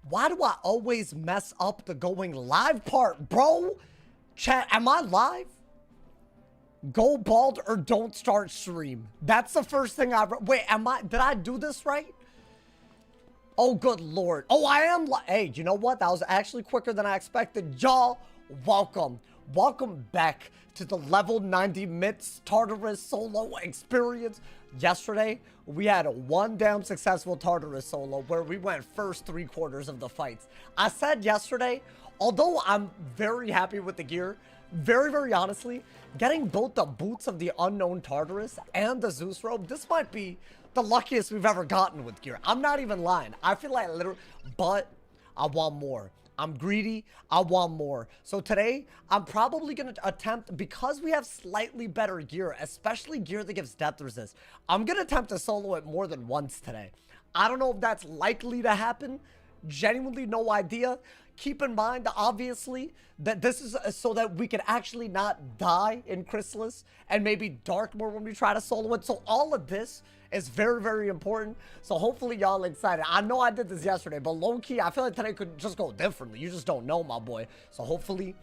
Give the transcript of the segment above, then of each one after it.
Why do I always mess up the going live part, bro? Chat, am I live? Go bald or don't start stream. That's the first thing I... Wait, did I do this right? Oh, good lord. Oh, I am... Hey, you know what? That was actually quicker than I expected. Y'all, welcome. Welcome back to the level 90 Myths Tartarus solo experience. Yesterday, we had one damn successful Tartarus solo where we went first 3/4 of the fights. I said yesterday, although I'm very happy with the gear, very honestly, getting both the boots of the unknown Tartarus and the Zeus robe, this might be the luckiest we've ever gotten with gear. I'm not even lying. I feel like literally, but I want more. I'm greedy. I want more. So today, I'm probably going to attempt, because we have slightly better gear, especially gear that gives death resist, I'm going to attempt to solo it more than once today. I don't know if that's likely to happen. Genuinely no idea. Keep in mind, obviously, that this is so that we can actually not die in Chrysalis and maybe dark more when we try to solo it. So all of this is very important. So hopefully y'all excited. I know I did this yesterday, but low-key, I feel like today could just go differently. You just don't know, my boy. So hopefully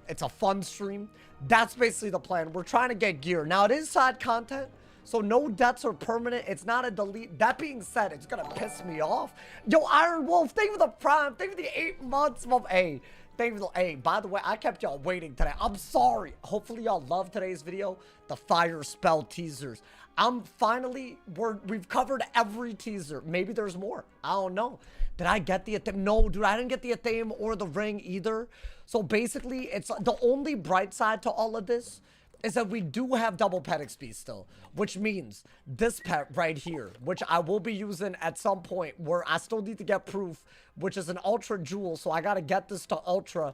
it's a fun stream. That's basically the plan. We're trying to get gear. Now, it is side content, so no deaths are permanent. It's not a delete. That being said, it's gonna piss me off. Yo, Iron Wolf, thank you for the prime. Thank you for the 8 months of... Hey, thank you for the... Hey, by the way, I kept y'all waiting today. I'm sorry. Hopefully y'all love today's video. The fire spell teasers. We've covered every teaser. Maybe there's more. I don't know. Did I get the... No, dude, I didn't get the Athame or the ring either. So basically, it's the only bright side to all of this is that we do have double pet XP still, which means this pet right here, which I will be using at some point where I still need to get proof, which is an ultra jewel. So I got to get this to ultra.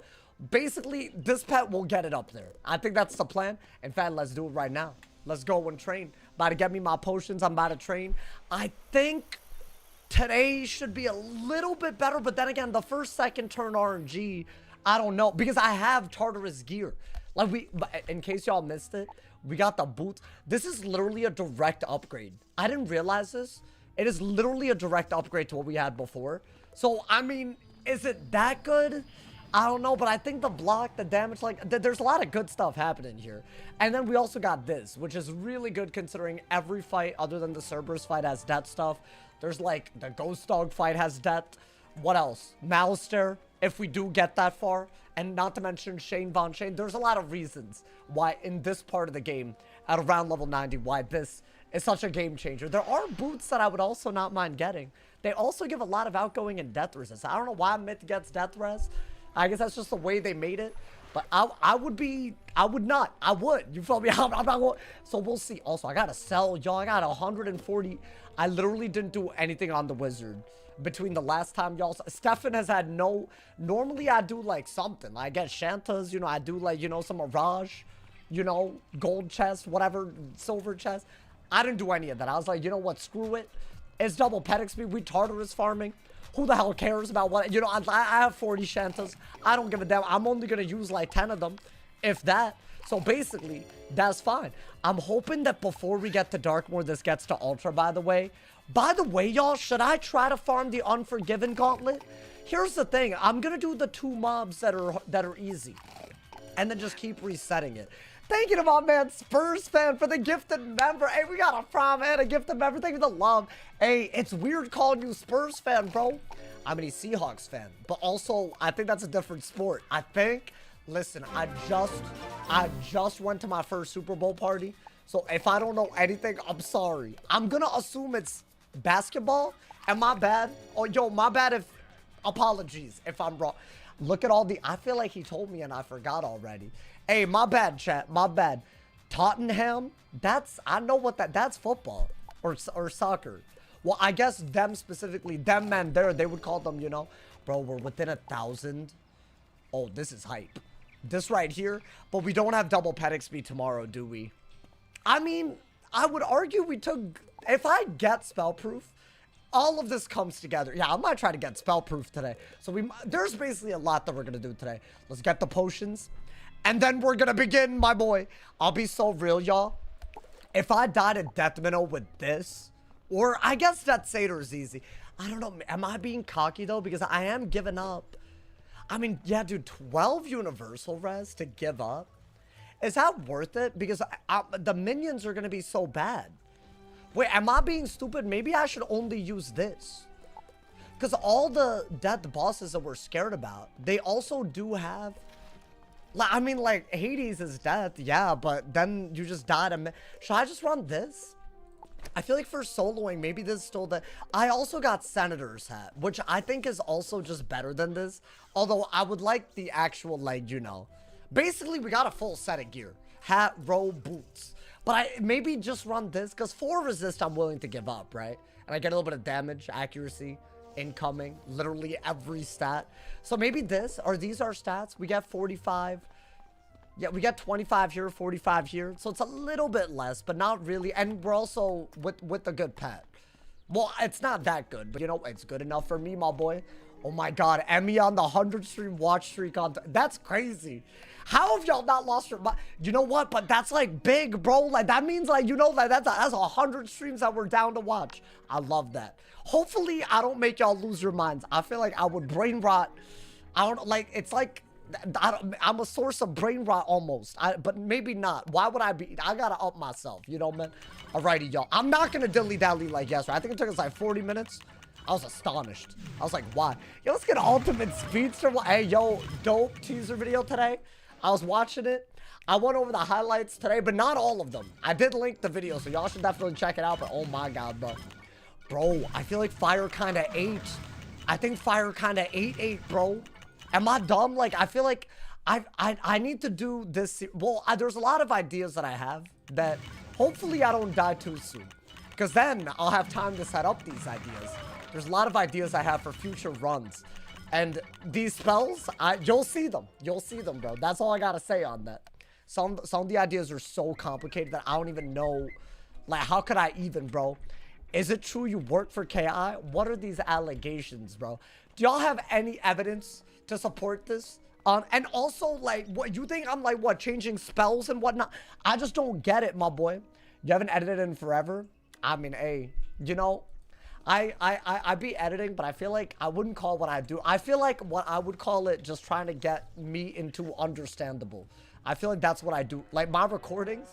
Basically, this pet will get it up there. I think that's the plan. In fact, let's do it right now. Let's go and train. About to get me my potions. I'm about to train. I think today should be a little bit better, but then again, the first, second turn RNG, I don't know, because I have Tartarus gear. Like in case y'all missed it, we got the boots. This is literally a direct upgrade. I didn't realize this. It is literally a direct upgrade to what we had before. So, I mean, is it that good? I don't know, but I think the block, the damage, like, there's a lot of good stuff happening here. And then we also got this, which is really good considering every fight other than the Cerberus fight has death stuff. There's, like, the Ghost Dog fight has death. What else? Malister, if we do get that far. And not to mention Shane Von Shane. There's a lot of reasons why in this part of the game, at around level 90, why this is such a game changer. There are boots that I would also not mind getting. They also give a lot of outgoing and death resist. I don't know why Myth gets death res. I guess that's just the way they made it. But I would. You feel me? I'm not going. So we'll see. Also, I got to sell, y'all. I got 140. I literally didn't do anything on the wizard between the last time y'all. Stefan has had no. Normally, I do like something. I get Shantas, you know. I do like, you know, some Mirage, you know, gold chest, whatever, silver chest. I didn't do any of that. I was like, you know what? Screw it. It's double pet XP. We Tartarus farming. Who the hell cares about what, you know, I have 40 Shantas. I don't give a damn. I'm only going to use like 10 of them, if that. So basically, that's fine. I'm hoping that before we get to Darkmoor, this gets to Ultra, by the way. By the way, y'all, should I try to farm the Unforgiven Gauntlet? Here's the thing. I'm going to do the 2 mobs that are easy. And then just keep resetting it. Thank you to my man Spurs fan for the gifted member. Hey, we got a prime and a gifted member. Thank you for the love. Hey, it's weird calling you Spurs fan, bro. I'm a Seahawks fan, but also I think that's a different sport. I think. Listen, I just went to my first Super Bowl party, so if I don't know anything, I'm sorry. I'm gonna assume it's basketball, and my bad. Oh, yo, my bad if. Apologies if I'm wrong. Look at all the. I feel like he told me and I forgot already. Hey, my bad, chat. My bad. Tottenham. I know what that's football or soccer. Well, I guess them specifically, them men there, they would call them, you know. Bro, we're within 1,000. Oh, this is hype. This right here. But we don't have double pet XP tomorrow, do we? I mean, I would argue we took... If I get spell proof, all of this comes together. Yeah, I might try to get spell proof today. So there's basically a lot that we're going to do today. Let's get the potions. And then we're going to begin, my boy. I'll be so real, y'all. If I died at Death Minnow with this, Or I guess that Satyr is easy. I don't know. Am I being cocky though? Because I am giving up. I mean, yeah, dude, 12 universal res to give up. Is that worth it? Because the minions are going to be so bad. Wait, am I being stupid? Maybe I should only use this. Because all the death bosses that we're scared about, they also do have... I mean, like, Hades is death, yeah, but then you just died. Should I just run this? I feel like for soloing, maybe this is still the... I also got Senator's hat, which I think is also just better than this. Although I would like the actual, like, you know... Basically, we got a full set of gear. Hat, robe, boots. But I maybe just run this, because 4 resist I'm willing to give up, right? And I get a little bit of damage, accuracy, incoming, literally every stat. So maybe this, or these are stats. We get 45. Yeah, we get 25 here, 45 here. So it's a little bit less, but not really. And we're also with a good pet. Well, it's not that good, but you know, it's good enough for me, my boy. Oh my God, Emmy on the 100 stream watch streak on... That's crazy. How have y'all not lost your mind? You know what? But that's like big, bro. Like that means like, you know, like that's 100 streams that we're down to watch. I love that. Hopefully I don't make y'all lose your minds. I feel like I would brain rot. I don't like, it's like, I'm a source of brain rot almost. But maybe not. Why would I be? I gotta up myself. You know, man? Alrighty, y'all. I'm not gonna dilly-dally like yesterday. I think it took us like 40 minutes. I was astonished. I was like, why? Yo, let's get Ultimate Speedster. Hey, yo, dope teaser video today. I was watching it. I went over the highlights today, but not all of them. I did link the video, so y'all should definitely check it out. But oh my God, bro, I feel like Fire kind of ate. I think Fire kind of ate, bro. Am I dumb? Like, I feel like I need to do this. Well, there's a lot of ideas that I have that hopefully I don't die too soon, because then I'll have time to set up these ideas. There's a lot of ideas I have for future runs. And these spells, you'll see them. You'll see them, bro. That's all I gotta say on that. Some of the ideas are so complicated that I don't even know. Like, how could I even, bro? Is it true you work for KI? What are these allegations, bro? Do y'all have any evidence to support this? And also, like, what you think I'm like, what, changing spells and whatnot? I just don't get it, my boy. You haven't edited in forever? I mean, hey, you know, I be editing, but I feel like I wouldn't call what I do. I feel like what I would call it just trying to get me into understandable. I feel like that's what I do. Like my recordings,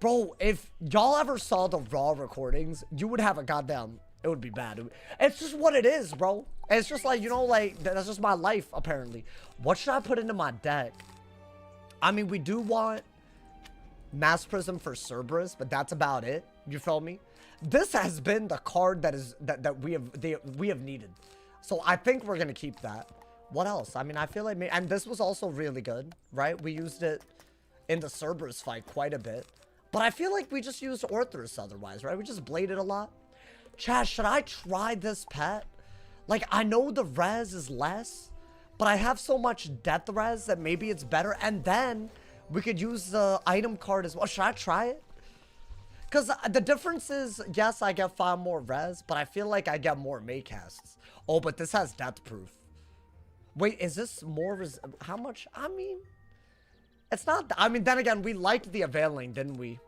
bro, if y'all ever saw the raw recordings, you would have a goddamn, it would be bad. It's just what it is, bro. It's just like, you know, like that's just my life, apparently. What should I put into my deck? I mean, we do want Mass Prism for Cerberus, but that's about it. You feel me? This has been the card that we have needed, so I think we're gonna keep that. What else? I mean, I feel like and this was also really good, right? We used it in the Cerberus fight quite a bit, but I feel like we just used Orthrus otherwise, right? We just bladed a lot. Chaz, should I try this pet? Like, I know the res is less, but I have so much death res that maybe it's better, and then we could use the item card as well. Should I try it? Because the difference is, yes, I get 5 more res, but I feel like I get more Maycasts. Oh, but this has death proof. Wait, is this more how much? I mean, it's not, I mean, then again, we liked the Availing, didn't we?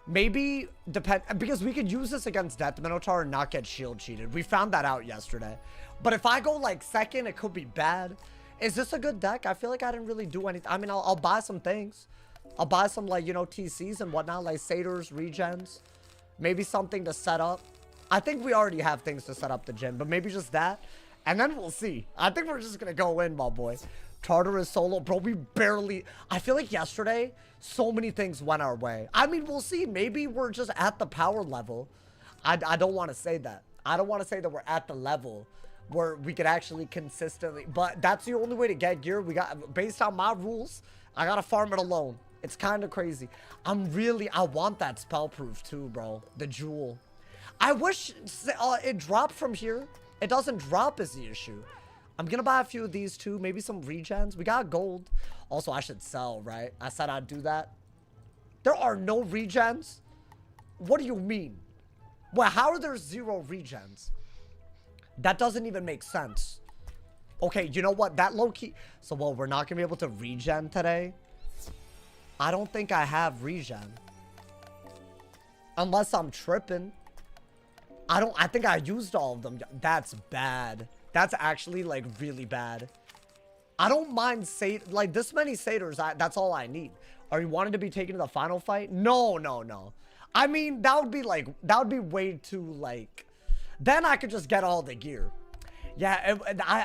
Maybe, because we could use this against Death Minotaur and not get shield cheated. We found that out yesterday. But if I go, like, second, it could be bad. Is this a good deck? I feel like I didn't really do anything. I mean, I'll buy some things. I'll buy some, like, you know, TCs and whatnot, like Satyrs, regens. Maybe something to set up. I think we already have things to set up the gym, but maybe just that. And then we'll see. I think we're just going to go in, my boy. Tartarus solo. Bro, we barely... I feel like yesterday, so many things went our way. I mean, we'll see. Maybe we're just at the power level. I don't want to say that. I don't want to say that we're at the level where we could actually consistently... But that's the only way to get gear. We got... Based on my rules, I got to farm it alone. It's kind of crazy. I want that spell proof too, bro. The jewel. I wish it dropped from here. It doesn't drop is the issue. I'm gonna buy a few of these too. Maybe some regens. We got gold. Also, I should sell, right? I said I'd do that. There are no regens? What do you mean? Well, how are there 0 regens? That doesn't even make sense. Okay, you know what? That low-key... So, well, we're not gonna be able to regen today. I don't think I have regen. Unless I'm tripping. I think I used all of them. That's bad. That's actually, like, really bad. I don't mind like, this many satyrs. That's all I need. Are you wanting to be taken to the final fight? No, no, no. I mean, that would be, like, that would be way too, like... Then I could just get all the gear. Yeah,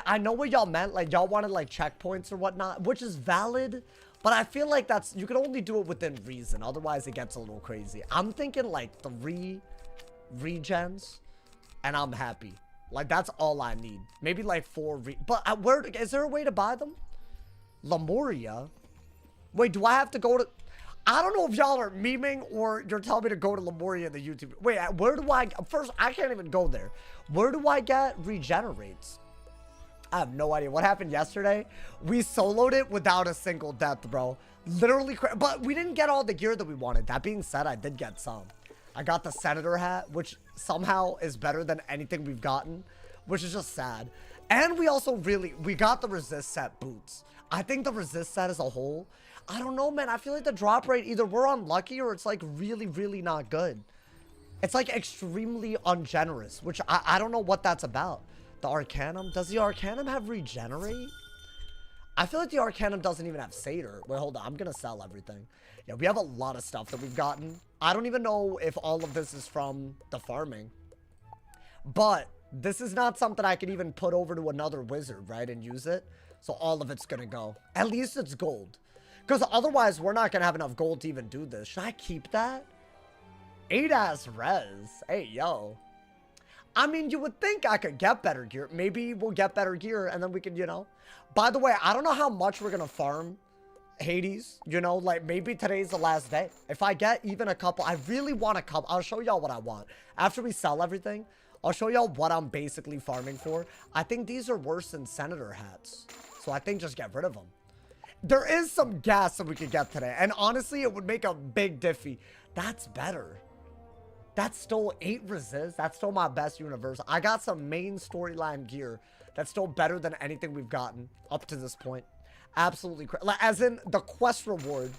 I know what y'all meant. Like, y'all wanted, like, checkpoints or whatnot, which is valid. But I feel like that's... You can only do it within reason. Otherwise, it gets a little crazy. I'm thinking, like, 3 regens, and I'm happy. Like, that's all I need. Maybe, like, 4 But where... Is there a way to buy them? Lemuria? Wait, do I have to go to... I don't know if y'all are memeing or you're telling me to go to Lemuria in the YouTube. Wait, where do I... First, I can't even go there. Where do I get regenerates? I have no idea. What happened yesterday? We soloed it without a single death, bro. Literally... But we didn't get all the gear that we wanted. That being said, I did get some. I got the Senator hat, which somehow is better than anything we've gotten, which is just sad. And we also we got the resist set boots. I think the resist set as a whole... I don't know, man. I feel like the drop rate, either we're unlucky or it's like really, really not good. It's like extremely ungenerous, which I don't know what that's about. The Arcanum? Does the Arcanum have regenerate? I feel like the Arcanum doesn't even have Satyr. Wait, hold on. I'm going to sell everything. Yeah, we have a lot of stuff that we've gotten. I don't even know if all of this is from the farming. But this is not something I can even put over to another wizard, right? And use it. So all of it's going to go. At least it's gold. Because otherwise, we're not going to have enough gold to even do this. Should I keep that? 8-ass res. Hey, yo. I mean, you would think I could get better gear. Maybe we'll get better gear and then we can, you know. By the way, I don't know how much we're going to farm Hades. You know, like maybe today's the last day. If I get even a couple, I really want a couple. I'll show y'all what I want. After we sell everything, I'll show y'all what I'm basically farming for. I think these are worse than Senator hats. So I think just get rid of them. There is some gas that we could get today. And honestly, it would make a big diffy. That's better. That's still 8 resist. That's still my best universe. I got some main storyline gear that's still better than anything we've gotten up to this point. Absolutely. Like, as in, the quest reward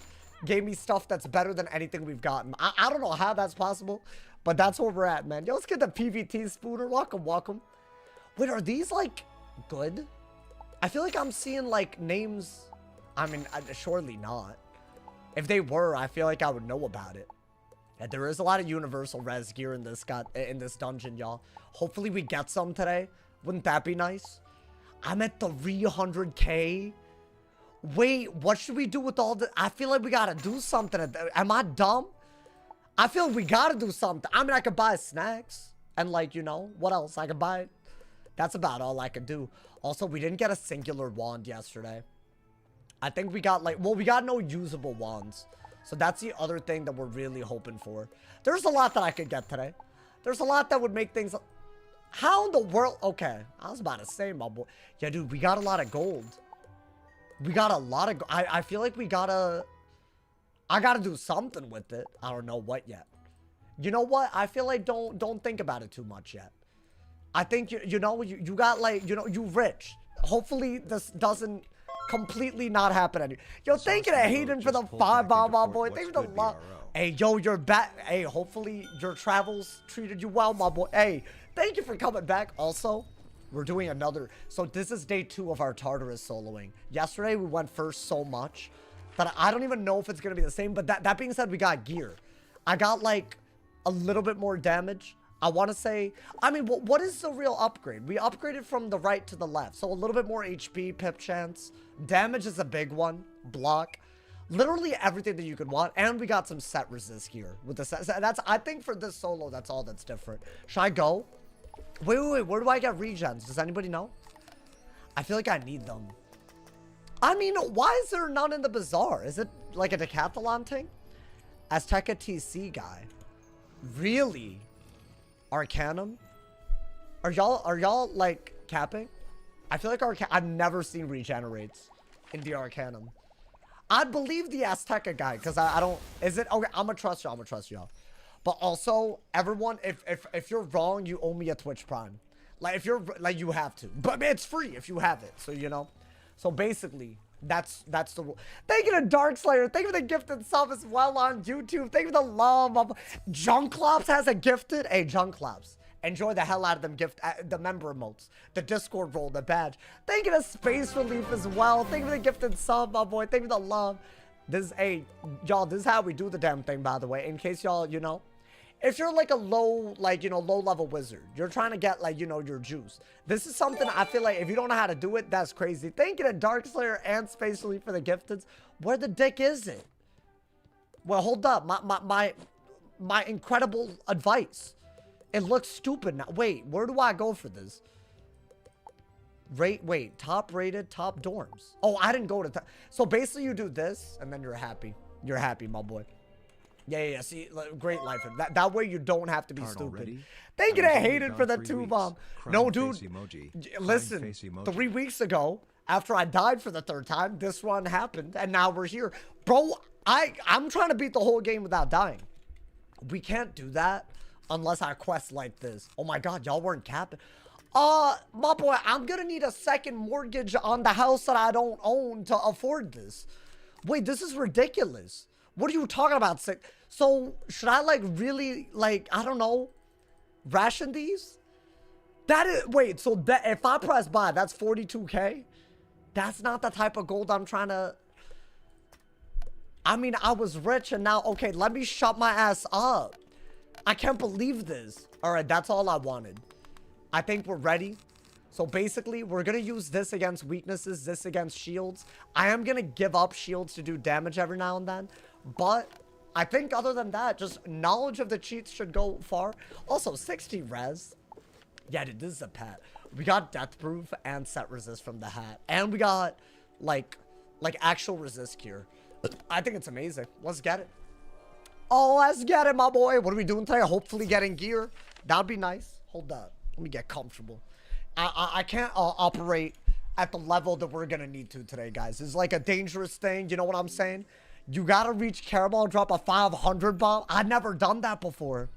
gave me stuff that's better than anything we've gotten. I don't know how that's possible, but that's where we're at, man. Yo, let's get the PVT spooner. Welcome, welcome. Wait, are these, like, good? I feel like I'm seeing, like, names... I mean, surely not. If they were, I feel like I would know about it. And there is a lot of universal res gear in this dungeon, y'all. Hopefully we get some today. Wouldn't that be nice? I'm at 300k. Wait, what should we do with all the... I feel like we gotta do something. Am I dumb? I feel like we gotta do something. I mean, I could buy snacks. And, like, you know, what else? I could buy... That's about all I could do. Also, we didn't get a singular wand yesterday. I think we got, like, well, we got no usable wands. So that's the other thing that we're really hoping for. There's a lot that I could get today. There's a lot that would make things... How in the world... Okay, I was about to say, my boy. Yeah, dude, we got a lot of gold. We got a lot of... I feel like we gotta... I gotta do something with it. I don't know what yet. You know what? I feel like don't think about it too much yet. I think, you know, you got, like, you know, you rich. Hopefully this doesn't... completely not happen anymore. Yo, thank you to Hayden for the 5 bomb, my boy. Thank you for the love. Hey, yo, you're back. Hey, hopefully your travels treated you well, my boy. Hey, thank you for coming back. Also, we're doing another. So this is day 2 of our Tartarus soloing. Yesterday, we went first so much that I don't even know if it's going to be the same. But that being said, we got gear. I got, like, a little bit more damage. I want to say, I mean, what is the real upgrade? We upgraded from the right to the left. So a little bit more HP, pip chance. Damage is a big one. Block. Literally everything that you could want. And we got some set resist gear. With the set. That's, I think for this solo, that's all that's different. Should I go? Wait. Where do I get regens? Does anybody know? I feel like I need them. I mean, why is there none in the Bazaar? Is it like a decathlon thing? Azteca TC guy. Really? Arcanum? Are y'all like capping? I feel like I've never seen regenerates in the Arcanum. I'd believe the Azteca guy because I don't. Is it okay? I'm gonna trust y'all. But also, everyone, if you're wrong, you owe me a Twitch Prime. Like if you're like you have to, but it's free if you have it. So you know. So basically, that's the rule. Thank you to Darkslayer. Thank you for the gifted sub as well on YouTube. Thank you for the love. Junklops has a gifted. Hey, Junklops. Enjoy the hell out of them the member emotes, the Discord role, the badge. Thank you to Space Relief as well. Thank you for the gifted sub, my boy. Thank you for the love. This is, hey, y'all, this is how we do the damn thing, by the way. In case y'all, you know, if you're like a low, like, you know, low level wizard, you're trying to get, like, you know, your juice. This is something I feel like if you don't know how to do it, that's crazy. Thank you to Darkslayer and Space Relief for the gifteds. Where the dick is it? Well, hold up. My incredible advice. It looks stupid now. Wait, where do I go for this? Wait, top rated, top dorms. Oh, I didn't go to top. So basically you do this and then you're happy. You're happy, my boy. Yeah. See, great life. That way you don't have to be stupid. Already? Thank you to Hayden for the 2 bomb. No, dude. Listen, 3 weeks ago, after I died for the 3rd time, this run happened and now we're here. Bro, I'm trying to beat the whole game without dying. We can't do that unless I quest like this. Oh my god, y'all weren't capping. My boy, I'm gonna need a second mortgage on the house that I don't own to afford this. Wait, this is ridiculous. What are you talking about? So, should I like really, like, I don't know, ration these? That is, wait, so that if I press buy, that's 42K? That's not the type of gold I'm trying to... I mean, I was rich and now, okay, let me shut my ass up. I can't believe this. All right, that's all I wanted. I think we're ready. So basically, we're going to use this against weaknesses, this against shields. I am going to give up shields to do damage every now and then. But I think other than that, just knowledge of the cheats should go far. Also, 60 res. Yeah, dude, this is a pet. We got death proof and set resist from the hat. And we got, like actual resist cure. I think it's amazing. Let's get it. Oh, let's get it, my boy. What are we doing today? Hopefully getting gear. That'd be nice. Hold up. Let me get comfortable. I can't operate at the level that we're going to need to today, guys. It's like a dangerous thing. You know what I'm saying? You got to reach Caramel and drop a 500 bomb. I've never done that before.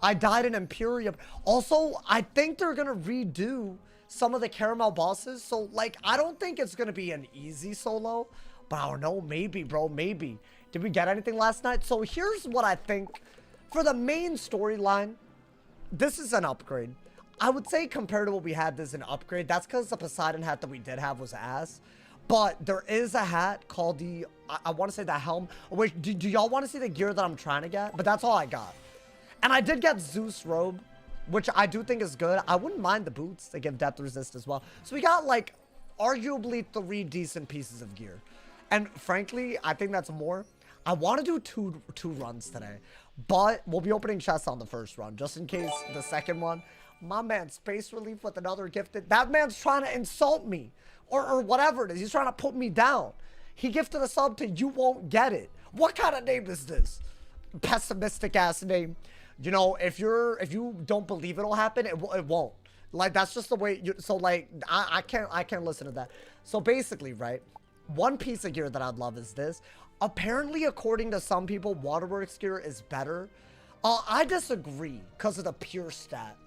I died in Imperium. Also, I think they're going to redo some of the Caramel bosses. So, like, I don't think it's going to be an easy solo. But I don't know. Maybe, bro. Maybe. Did we get anything last night? So, here's what I think. For the main storyline, this is an upgrade. I would say compared to what we had, this is an upgrade. That's because the Poseidon hat that we did have was ass. But there is a hat called the... I want to say the helm. Wait, do y'all want to see the gear that I'm trying to get? But that's all I got. And I did get Zeus robe, which I do think is good. I wouldn't mind the boots. They give depth resist as well. So we got, like, arguably 3 decent pieces of gear. And frankly, I think that's more. I want to do two runs today. But we'll be opening chests on the first run. Just in case the second one... My man, Space Relief with another gifted. That man's trying to insult me. Or whatever it is. He's trying to put me down. He gifted a sub to You Won't Get It. What kind of name is this? Pessimistic ass name. You know, if you don't believe it'll happen, it won't. Like, that's just the way you... So, like, I can't listen to that. So, basically, right? One piece of gear that I'd love is this. Apparently, according to some people, Waterworks gear is better. I disagree because of the pure stat.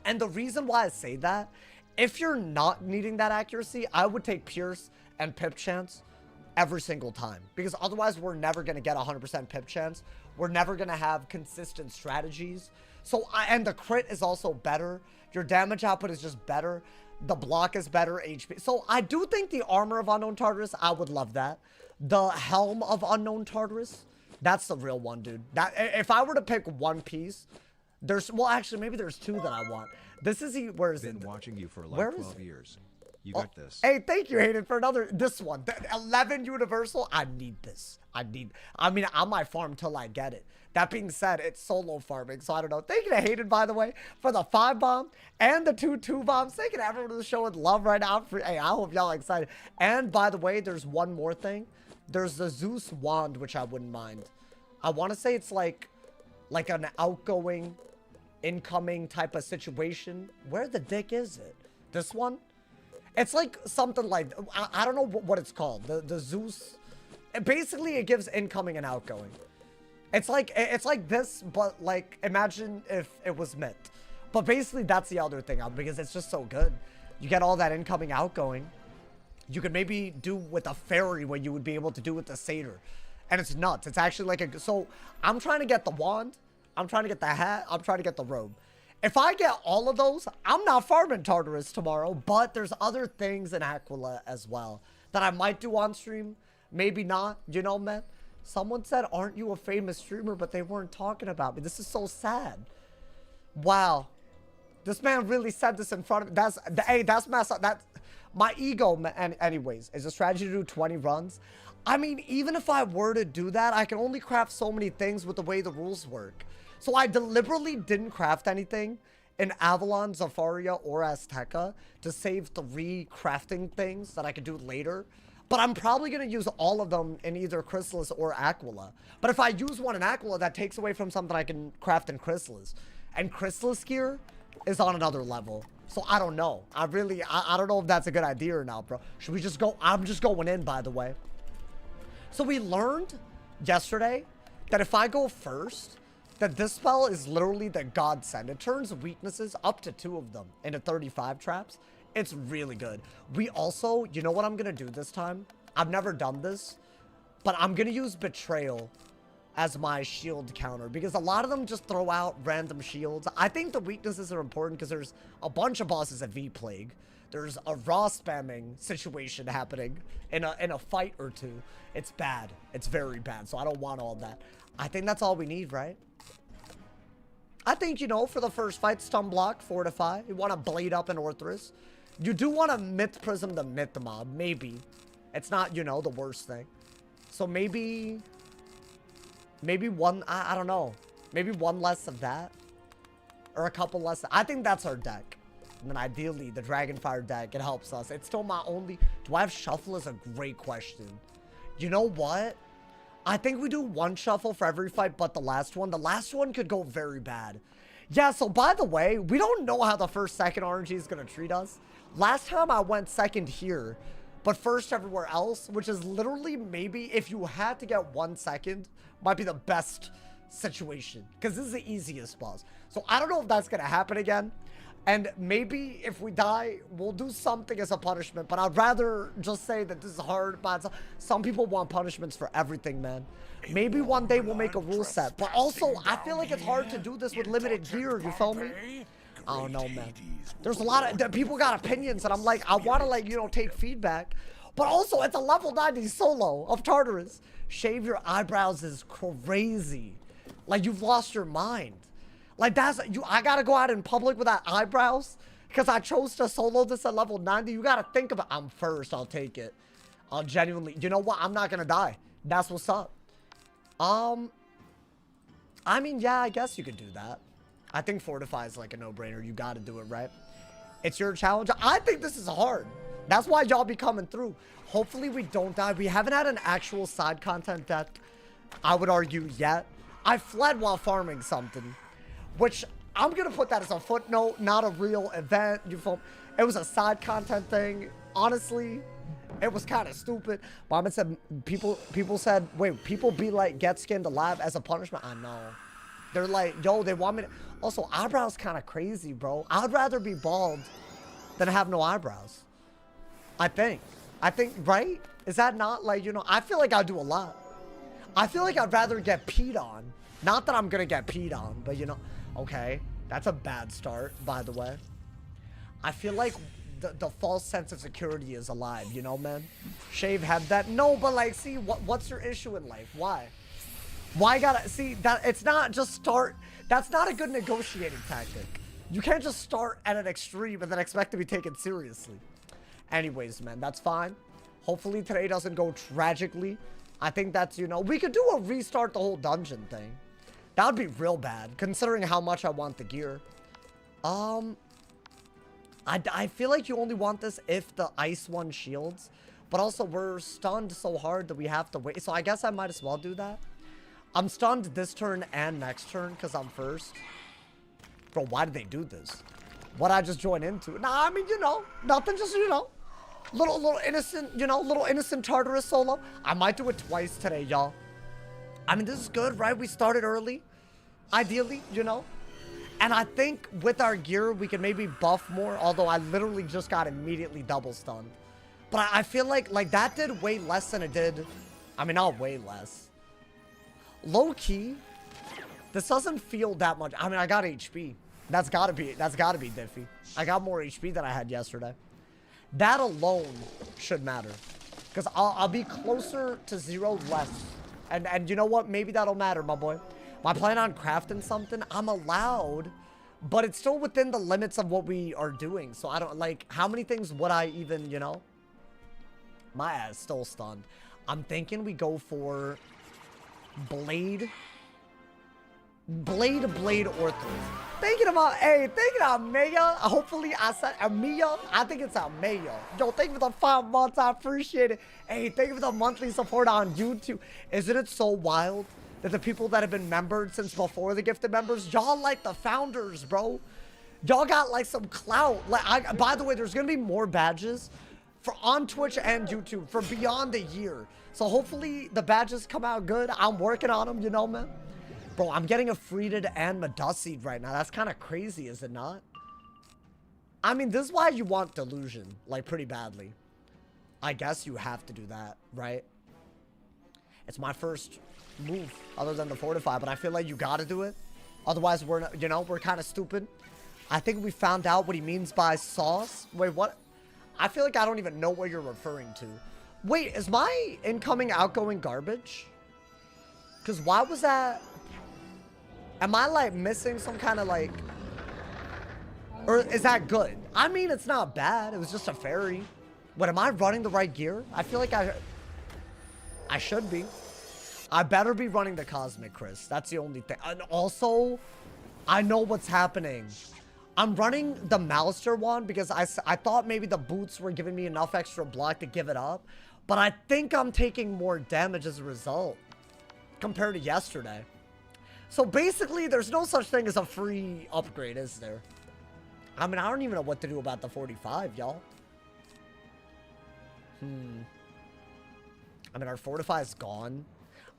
And the reason why I say that, if you're not needing that accuracy, I would take Pierce and Pip Chance every single time. Because otherwise, we're never going to get 100% Pip Chance. We're never going to have consistent strategies. So, and the crit is also better. Your damage output is just better. The block is better, HP. So, I do think the Armor of Unknown Tartarus, I would love that. The Helm of Unknown Tartarus, that's the real one, dude. That, if I were to pick one piece... well, actually, maybe there's 2 that I want. This is, where is it? Been watching you for like 12 years. You got this. Hey, thank you, Hayden, for this one. The 11 Universal, I need this. I mean, I might farm till I get it. That being said, it's solo farming, so I don't know. Thank you to Hayden, by the way, for the 5 bomb and the 2 bombs. Thank you to everyone who's showing love right now. Hey, I hope y'all are excited. And by the way, there's one more thing. There's the Zeus wand, which I wouldn't mind. I want to say it's like an outgoing... incoming type of situation. Where the dick is it? This one? It's like something like, I don't know what it's called. The Zeus. Basically, it gives incoming and outgoing. It's like this, but like, imagine if it was mint. But basically, that's the other thing, because it's just so good. You get all that incoming, outgoing. You could maybe do with a fairy what you would be able to do with the satyr. And it's nuts. It's actually like so I'm trying to get the wand. I'm trying to get the hat. I'm trying to get the robe. If I get all of those, I'm not farming Tartarus tomorrow, but there's other things in Aquila as well that I might do on stream. Maybe not, you know, man. Someone said, aren't you a famous streamer? But they weren't talking about me. This is so sad. Wow. This man really said this in front of me. Hey, that's messed up. That's my ego, man. And anyways, is a strategy to do 20 runs? I mean, even if I were to do that, I can only craft so many things with the way the rules work. So I deliberately didn't craft anything in Avalon, Zafaria, or Azteca to save 3 crafting things that I could do later. But I'm probably going to use all of them in either Chrysalis or Aquila. But if I use one in Aquila, that takes away from something I can craft in Chrysalis. And Chrysalis gear is on another level. So I don't know. I don't know if that's a good idea or not, bro. Should we just go? I'm just going in, by the way. So we learned yesterday that if I go first, that this spell is literally the godsend. It turns weaknesses, up to 2 of them, into 35 traps. It's really good. We also, you know what I'm going to do this time? I've never done this, but I'm going to use Betrayal as my shield counter because a lot of them just throw out random shields. I think the weaknesses are important because there's a bunch of bosses at V-Plague. There's a raw spamming situation happening in a fight or 2. It's bad. It's very bad, so I don't want all that. I think that's all we need, right? I think, you know, for the first fight, stun block, fortify. You want to blade up an Orthrus. You do want to Myth Prism the Myth Mob, maybe. It's not, you know, the worst thing. So maybe one, I don't know. Maybe one less of that. Or a couple less. I think that's our deck. And then ideally, the Dragonfire deck, it helps us. It's still my only... Do I have Shuffle is a great question. You know what? I think we do 1 Shuffle for every fight but the last one. The last one could go very bad. Yeah, so by the way, we don't know how the first second RNG is going to treat us. Last time I went second here, but first everywhere else, which is literally maybe if you had to get 1 second, might be the best situation. Because this is the easiest boss. So I don't know if that's going to happen again. And maybe if we die, we'll do something as a punishment. But I'd rather just say that this is hard. But some people want punishments for everything, man. Maybe one day we'll make a rule set. But also, I feel like it's hard to do this with limited gear. You feel me? I don't know, man. There's a lot of people got opinions. And I'm like, I want to, like, you know, take feedback. But also, it's a level 90 solo of Tartarus. Shave your eyebrows is crazy. Like, you've lost your mind. Like, I gotta go out in public without eyebrows because I chose to solo this at level 90. You gotta think about, I'm first, I'll take it. I'll genuinely, you know what? I'm not gonna die. That's what's up. I mean, yeah, I guess you could do that. I think Fortify is like a no-brainer. You gotta do it, right? It's your challenge. I think this is hard. That's why y'all be coming through. Hopefully we don't die. We haven't had an actual side content deck, I would argue, yet. I fled while farming something. Which, I'm going to put that as a footnote, not a real event. It was a side content thing. Honestly, it was kind of stupid. Mama said, people said, wait, people be like, get skinned alive as a punishment? I know. They're like, yo, they want me to... Also, eyebrows kind of crazy, bro. I'd rather be bald than have no eyebrows. I think, right? Is that not like, you know, I feel like I do a lot. I feel like I'd rather get peed on. Not that I'm going to get peed on, but, you know... Okay, that's a bad start, by the way. I feel like the false sense of security is alive, you know, man? Shave had that. No, but like, see, what's your issue in life? Why? Why gotta, see, that it's not just start, that's not a good negotiating tactic. You can't just start at an extreme and then expect to be taken seriously. Anyways, man, that's fine. Hopefully today doesn't go tragically. I think that's, you know, we could do a restart the whole dungeon thing. That would be real bad, considering how much I want the gear. I feel like you only want this if the ice one shields. But also, we're stunned so hard that we have to wait. So I guess I might as well do that. I'm stunned this turn and next turn because I'm first. Bro, why did they do this? What'd I just join into? Nah, I mean, you know, nothing, just, you know. Little innocent, you know, little innocent Tartarus solo. I might do it twice today, y'all. I mean, this is good, right? We started early, ideally, you know? And I think with our gear, we can maybe buff more, although I literally just got immediately double stunned. But I feel like that did way less than it did. I mean, not way less. Low key, this doesn't feel that much. I mean, I got HP. That's gotta be Diffy. I got more HP than I had yesterday. That alone should matter. Because I'll be closer to 0 less. And you know what? Maybe that'll matter, my boy. Am I planning on crafting something? I'm allowed, but it's still within the limits of what we are doing. So I don't, like, how many things would I even, you know? My ass still stunned. I'm thinking we go for Blade Orthos. Thinking about, hey, thinking about Maya. Hopefully I said Amia. I think it's Amaya. Yo, thank you for the 5 months. I appreciate it. Hey, thank you for the monthly support on YouTube. Isn't it so wild that the people that have been membered since before the gifted members, y'all like the founders, bro. Y'all got like some clout. Like, by the way, there's gonna be more badges for on Twitch and YouTube for beyond a year. So hopefully the badges come out good. I'm working on them, you know, man. Bro, I'm getting a Freeded and Meduseed right now. That's kind of crazy, is it not? I mean, this is why you want Delusion, like, pretty badly. I guess you have to do that, right? It's my first move, other than the Fortify, but I feel like you gotta do it. Otherwise, we're, you know, we're kind of stupid. I think we found out what he means by sauce. Wait, what? I feel like I don't even know what you're referring to. Wait, is my incoming, outgoing garbage? Because why was that... Am I, like, missing some kind of, like... Or is that good? I mean, it's not bad. It was just a fairy. What, am I running the right gear? I feel like I should be. I better be running the Cosmic, Chris. That's the only thing. And also, I know what's happening. I'm running the Malister one because I thought maybe the boots were giving me enough extra block to give it up. But I think I'm taking more damage as a result compared to yesterday. So basically, there's no such thing as a free upgrade, is there? I mean, I don't even know what to do about the 45, y'all. I mean, our Fortify is gone.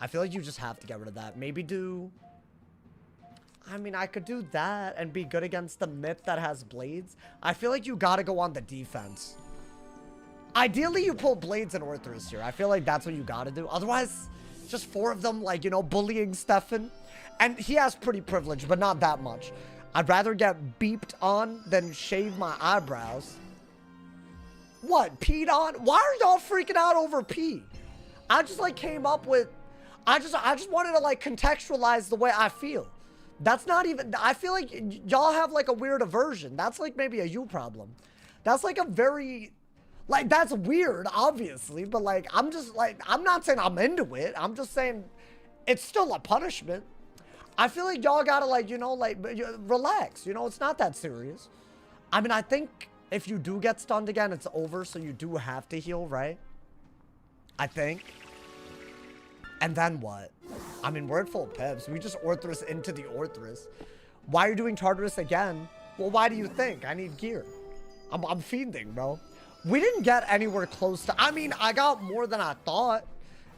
I feel like you just have to get rid of that. Maybe do... I mean, I could do that and be good against the myth that has blades. I feel like you gotta go on the defense. Ideally, you pull blades and Orthrus here. I feel like that's what you gotta do. Otherwise, just 4 of them, like, you know, bullying Stefan. And he has pretty privilege, but not that much. I'd rather get beeped on than shave my eyebrows. What? Peed on? Why are y'all freaking out over pee? I just, like, came up with... I just wanted to, like, contextualize the way I feel. That's not even... I feel like y'all have, like, a weird aversion. That's, like, maybe a you problem. That's, like, a very... Like, that's weird, obviously. But, like, I'm just, like... I'm not saying I'm into it. I'm just saying it's still a punishment. I feel like y'all gotta, like, you know, like, relax. You know, it's not that serious. I mean, I think if you do get stunned again, it's over. So you do have to heal, right? I think. And then what? I mean, we're at full pips. We just Orthrus into the Orthrus. Why are you doing Tartarus again? Well, why do you think? I need gear. I'm fiending, bro. We didn't get anywhere close to... I mean, I got more than I thought.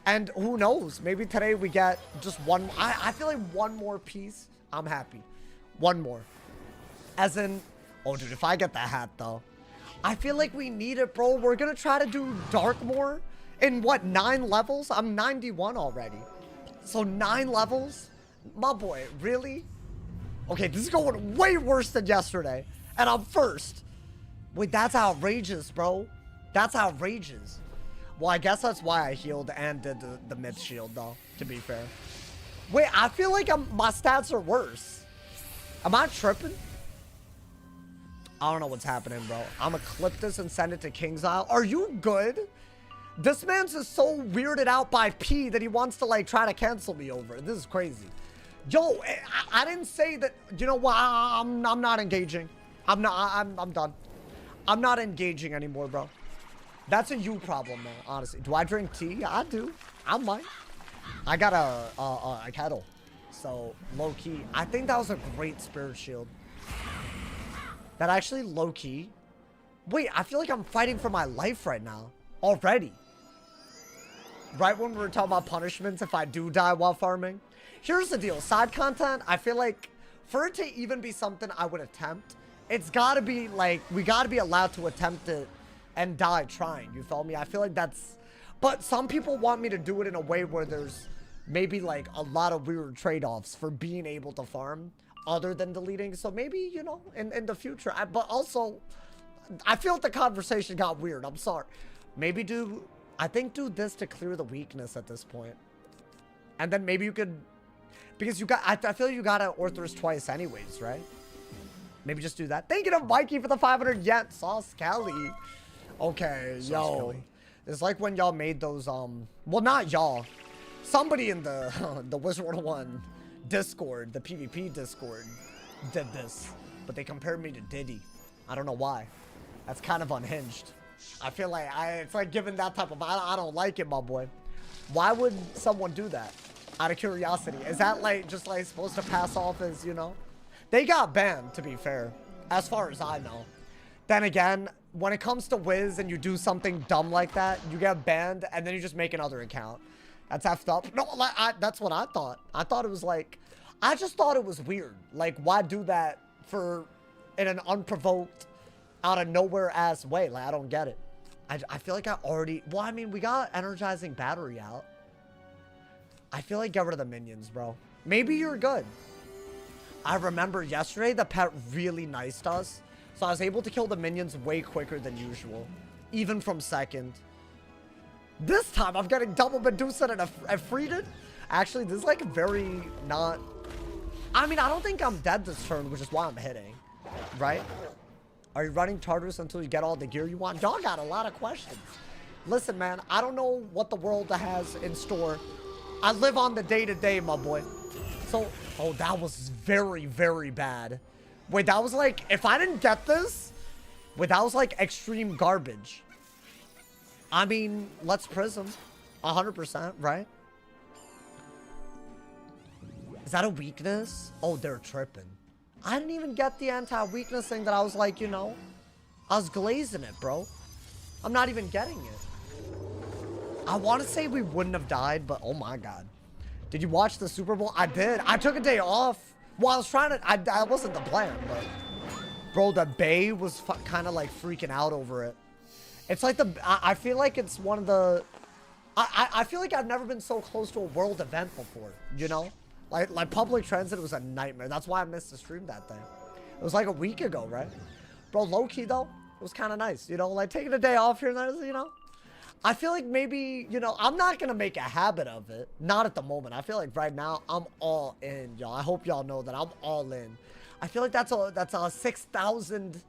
And who knows? Maybe today we get just one... I feel like one more piece. I'm happy. One more. As in... Oh, dude, if I get the hat, though. I feel like we need it, bro. We're going to try to do Darkmoor in, what, 9 levels? I'm 91 already. So 9 levels? My boy, really? Okay, this is going way worse than yesterday. And I'm first. Wait, that's outrageous, bro. That's outrageous. Well, I guess that's why I healed and did the myth shield, though, to be fair. Wait, I feel like my stats are worse. Am I tripping? I don't know what's happening, bro. I'm gonna clip this and send it to King's Isle. Are you good? This man's just so weirded out by P that he wants to, like, try to cancel me over. This is crazy. Yo, I didn't say that. You know what? I'm not engaging. I'm done. I'm not engaging anymore, bro. That's a you problem, man, honestly. Do I drink tea? I do. I might. I got a kettle. So, low-key. I think that was a great spirit shield. That actually low-key. Wait, I feel like I'm fighting for my life right now. Already. Right when we were talking about punishments if I do die while farming. Here's the deal. Side content, I feel like for it to even be something I would attempt, it's gotta be like, we gotta be allowed to attempt it and die trying. You feel me? I feel like that's... But some people want me to do it in a way where there's maybe like a lot of weird trade-offs for being able to farm. other than deleting. So maybe, you know, in the future. But also, I feel like the conversation got weird. I'm sorry. Maybe do this to clear the weakness at this point. And then maybe you could, because you got, I feel you got to Orthrus twice anyways, right? Maybe just do that. Thank you to Mikey for the 500 yen. Sauce Kelly. Okay, yo. Kelly. It's like when y'all made those, well, not y'all. Somebody in the the Wizard101 Discord, the PvP Discord, did this. But they compared me to Diddy. I don't know why. That's kind of unhinged. I feel like it's like giving that type of, I don't like it, my boy. Why would someone do that? Out of curiosity. Is that like, just like supposed to pass off as, you know? They got banned, to be fair. As far as I know. Then again, when it comes to Wiz and you do something dumb like that, you get banned and then you just make another account. That's effed up. No, like, that's what I thought. I thought it was like, I just thought it was weird. Like, why do that in an unprovoked, out of nowhere ass way? Like, I don't get it. I feel like I already, well, I mean, we got energizing battery out. I feel like get rid of the minions, bro. Maybe you're good. I remember yesterday the pet really niced us. So I was able to kill the minions way quicker than usual. Even from second. This time I'm getting double Medusa and a Freeded. Actually, this is like very not... I mean, I don't think I'm dead this turn, which is why I'm hitting. Right? Are you running Tartarus until you get all the gear you want? Y'all got a lot of questions. Listen, man, I don't know what the world has in store. I live on the day-to-day, my boy. So, oh, that was very, very bad. Wait, that was like, if I didn't get this, wait, that was like extreme garbage. I mean, let's Prism. 100%, right? Is that a weakness? Oh, they're tripping. I didn't even get the anti-weakness thing that I was like, you know, I was glazing it, bro. I'm not even getting it. I want to say we wouldn't have died, but oh my God. Did you watch the Super Bowl? I did. I took a day off. Well, I was trying to, I wasn't the plan, but bro, the Bay was kind of like freaking out over it. It's like I feel like it's one of the, I feel like I've never been so close to a world event before, you know? Like public transit was a nightmare. That's why I missed the stream that day. It was like a week ago, right? Bro, low-key though, it was kind of nice, you know? Like taking a day off here and there, you know? I feel like maybe, you know, I'm not going to make a habit of it. Not at the moment. I feel like right now, I'm all in, y'all. I hope y'all know that I'm all in. I feel like that's a 6,000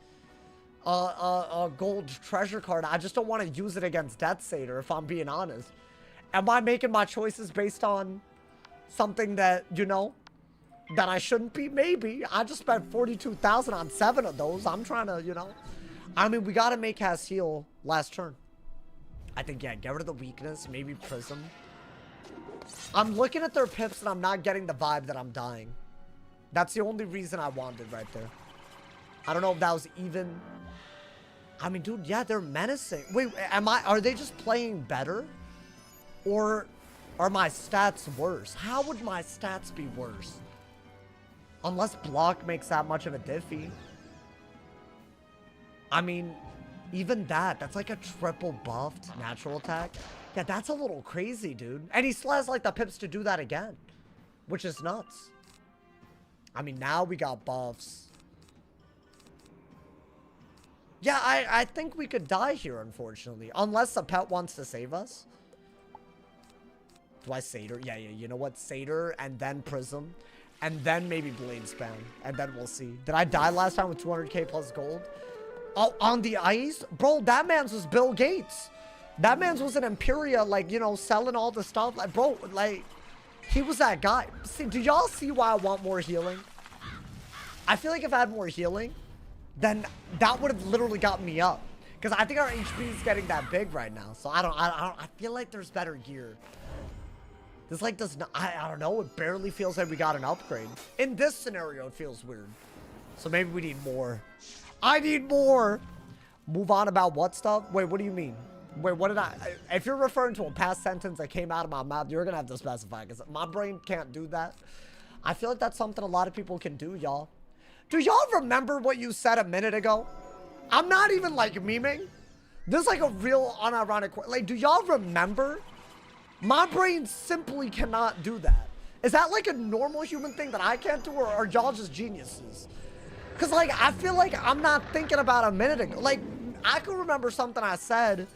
gold treasure card. I just don't want to use it against Death Satyr, if I'm being honest. Am I making my choices based on something that, you know, that I shouldn't be? Maybe. I just spent 42,000 on 7 of those. I'm trying to, you know. I mean, we got to make Has heal last turn. I think, yeah, get rid of the weakness. Maybe Prism. I'm looking at their pips and I'm not getting the vibe that I'm dying. That's the only reason I wanted right there. I don't know if that was even... I mean, dude, yeah, they're menacing. Wait, are they just playing better? Or are my stats worse? How would my stats be worse? Unless block makes that much of a diffy. I mean... Even that's like a triple buffed natural attack. Yeah, that's a little crazy, dude. And he still has like the pips to do that again, which is nuts. I mean, now we got buffs. Yeah, I think we could die here, unfortunately. Unless the pet wants to save us. Do I Satyr? Yeah, you know what? Satyr and then Prism. And then maybe Blade Spam. And then we'll see. Did I die last time with 200k plus gold? Oh, on the ice? Bro, that man's was Bill Gates. That man's was an Imperia, like, you know, selling all the stuff. Like, bro, like, he was that guy. See, do y'all see why I want more healing? I feel like if I had more healing, then that would have literally gotten me up. Because I think our HP is getting that big right now. So I feel like there's better gear. This, like, does not, I don't know. It barely feels like we got an upgrade. In this scenario, it feels weird. So maybe we need more. I need more. Move on about what stuff? Wait, what do you mean? Wait, what did if you're referring to a past sentence that came out of my mouth, you're gonna have to specify, because my brain can't do that. I feel like that's something a lot of people can do, y'all. Do y'all remember what you said a minute ago? I'm not even like memeing. This is like a real unironic, like, do y'all remember? My brain simply cannot do that. Is that like a normal human thing that I can't do, or are y'all just geniuses? Because, like, I feel like I'm not thinking about a minute ago. Like, I could remember something I said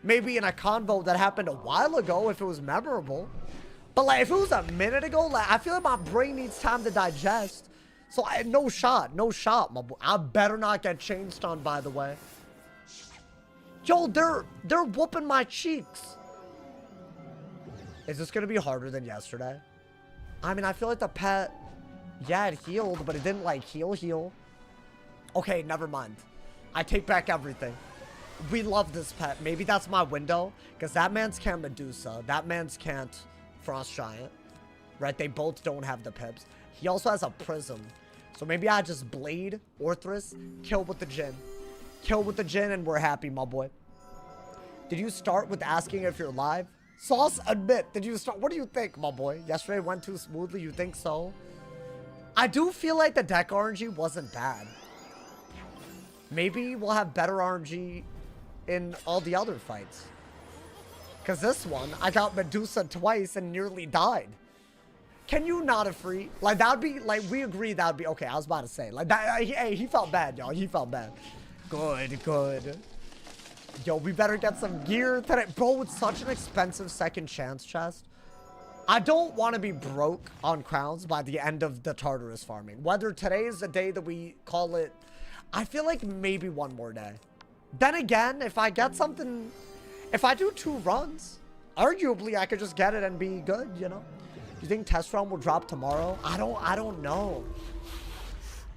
maybe in a convo that happened a while ago if it was memorable. But, like, if it was a minute ago, like, I feel like my brain needs time to digest. So, no shot, my boy. I better not get chain stunned, by the way. Yo, they're whooping my cheeks. Is this going to be harder than yesterday? I mean, I feel like the pet, yeah, it healed, but it didn't, like, heal. Okay, never mind. I take back everything. We love this pet. Maybe that's my window, because that man's can't Medusa. That man's can't Frost Giant, right? They both don't have the pips. He also has a Prism. So maybe I just Blade, Orthrus, kill with the Djinn. Kill with the Djinn, and we're happy, my boy. Did you start with asking if you're live? Sauce, admit, did you start? What do you think, my boy? Yesterday went too smoothly, you think so? I do feel like the deck RNG wasn't bad. Maybe we'll have better RNG in all the other fights. Because this one, I got Medusa twice and nearly died. Can you not a free? Like, that would be, like, we agree that would be, okay, I was about to say. Like, that, hey, he felt bad, y'all. He felt bad. Good. Yo, we better get some gear today. Bro, it's such an expensive second chance chest. I don't want to be broke on crowns by the end of the Tartarus farming. Whether today is the day that we call it, I feel like maybe one more day. Then again, if I get something, if I do 2 runs, arguably I could just get it and be good, you know? Do you think test run will drop tomorrow? I don't know.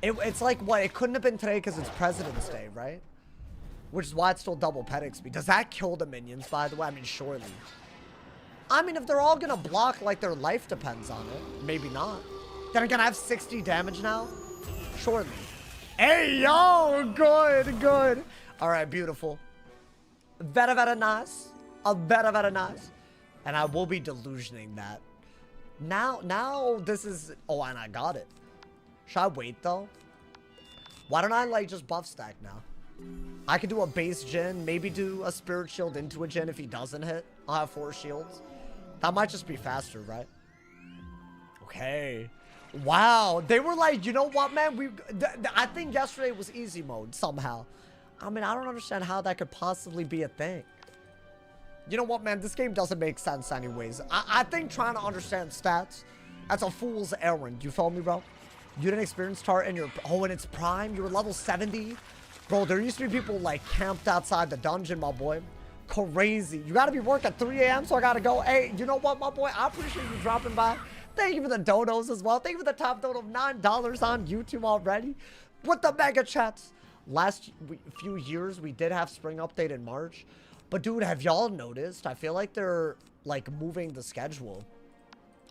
It's like, what? It couldn't have been today because it's President's Day, right? Which is why it's still double pet XP. Does that kill the minions, by the way? I mean, surely. I mean, if they're all gonna block like their life depends on it, maybe not. Then again, I have 60 damage now. Surely. Hey, yo, good. All right, beautiful. Very nice. Very nice. And I will be delusioning that. Now this is, oh, and I got it. Should I wait though? Why don't I like just buff stack now? I could do a base Djinn, maybe do a spirit shield into a Djinn if he doesn't hit. I'll have 4 shields. That might just be faster, right? Okay. Wow. They were like, you know what, man? I think yesterday was easy mode somehow. I mean, I don't understand how that could possibly be a thing. You know what, man? This game doesn't make sense anyways. I think trying to understand stats, that's a fool's errand. You feel me, bro? You didn't experience Tart in your... Oh, in its prime? You were level 70? Bro, there used to be people, like, camped outside the dungeon, my boy. Crazy. You gotta be work at 3 a.m., so I gotta go. Hey, you know what, my boy? I appreciate you dropping by. Thank you for the donos as well. Thank you for the top dono of $9 on YouTube already. With the mega chats. Last few years, we did have spring update in March. But, dude, have y'all noticed? I feel like they're, like, moving the schedule.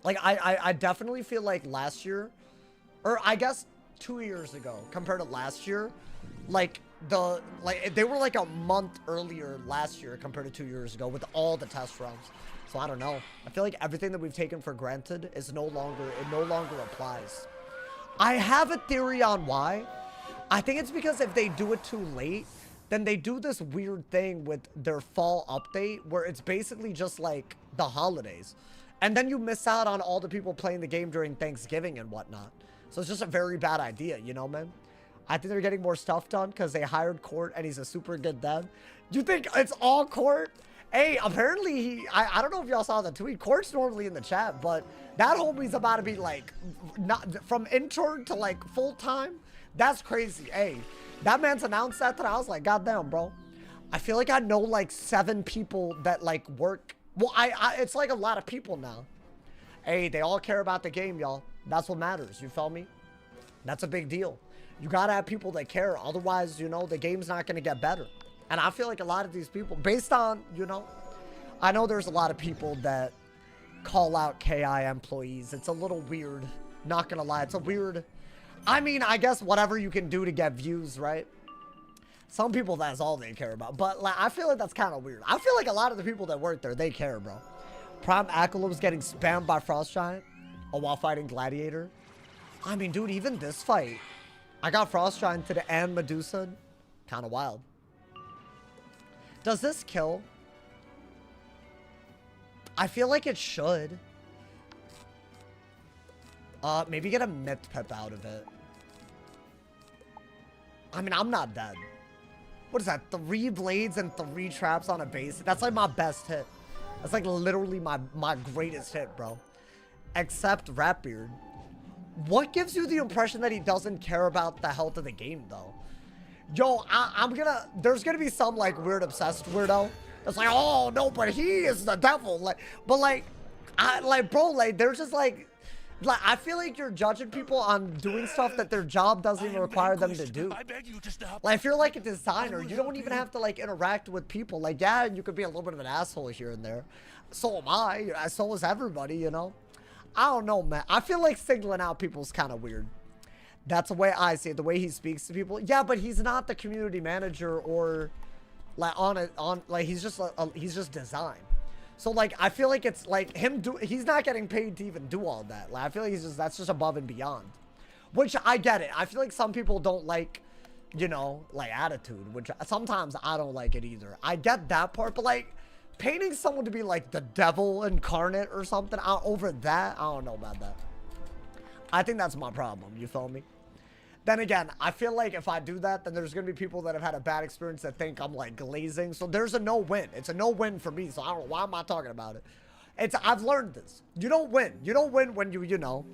Like, I definitely feel like last year, or I guess 2 years ago, compared to last year, like, they were, like, a month earlier last year compared to 2 years ago with all the test runs. So, I don't know. I feel like everything that we've taken for granted is no longer applies. I have a theory on why. I think it's because if they do it too late, then they do this weird thing with their fall update where it's basically just like the holidays. And then you miss out on all the people playing the game during Thanksgiving and whatnot. So it's just a very bad idea, you know, man? I think they're getting more stuff done because they hired Court and he's a super good dev. You think it's all Court? Hey, apparently I don't know if y'all saw the tweet. Court's normally in the chat, but that homie's about to be like, not from intern to like full-time. That's crazy. Hey, that man's announced that today. I was like, goddamn, bro. I feel like I know like 7 people that like work. Well, it's like a lot of people now. Hey, they all care about the game, y'all. That's what matters. You feel me? That's a big deal. You gotta have people that care. Otherwise, you know, the game's not gonna get better. And I feel like a lot of these people, based on, you know, I know there's a lot of people that call out KI employees. It's a little weird. Not gonna lie. It's a weird... I mean, I guess whatever you can do to get views, right? Some people, that's all they care about. But like, I feel like that's kind of weird. I feel like a lot of the people that work there, they care, bro. Prime Akalum's getting spammed by Frost Giant while fighting Gladiator. I mean, dude, even this fight, I got Frost Giant today and Medusa. Kind of wild. Does this kill? I feel like it should. Maybe get a myth pip out of it. I mean, I'm not dead. What is that? 3 blades and 3 traps on a base? That's like my best hit. That's like literally my greatest hit, bro. Except Ratbeard. What gives you the impression that he doesn't care about the health of the game, though? Yo, there's gonna be some, like, weird obsessed weirdo that's like, oh, no, but he is the devil. Like, but, like, bro, like, there's just, like, I feel like you're judging people on doing stuff that their job doesn't even require them to do. Like, if you're, like, a designer, you don't even have to, like, interact with people. Like, yeah, you could be a little bit of an asshole here and there. So am I. So is everybody, you know? I don't know, man. I feel like singling out people is kind of weird. That's the way I see it. The way he speaks to people. Yeah, but he's not the community manager or like he's just design. So like I feel like it's like he's not getting paid to even do all that. Like I feel like that's just above and beyond. Which I get it. I feel like some people don't like, you know, like attitude, which sometimes I don't like it either. I get that part, but like painting someone to be like the devil incarnate or something over that, I don't know about that. I think that's my problem, you feel me? Then again, I feel like if I do that, then there's gonna be people that have had a bad experience that think I'm like glazing. So there's a no-win. It's a no-win for me, so I don't know, why am I talking about it? I've learned this. You don't win. You don't win when you know,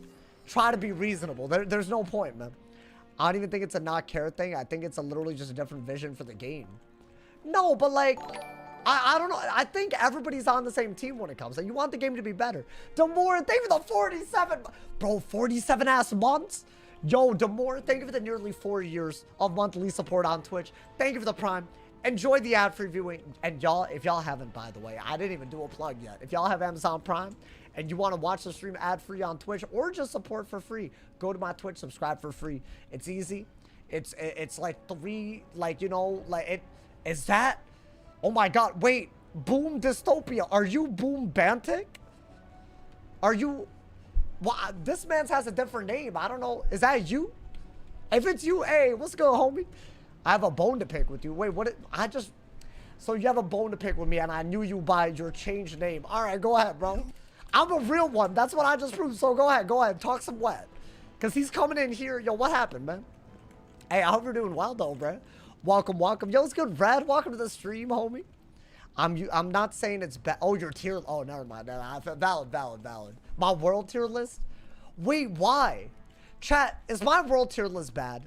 try to be reasonable. There's no point, man. I don't even think it's a not care thing. I think it's literally just a different vision for the game. No, but like, I don't know. I think everybody's on the same team when it comes. Like, you want the game to be better. Demore, thank you for the 47. Bro, 47 ass months? Yo, Demore, thank you for the nearly 4 years of monthly support on Twitch. Thank you for the Prime. Enjoy the ad-free viewing. And y'all, if y'all haven't, by the way, I didn't even do a plug yet. If y'all have Amazon Prime and you want to watch the stream ad-free on Twitch or just support for free, go to my Twitch, subscribe for free. It's easy. It's like 3, like, you know, like it is that. Oh my god, wait. Boom Dystopia. Are you Boom Bantic? Are you... Well, this man's has a different name. I don't know. Is that you? If it's you, hey, what's good, homie? I have a bone to pick with you. Wait, what? So you have a bone to pick with me, and I knew you by your changed name. All right, go ahead, bro. I'm a real one. That's what I just proved. So go ahead. Talk some wet. Because he's coming in here. Yo, what happened, man? Hey, I hope you're doing well, though, bro. Welcome. Yo, it's good, Brad. Welcome to the stream, homie. I'm not saying it's bad. Oh, your tier. Oh, never mind. Valid. My world tier list? Wait, why? Chat, is my world tier list bad?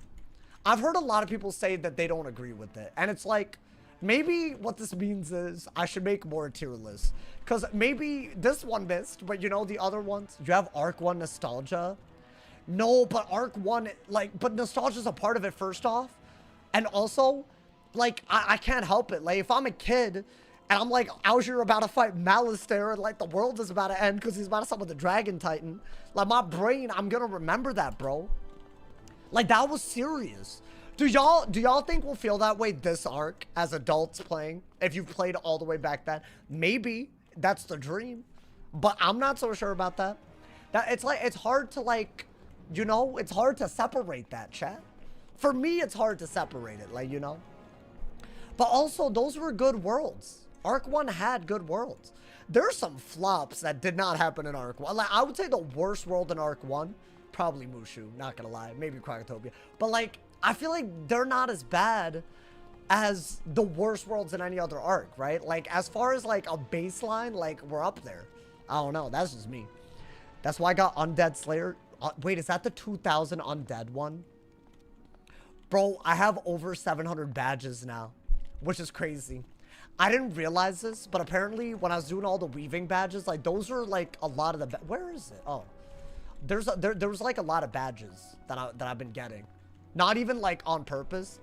I've heard a lot of people say that they don't agree with it. And it's like, maybe what this means is I should make more tier lists. Because maybe this one missed, but you know the other ones? You have Arc 1 Nostalgia. No, but Arc 1, like, but Nostalgia's a part of it first off. And also, like, I can't help it. Like, if I'm a kid and I'm like out here about to fight Malistaire and like the world is about to end because he's about to summon the Dragon Titan, like my brain, I'm gonna remember that, bro. Like, that was serious. Do y'all think we'll feel that way this arc as adults playing? If you've played all the way back then? Maybe. That's the dream. But I'm not so sure about that. It's like, it's hard to like, you know, it's hard to separate that, chat. For me, it's hard to separate it, like, you know. But also, those were good worlds. Arc 1 had good worlds. There's some flops that did not happen in Arc 1. Like, I would say the worst world in Arc 1, probably Mushu, not gonna lie. Maybe Krakatopia. But, like, I feel like they're not as bad as the worst worlds in any other arc, right? Like, as far as, like, a baseline, like, we're up there. I don't know. That's just me. That's why I got Undead Slayer. Wait, is that the 2000 Undead one? Bro, I have over 700 badges now, which is crazy. I didn't realize this, but apparently when I was doing all the weaving badges, like those are like a lot of the, where is it? Oh, there was like a lot of badges that I've been getting. Not even like on purpose.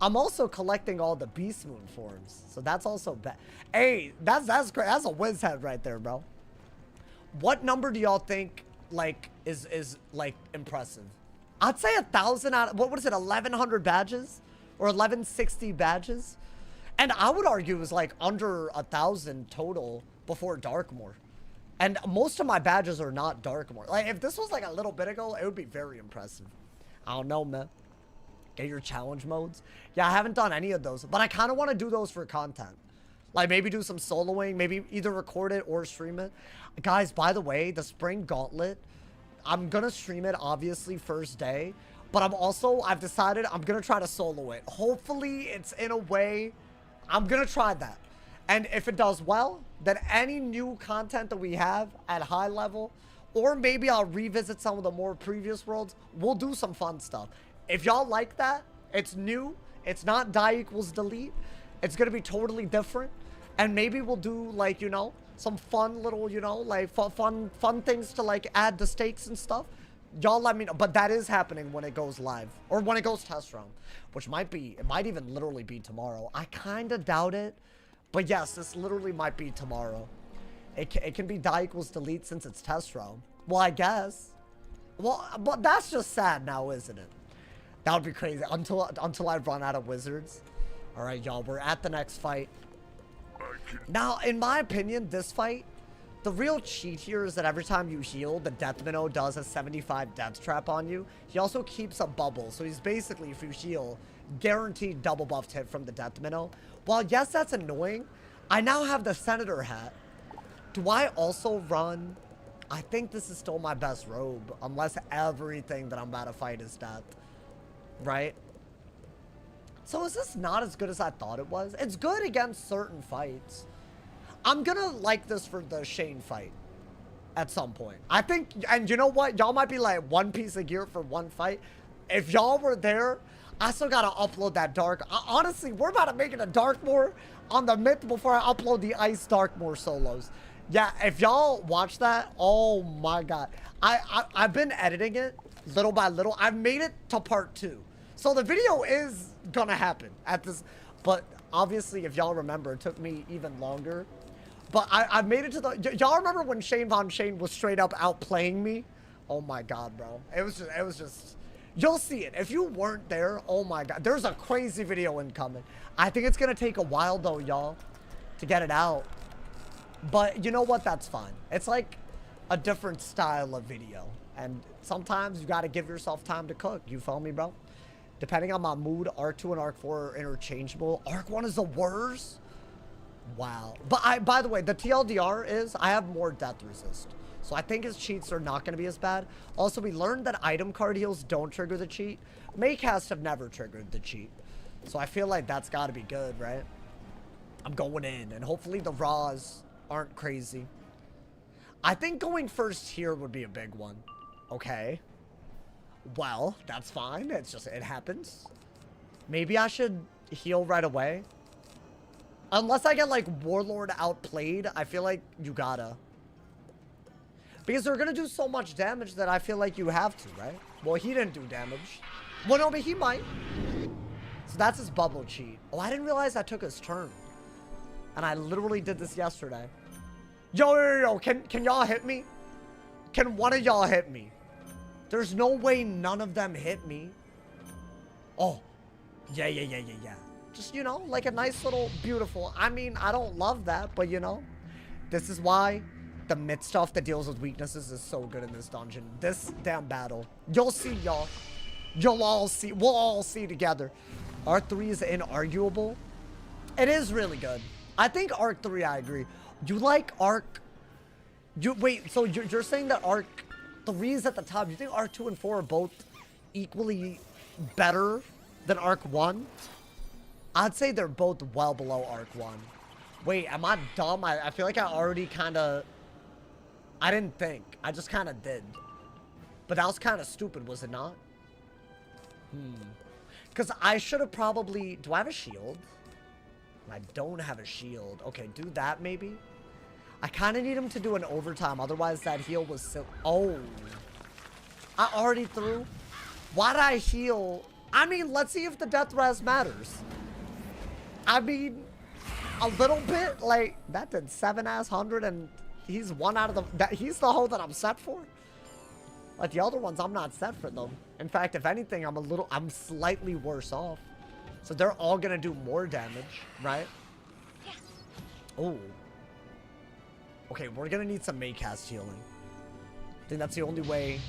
I'm also collecting all the Beast Moon forms. So that's also bad. Hey, that's great. That's a whiz head right there, bro. What number do y'all think like is like impressive? I'd say 1,000 out of, what is it, 1,100 badges? Or 1,160 badges? And I would argue it was like under 1,000 total before Darkmoor. And most of my badges are not Darkmoor. Like, if this was like a little bit ago, it would be very impressive. I don't know, man. Get your challenge modes. Yeah, I haven't done any of those. But I kind of want to do those for content. Like, maybe do some soloing. Maybe either record it or stream it. Guys, by the way, the Spring Gauntlet... I'm gonna stream it obviously first day, but I've decided I'm gonna try to solo it. Hopefully it's in a way, I'm gonna try that. And if it does well, then any new content that we have at high level, or maybe I'll revisit some of the more previous worlds, we'll do some fun stuff. If y'all like that, it's new, it's not die equals delete, it's gonna be totally different, and maybe we'll do, like, you know, some fun little, you know, like fun things to like add the stakes and stuff. Y'all let me know. But that is happening when it goes live, or when it goes test round, which might be, it might even literally be tomorrow. I kind of doubt it, but yes, this literally might be tomorrow. It can be die equals delete since it's test round. Well, I guess. Well, but that's just sad now, isn't it? That would be crazy until I run out of wizards. All right, y'all, we're at the next fight. Now, in my opinion, this fight, the real cheat here is that every time you heal, the Death Minnow does a 75 death trap on you. He also keeps a bubble, so he's basically, if you heal, guaranteed double buffed hit from the Death Minnow. While yes, that's annoying, I now have the Senator hat. Do I also run? I think this is still my best robe, unless everything that I'm about to fight is death, right? So is this not as good as I thought it was? It's good against certain fights. I'm gonna like this for the Shane fight at some point. I think, and you know what? Y'all might be like, one piece of gear for one fight. If y'all were there, I still gotta upload that dark. Honestly, we're about to make it a Darkmoor on the Myth before I upload the Ice Darkmoor solos. Yeah, if y'all watch that, oh my God. I've been editing it little by little. I've made it to part 2. So the video is gonna happen at this, but obviously if y'all remember, it took me even longer. But I made it to the, y'all remember when Shane Von Shane was straight up outplaying me? Oh my God, bro. It was just, you'll see it. If you weren't there, oh my God, there's a crazy video incoming. I think it's gonna take a while though, y'all, to get it out. But you know what? That's fine. It's like a different style of video. And sometimes you gotta give yourself time to cook. You feel me, bro? Depending on my mood, Arc 2 and Arc 4 are interchangeable. Arc 1 is the worst? Wow. But by the way, the TLDR is I have more death resist. So I think his cheats are not going to be as bad. Also, we learned that item card heals don't trigger the cheat. Maycasts have never triggered the cheat. So I feel like that's got to be good, right? I'm going in. And hopefully the raws aren't crazy. I think going first here would be a big one. Okay. Well, that's fine. It's just, it happens. Maybe I should heal right away. Unless I get, like, Warlord outplayed, I feel like you gotta. Because they're gonna do so much damage that I feel like you have to, right? Well, he didn't do damage. Well, no, but he might. So that's his bubble cheat. Oh, I didn't realize I took his turn. And I literally did this yesterday. Yo, can y'all hit me? Can one of y'all hit me? There's no way none of them hit me. Oh, yeah. Just, you know, like a nice little beautiful. I mean, I don't love that, but you know, this is why the myth stuff that deals with weaknesses is so good in this dungeon. This damn battle. You'll see, y'all. You'll all see. We'll all see together. Arc 3 is inarguable. It is really good. I think Arc 3, I agree. You like Arc... Wait, so you're saying that Arc 3 is at the top. You think Arc 2 and 4 are both equally better than Arc 1? I'd say they're both well below Arc 1. Wait, am I dumb? I feel like I already kind of... I didn't think. I just kind of did. But that was kind of stupid, was it not? Because I should have probably... Do I have a shield? I don't have a shield. Okay, do that maybe. I kind of need him to do an overtime. Otherwise, that heal was so... Oh. I already threw. Why did I heal? I mean, let's see if the death res matters. I mean, a little bit. Like, that did 700 and he's one out of the... He's the hole that I'm set for. Like, the other ones, I'm not set for them. In fact, if anything, I'm slightly worse off. So they're all gonna do more damage, right? Oh. Okay, we're gonna need some Maycast healing. I think that's the only way.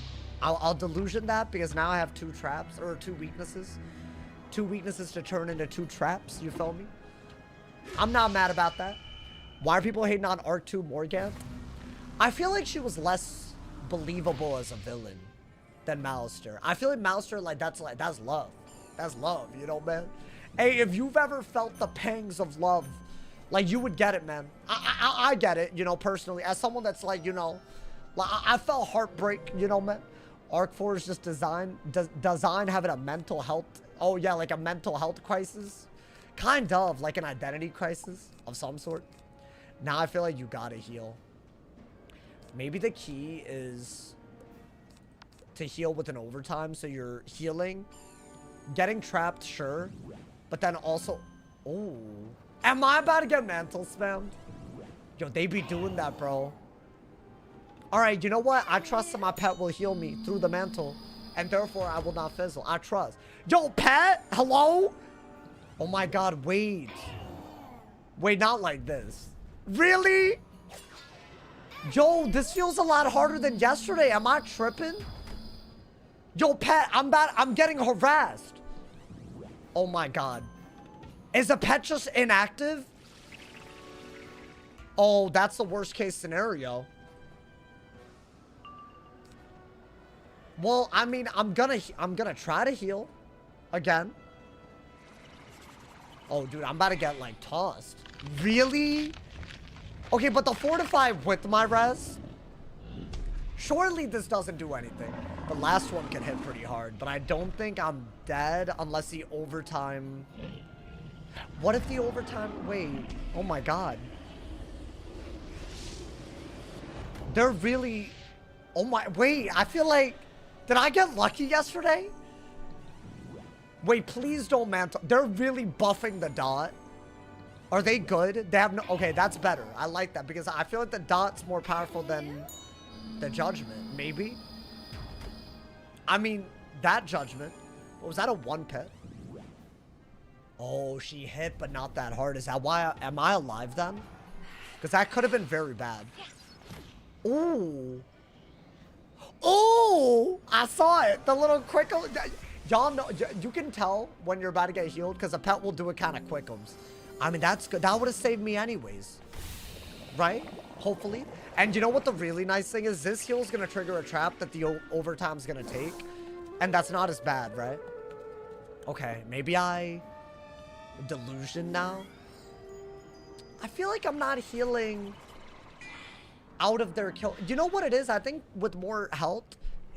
I'll delusion that because now I have 2 traps, or 2 weaknesses. 2 weaknesses to turn into 2 traps, you feel me? I'm not mad about that. Why are people hating on Arc 2 Morgant? I feel like she was less believable as a villain than Malister. I feel like Malister, like, that's love. That's love, you know, man? Hey, if you've ever felt the pangs of love, like, you would get it, man. I get it, you know, personally. As someone that's, like, you know, like, I felt heartbreak, you know, man? Arc 4 is just design having a mental health, oh, yeah, like a mental health crisis. Kind of, like an identity crisis of some sort. Now I feel like you gotta heal. Maybe the key is to heal with an overtime, so you're healing, getting trapped, sure, but then also, oh, am I about to get mantle spammed? Yo, they be doing that, bro. All right, you know what? I trust that my pet will heal me through the mantle, and therefore I will not fizzle. I trust. Yo, pet, hello? Oh my God, wait. Wait, not like this. Really? Yo, this feels a lot harder than yesterday. Am I tripping? Yo, pet, I'm getting harassed. Oh my God. Is the pet just inactive? Oh, that's the worst case scenario. Well, I mean, I'm gonna try to heal again. Oh, dude, I'm about to get, like, tossed. Really? Okay, but the fortify with my res, surely this doesn't do anything. The last one can hit pretty hard, but I don't think I'm dead unless the overtime... What if the overtime... Wait. Oh, my God. They're really... Oh, my... Wait, I feel like... Did I get lucky yesterday? Wait, please don't mantle. They're really buffing the dot. Are they good? They have no... Okay, that's better. I like that because I feel like the dot's more powerful than the judgment. Maybe? I mean, that judgment. Was that a one pit? Oh, she hit, but not that hard. Is that why? Am I alive then? Because that could have been very bad. Ooh. Oh! I saw it. The little quick... Y'all know, you can tell when you're about to get healed because a pet will do it kind of quickums. I mean, that's good. That would have saved me anyways. Right? Hopefully. And you know what the really nice thing is? This heal is going to trigger a trap that the overtime's going to take. And that's not as bad, right? Okay, maybe I... Delusion now? I feel like I'm not healing out of their kill. You know what it is? I think with more health...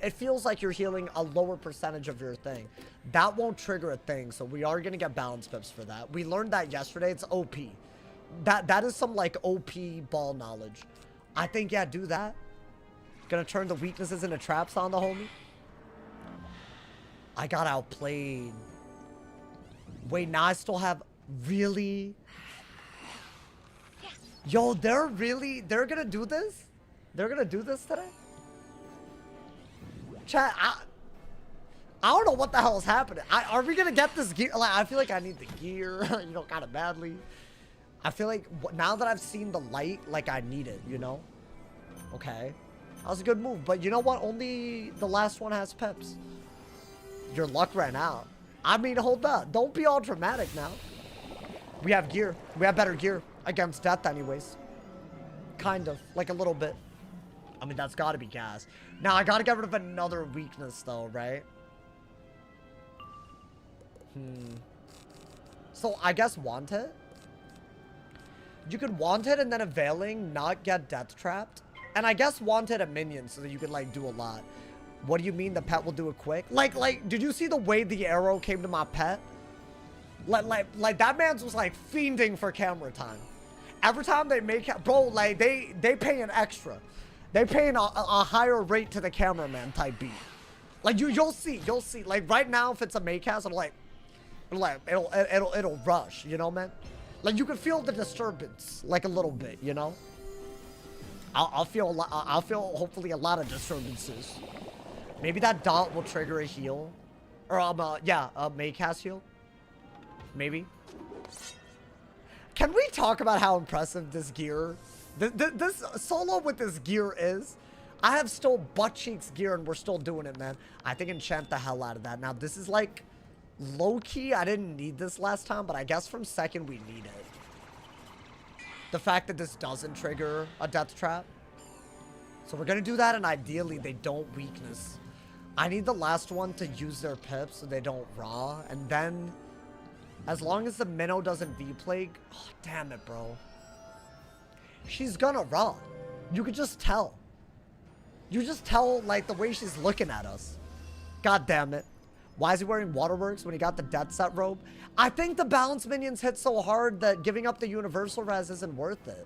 It feels like you're healing a lower percentage of your thing. That won't trigger a thing, so we are going to get balance pips for that. We learned that yesterday. It's OP. That is some, like, OP ball knowledge. I think, yeah, do that. Gonna turn the weaknesses into traps on the homie. I got outplayed. Wait, now I still have... Really? Yo, they're gonna do this? They're gonna do this today? Chat, I don't know what the hell is happening. Are we gonna get this gear? Like, I feel like I need the gear, you know, kind of badly. I feel like now that I've seen the light, like I need it, you know? Okay. That was a good move, but you know what? Only the last one has peps. Your luck ran out. I mean, hold up. Don't be all dramatic now. We have gear. We have better gear against death anyways. Kind of, like a little bit. I mean, that's gotta be gas. Now, I gotta get rid of another weakness, though, right? So, I guess want it? You could want it and then availing, not get death trapped. And I guess want it a minion so that you can, like, do a lot. What do you mean the pet will do it quick? Like, did you see the way the arrow came to my pet? Like that man's was, like, fiending for camera time. Every time they make... Bro, like, they pay an extra. They paying a higher rate to the cameraman type beat. Like you'll see. Like right now, if it's a Maycast, it'll rush. You know, man. Like you can feel the disturbance, like a little bit. You know. I'll feel hopefully a lot of disturbances. Maybe that dot will trigger a heal, or a Maycast heal. Maybe. Can we talk about how impressive this gear? This solo with this gear is. I have still butt cheeks gear and we're still doing it, man. I think enchant the hell out of that. Now, this is like low-key. I didn't need this last time, but I guess from second we need it. The fact that this doesn't trigger a death trap. So we're gonna do that, and ideally they don't weakness. I need the last one to use their pips so they don't raw, and then as long as the minnow doesn't V-plague, oh, damn it, bro. She's gonna raw. You could just tell. You just tell, like, the way she's looking at us. God damn it. Why is he wearing Waterworks when he got the Death Set robe? I think the balance minions hit so hard that giving up the universal res isn't worth it.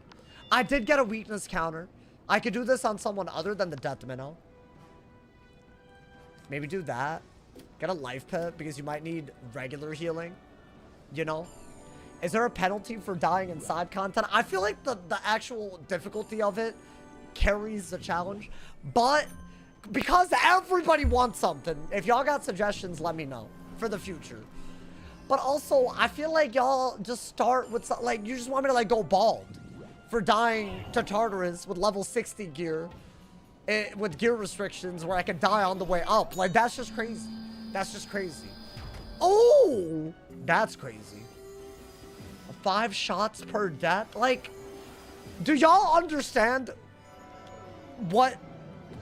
I did get a weakness counter. I could do this on someone other than the Death Minnow. Maybe do that. Get a life pit because you might need regular healing. You know? Is there a penalty for dying in side content? I feel like the actual difficulty of it carries the challenge. But because everybody wants something, if y'all got suggestions, let me know for the future. But also, I feel like y'all just start with, like, you just want me to, like, go bald for dying to Tartarus with level 60 gear, with gear restrictions where I can die on the way up. Like, that's just crazy. That's just crazy. Oh, that's crazy. 5 shots per death. Like, do y'all understand what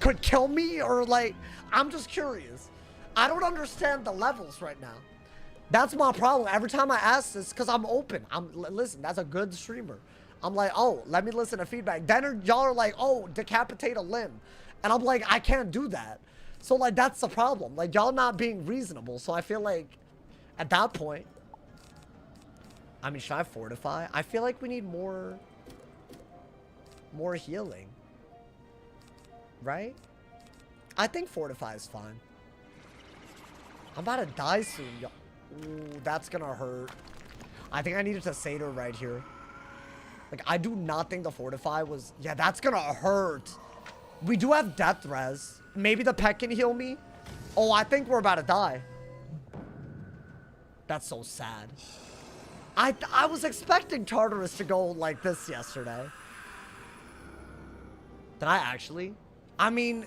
could kill me? Or, like, I'm just curious. I don't understand the levels right now. That's my problem. Every time I ask this, because I'm open. Listen, that's a good streamer. I'm like, oh, let me listen to feedback. Then y'all are like, oh, decapitate a limb. And I'm like, I can't do that. So, like, that's the problem. Like, y'all not being reasonable. So I feel like at that point, I mean, should I fortify? I feel like we need more healing. Right? I think fortify is fine. I'm about to die soon, y'all. Ooh, that's gonna hurt. I think I needed to Satyr right here. Like, I do not think the fortify was... Yeah, that's gonna hurt. We do have death res. Maybe the pet can heal me. Oh, I think we're about to die. That's so sad. I was expecting Tartarus to go like this yesterday. Did I actually? I mean,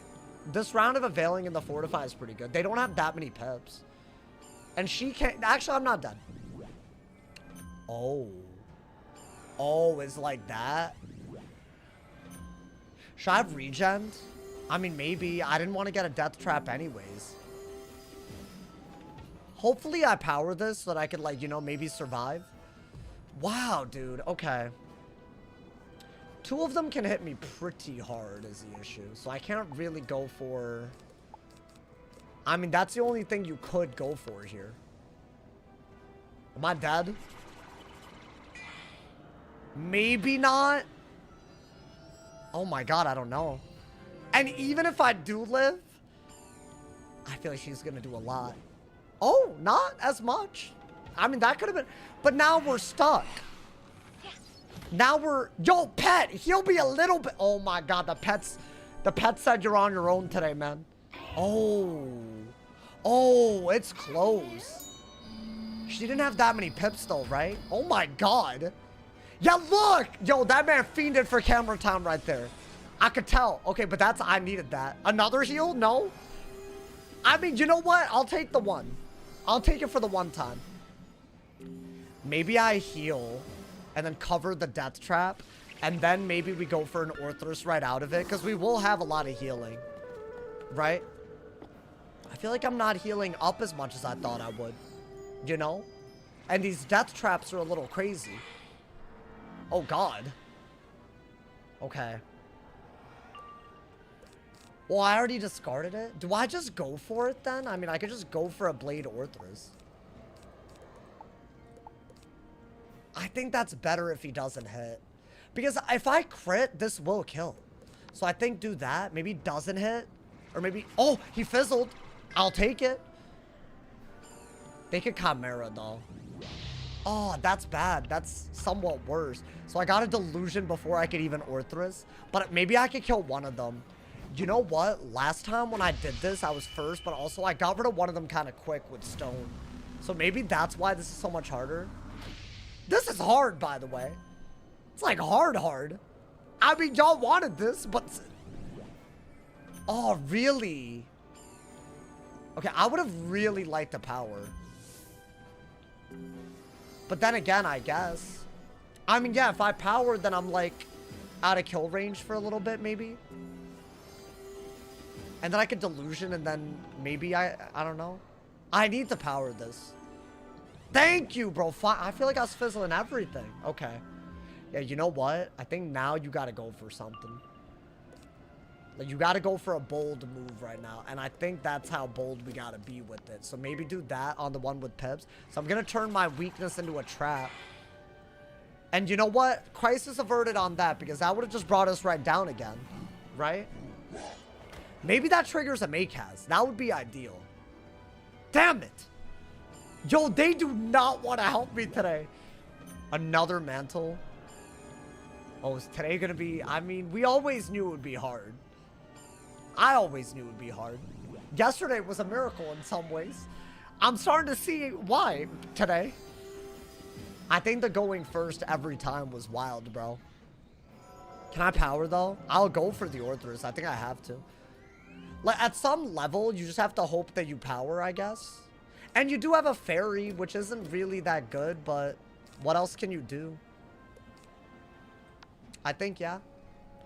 this round of availing in the fortify is pretty good. They don't have that many pips. And she can't... Actually, I'm not done. Oh. Oh, it's like that? Should I have regen? I mean, maybe. I didn't want to get a death trap anyways. Hopefully I power this so that I could, like, you know, maybe survive. Wow, dude. Okay. 2 of them can hit me pretty hard is the issue. So I can't really go for... I mean, that's the only thing you could go for here. Am I dead? Maybe not. Oh my god, I don't know. And even if I do live, I feel like she's gonna do a lot. Oh, not as much. I mean, that could have been... But now we're stuck. Now we're... Yo, pet, heal me a little bit. Oh my god, the pet said you're on your own today, man. Oh. Oh, it's close. She didn't have that many pips though, right? Oh my god. Yeah, look! Yo, that man fiended for Camera Town right there. I could tell. Okay, but that's... I needed that. Another heal? No? I mean, you know what? I'll take the one. I'll take it for the one time. Maybe I heal and then cover the death trap. And then maybe we go for an Orthrus right out of it. Because we will have a lot of healing. Right? I feel like I'm not healing up as much as I thought I would. You know? And these death traps are a little crazy. Oh, God. Okay. Well, I already discarded it. Do I just go for it then? I mean, I could just go for a Blade Orthrus. I think that's better if he doesn't hit. Because if I crit, this will kill. So I think do that. Maybe doesn't hit. Or maybe... Oh, he fizzled. I'll take it. They could Chimera, though. Oh, that's bad. That's somewhat worse. So I got a Delusion before I could even Orthrus. But maybe I could kill one of them. You know what? Last time when I did this, I was first. But also, I got rid of one of them kind of quick with Stone. So maybe that's why this is so much harder. This is hard, by the way. It's like hard. I mean, y'all wanted this, but... Oh, really? Okay, I would have really liked the power. But then again, I guess. I mean, yeah, if I powered, then I'm like out of kill range for a little bit, maybe. And then I could delusion, and then maybe I don't know. I need to power this. Thank you, bro. I feel like I was fizzling everything. Okay. Yeah, you know what? I think now you gotta go for something. Like, you gotta go for a bold move right now. And I think that's how bold we gotta be with it. So maybe do that on the one with pips. So I'm gonna turn my weakness into a trap. And you know what? Crisis averted on that, because that would have just brought us right down again. Right? Maybe that triggers a Makaz. That would be ideal. Damn it! Yo, they do not want to help me today. Another mantle. Oh, is today gonna be... I mean, we always knew it would be hard. I always knew it would be hard. Yesterday was a miracle in some ways. I'm starting to see why today. I think the going first every time was wild, bro. Can I power, though? I'll go for the Orthrus. I think I have to. Like, at some level, you just have to hope that you power, I guess. And you do have a fairy, which isn't really that good, but what else can you do? I think, yeah.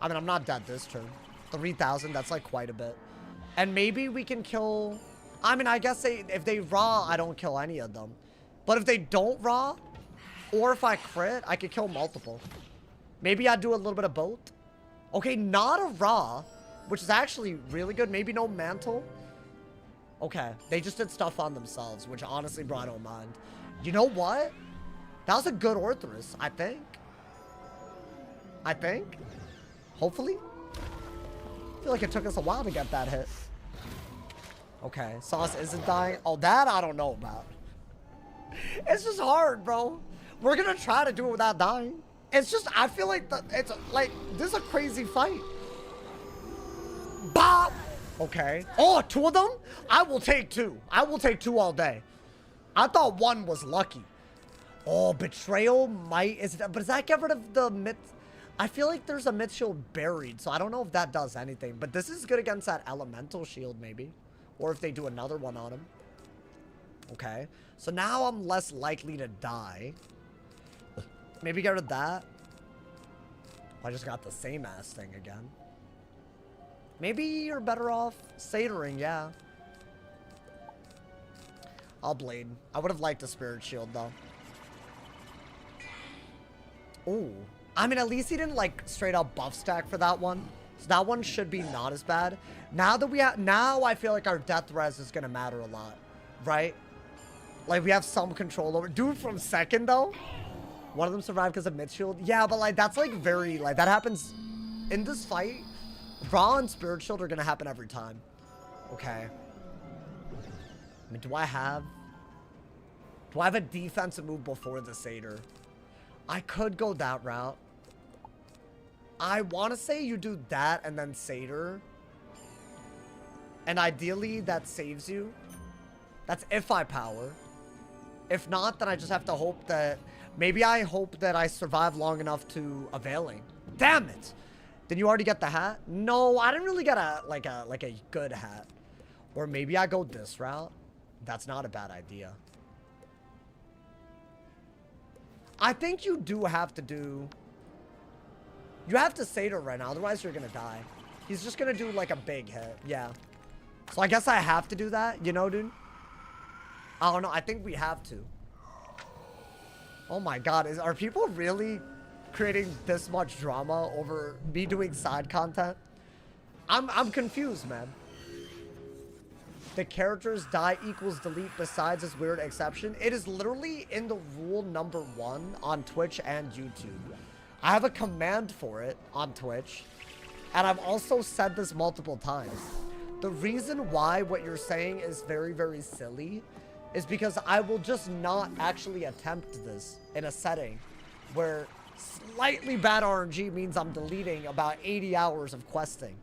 I mean, I'm not dead this turn. 3,000, that's like quite a bit. And maybe we can kill... I mean, I guess if they raw, I don't kill any of them. But if they don't raw, or if I crit, I could kill multiple. Maybe I'd do a little bit of both. Okay, not a raw, which is actually really good. Maybe no mantle. Okay, they just did stuff on themselves, which honestly, bro, I don't mind. You know what? That was a good Orthrus, I think. Hopefully. I feel like it took us a while to get that hit. Okay, Sauce isn't dying. Oh, that I don't know about. It's just hard, bro. We're gonna try to do it without dying. It's just, I feel like it's like, this is a crazy fight. Bop! Okay. Oh, two of them? I will take two. I will take two all day. I thought one was lucky. Oh, Betrayal might... but does that get rid of the myth? I feel like there's a myth shield buried, so I don't know if that does anything. But this is good against that elemental shield, maybe. Or if they do another one on him. Okay. So now I'm less likely to die. Maybe get rid of that. I just got the same ass thing again. Maybe you're better off Satering, yeah. I'll Blade. I would have liked a Spirit Shield, though. Ooh. I mean, at least he didn't, like, straight up buff stack for that one. So that one should be not as bad. Now that we have... Now I feel like our death res is going to matter a lot. Right? Like, we have some control over... Dude, from second, though? One of them survived because of mid shield. Yeah, but, like, that's, like, very... Like, that happens in this fight... Raw and Spirit Shield are going to happen every time. Okay. I mean, do I have a defensive move before the Satyr? I could go that route. I want to say you do that and then Satyr. And ideally, that saves you. That's if I power. If not, then I just have to hope that... Maybe I hope that I survive long enough to Availing. Damn it! Did you already get the hat? No, I didn't really get a good hat. Or maybe I go this route. That's not a bad idea. I think you do have to do... You have to Satyr right now, otherwise you're gonna die. He's just gonna do like a big hit, yeah. So I guess I have to do that, you know, dude? I don't know, I think we have to. Oh my god, are people really creating this much drama over me doing side content? I'm confused, man. The characters die equals delete besides this weird exception. It is literally in the rule number 1 on Twitch and YouTube. I have a command for it on Twitch. And I've also said this multiple times. The reason why what you're saying is very, very silly is because I will just not actually attempt this in a setting where slightly bad RNG means I'm deleting about 80 hours of questing.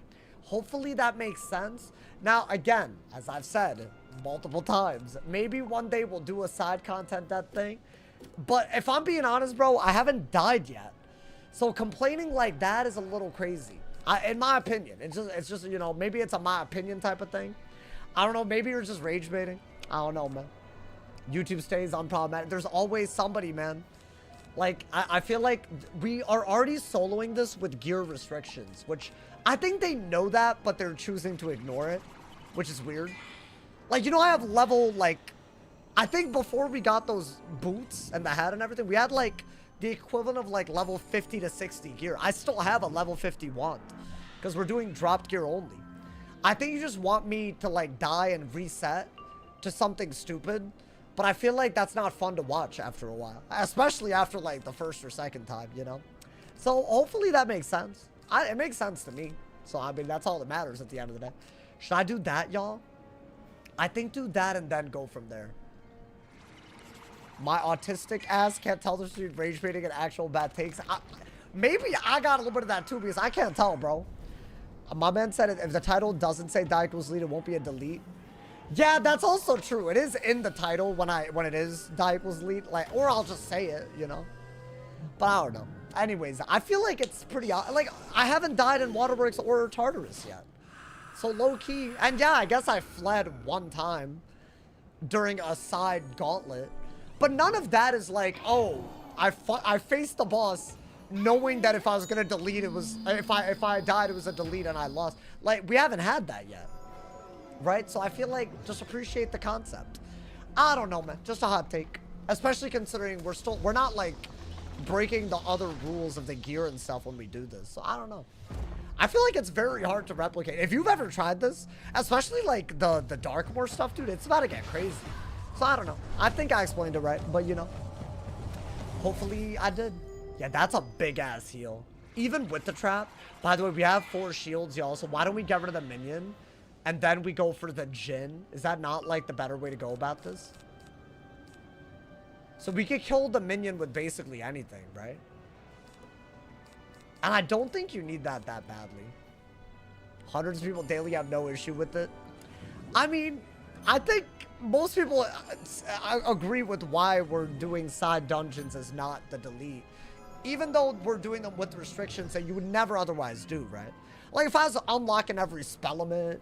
Hopefully that makes sense. Now, again, as I've said multiple times, maybe one day we'll do a side content that thing. But if I'm being honest, bro, I haven't died yet. So complaining like that is a little crazy. In my opinion. It's just, you know, maybe it's a my opinion type of thing. I don't know. Maybe you're just rage baiting. I don't know, man. YouTube stays unproblematic. There's always somebody, man. Like, I feel like we are already soloing this with gear restrictions, which I think they know that, but they're choosing to ignore it, which is weird. Like, you know, I have level, like, I think before we got those boots and the hat and everything, we had, like, the equivalent of, like, level 50 to 60 gear. I still have a level 50 wand because we're doing dropped gear only. I think you just want me to, like, die and reset to something stupid, but I feel like that's not fun to watch after a while, especially after, like, the first or second time, you know? So hopefully that makes sense. It makes sense to me. So, I mean, that's all that matters at the end of the day. Should I do that, y'all? I think do that and then go from there. My autistic ass can't tell the street rage baiting and actual bad takes. Maybe I got a little bit of that too because I can't tell, bro. My man said if the title doesn't say die equals lead, it won't be a delete. Yeah, that's also true. It is in the title when it is die equals lead, like, or I'll just say it, you know. But I don't know. Anyways, I feel like it's pretty like I haven't died in Waterworks or Tartarus yet. So low key, and yeah, I guess I fled one time during a side gauntlet, but none of that is like, oh, I faced the boss knowing that if I was gonna delete, it was if I died, it was a delete and I lost. Like, we haven't had that yet, right? So I feel like just appreciate the concept. I don't know, man. Just a hot take, especially considering we're not like breaking the other rules of the gear and stuff when we do this. So I don't know. I feel like it's very hard to replicate. If you've ever tried this, especially like the Darkmoor stuff, dude, it's about to get crazy. So I don't know. I think I explained it right, but you know, hopefully I did. Yeah, that's a big ass heal. Even with the trap. By the way, we have 4 shields, y'all. So why don't we get rid of the minion and then we go for the Jinn? Is that not like the better way to go about this? So we could kill the minion with basically anything, right? And I don't think you need that badly. Hundreds of people daily have no issue with it. I mean, I think most people agree with why we're doing side dungeons as not the delete. Even though we're doing them with restrictions that you would never otherwise do, right? Like if I was unlocking every spellement,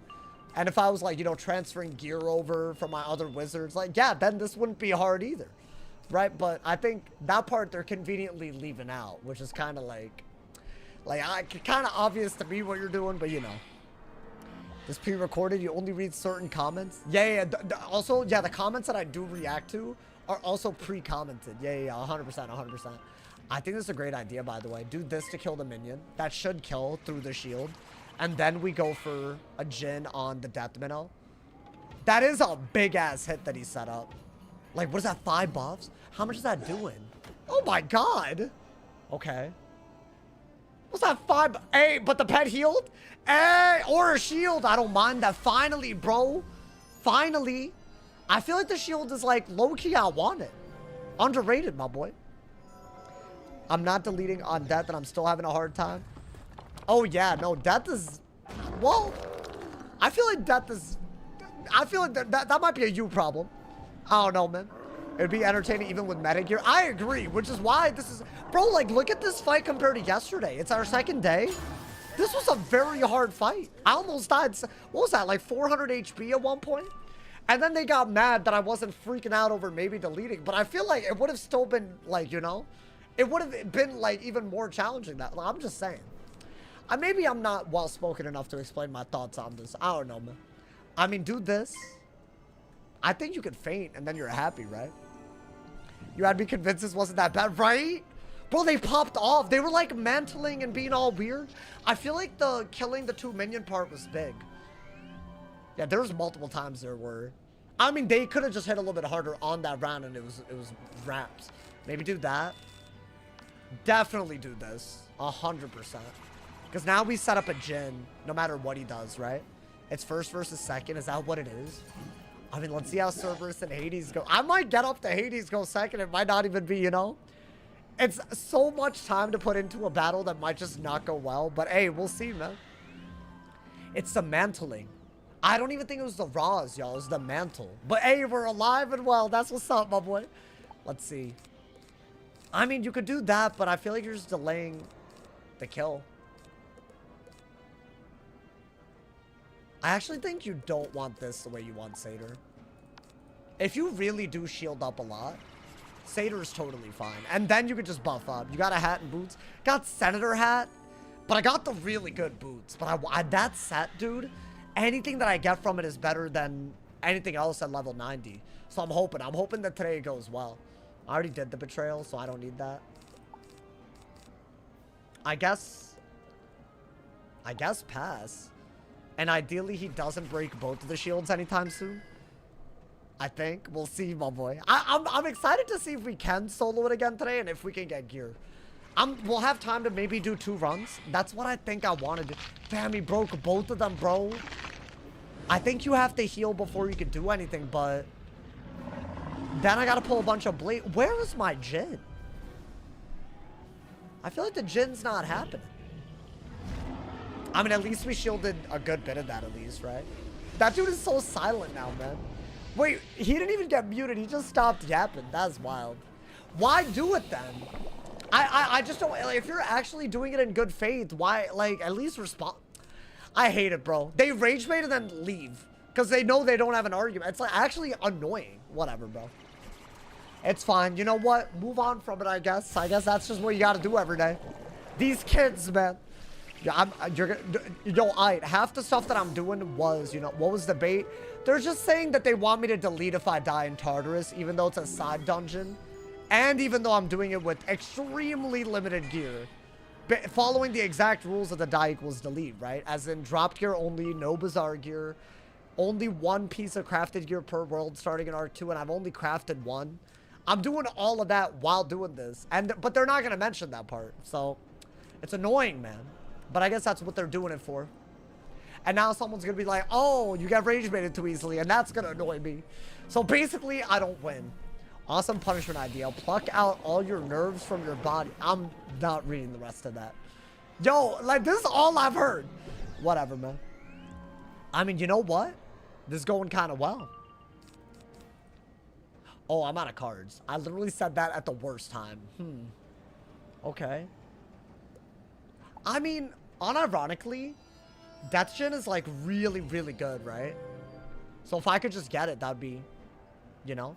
and if I was like, you know, transferring gear over from my other wizards, like, yeah, then this wouldn't be hard either, right? But I think that part they're conveniently leaving out, which is kind of like kind of obvious to me what you're doing, but you know. This pre-recorded, you only read certain comments. Yeah. Also, yeah, the comments that I do react to are also pre-commented. Yeah, 100%. I think this is a great idea, by the way. Do this to kill the minion. That should kill through the shield. And then we go for a Jinn on the Death Minnow. That is a big-ass hit that he set up. Like, what is that, 5 buffs? How much is that doing? Oh my god. Okay. What's that, 5? Hey, but the pet healed? Hey, or a shield. I don't mind that. Finally, bro. Finally. I feel like the shield is like low-key I want it. Underrated, my boy. I'm not deleting on death and I'm still having a hard time. Oh, yeah. No, death is... Well, I feel like death is... I feel like that might be a you problem. I don't know, man. It'd be entertaining even with meta gear. I agree, which is why this is... Bro, like, look at this fight compared to yesterday. It's our second day. This was a very hard fight. I almost died. What was that, like 400 HP at one point? And then they got mad that I wasn't freaking out over maybe deleting. But I feel like it would have still been, like, you know... It would have been, like, even more challenging. That I'm just saying. Maybe I'm not well-spoken enough to explain my thoughts on this. I don't know, man. I mean, do this. I think you could faint, and then you're happy, right? You had me convinced this wasn't that bad, right? Bro, they popped off. They were, like, mantling and being all weird. I feel like the killing the 2 minion part was big. Yeah, there was multiple times there were... I mean, they could have just hit a little bit harder on that round, and it was wrapped. Maybe do that. Definitely do this. 100%. Because now we set up a Jinn, no matter what he does, right? It's first versus second. Is that what it is? I mean, let's see how Cerberus and Hades go. I might get up to Hades go second. It might not even be, you know? It's so much time to put into a battle that might just not go well. But, hey, we'll see, man. It's the mantling. I don't even think it was the Raws, y'all. It was the mantle. But, hey, we're alive and well. That's what's up, my boy. Let's see. I mean, you could do that, but I feel like you're just delaying the kill. I actually think you don't want this the way you want Satyr. If you really do shield up a lot, Satyr is totally fine. And then you could just buff up. You got a hat and boots. Got Senator hat. But I got the really good boots. But that set, dude, anything that I get from it is better than anything else at level 90. So I'm hoping that today goes well. I already did the betrayal, so I don't need that. I guess pass. And ideally, he doesn't break both of the shields anytime soon. I think. We'll see, my boy. I'm excited to see if we can solo it again today and if we can get gear. We'll have time to maybe do 2 runs. That's what I think I want to do. Damn, he broke both of them, bro. I think you have to heal before you can do anything, but... Then I gotta pull a bunch of blade. Where is my Jin? I feel like the Jin's not happening. I mean, at least we shielded a good bit of that at least, right? That dude is so silent now, man. Wait, he didn't even get muted. He just stopped yapping. That's wild. Why do it then? I just don't, like, if you're actually doing it in good faith, why, like, at least respond. I hate it, bro. They rage bait and then leave because they know they don't have an argument. It's like actually annoying. Whatever, bro. It's fine. You know what? Move on from it, I guess. I guess that's just what you got to do every day. These kids, man. Yeah, half the stuff that I'm doing was, you know, what was the bait? They're just saying that they want me to delete if I die in Tartarus, even though it's a side dungeon. And even though I'm doing it with extremely limited gear. Following the exact rules of the die equals delete, right? As in dropped gear only, no Bazaar gear. Only 1 piece of crafted gear per world starting in R2, and I've only crafted 1. I'm doing all of that while doing this. But they're not going to mention that part. So, it's annoying, man. But I guess that's what they're doing it for. And now someone's going to be like, oh, you got rage baited too easily, and that's going to annoy me. So basically, I don't win. Awesome punishment idea. Pluck out all your nerves from your body. I'm not reading the rest of that. Yo, like, this is all I've heard. Whatever, man. I mean, you know what? This is going kind of well. Oh, I'm out of cards. I literally said that at the worst time. Okay. I mean, unironically, Death Gin is like really, really good, right? So if I could just get it, that'd be, you know,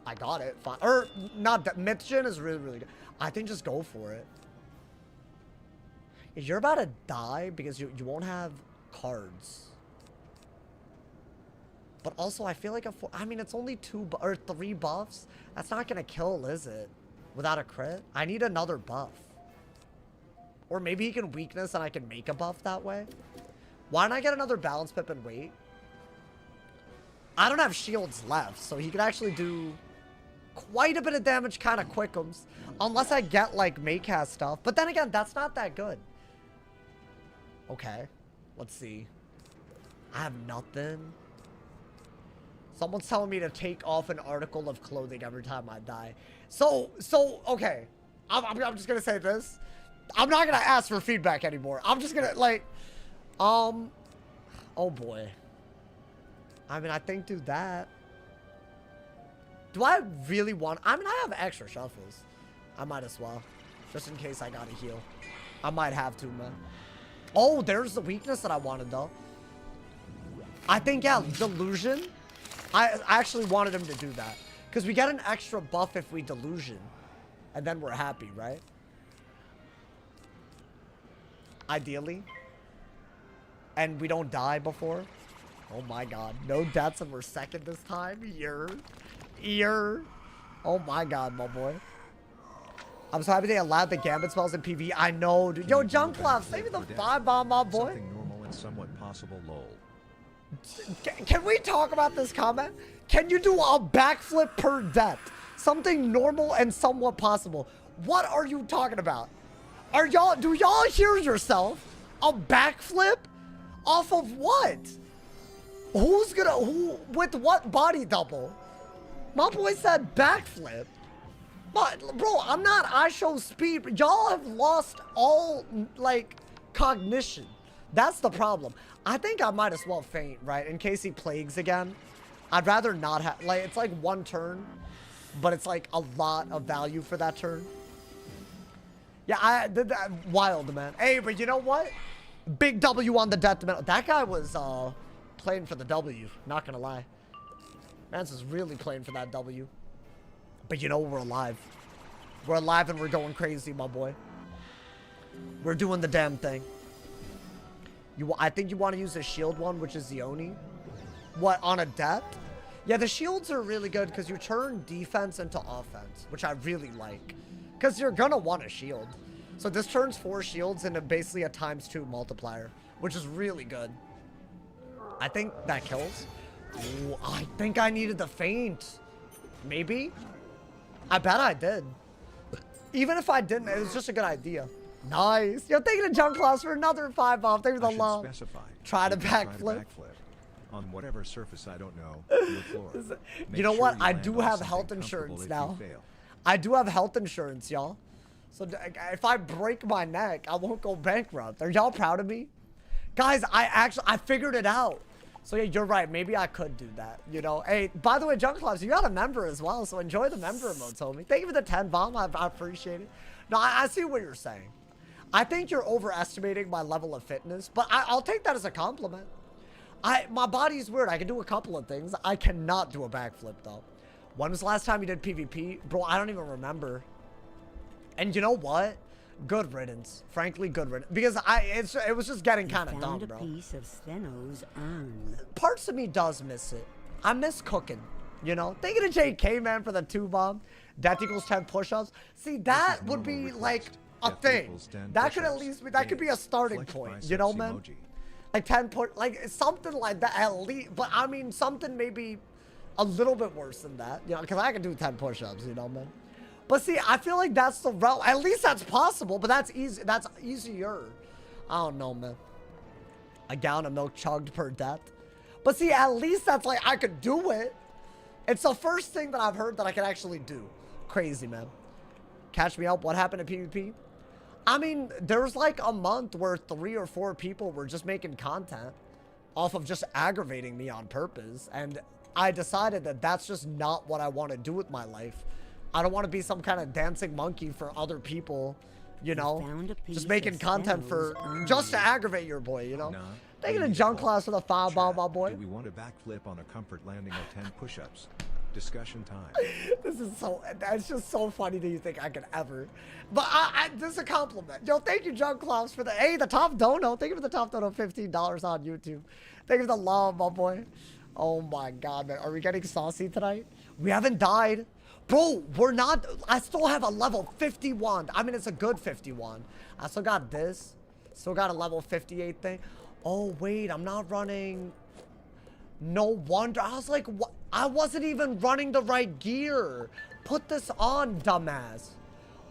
I got it. Fine. Or not that Myth Gin is really, really good. I think just go for it. You're about to die because you won't have cards. But also, I feel like I mean, it's only 2 or 3 buffs. That's not gonna kill, is it? Without a crit? I need another buff. Or maybe he can weakness and I can make a buff that way. Why don't I get another balance pip and wait? I don't have shields left, so he could actually do quite a bit of damage kind of quickums. Unless I get, like, Maycast stuff. But then again, that's not that good. Okay. Let's see. I have nothing. Someone's telling me to take off an article of clothing every time I die. So, okay. I'm just gonna say this. I'm not gonna ask for feedback anymore. I'm just gonna, like, oh boy. I mean, I think do that. Do I really want, I mean, I have extra shuffles. I might as well. Just in case I gotta heal. I might have to, man. Oh, there's the weakness that I wanted, though. I think, yeah, Delusion. I actually wanted him to do that. Because we get an extra buff if we Delusion. And then we're happy, right? Ideally. And we don't die before. Oh my god. No deaths and we're second this time. Oh my god, my boy. I'm so happy they allowed the Gambit spells in PV. I know, dude. Yo, Junkloff, save me the 5 bomb, my boy. Something normal and somewhat possible, lol. Can we talk about this comment? Can you do a backflip per death? Something normal and somewhat possible. What are you talking about? Do y'all hear yourself? A backflip? Off of what? With what body double? My boy said backflip. But, bro, I show speed. Y'all have lost all, like, cognition. That's the problem. I think I might as well faint, right? In case he plagues again. I'd rather not have, like, it's like 1 turn. But it's like a lot of value for that turn. Yeah, I did that. Wild, man. Hey, but you know what? Big W on the death metal. That guy was playing for the W. Not gonna lie. Mance is really playing for that W. But you know, we're alive. We're alive and we're going crazy, my boy. We're doing the damn thing. I think you want to use the shield one, which is the Oni. What, on a death? Yeah, the shields are really good because you turn defense into offense, which I really like. Because you're going to want a shield. So this turns 4 shields into basically a ×2 multiplier, which is really good. I think that kills. Ooh, I think I needed the feint. Maybe? I bet I did. Even if I didn't, it was just a good idea. Nice. Yo, thank you to Junk Claus for another 5 off. Thank you for the love. Try to backflip. On whatever surface I don't know, your floor. You know what? I do have health insurance now. I do have health insurance, y'all. So if I break my neck, I won't go bankrupt. Are y'all proud of me? Guys, I figured it out. So yeah, you're right. Maybe I could do that, you know? Hey, by the way, Junk Claus, you got a member as well, so enjoy the member emotes, homie. Thank you for the 10 bomb. I appreciate it. No, I see what you're saying. I think you're overestimating my level of fitness, but I'll take that as a compliment. My body's weird. I can do a couple of things. I cannot do a backflip, though. When was the last time you did PvP? Bro, I don't even remember. And you know what? Good riddance. Frankly, good riddance. Because it was just getting kind of dumb, bro. Piece of Steno's urn. Parts of me does miss it. I miss cooking, you know? Thank you to JK, man, for the 2 bomb. Death equals 10 push-ups. See, that would be like a thing. That could at least be, that could be a starting point, you know, man? Like 10 like something like that at least. But I mean, something maybe a little bit worse than that, you know? Because I can do 10 push-ups, you know, man? But see, I feel like that's the realm. At least that's possible, but that's easy. That's easier. I don't know, man. A gallon of milk chugged per death. But see, at least that's like, I could do it. It's the first thing that I've heard that I can actually do. Crazy, man. Catch me up. What happened to PvP? I mean, there was like a month where 3 or 4 people were just making content off of just aggravating me on purpose. And I decided that that's just not what I want to do with my life. I don't want to be some kind of dancing monkey for other people, you know, just making content for just to aggravate your boy, you know. Thank you to Junk Class for the 5 bomb, my boy. Do we want to backflip on a comfort landing of 10 push-ups? Discussion time. This is so, that's just so funny that you think I could ever. But this is a compliment. Yo, thank you, Junk Claus, for the, hey, the top dono. Thank you for the top dono, $15 on YouTube. Thank you for the love, my boy. Oh my God, man. Are we getting saucy tonight? We haven't died. Bro, we're not, I still have a level 50 wand. I mean, it's a good 50 wand. I still got this. Still got a level 58 thing. Oh, wait, I'm not running. No wonder. I was like, what? I wasn't even running the right gear. Put this on, dumbass.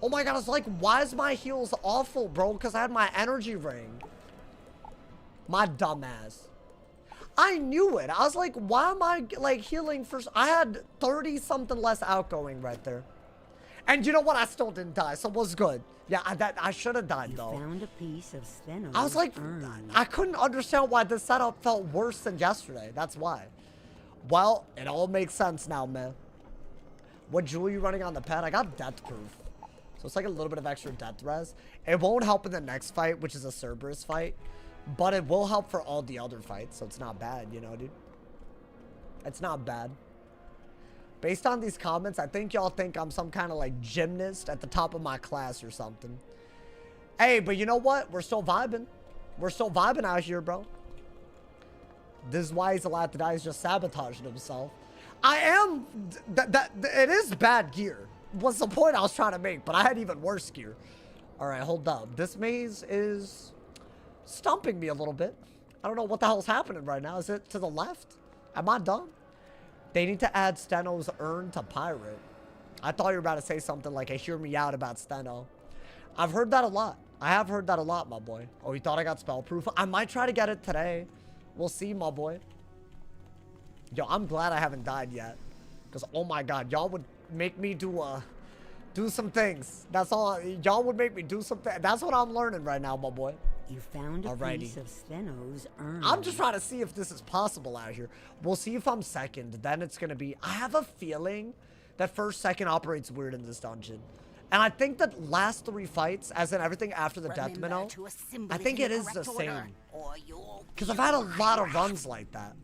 Oh my God, I was like, why is my heals awful, bro? Because I had my energy ring. My dumbass. I knew it. I was like, why am I like healing first? I had 30 something less outgoing right there. And you know what? I still didn't die, so it was good. Yeah, I should have died though. Found a piece of Steno's I was like, urn. I couldn't understand why this setup felt worse than yesterday. That's why. Well, it all makes sense now, man. What jewel are you running on the pad? I got death proof. So it's like a little bit of extra death res. It won't help in the next fight, which is a Cerberus fight. But it will help for all the other fights, so it's not bad, you know, dude. It's not bad. Based on these comments, I think y'all think I'm some kind of like gymnast at the top of my class or something. Hey, but you know what? We're still vibing. We're still vibing out here, bro. This is why he's allowed to die. He's just sabotaging himself. I am... it is bad gear. What's the point I was trying to make? But I had even worse gear. All right, hold up. This maze is stumping me a little bit. I don't know what the hell's happening right now. Is it to the left? Am I done? They need to add Steno's urn to pirate. I thought you were about to say something like, hey, hear me out about Steno. I've heard that a lot. I have heard that a lot, my boy. Oh, you thought I got spell proof? I might try to get it today. We'll see, my boy. Yo, I'm glad I haven't died yet. Because, oh my God, y'all would make me do some things. That's all. Y'all would make me do something. That's what I'm learning right now, my boy. You found a piece of Steno's urn. I'm just trying to see if this is possible out here. We'll see if I'm second. Then it's going to be... I have a feeling that first, second operates weird in this dungeon. And I think that last 3 fights, as in everything after the death minnow, I think it is the same. Because I've had a lot of runs like that.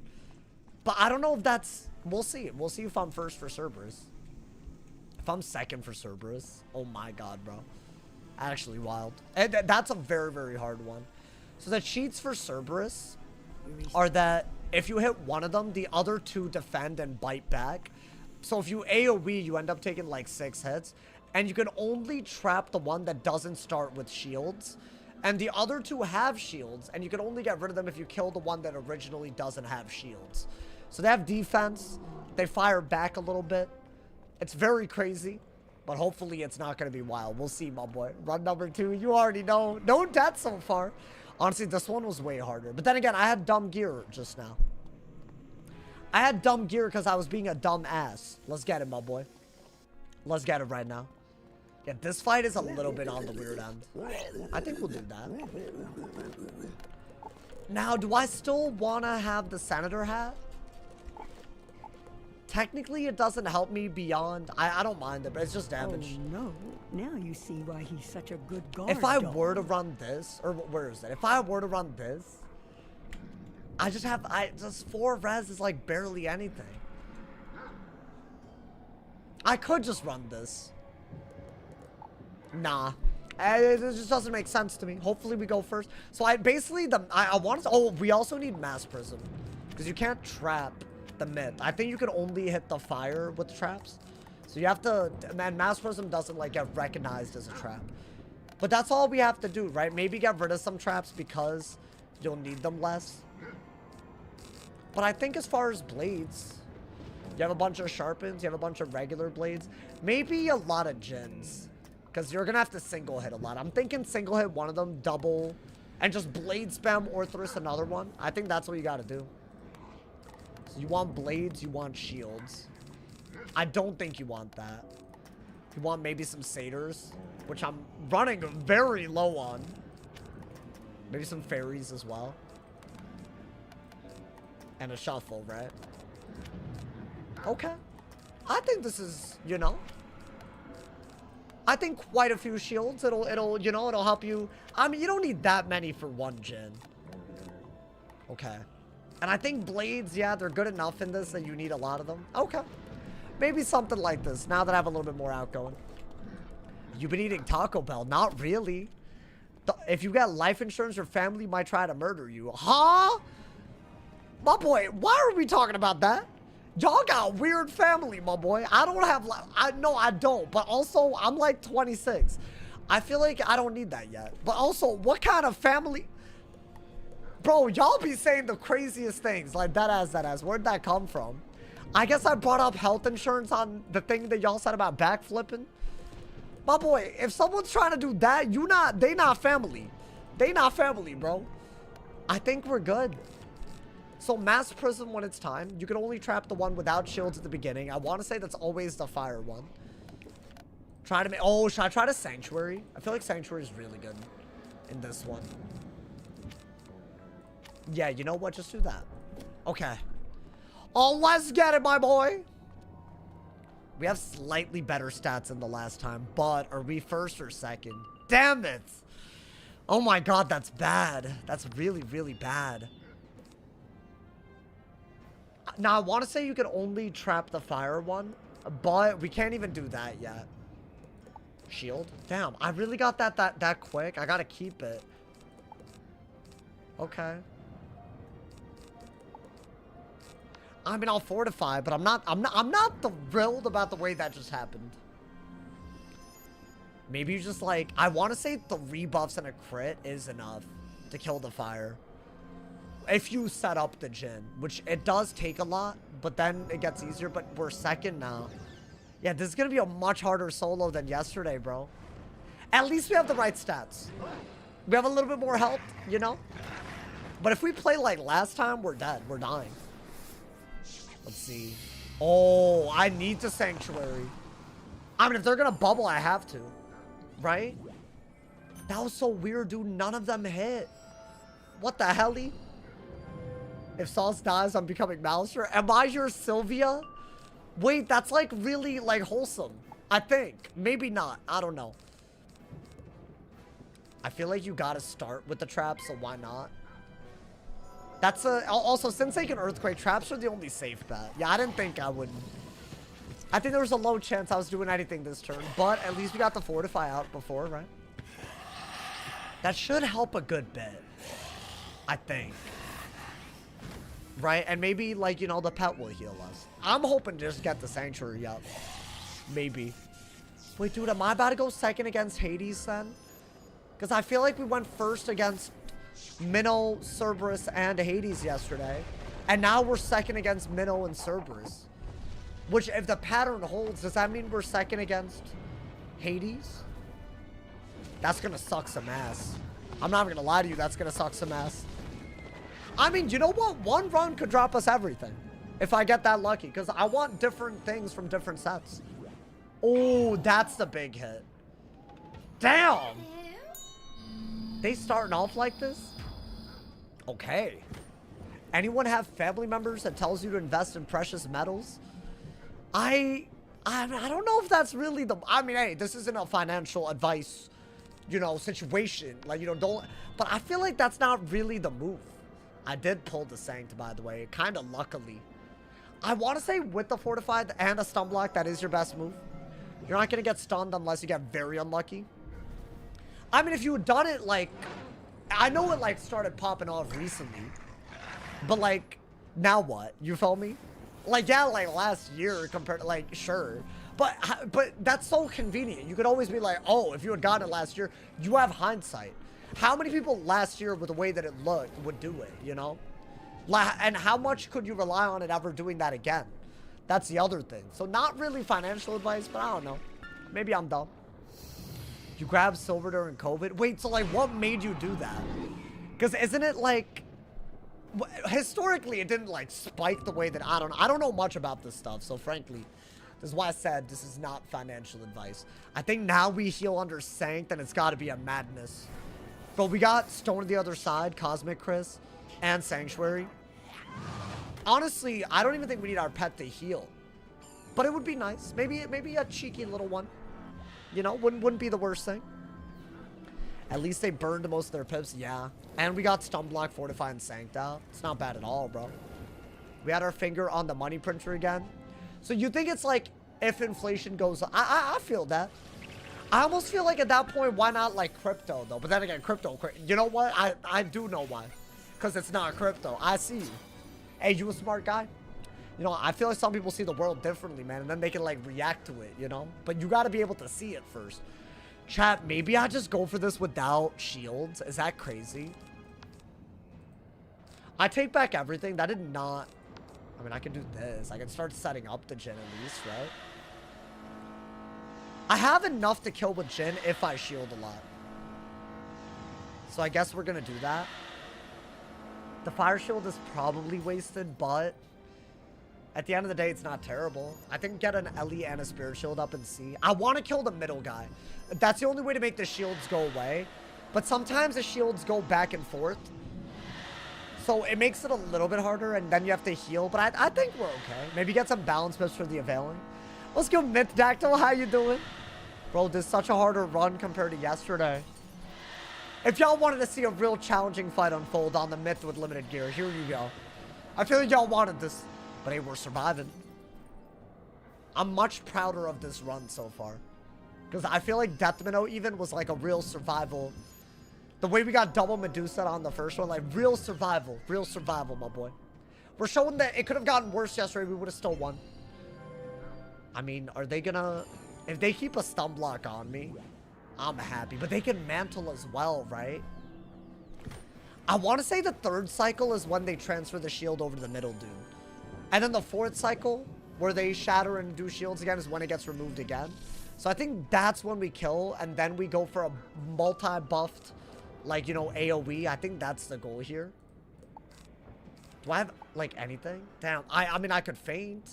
But I don't know if that's... We'll see. We'll see if I'm first for Cerberus. If I'm second for Cerberus, oh my God, bro. Actually wild. And that's a very, very hard one. So the cheats for Cerberus are that if you hit one of them, the other two defend and bite back. So if you AoE, you end up taking like 6 hits. And you can only trap the one that doesn't start with shields. And the other two have shields. And you can only get rid of them if you kill the one that originally doesn't have shields. So they have defense. They fire back a little bit. It's very crazy. But hopefully it's not going to be wild. We'll see, my boy. Run number 2. You already know. No death so far. Honestly, this one was way harder. But then again, I had dumb gear just now. I had dumb gear because I was being a dumb ass. Let's get it, my boy. Let's get it right now. Yeah, this fight is a little bit on the weird end. I think we'll do that. Now, do I still want to have the senator hat? Technically, it doesn't help me beyond... I don't mind it, but it's just damage. Oh, no. Now you see why he's such a good guard If I dog. were to run this... Or where is it? If I were to run this... I just have... Just 4 res is like barely anything. I could just run this. Nah. It just doesn't make sense to me. Hopefully we go first. So I basically... I want to... Oh, we also need mass prism. Because you can't trap the myth. I think you can only hit the fire with traps. So you have to... Man, mass prism doesn't like get recognized as a trap. But that's all we have to do, right? Maybe get rid of some traps because you'll need them less. But I think as far as blades... You have a bunch of sharpens. You have a bunch of regular blades. Maybe a lot of gens. Because you're going to have to single hit a lot. I'm thinking single hit one of them, double, and just blade spam Orthrus another one. I think that's what you got to do. So you want blades, you want shields. I don't think you want that. You want maybe some satyrs, which I'm running very low on. Maybe some fairies as well. And a shuffle, right? Okay. I think this is, you know... I think quite a few shields. It'll, you know, it'll help you. I mean, you don't need that many for one gen. Okay. And I think blades, yeah, they're good enough in this that you need a lot of them. Okay. Maybe something like this, now that I have a little bit more outgoing. You've been eating Taco Bell. Not really. If you got life insurance, your family might try to murder you. Huh? My boy, why are we talking about that? Y'all got weird family, my boy. I don't have... No, I don't. But also, I'm like 26. I feel like I don't need that yet. But also, what kind of family... Bro, y'all be saying the craziest things. Like, that ass. Where'd that come from? I guess I brought up health insurance on the thing that y'all said about backflipping. My boy, if someone's trying to do that, they not family. They not family, bro. I think we're good. So mass prism when it's time. You can only trap the one without shields at the beginning. I want to say that's always the fire one. Try to make... Oh, should I try to sanctuary? I feel like sanctuary is really good in this one. Yeah, you know what? Just do that. Okay. Oh, let's get it, my boy. We have slightly better stats than the last time, but are we first or second? Damn it. Oh my god, that's bad. That's really, really bad. Now, I want to say you can only trap the fire one, but we can't even do that yet. Shield? Damn, I really got that quick. I gotta keep it. Okay. I mean, I'll fortify, but I'm not thrilled about the way that just happened. Maybe you just like... I want to say 3 buffs and a crit is enough to kill the fire. If you set up the gen, which it does take a lot, but then it gets easier, but we're second now. Yeah, this is going to be a much harder solo than yesterday, bro. At least we have the right stats. We have a little bit more health, you know? But if we play like last time, we're dead. We're dying. Let's see. Oh, I need the sanctuary. I mean, if they're going to bubble, I have to. Right? That was so weird, dude. None of them hit. What the hell-y? If Sauce dies, I'm becoming Malister. Am I your Sylvia? Wait, that's like really like wholesome. I think. Maybe not. I don't know. I feel like you gotta start with the traps, so why not? That's also, since they can Earthquake, traps are the only safe bet. Yeah, I didn't think I would. I think there was a low chance I was doing anything this turn, but at least we got the Fortify out before, right? That should help a good bit, I think. Right? And maybe, like, you know, the pet will heal us. I'm hoping to just get the Sanctuary up. Maybe. Wait, dude, am I about to go second against Hades then? Because I feel like we went first against Minnow, Cerberus, and Hades yesterday. And now we're second against Minnow and Cerberus. Which, if the pattern holds, does that mean we're second against Hades? That's gonna suck some ass. I'm not even gonna lie to you, that's gonna suck some ass. I mean, you know what? One run could drop us everything. If I get that lucky. Because I want different things from different sets. Oh, that's the big hit. Damn! They starting off like this? Okay. Anyone have family members that tells you to invest in precious metals? I don't know if that's really the... I mean, hey, this isn't a financial advice, you know, situation. Like, you know, don't... But I feel like that's not really the move. I did pull the Sanct, by the way. Kind of luckily. I want to say with the Fortified and a stun block, that is your best move. You're not going to get stunned unless you get very unlucky. I mean, if you had done it, like... I know it, like, started popping off recently. But, like, now what? You feel me? Like, yeah, like, last year compared to, like, sure. But that's so convenient. You could always be like, oh, if you had gotten it last year, you have hindsight. How many people last year, with the way that it looked, would do it, you know? And how much could you rely on it ever doing that again? That's the other thing. So not really financial advice, but I don't know. Maybe I'm dumb. You grabbed silver during COVID? Wait, so like what made you do that? Because isn't it like... Historically, it didn't like spike the way that... I don't know much about this stuff, so frankly... This is why I said this is not financial advice. I think now we heal under Sanct, and it's got to be a madness. But we got Stone to the other side, Cosmic Chris, and Sanctuary. Honestly, I don't even think we need our pet to heal. But it would be nice. Maybe a cheeky little one. You know, wouldn't be the worst thing. At least they burned most of their pips, yeah. And we got Stun Block, Fortify, and Sanct out. It's not bad at all, bro. We had our finger on the money printer again. So you think it's like, if inflation goes up, I feel that. I almost feel like at that point, why not like crypto though? But then again, crypto, you know what? I do know why. Because it's not crypto. I see you. Hey, you a smart guy? You know, I feel like some people see the world differently, man. And then they can like react to it, you know? But you got to be able to see it first. Chat, maybe I just go for this without shields. Is that crazy? I take back everything. That did not... I mean, I can do this. I can start setting up the Jhin at least, right? I have enough to kill with Jhin if I shield a lot. So I guess we're going to do that. The fire shield is probably wasted, but at the end of the day, it's not terrible. I think get an Ellie and a spirit shield up and see. I want to kill the middle guy. That's the only way to make the shields go away. But sometimes the shields go back and forth. So it makes it a little bit harder, and then you have to heal. But I think we're okay. Maybe get some balance pips for the availing. Let's go, Mythdactyl. How you doing? Bro, this is such a harder run compared to yesterday. If y'all wanted to see a real challenging fight unfold on the Myth with limited gear, here you go. I feel like y'all wanted this. But hey, we're surviving. I'm much prouder of this run so far. Because I feel like Death Minnow even was like a real survival. The way we got double Medusa on the first one, like real survival, my boy. We're showing that it could have gotten worse yesterday. We would have still won. I mean, are they gonna... If they keep a stun block on me, I'm happy. But they can mantle as well, right? I want to say the third cycle is when they transfer the shield over to the middle dude. And then the fourth cycle, where they shatter and do shields again, is when it gets removed again. So I think that's when we kill, and then we go for a multi-buffed, like, you know, AoE. I think that's the goal here. Do I have, like, anything? Damn, I mean, I could faint.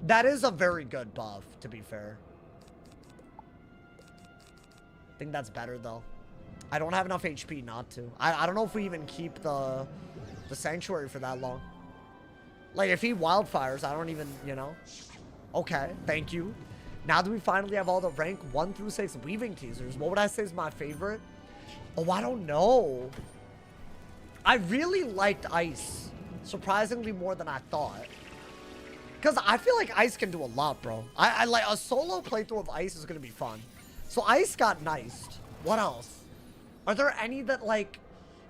That is a very good buff, to be fair. I think that's better, though. I don't have enough HP not to. I don't know if we even keep the Sanctuary for that long. Like, if he wildfires, I don't even, you know. Okay, thank you. Now that we finally have all the rank 1 through 6 weaving teasers, what would I say is my favorite? Oh, I don't know. I really liked Ice. Surprisingly more than I thought. Because I feel like Ice can do a lot, bro. I like a solo playthrough of Ice is going to be fun. So Ice got niced. What else? Are there any that, like...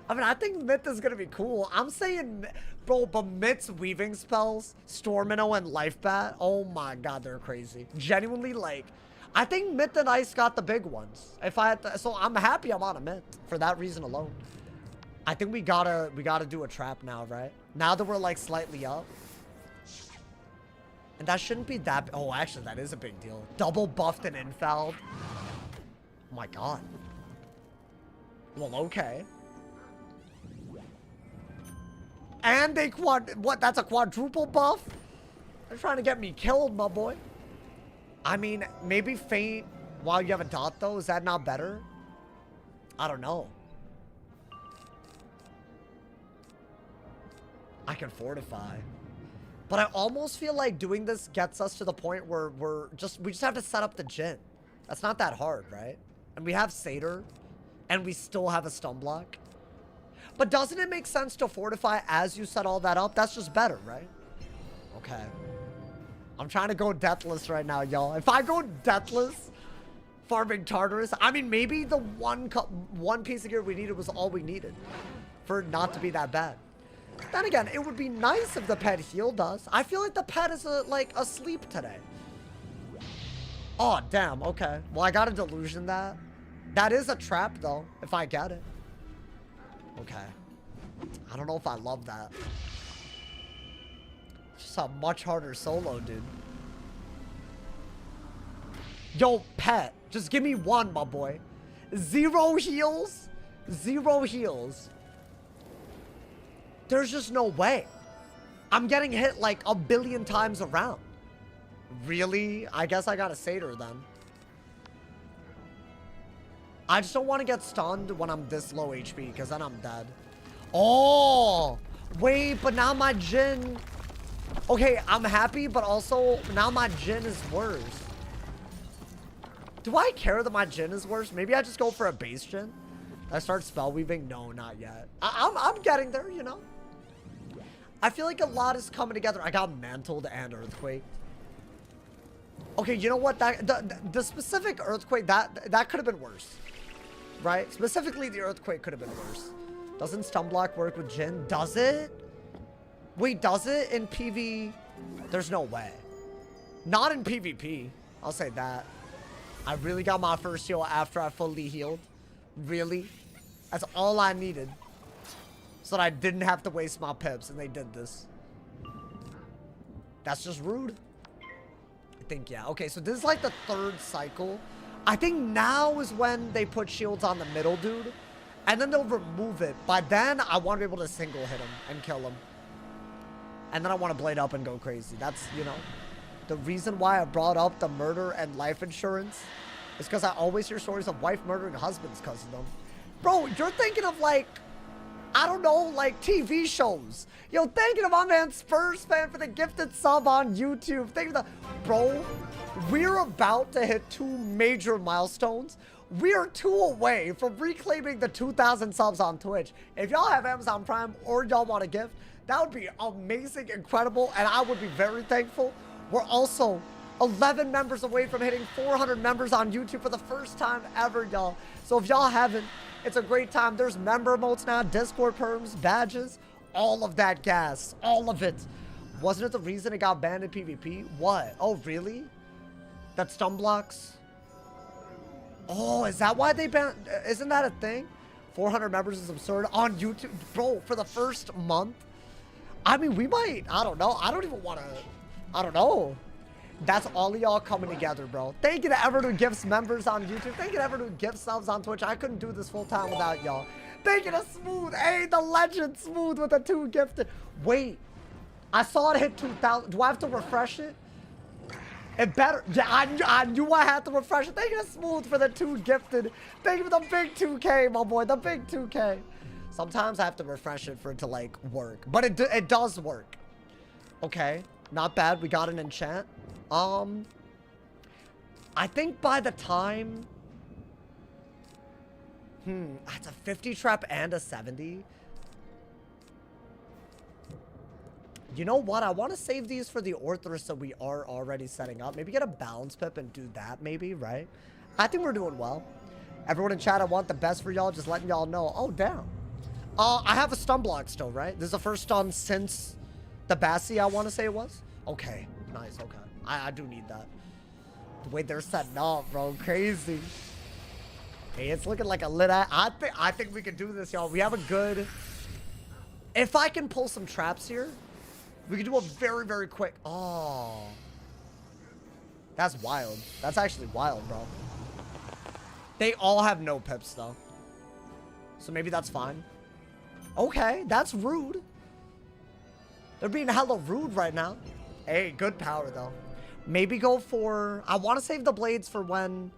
I mean, I think Myth is gonna be cool. I'm saying... Bro, but Myth's weaving spells, Stormino and Life Bat, oh my god, they're crazy. Genuinely, like... I think Myth and Ice got the big ones. If I had to, so I'm happy I'm on a Myth for that reason alone. I think we gotta do a trap now, right? Now that we're like slightly up. And that shouldn't be that, oh, actually that is a big deal. Double buffed and infalled. Oh my god. Well, okay. And they what, that's a quadruple buff? They're trying to get me killed, my boy. I mean, maybe faint while you have a dot though, is that not better? I don't know. I can fortify. But I almost feel like doing this gets us to the point where we just have to set up the Jhin. That's not that hard, right? And we have Satyr, and we still have a stun block. But doesn't it make sense to fortify as you set all that up? That's just better, right? Okay. I'm trying to go deathless right now, y'all. If I go deathless, farming Tartarus, I mean, maybe the one piece of gear we needed was all we needed for it not to be that bad. Then again, it would be nice if the pet healed us. I feel like the pet is like asleep today. Oh, damn. Okay. Well, I got to delusion that. That is a trap, though, if I get it. Okay. I don't know if I love that. It's just a much harder solo, dude. Yo, pet. Just give me one, my boy. 0 heals. 0 heals. There's just no way. I'm getting hit like a billion times around. Really? I guess I got a Satyr then. I just don't want to get stunned when I'm this low HP because then I'm dead. Oh, wait, but now my Jhin... Okay, I'm happy, but also now my Jhin is worse. Do I care that my Jhin is worse? Maybe I just go for a base Jhin. I start spell weaving? No, not yet. I'm getting there, you know. I feel like a lot is coming together. I got mantled and earthquake. Okay, you know what? The specific earthquake that could have been worse, right? Specifically, the earthquake could have been worse. Doesn't stun block work with Jhin? Does it? Wait, does it in PV? There's no way. Not in PvP. I'll say that. I really got my first heal after I fully healed. Really? That's all I needed. So that I didn't have to waste my pips, and they did this. That's just rude. I think, yeah. Okay, so this is like the 3rd cycle. I think now is when they put shields on the middle dude. And then they'll remove it. By then, I want to be able to single hit him and kill him. And then I want to blade up and go crazy. That's, you know, the reason why I brought up the murder and life insurance is because I always hear stories of wife murdering husbands because of them. Bro, you're thinking of like, I don't know, like TV shows. Yo, thinking of my man Spurs fan for the gifted sub on YouTube. Think of the, bro, we're about to hit 2 major milestones. We are 2 away from reclaiming the 2,000 subs on Twitch. If y'all have Amazon Prime or y'all want a gift, that would be amazing, incredible, and I would be very thankful. We're also 11 members away from hitting 400 members on YouTube for the first time ever, y'all. So if y'all haven't, it's a great time. There's member emotes now, Discord perms, badges, all of that gas, all of it. Wasn't it the reason it got banned in PvP? What? Oh, really? That stun blocks? Oh, is that why they banned? Isn't that a thing? 400 members is absurd on YouTube. Bro, for the first month? I mean, we might, I don't know. I don't even want to, I don't know. That's all of y'all coming together, bro. Thank you to everyone who gives members on YouTube. Thank you to everyone who gives subs on Twitch. I couldn't do this full time without y'all. Thank you to Smooth. Hey, the legend Smooth with the 2 gifted. Wait, I saw it hit 2,000. Do I have to refresh it? It better. Yeah, I knew I had to refresh it. Thank you to Smooth for the 2 gifted. Thank you for the big 2K, my boy. The big 2K. Sometimes I have to refresh it for it to like work, but it does work. Okay, not bad. We got an enchant. I think by the time, it's a 50 trap and a 70. You know what? I want to save these for the Orthrus that we are already setting up. Maybe get a balance pip and do that maybe, right? I think we're doing well. Everyone in chat, I want the best for y'all. Just letting y'all know. Oh, damn. I have a stun block still, right? This is the first stun since the Bassi, I want to say it was. Okay. Nice. Okay. I do need that. The way they're setting up, bro. Crazy. Hey, it's looking like a lit. I think we can do this, y'all. We have a good... If I can pull some traps here, we can do a very, very quick... Oh. That's wild. That's actually wild, bro. They all have no pips, though. So maybe that's fine. Okay, that's rude. They're being hella rude right now. Hey, good power, though. Maybe go for... I want to save the blades for when...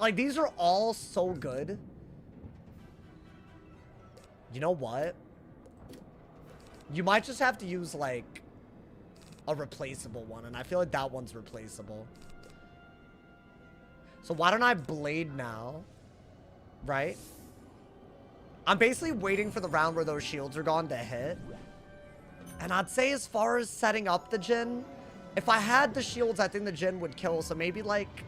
Like, these are all so good. You know what? You might just have to use, like, a replaceable one. And I feel like that one's replaceable. So why don't I blade now? Right? I'm basically waiting for the round where those shields are gone to hit. And I'd say as far as setting up the Jhin, if I had the shields, I think the Jhin would kill. So maybe, like,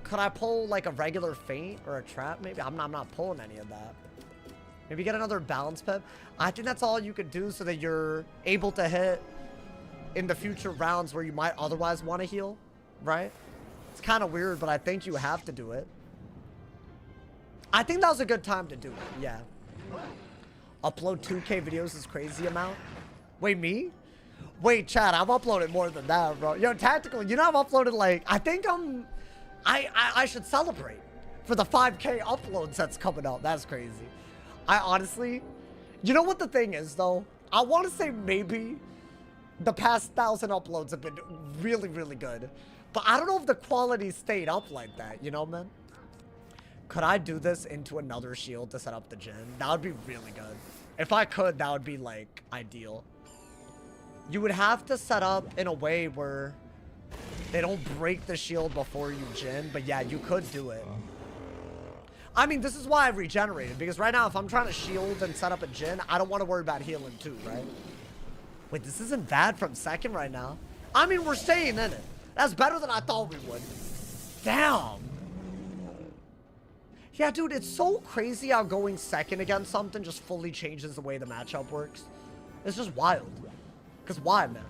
could I pull, like, a regular feint or a trap? Maybe. I'm not pulling any of that. Maybe get another balance pip. I think that's all you could do so that you're able to hit in the future rounds where you might otherwise want to heal, right? It's kind of weird, but I think you have to do it. I think that was a good time to do it, yeah. Upload 2K videos is crazy amount. Wait, me? Wait, chat, I've uploaded more than that, bro. Yo, Tactical, you know I've uploaded, like, I think I should celebrate for the 5K uploads that's coming out. That's crazy. I honestly, you know what the thing is, though? I want to say maybe the past 1,000 uploads have been really, really good. But I don't know if the quality stayed up like that, you know, man? Could I do this into another shield to set up the Jhin? That would be really good. If I could, that would be, like, ideal. You would have to set up in a way where they don't break the shield before you Jhin. But yeah, you could do it. I mean, this is why I regenerated. Because right now, if I'm trying to shield and set up a Jhin, I don't want to worry about healing too, right? Wait, this isn't bad from second right now. I mean, we're staying in it. That's better than I thought we would. Damn. Yeah, dude, it's so crazy how going second against something just fully changes the way the matchup works. It's just wild. Because why, man?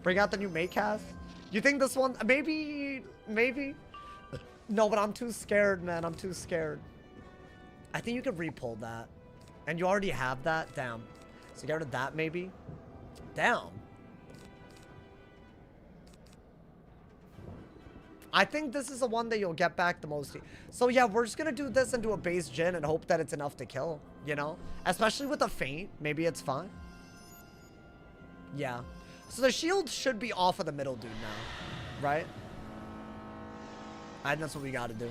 Bring out the new mate cast? You think this one... Maybe... No, but I'm too scared, man. I'm too scared. I think you could re-pull that. And you already have that? Damn. So get rid of that, maybe? Damn. I think this is the one that you'll get back the most. So yeah, we're just gonna do this and do a base Jhin and hope that it's enough to kill, you know? Especially with a feint, maybe it's fine. Yeah. So the shield should be off of the middle dude now, right? I think that's what we gotta do.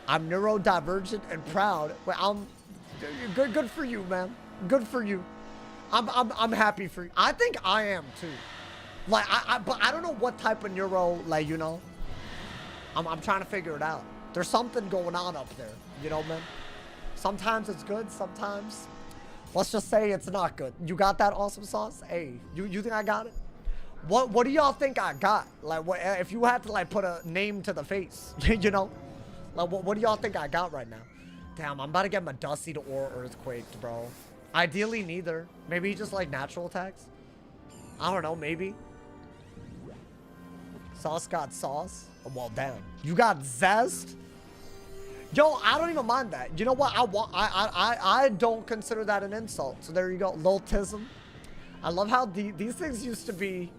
I'm neurodivergent and proud. Wait, good for you, man. Good for you. I'm happy for you. I think I am too. Like, but I don't know what type of neuro, like, you know. I'm trying to figure it out. There's something going on up there, you know, man. Sometimes it's good, sometimes, let's just say it's not good. You got that awesome sauce? Hey, you think I got it? What do y'all think I got? Like, what if you had to, like, put a name to the face, you know? Like, what do y'all think I got right now? Damn, I'm about to get my Dusty or Earthquaked, bro. Ideally, neither. Maybe just, like, natural attacks. I don't know, maybe. Sauce got sauce. Well, damn. You got zest? Yo, I don't even mind that. You know what? I don't consider that an insult. So there you go. Lultism. I love how these things used to be,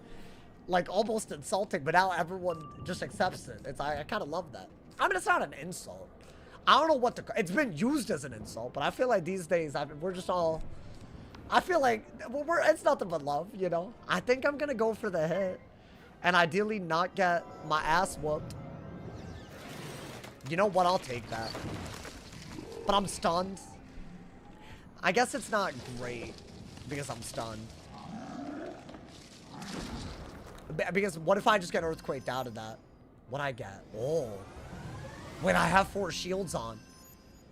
like, almost insulting, but now everyone just accepts it. I kind of love that. I mean, it's not an insult. I don't know what it's been used as an insult, but I feel like these days, we're just all... I feel like it's nothing but love, you know? I think I'm going to go for the hit. And ideally not get my ass whooped. You know what? I'll take that. But I'm stunned. I guess it's not great because I'm stunned. Because what if I just get Earthquaked out of that? What'd I get? Oh. Wait, I have 4 shields on.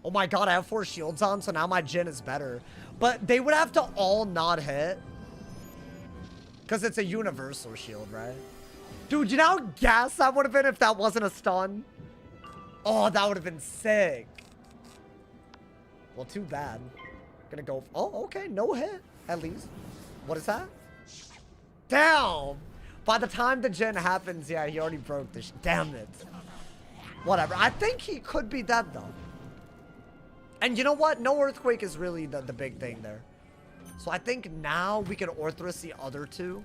Oh my god, I have 4 shields on, so now my Jhin is better. But they would have to all not hit. Because it's a universal shield, right? Dude, you know how gas that would have been if that wasn't a stun? Oh, that would have been sick. Well, too bad. Gonna go. Oh, okay. No hit, at least. What is that? Damn. By the time the gen happens, yeah, he already broke this. Damn it. Whatever. I think he could be dead, though. And you know what? No earthquake is really the big thing there. So I think now we can Orthrus the other two.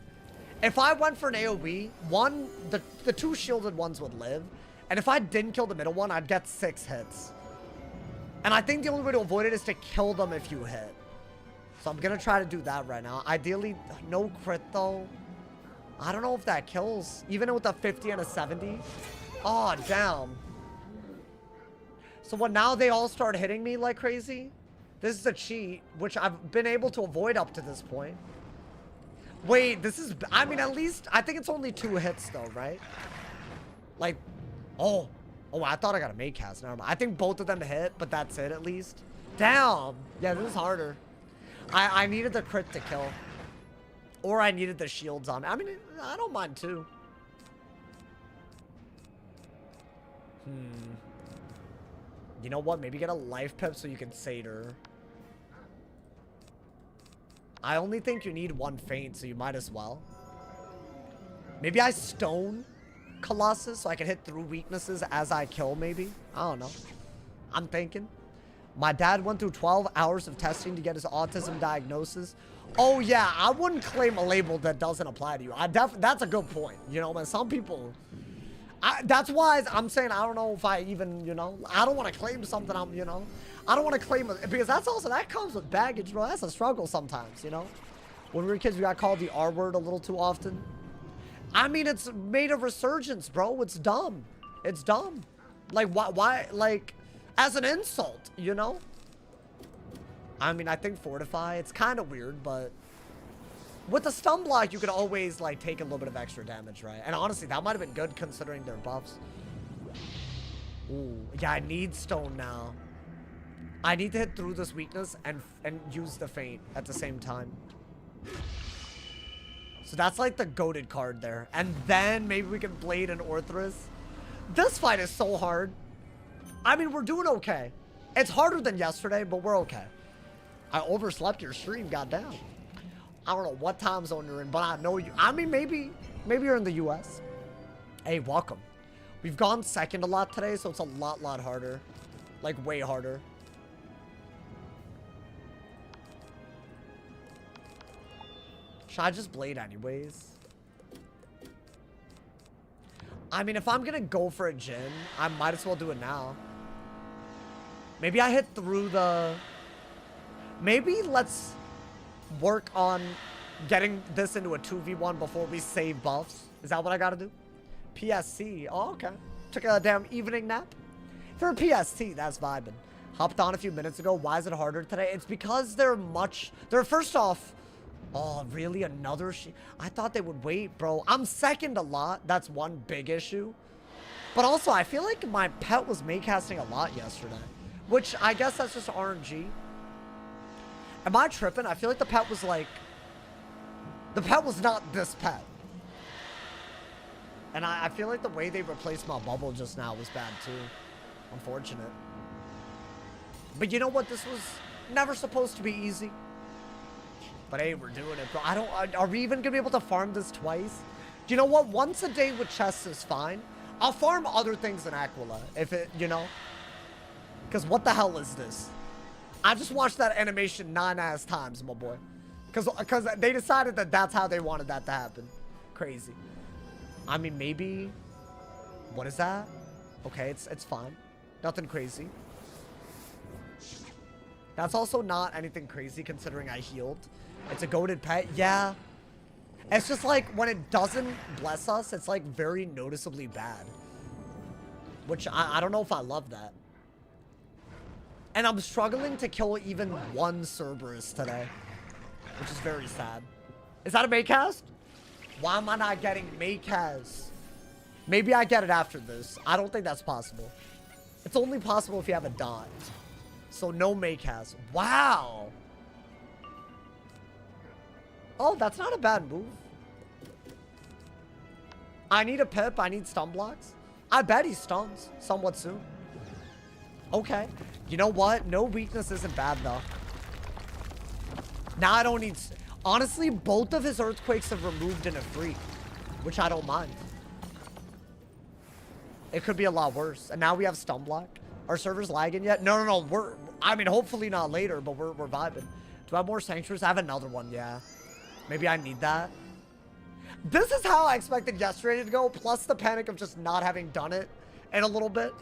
If I went for an AoE, one, the two shielded ones would live. And if I didn't kill the middle one, I'd get 6 hits. And I think the only way to avoid it is to kill them if you hit. So I'm going to try to do that right now. Ideally, no crit, though. I don't know if that kills. Even with a 50 and a 70. Oh, damn. So what, now they all start hitting me like crazy? This is a cheat, which I've been able to avoid up to this point. Wait, this is... I mean, at least... I think it's only 2 hits, though, right? Like... Oh. Oh, I thought I got a May cast. Never mind. I think both of them hit, but that's it, at least. Damn. Yeah, this is harder. I needed the crit to kill. Or I needed the shields on. I mean, I don't mind, too. You know what? Maybe get a life pip so you can satyr. I only think you need 1 feint, so you might as well. Maybe I stone Colossus so I can hit through weaknesses as I kill, maybe. I don't know. I'm thinking. My dad went through 12 hours of testing to get his autism diagnosis. Oh, yeah. I wouldn't claim a label that doesn't apply to you. That's a good point. You know, man, some people... that's why I'm saying I don't know if I even, you know, I don't want to claim something I'm, you know, I don't want to claim it because that's also, that comes with baggage, bro. That's a struggle sometimes, you know. When we were kids, we got called the R word a little too often. I mean, it's made a resurgence, bro. It's dumb. It's dumb. Like, why, like, as an insult, you know? I mean, I think Fortify, it's kind of weird, but with the stun block, you could always, like, take a little bit of extra damage, right? And honestly, that might have been good considering their buffs. Ooh, yeah, I need stone now. I need to hit through this weakness and use the feint at the same time. So that's like the goated card there. And then maybe we can blade and Orthrus. This fight is so hard. I mean, we're doing okay. It's harder than yesterday, but we're okay. I overslept your stream, goddamn. I don't know what time zone you're in, but I know you. I mean, maybe you're in the US. Hey, welcome. We've gone second a lot today, so it's a lot harder. Like, way harder. Should I just blade anyways? I mean, if I'm gonna go for a Jin, I might as well do it now. Maybe I hit through the... Maybe let's work on getting this into a 2v1 before we save buffs. Is that what I gotta do? PSC. Oh, okay. Took a damn evening nap. For a PST, that's vibing. Hopped on a few minutes ago. Why is it harder today? It's because they're first off... Oh, really? Another I thought they would wait, bro. I'm second a lot. That's one big issue. But also, I feel like my pet was Maycasting a lot yesterday. Which, I guess that's just RNG. Am I tripping? I feel like the pet was like... The pet was not this pet. And I feel like the way they replaced my bubble just now was bad, too. Unfortunate. But you know what? This was never supposed to be easy. But hey, we're doing it, bro. Are we even gonna be able to farm this twice? Do you know what? Once a day with chests is fine. I'll farm other things in Aquila, if it, you know. Because what the hell is this? I just watched that animation 9 times, my boy. Because they decided that that's how they wanted that to happen. Crazy. I mean, maybe... What is that? Okay, it's fine. Nothing crazy. That's also not anything crazy considering I healed. It's a goated pet. Yeah. It's just like when it doesn't bless us, it's like very noticeably bad. Which I don't know if I love that. And I'm struggling to kill even one Cerberus today. Which is very sad. Is that a Maycast? Why am I not getting Maycast? Maybe I get it after this. I don't think that's possible. It's only possible if you have a dot. So no Maycast. Wow. Oh, that's not a bad move. I need a pip. I need stun blocks. I bet he stuns somewhat soon. Okay. You know what? No weakness isn't bad, though. Now I don't need... Honestly, both of his earthquakes have removed in a freak, which I don't mind. It could be a lot worse. And now we have stun block. Our server's lagging yet? No. I mean, hopefully not later, but we're vibing. Do I have more sanctuaries? I have another one, yeah. Maybe I need that. This is how I expected yesterday to go, plus the panic of just not having done it in a little bit.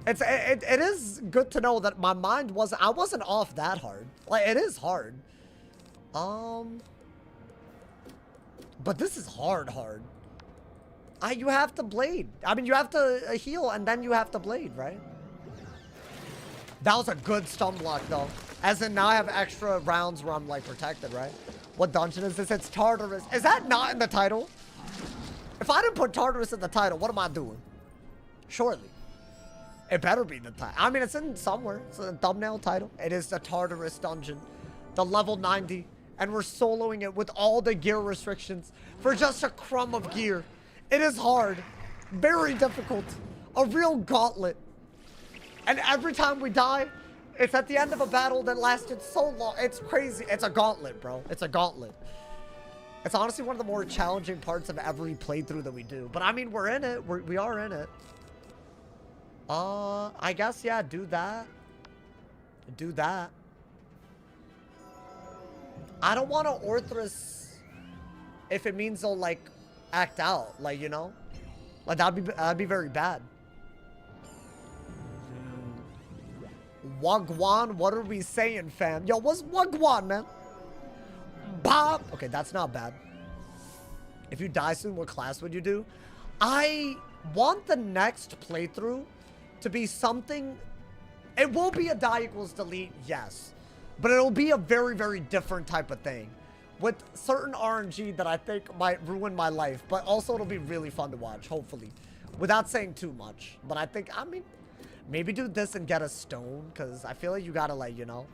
It is good to know that my mind wasn't... I wasn't off that hard. Like, it is hard. But this is hard. You have to blade. I mean, you have to heal, and then you have to blade, right? That was a good stun block, though. As in, now I have extra rounds where I'm, like, protected, right? What dungeon is this? It's Tartarus. Is that not in the title? If I didn't put Tartarus in the title, what am I doing? Surely. It better be the title. I mean, it's in somewhere. It's a thumbnail title. It is the Tartarus dungeon. The level 90. And we're soloing it with all the gear restrictions for just a crumb of gear. It is hard. Very difficult. A real gauntlet. And every time we die, it's at the end of a battle that lasted so long. It's crazy. It's a gauntlet, bro. It's a gauntlet. It's honestly one of the more challenging parts of every playthrough that we do. But I mean, we're in it. We are in it. I guess, yeah, do that. Do that. I don't want to Orthrus if it means they'll, like, act out. Like, you know? Like, that'd be very bad. Wagwan, what are we saying, fam? Yo, what's Wagwan, man? Bob. Okay, that's not bad. If you die soon, what class would you do? I want the next playthrough to be something... It will be a die equals delete, yes. But it'll be a very, very different type of thing. With certain RNG that I think might ruin my life. But also it'll be really fun to watch, hopefully. Without saying too much. But I think, I mean... Maybe do this and get a stone, because I feel like you gotta, like, you know.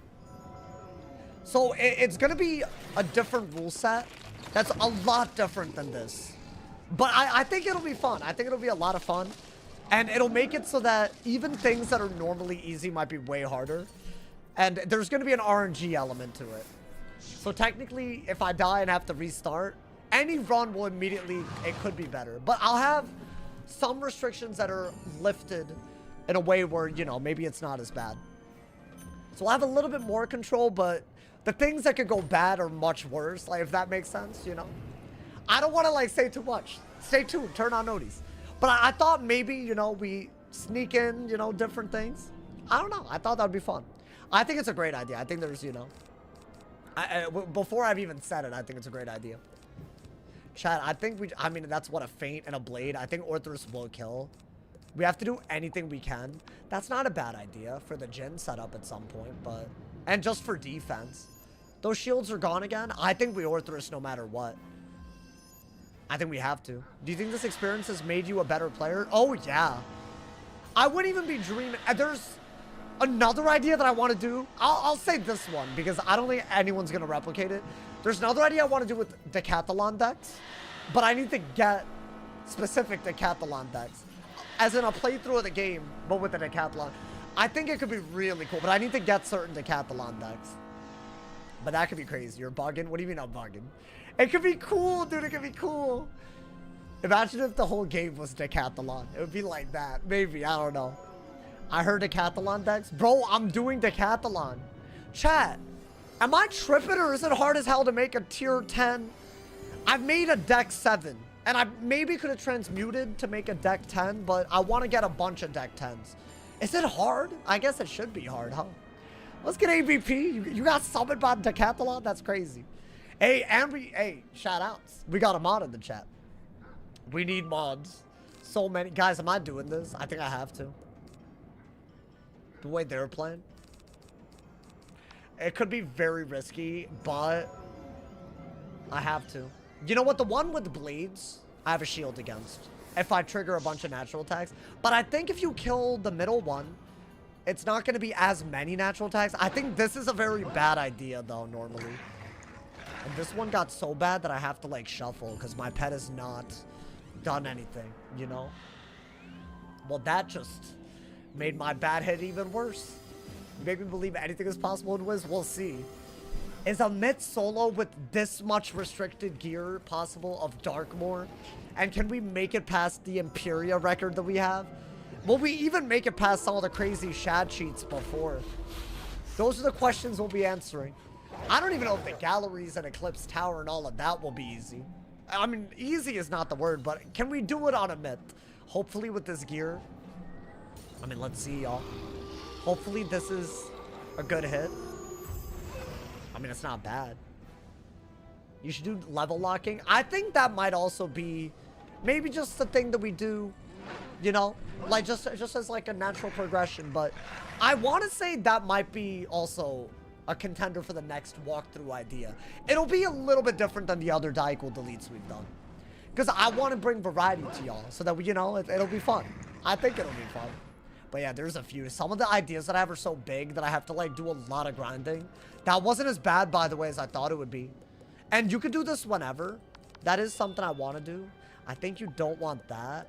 So it's gonna be a different rule set that's a lot different than this. But I think it'll be fun. I think it'll be a lot of fun. And it'll make it so that even things that are normally easy might be way harder. And there's gonna be an RNG element to it. So technically, if I die and have to restart, any run will immediately, it could be better. But I'll have some restrictions that are lifted in a way where, you know, maybe it's not as bad. So I'll have a little bit more control, but the things that could go bad are much worse, like, if that makes sense, you know? I don't want to, like, say too much. Stay tuned, turn on noties. But I thought maybe, you know, we sneak in, you know, different things. I don't know. I thought that would be fun. I think it's a great idea. I think there's, you know... before I've even said it, I think it's a great idea. Chat, I think I mean, that's what, a feint and a blade. I think Orthrus will kill. We have to do anything we can. That's not a bad idea for the Jhin setup at some point, but... And just for defense. Those shields are gone again. I think we Orthrus no matter what. I think we have to. Do you think this experience has made you a better player? Oh, yeah. I wouldn't even be dreaming... There's another idea that I want to do. I'll say this one, because I don't think anyone's going to replicate it. There's another idea I want to do with decathlon decks, but I need to get specific decathlon decks. As in a playthrough of the game, but with a decathlon. I think it could be really cool, but I need to get certain decathlon decks. But that could be crazy. You're bugging? What do you mean I'm bugging? It could be cool, dude. It could be cool. Imagine if the whole game was decathlon. It would be like that. Maybe. I don't know. I heard decathlon decks. Bro, I'm doing decathlon. Chat, am I tripping, or is it hard as hell to make a tier 10? I've made a deck 7. And I maybe could have transmuted to make a deck 10, but I want to get a bunch of deck 10s. Is it hard? I guess it should be hard, huh? Let's get AVP. You got summoned by decathlon? That's crazy. Hey, and hey, shout outs. We got a mod in the chat. We need mods. So many. Guys, am I doing this? I think I have to. The way they're playing. It could be very risky, but I have to. You know what? The one with the blades, I have a shield against. If I trigger a bunch of natural attacks. But I think if you kill the middle one, it's not going to be as many natural attacks. I think this is a very bad idea, though, normally. And this one got so bad that I have to, like, shuffle because my pet has not done anything, you know? Well, that just Made my bad hit even worse. You make me believe anything is possible in Wiz. We'll see. Is a mid solo with this much restricted gear possible of Darkmoor? And can we make it past the Imperia record that we have? Will we even make it past some of the crazy shad cheats before? Those are the questions we'll be answering. I don't even know if the galleries and Eclipse Tower and all of that will be easy. I mean, easy is not the word, but can we do it on a myth? Hopefully with this gear. I mean, let's see, y'all. Hopefully this is a good hit. I mean, it's not bad. You should do level locking. I think that might also be maybe just the thing that we do, you know, like just as like a natural progression. But I want to say that might be also a contender for the next walkthrough idea. It'll be a little bit different than the other die equal deletes we've done, because I want to bring variety to y'all so that we, you know, it'll be fun. I think it'll be fun. But yeah, there's a few. Some of the ideas that I have are so big that I have to like do a lot of grinding. That wasn't as bad, by the way, as I thought it would be. And you could do this whenever. That is something I want to do. I think you don't want that.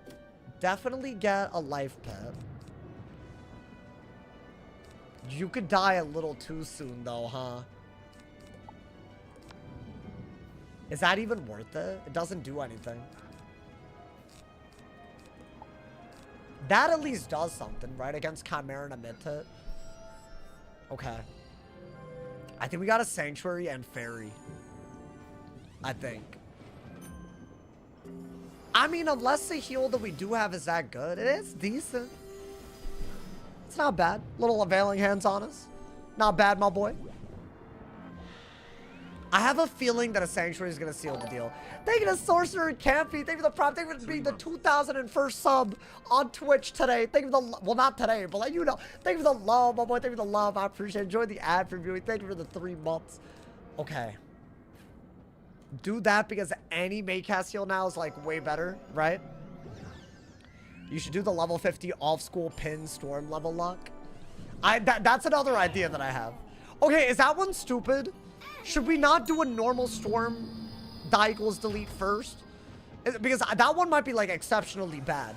Definitely get a life pet. You could die a little too soon, though, huh? Is that even worth it? It doesn't do anything. That at least does something, right? Against Chimera and a mid-hit. Okay. I think we got a Sanctuary and Fairy. I think. I mean, unless the heal that we do have is that good, it is decent. It's not bad. Little Availing Hands on us. Not bad, my boy. I have a feeling that a Sanctuary is going to seal the deal. Thank you to Sorcerer Campy. Thank you for the prop. Thank you for being the 2001st sub on Twitch today. Thank you for the, well, not today, but like, you know, thank you for the love, my boy. Thank you for the love. I appreciate it. Enjoy the ad for viewing. Thank you for the 3 months. Okay. Do that because any Maycast heal now is like way better, right? You should do the level 50 off-school pin storm level lock. That's another idea that I have. Okay, is that one stupid? Should we not do a normal storm die equals delete first? Because that one might be like exceptionally bad.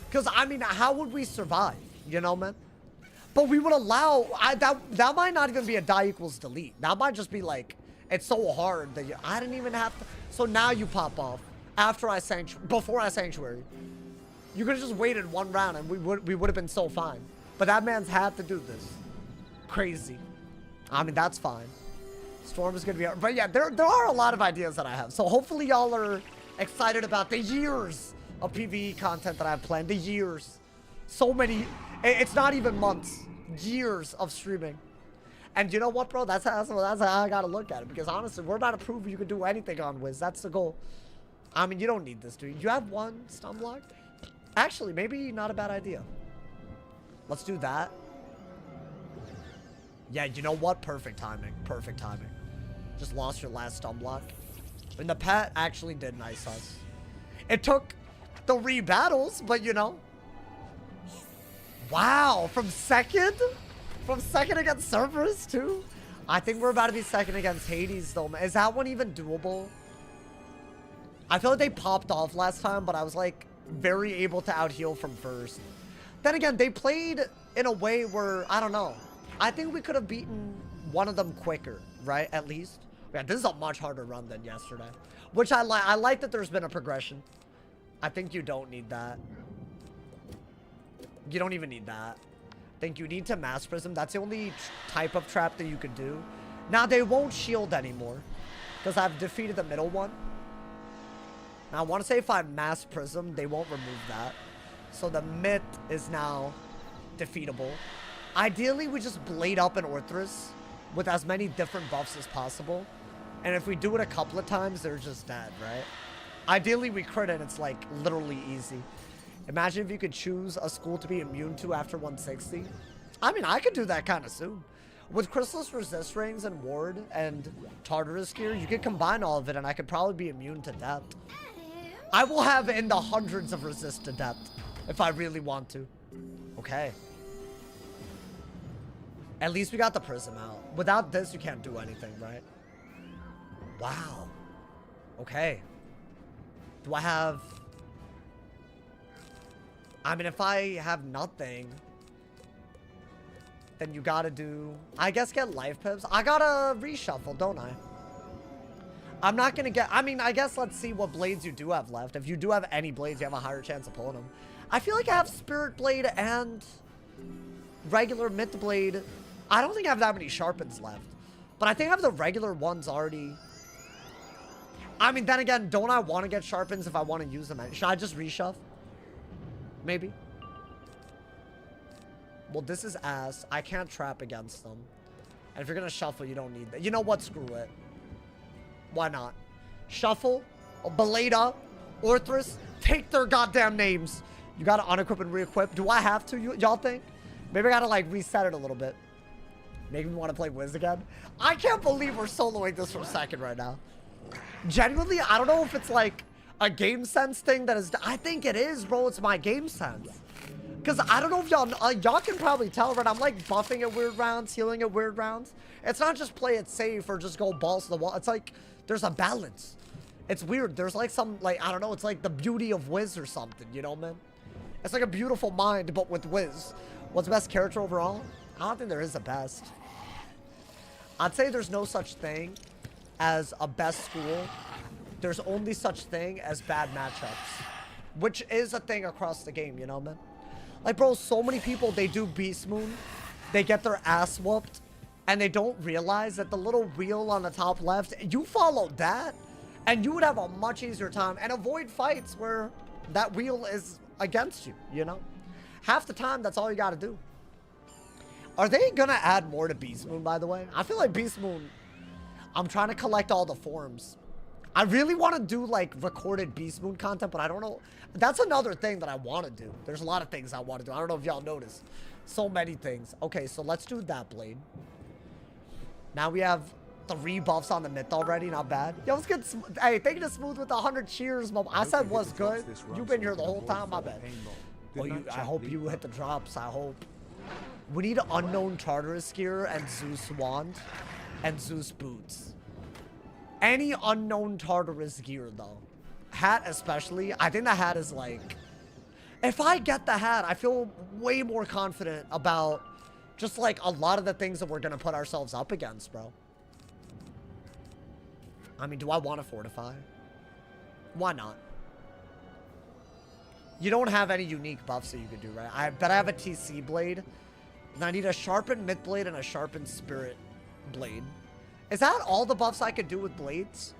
Because I mean, how would we survive? You know, man? But we would allow, that might not even be a die equals delete. That might just be like, it's so hard that I didn't even have to. So now you pop off after before I Sanctuary. You could have just waited 1 round and we would have been so fine. But that man's had to do this. Crazy. I mean, that's fine. Storm is going to be... But yeah, there are a lot of ideas that I have. So hopefully y'all are excited about the years of PvE content that I have planned. The years. So many... It's not even months. Years of streaming. And you know what, bro? That's how I got to look at it. Because honestly, we're about to prove you can do anything on Wiz. That's the goal. I mean, you don't need this, dude. You have 1 stun block? Actually, maybe not a bad idea. Let's do that. Yeah, you know what? Perfect timing. Perfect timing. Just lost your last stun block. And the pet actually did nice us. It took 3 battles, but you know. Wow, from second? From second against Cerberus too? I think we're about to be second against Hades though. Is that one even doable? I feel like they popped off last time, but I was like very able to out heal from first. Then again, they played in a way where, I don't know. I think we could have beaten one of them quicker, right? At least. Yeah, this is a much harder run than yesterday. Which I like. I like that there's been a progression. I think you don't need that. You don't even need that. I think you need to Mass Prism. That's the only type of trap that you could do. Now, they won't shield anymore. Because I've defeated the middle one. Now, I want to say if I Mass Prism, they won't remove that. So the myth is now defeatable. Ideally, we just blade up an Orthrus with as many different buffs as possible. And if we do it a couple of times, they're just dead, right? Ideally, we crit and it's like literally easy. Imagine if you could choose a school to be immune to after 160. I mean, I could do that kind of soon. With Chrysalis Resist Rings and Ward and Tartarus gear, you could combine all of it and I could probably be immune to death. I will have in the hundreds of resist to death if I really want to. Okay. At least we got the Prism out. Without this, you can't do anything, right? Wow. Okay. Do I have... I mean, if I have nothing, then you gotta do, I guess, get life pips. I gotta reshuffle, don't I? I'm not gonna get, I mean, I guess let's see what blades you do have left. If you do have any blades, you have a higher chance of pulling them. I feel like I have Spirit Blade and regular Myth Blade. I don't think I have that many Sharpens left. But I think I have the regular ones already. I mean, then again, don't I want to get Sharpens if I want to use them? Should I just reshuffle? Maybe. Well, this is ass. I can't trap against them. And if you're going to shuffle, you don't need that. You know what? Screw it. Why not? Shuffle, Beleda, Orthrus, take their goddamn names. You got to unequip and re-equip. Do I have to, y'all think? Maybe I got to, like, reset it a little bit. Make me want to play Wiz again. I can't believe we're soloing this for a second right now. Genuinely, I don't know if it's, like, a game sense thing that is... I think it is, bro. It's my game sense. Because I don't know if y'all... y'all can probably tell, right? I'm, like, buffing at weird rounds, healing at weird rounds. It's not just play it safe or just go balls to the wall. It's like, there's a balance. It's weird. There's, like, some, like, I don't know. It's like the beauty of Wiz or something, you know, man? It's like a beautiful mind, but with Wiz. What's the best character overall? I don't think there is a best. I'd say there's no such thing as a best school. There's only such thing as bad matchups. Which is a thing across the game, you know, man? Like, bro, so many people, they do Beast Moon. They get their ass whooped. And they don't realize that the little wheel on the top left, you followed that. And you would have a much easier time. And avoid fights where that wheel is against you, you know? Half the time, that's all you gotta do. Are they gonna add more to Beast Moon, by the way? I feel like Beast Moon, I'm trying to collect all the forms. I really want to do, like, recorded Beast Moon content, but I don't know. That's another thing that I want to do. There's a lot of things I want to do. I don't know if y'all noticed. So many things. Okay, so let's do that blade. Now we have 3 buffs on the myth already. Not bad. Yo, let's get... Hey, thank you to Smooth with 100 cheers, Mom. I said what's good. You've been here the whole time. My bad. Well, I hope you hit the drops. I hope. We need Unknown Tartarus gear and Zeus wand and Zeus boots. Any Unknown Tartarus gear, though. Hat especially. I think the hat is like... If I get the hat, I feel way more confident about just like a lot of the things that we're going to put ourselves up against, bro. I mean, do I want to fortify? Why not? You don't have any unique buffs that you could do, right? I bet I have a TC blade. And I need a sharpened myth blade and a sharpened spirit blade. Is that all the buffs I could do with blades?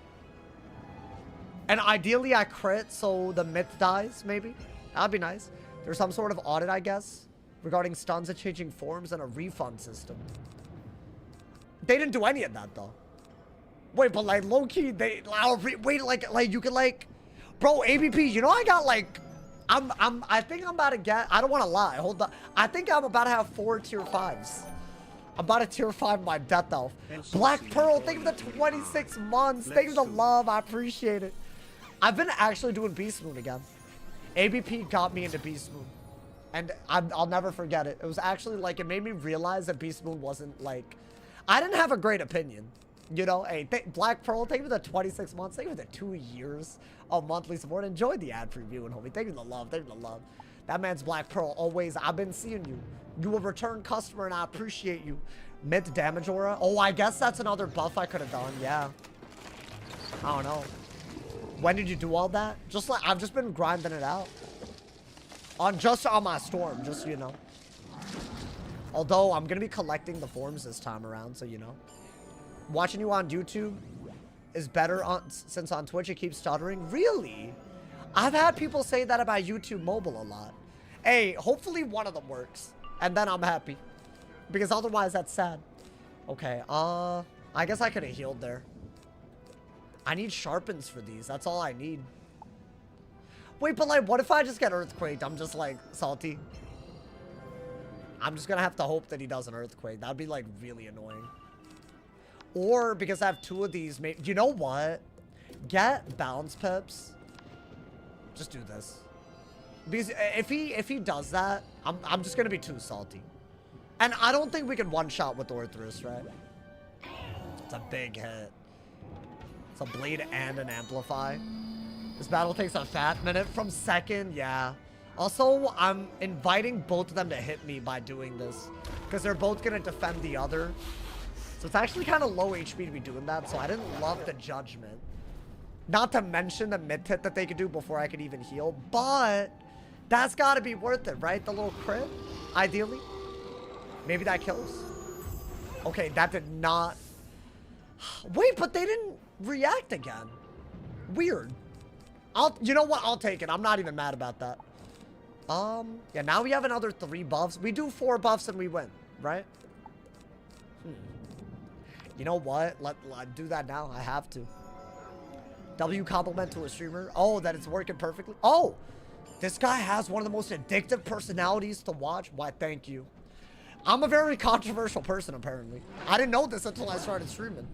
And ideally I crit so the myth dies, maybe? That'd be nice. There's some sort of audit, I guess, regarding stuns and changing forms and a refund system. They didn't do any of that, though. Wait, but like low-key, wait, like you could like... Bro, ABP, you know I got like... I think I'm about to get... I don't want to lie. Hold on. I think I'm about to have 4 tier 5s. I'm about to tier 5 my Death Elf. Black Pearl, thank you for the 26 months. Thank you for the love. I appreciate it. I've been actually doing Beast Moon again. ABP got me into Beast Moon. And I'll never forget it. It was actually like... It made me realize that Beast Moon wasn't like... I didn't have a great opinion. You know, hey, Black Pearl, thank you for the 26 months. Thank you for the 2 years of monthly support. Enjoy the ad preview, and homie. Thank you for the love. Thank you for the love. That man's Black Pearl. Always, I've been seeing you. You a return customer, and I appreciate you. Mid damage aura. Oh, I guess that's another buff I could have done. Yeah. I don't know. When did you do all that? Just like, I've just been grinding it out. Just on my storm, just so you know. Although, I'm going to be collecting the forms this time around, so you know. Watching you on YouTube is better since on Twitch it keeps stuttering. Really? I've had people say that about YouTube mobile a lot. Hey, hopefully one of them works. And then I'm happy. Because otherwise that's sad. Okay, I guess I could have healed there. I need sharpens for these. That's all I need. Wait, but like, what if I just get earthquaked? I'm just like salty. I'm just gonna have to hope that he does an earthquake. That'd be like really annoying. Or because I have 2 of these, maybe, you know what? Get balance pips. Just do this. Because if he does that, I'm just gonna be too salty. And I don't think we can one-shot with Orthrus, right? It's a big hit. It's a blade and an amplify. This battle takes a fat minute from second, yeah. Also, I'm inviting both of them to hit me by doing this. because they're both going to defend the other. So it's actually kind of low HP to be doing that, so I didn't love the judgment. Not to mention the mid-hit that they could do before I could even heal, but that's got to be worth it, right? The little crit, ideally. Maybe that kills. Okay, that did not... Wait, but they didn't react again. Weird. You know what? I'll take it. I'm not even mad about that. Yeah, now we have another 3 buffs. We do 4 buffs and we win, right? You know what? Let do that now. I have to. W compliment to a streamer. Oh, that it's working perfectly. Oh, this guy has one of the most addictive personalities to watch. Why, thank you. I'm a very controversial person, apparently. I didn't know this until I started streaming.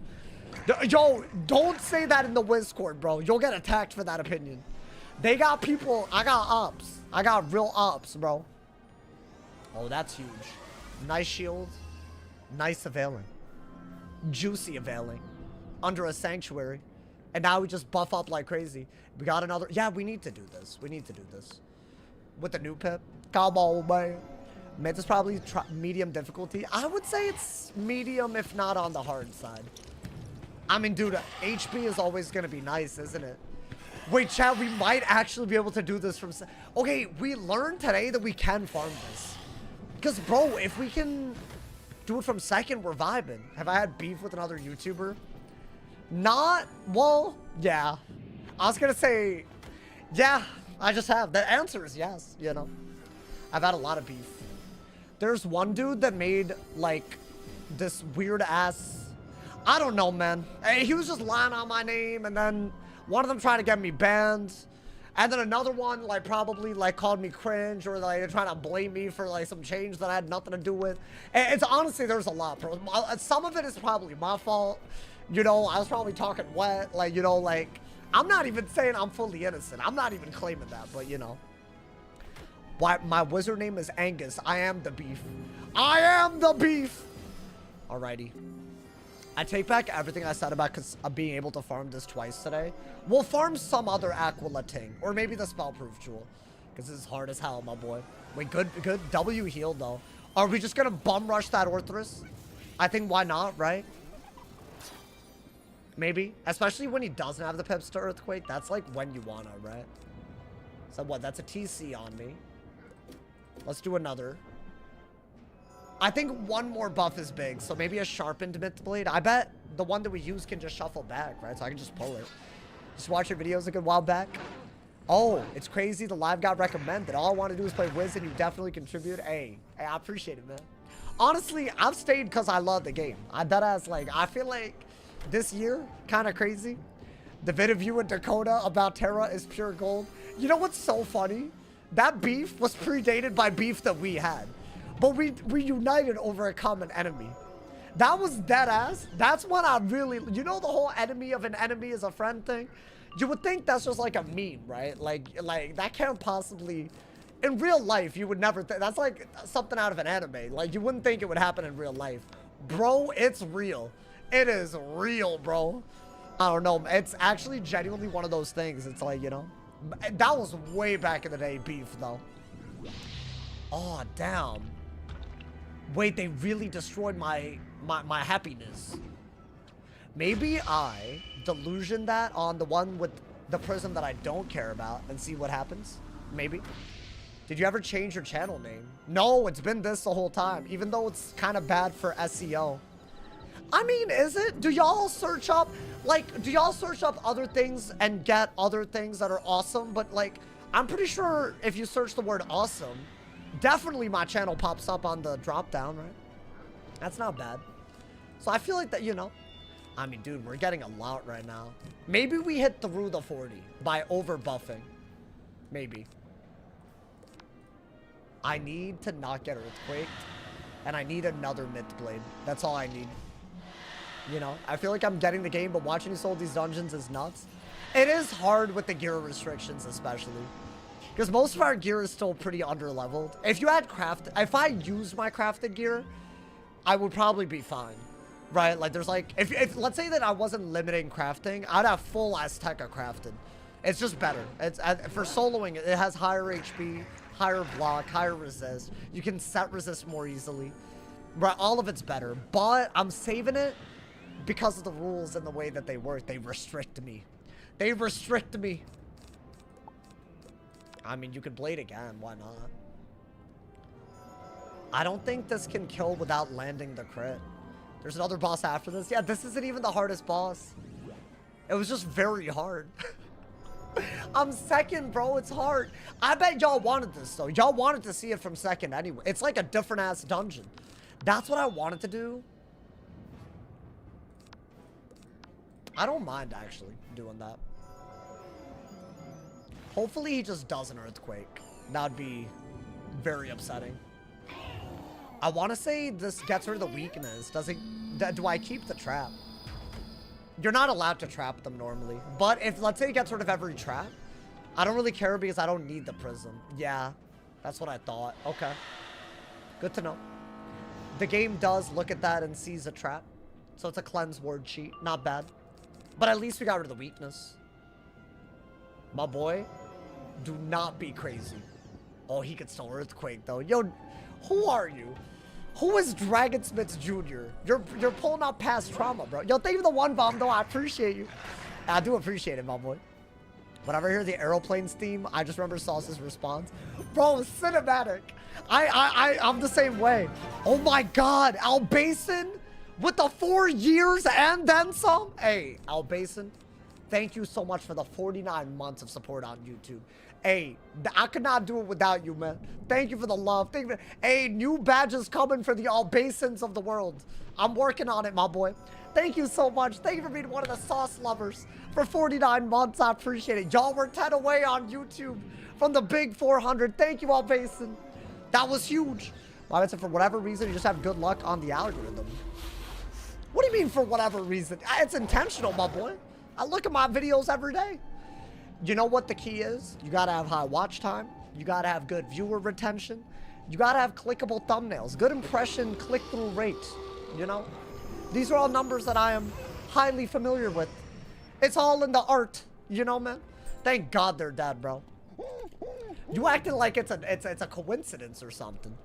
Yo, don't say that in the Discord, bro. You'll get attacked for that opinion. They got people. I got ups. I got real ups, bro. Oh, that's huge. Nice shield. Nice availing. Juicy availing. Under a sanctuary. And now we just buff up like crazy. We got another. Yeah, we need to do this. We need to do this. With the new pip. Come on, man. Mid is probably medium difficulty. I would say it's medium, if not on the hard side. I mean, dude, HP is always going to be nice, isn't it? Wait, chat, we might actually be able to do this from... Okay, we learned today that we can farm this. Because, bro, if we can do it from second, we're vibing. Have I had beef with another YouTuber? Not... Well, yeah. I was going to say... Yeah, I just have. The answer is yes, you know. I've had a lot of beef. There's one dude that made, like, this weird-ass... I don't know, man. He was just lying on my name, and then one of them tried to get me banned. And then another one, like, probably, like, called me cringe, or, like, they're trying to blame me for, like, some change that I had nothing to do with. It's honestly, there's a lot, bro. Some of it is probably my fault. You know, I was probably talking wet. Like, you know, like, I'm not even saying I'm fully innocent. I'm not even claiming that, but, you know. Why, my wizard name is Angus. I am the beef. I am the beef! Alrighty. I take back everything I said about being able to farm this twice today. We'll farm some other Aquila Ting, or maybe the Spellproof Jewel, because this is hard as hell, my boy. Wait, good W healed, though. Are we just going to bum rush that Orthrus? I think why not, right? Maybe. Especially when he doesn't have the pips to Earthquake. That's like when you want to, right? So what? That's a TC on me. Let's do another. I think one more buff is big, so maybe a sharpened myth blade. I bet the one that we use can just shuffle back, right? So I can just pull it. Just watch your videos a good while back. Oh, it's crazy. The live got recommended. All I want to do is play Wiz, and you definitely contribute. Hey, I appreciate it, man. Honestly, I've stayed because I love the game. I deadass, like, I feel like this year, kind of crazy. The vid of you and Dakota about THEYRE is pure gold. You know what's so funny? That beef was predated by beef that we had. But we united over a common enemy. That was dead ass. That's when I really... You know the whole enemy of an enemy is a friend thing? You would think that's just like a meme, right? Like that can't possibly... In real life, you would never think... That's like something out of an anime. Like, you wouldn't think it would happen in real life. Bro, it's real. It is real, bro. I don't know. It's actually genuinely one of those things. It's like, you know... That was way back in the day, beef, though. Oh, damn. Wait, they really destroyed my happiness. Maybe I delusion that on the one with the prism that I don't care about and see what happens. Maybe. Did you ever change your channel name? No, it's been this the whole time, even though it's kind of bad for SEO. I mean, is it? Do y'all search up, like, do y'all search up other things and get other things that are awesome? But, like, I'm pretty sure if you search the word awesome, definitely my channel pops up on the drop down, right? That's not bad. So I feel like that, you know. I mean, dude, we're getting a lot right now. Maybe we hit through the 40 by over buffing. Maybe. I need to not get Earthquaked. And I need another Myth Blade. That's all I need. You know, I feel like I'm getting the game, but watching you solve these dungeons is nuts. It is hard with the gear restrictions, especially. Because most of our gear is still pretty under-leveled. If you had if I used my crafted gear, I would probably be fine. Right? Like, there's like, if let's say that I wasn't limiting crafting, I'd have full Azteca crafted. It's just better. It's for soloing, it has higher HP, higher block, higher resist. You can set resist more easily. Right, all of it's better, but I'm saving it because of the rules and the way that they work. They restrict me. They restrict me. I mean, you could blade again. Why not? I don't think this can kill without landing the crit. There's another boss after this. Yeah, this isn't even the hardest boss. It was just very hard. I'm second, bro. It's hard. I bet y'all wanted this, though. Y'all wanted to see it from second anyway. It's like a different-ass dungeon. That's what I wanted to do. I don't mind, actually, doing that. Hopefully, he just does an earthquake. That'd be very upsetting. I want to say this gets rid of the weakness. Does it? Do I keep the trap? You're not allowed to trap them normally. But if, let's say, it gets rid of every trap, I don't really care because I don't need the prism. Yeah, that's what I thought. Okay. Good to know. The game does look at that and sees a trap. So it's a cleanse word cheat. Not bad. But at least we got rid of the weakness. My boy, do not be crazy. Oh, he could still earthquake, though. Yo, who are you? Who is Dragonsmiths Jr.? You're pulling out past trauma, bro. Yo, thank you for the one bomb, though. I appreciate you. I do appreciate it, my boy. Whenever I hear the aeroplanes theme, I just remember Sauce's response. Bro, cinematic. I'm the same way. Oh my God, Albason with the 4 years and then some. Hey, Albason, thank you so much for the 49 months of support on YouTube. Hey, I could not do it without you, man. Thank you for the love. Thank you for, hey, new badges coming for the Albasons of the world. I'm working on it, my boy. Thank you so much. Thank you for being one of the sauce lovers for 49 months. I appreciate it. Y'all were 10 away on YouTube from the big 400. Thank you, Albason. That was huge. Well, I said for whatever reason, you just have good luck on the algorithm. What do you mean for whatever reason? It's intentional, my boy. I look at my videos every day. You know what the key is? You gotta have high watch time. You gotta have good viewer retention. You gotta have clickable thumbnails. Good impression click-through rate, you know? These are all numbers that I am highly familiar with. It's all in the art, you know, man? Thank God they're dead, bro. You acting like it's a coincidence or something.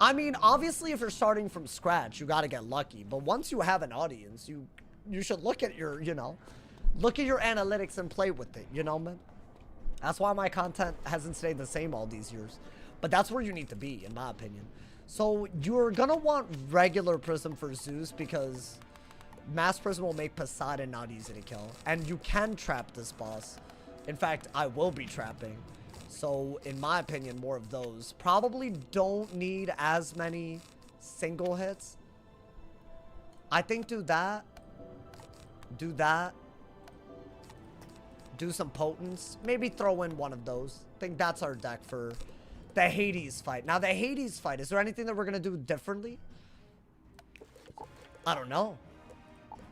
I mean, obviously, if you're starting from scratch, you gotta get lucky. But once you have an audience, you should look at your, you know, look at your analytics and play with it, you know, man? That's why my content hasn't stayed the same all these years. But that's where you need to be, in my opinion. So you're gonna want regular Prism for Zeus because Mass Prism will make Poseidon not easy to kill. And you can trap this boss. In fact, I will be trapping. So, in my opinion, more of those. Probably don't need as many single hits. I think do that. Do that. Do some potence. Maybe throw in one of those. I think that's our deck for the Hades fight. Now, the Hades fight, is there anything that we're going to do differently? I don't know.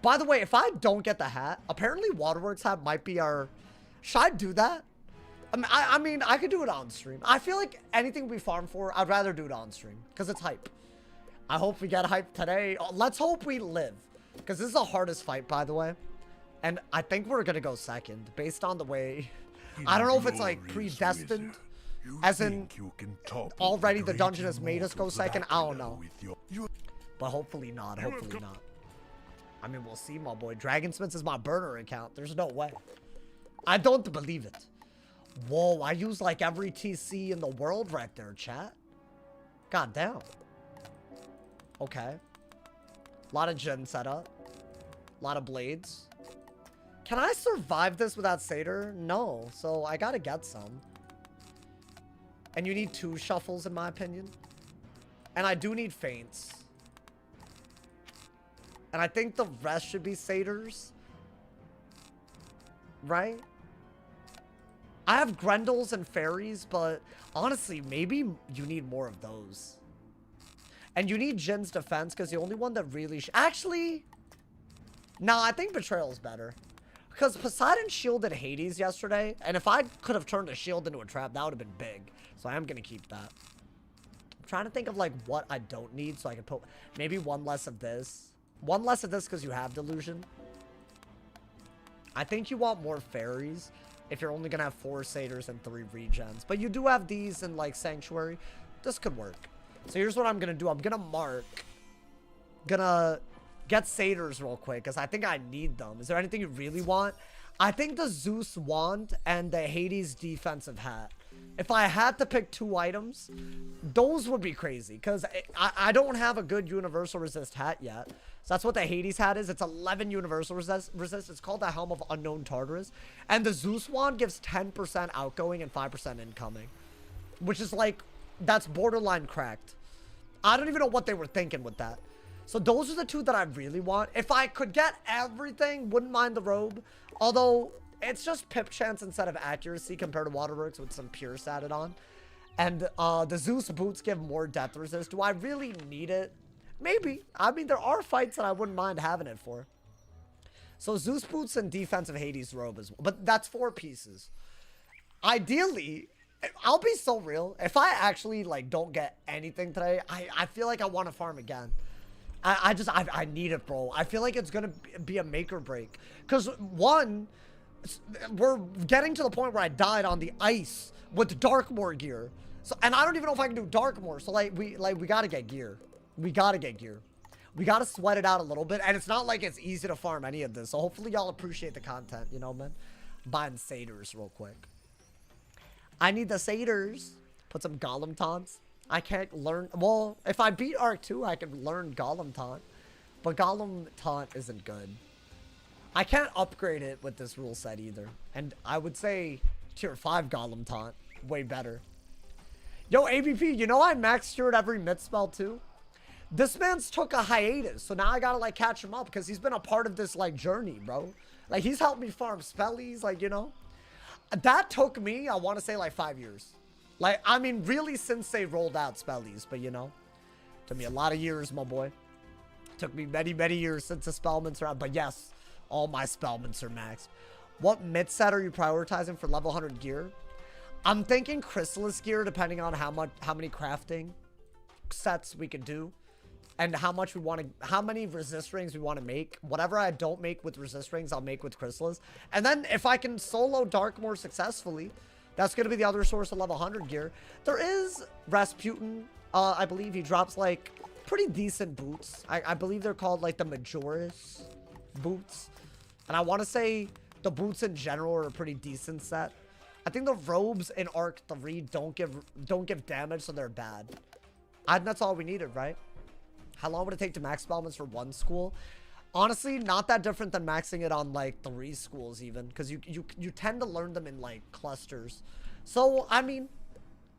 By the way, if I don't get the hat, apparently Waterworks hat might be our... Should I do that? I mean, I could do it on stream. I feel like anything we farm for, I'd rather do it on stream. Because it's hype. I hope we get hype today. Oh, let's hope we live. Because this is the hardest fight, by the way. And I think we're going to go second. Based on the way... I don't know if it's like predestined. As in, already the dungeon has made us go second. I don't know. But hopefully not. Hopefully not. I mean, we'll see, my boy. Dragonsmiths is my burner account. There's no way. I don't believe it. Whoa, I use like every TC in the world right there, chat. God damn. Okay. A lot of gen setup. A lot of blades. Can I survive this without Satyr? No. So I gotta get some. And you need 2 shuffles in my opinion. And I do need feints. And I think the rest should be Satyrs. Right? I have Grendels and Fairies, but honestly, maybe you need more of those. And you need Jin's defense, because the only one that really... Actually... Nah, I think Betrayal's better. Because Poseidon shielded Hades yesterday, and if I could have turned a shield into a trap, that would have been big. So I am going to keep that. I'm trying to think of, like, what I don't need, so I can put... Maybe one less of this. One less of this because you have Delusion. I think you want more Fairies if you're only going to have 4 Satyrs and 3 regens. But you do have these in, like, Sanctuary. This could work. So here's what I'm going to do. I'm going to mark gonna get satyrs real quick, because I think I need them. Is there anything you really want? I think the Zeus wand and the Hades defensive hat. If I had to pick 2 items, those would be crazy, because I don't have a good universal resist hat yet. So that's what the Hades hat is. It's 11 universal resist. It's called the Helm of Unknown Tartarus. And the Zeus wand gives 10% outgoing and 5% incoming. Which is like, that's borderline cracked. I don't even know what they were thinking with that. So those are the 2 that I really want. If I could get everything, wouldn't mind the robe. Although, it's just pip chance instead of accuracy compared to Waterworks with some Pierce added on. And the Zeus boots give more depth resist. Do I really need it? Maybe. I mean, there are fights that I wouldn't mind having it for. So Zeus boots and defensive Hades robe as well. But that's 4 pieces. Ideally, I'll be so real. If I actually like don't get anything today, I feel like I want to farm again. I need it, bro. I feel like it's gonna be a make or break. Cause one, we're getting to the point where I died on the ice with Darkmoor gear. So, and I don't even know if I can do Darkmoor. So we gotta get gear. We gotta get gear. We gotta sweat it out a little bit. And it's not like it's easy to farm any of this. So hopefully y'all appreciate the content, you know, man. Buying satyrs real quick. I need the satyrs. Put some Golem taunts. I can't learn. Well, if I beat Arc 2, I can learn Golem taunt. But Golem taunt isn't good. I can't upgrade it with this rule set either. And I would say tier 5 Golem taunt. Way better. Yo, ABP, you know I max cured every mid spell too? This man's took a hiatus. So now I gotta like catch him up because he's been a part of this like journey, bro. Like he's helped me farm spellies, like, you know. That took me, I want to say like 5 years. Like, I mean, really since they rolled out spellies, but you know, took me a lot of years, my boy. Took me many, many years since the spellments are out, but yes, all my spellments are maxed. What mid set are you prioritizing for level 100 gear? I'm thinking chrysalis gear, depending on how many crafting sets we can do, and how much we want to, how many resist rings we want to make. Whatever I don't make with resist rings, I'll make with chrysalis. And then if I can solo Darkmoor successfully, that's going to be the other source of level 100 gear. There is Rasputin. I believe he drops like pretty decent boots. I believe they're called like the Majoris boots. And I want to say the boots in general are a pretty decent set. I think the robes in Arc 3 don't give damage, so they're bad. And that's all we needed, right? How long would it take to max spellments for 1 school? Honestly, not that different than maxing it on like 3 schools even, because you tend to learn them in like clusters. So I mean,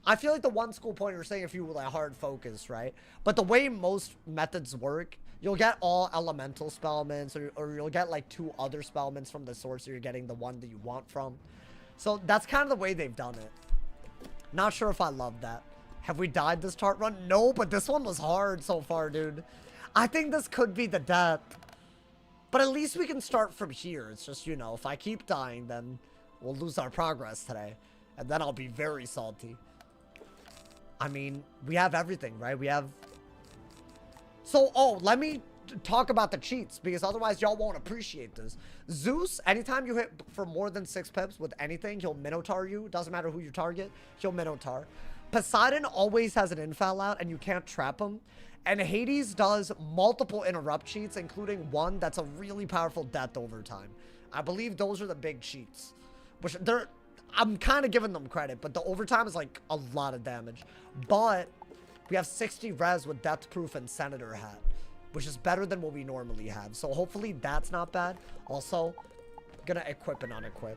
I feel like the 1 school point you're saying if you were like hard focus, right? But the way most methods work, you'll get all elemental spellments, or you'll get like 2 other spellments from the source, so you're getting the one that you want from. So that's kind of the way they've done it. Not sure if I love that. Have we died this tart run? No, but this one was hard so far, dude. I think this could be the death. But at least we can start from here. It's just, you know, if I keep dying, then we'll lose our progress today. And then I'll be very salty. I mean, we have everything, right? We have... So, oh, let me talk about the cheats, because otherwise y'all won't appreciate this. Zeus, anytime you hit for more than 6 pips with anything, he'll Minotaur you. Doesn't matter who you target, he'll Minotaur. Poseidon always has an infoul out, and you can't trap him. And Hades does multiple interrupt cheats, including one that's a really powerful death overtime. I believe those are the big cheats. Which they're, I'm kind of giving them credit, but the overtime is like a lot of damage. But we have 60 res with Death Proof and Senator Hat, which is better than what we normally have. So hopefully that's not bad. Also, gonna equip and unequip.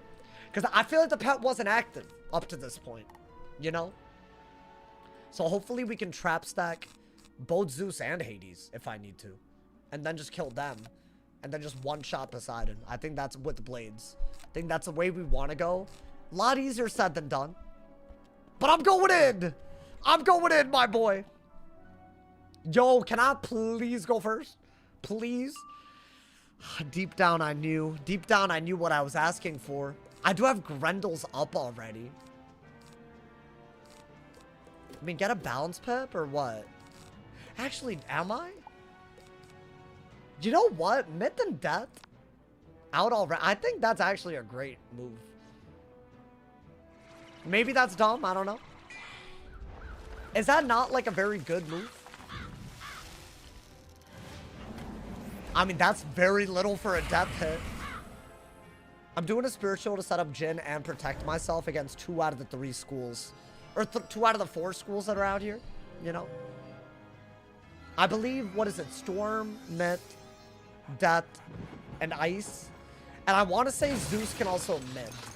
Because I feel like the pet wasn't active up to this point, you know? So hopefully we can trap stack both Zeus and Hades if I need to, and then just kill them, and then just one-shot Poseidon. I think that's with blades. I think that's the way we want to go. A lot easier said than done, but I'm going in. I'm going in, my boy. Yo, can I please go first? Please. Deep down I knew what I was asking for. I do have Grendel's up already. I mean, get a balance pip or what? Actually, am I? You know what? Myth and Death out already. I think that's actually a great move. Maybe that's dumb. I don't know. Is that not like a very good move? I mean, that's very little for a death hit. I'm doing a spiritual to set up Jin and protect myself against 2 out of the 3 schools. Or 2 out of the 4 schools that are out here, you know? I believe, what is it? Storm, Myth, Death, and Ice. And I want to say Zeus can also Myth.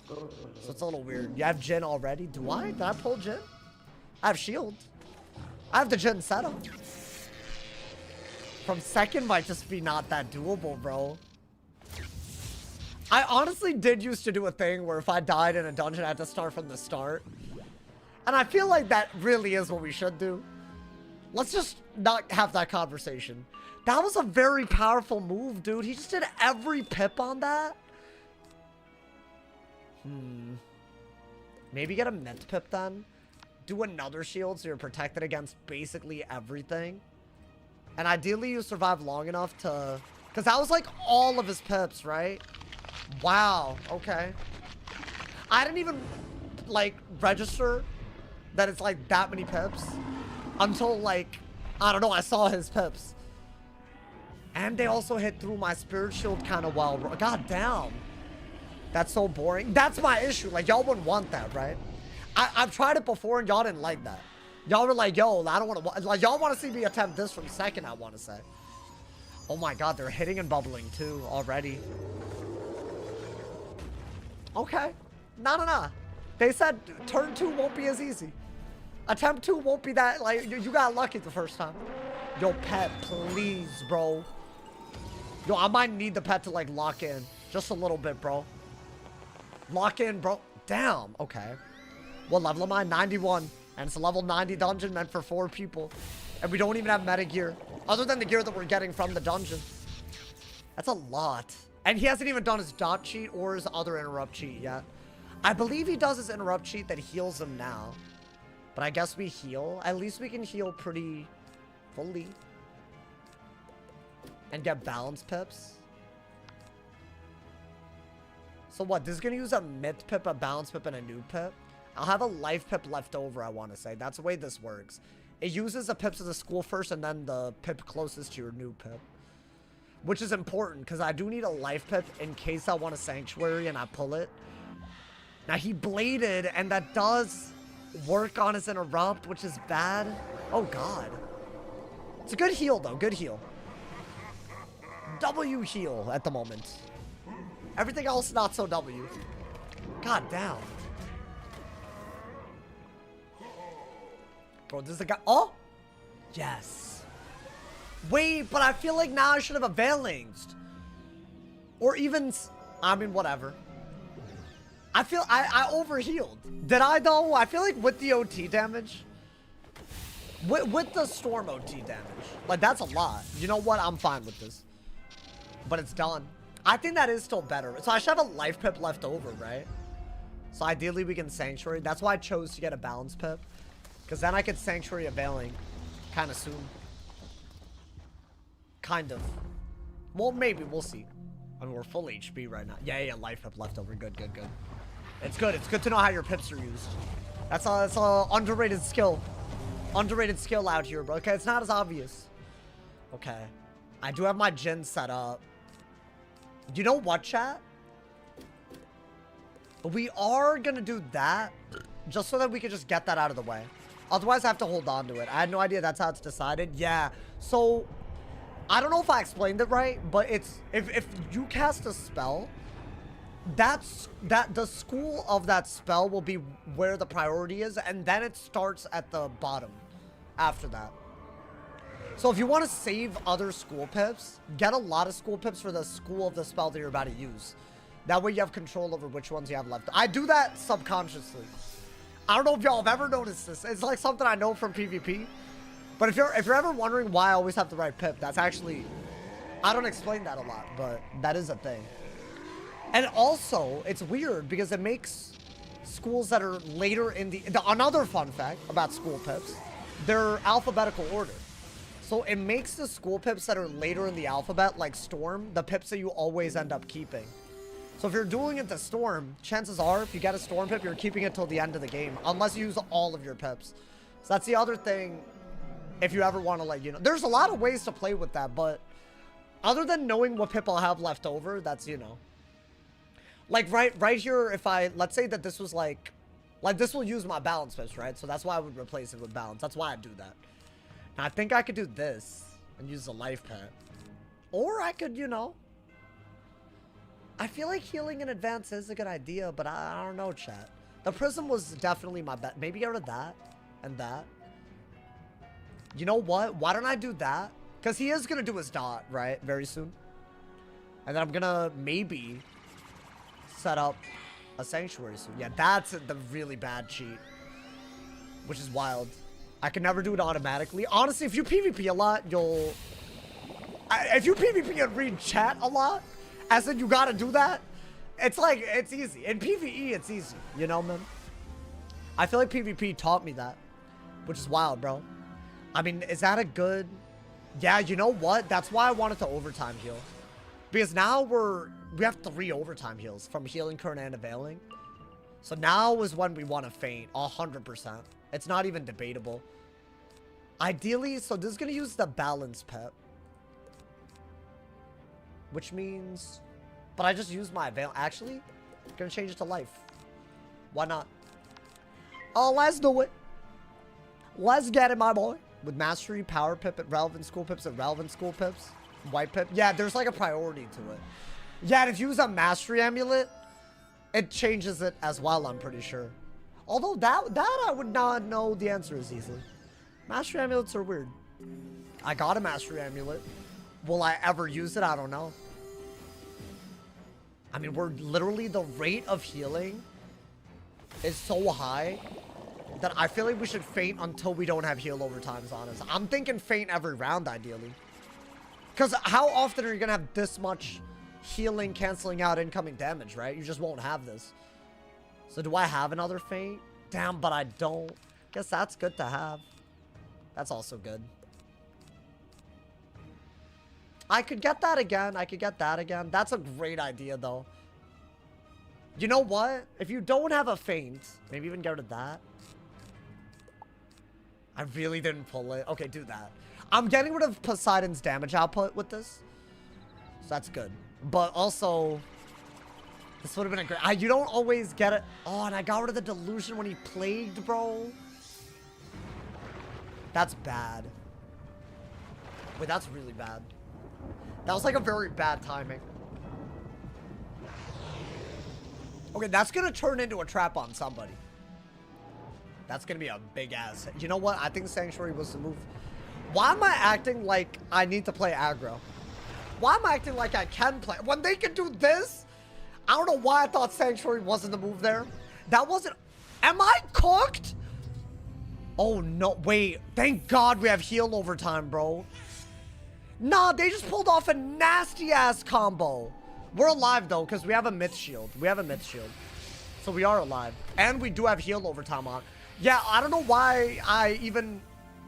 So it's a little weird. You have Jin already? Do I? Did I pull Jin? I have Shield. I have the Jin setup. From second might just be not that doable, bro. I honestly did used to do a thing where if I died in a dungeon, I had to start from the start. And I feel like that really is what we should do. Let's just not have that conversation. That was a very powerful move, dude. He just did every pip on that. Maybe get a Mint pip then. Do another shield so you're protected against basically everything. And ideally you survive long enough to... Because that was like all of his pips, right? Wow, okay. I didn't even, like, register that it's, like, that many pips. Until, like, I don't know, I saw his pips. And they also hit through my spirit shield kind of well. God damn. That's so boring. That's my issue. Like, y'all wouldn't want that, right? I've tried it before and y'all didn't like that. Y'all were like, yo, I don't want to... Like, y'all want to see me attempt this from second, I want to say. Oh my god, they're hitting and bubbling, too, already. Okay. No. They said turn 2 won't be as easy. Attempt 2 won't be that, like, you got lucky the first time. Yo, pet, please, bro. Yo, I might need the pet to, like, lock in. Just a little bit, bro. Lock in, bro. Damn. Okay. What level am I? 91. And it's a level 90 dungeon meant for 4 people. And we don't even have meta gear. Other than the gear that we're getting from the dungeon. That's a lot. And he hasn't even done his dot cheat or his other interrupt cheat yet. I believe he does his interrupt cheat that heals him now. But I guess we heal. At least we can heal pretty fully. And get balance pips. So what? This is going to use a myth pip, a balance pip, and a new pip. I'll have a life pip left over, I want to say. That's the way this works. It uses the pips of the school first and then the pip closest to your new pip. Which is important because I do need a life pip in case I want a sanctuary and I pull it. Now he bladed and that does work on his interrupt, which is bad. Oh god. It's a good heal though, good heal. W heal at the moment. Everything else not so W. God damn. Bro, this is a guy. Oh! Yes. Wait, but I feel like now I should have a Valinged. Or even... I mean, whatever. I feel... I overhealed. Did I, though? I feel like with the OT damage... With the Storm OT damage. Like, that's a lot. You know what? I'm fine with this. But it's done. I think that is still better. So I should have a life pip left over, right? So ideally we can Sanctuary. That's why I chose to get a balance pip. Because then I could Sanctuary a Veiling kind of soon. Kind of. Well, maybe. We'll see. I mean, we're full HP right now. Yeah, life pip left over. Good. It's good. It's good to know how your pips are used. That's a underrated skill. Underrated skill out here, bro. Okay, it's not as obvious. Okay. I do have my Jin set up. You know what, chat? But we are going to do that just so that we can just get that out of the way. Otherwise, I have to hold on to it. I had no idea that's how it's decided. Yeah. So, I don't know if I explained it right, but it's... If you cast a spell, the school of that spell will be where the priority is, and then it starts at the bottom after that. So, if you want to save other school pips, get a lot of school pips for the school of the spell that you're about to use. That way you have control over which ones you have left. I do that subconsciously. I don't know if y'all have ever noticed this. It's like something I know from PvP. But if you're ever wondering why I always have the right pip, that's actually... I don't explain that a lot, but that is a thing. And also, it's weird because it makes schools that are later in the... Another fun fact about school pips, they're alphabetical order. So it makes the school pips that are later in the alphabet, like Storm, the pips that you always end up keeping. So if you're doing it to Storm, chances are, if you get a Storm pip, you're keeping it till the end of the game, unless you use all of your pips. So that's the other thing, if you ever want to, like, you know, there's a lot of ways to play with that, but Other than knowing what pip I'll have left over, that's, you know. Like, right here, if I... Let's say that this was, like... Like, this will use my balance pips, right? So that's why I would replace it with balance. That's why I do that. Now, I think I could do this and use the life pet. Or I could, you know... I feel like healing in advance is a good idea, but I don't know, chat. The prism was definitely my bet. Maybe get rid of that and that. You know what? Why don't I do that? Because he is going to do his dot, right? Very soon. And then I'm going to maybe set up a sanctuary soon. Yeah, that's the really bad cheat. Which is wild. I can never do it automatically. Honestly, if you PvP a lot, you'll... If you PvP and read chat a lot, as in you gotta do that, it's like, it's easy. In PvE, it's easy. You know, man? I feel like PvP taught me that. Which is wild, bro. I mean, is that a good... Yeah, you know what? That's why I wanted to overtime heal. Because now we have 3 overtime heals from healing, current, and availing. So now is when we want to faint. 100%. It's not even debatable. Ideally, so this is going to use the balance pet. Which means... But I just used my avail. Actually, I'm going to change it to life. Why not? Oh, let's do it. Let's get it, my boy. With mastery, power pip at relevant school pips at relevant school pips. White pip. Yeah, there's like a priority to it. Yeah, and if you use a mastery amulet, it changes it as well, I'm pretty sure. Although that I would not know the answer as easily. Mastery amulets are weird. I got a mastery amulet. Will I ever use it? I don't know. I mean, we're literally, the rate of healing is so high that I feel like we should faint until we don't have heal overtimes on us. I'm thinking faint every round, ideally. Because how often are you going to have this much healing canceling out incoming damage, right? You just won't have this. So do I have another faint? Damn, but I don't. Guess that's good to have. That's also good. I could get that again. I could get that again. That's a great idea, though. You know what? If you don't have a feint, maybe even get rid of that. I really didn't pull it. Okay, do that. I'm getting rid of Poseidon's damage output with this. So that's good. But also, this would have been a great... you don't always get it. Oh, and I got rid of the delusion when he plagued, bro. That's bad. Wait, that's really bad. That was like a very bad timing. Okay, that's going to turn into a trap on somebody. That's going to be a big ass. You know what? I think Sanctuary was the move. Why am I acting like I need to play aggro? Why am I acting like I can play? When they can do this? I don't know why I thought Sanctuary wasn't the move there. That wasn't... Am I cooked? Oh, no. Wait. Thank God we have heal overtime, bro. Nah, they just pulled off a nasty-ass combo. We're alive, though, because we have a myth shield. We have a myth shield. So we are alive. And we do have heal overtime on. Yeah, I don't know why I even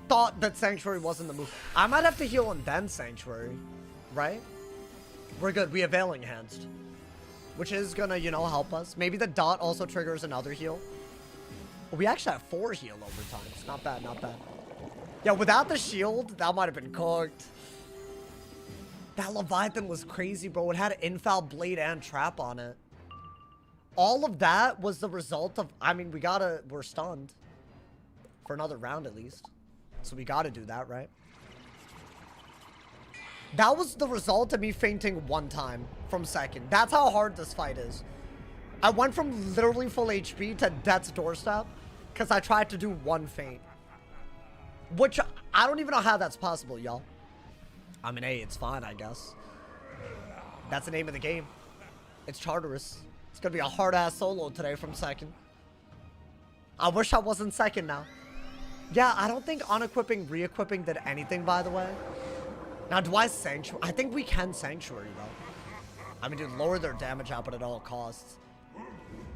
thought that Sanctuary wasn't the move. I might have to heal and then Sanctuary. Right? We're good. We avail enhanced. Which is gonna, you know, help us. Maybe the dot also triggers another heal. We actually have 4 heal overtimes. Not bad, not bad. Yeah, without the shield, that might have been cooked. That Leviathan was crazy, bro. It had an infal blade and trap on it. All of that was the result of... I mean, we're stunned. For another round, at least. So we gotta do that, right? That was the result of me fainting 1 time from second. That's how hard this fight is. I went from literally full HP to death's doorstep because I tried to do 1 feint. Which, I don't even know how that's possible, y'all. I mean, hey, it's fine, I guess. That's the name of the game. It's Tartarus. It's gonna be a hard-ass solo today from second. I wish I wasn't second now. Yeah, I don't think unequipping, re-equipping did anything, by the way. Now, do I Sanctuary? I think we can Sanctuary, though. I mean, dude, lower their damage output at all costs.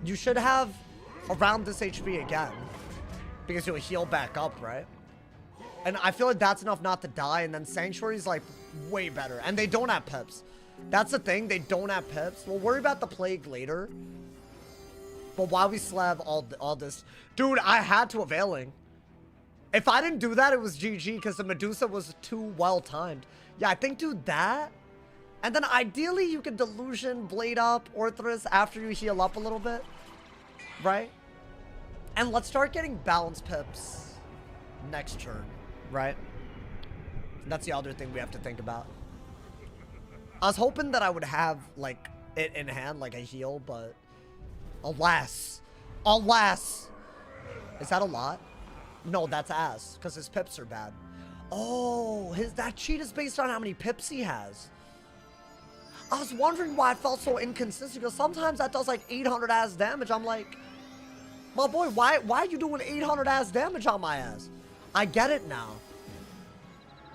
You should have around this HP again. Because you'll heal back up, right? And I feel like that's enough not to die. And then Sanctuary's, like, way better. And they don't have pips. That's the thing. They don't have pips. We'll worry about the plague later. But while we slab all this... Dude, I had to availing. If I didn't do that, it was GG because the Medusa was too well timed. Yeah, I think do that. And then ideally you can Delusion, Blade up, Orthrus after you heal up a little bit. Right? And let's start getting balance pips next turn. Right? That's the other thing we have to think about. I was hoping that I would have, like, it in hand, like a heal, but alas. Alas. Is that a lot? No, that's ass, because his pips are bad. Oh, that cheat is based on how many pips he has. I was wondering why it felt so inconsistent, because sometimes that does like 800 ass damage. I'm like, my boy, why are you doing 800 ass damage on my ass? I get it now.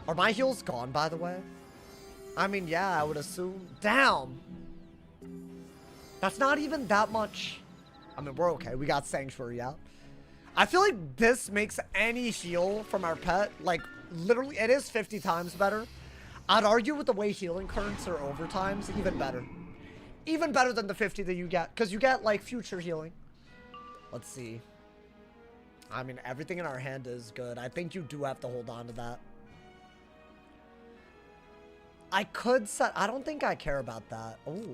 Are my heals gone, by the way? I mean, yeah, I would assume. Damn. That's not even that much. I mean, we're okay. We got Sanctuary out. I feel like this makes any heal from our pet, like, literally, it is 50 times better. I'd argue with the way healing currents are overtimes, even better. Even better than the 50 that you get, because you get, like, future healing. Let's see. I mean, everything in our hand is good. I think you do have to hold on to that. I could set... I don't think I care about that. Oh.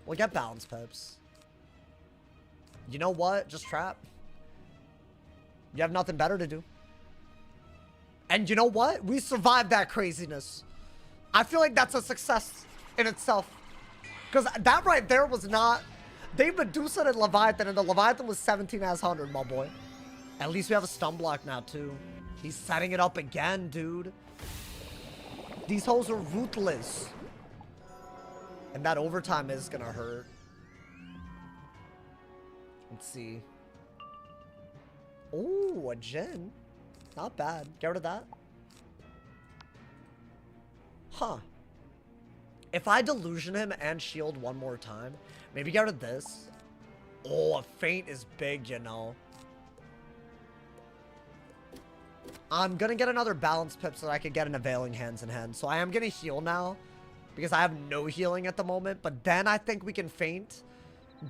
We'll get balance pips. You know what? Just trap. You have nothing better to do. And you know what? We survived that craziness. I feel like that's a success in itself. Because that right there was not... They Medusa and Leviathan, and the Leviathan was 17 as 100, my boy. At least we have a stun block now, too. He's setting it up again, dude. These hoes are ruthless. And that overtime is gonna hurt. Let's see. Oh, a Jin. Not bad. Get rid of that. Huh. If I Delusion him and shield one more time, maybe get rid of this. Oh, a feint is big, you know. I'm gonna get another balance pip so that I can get an Availing Hands in hand. So I am gonna heal now, because I have no healing at the moment. But then I think we can feint,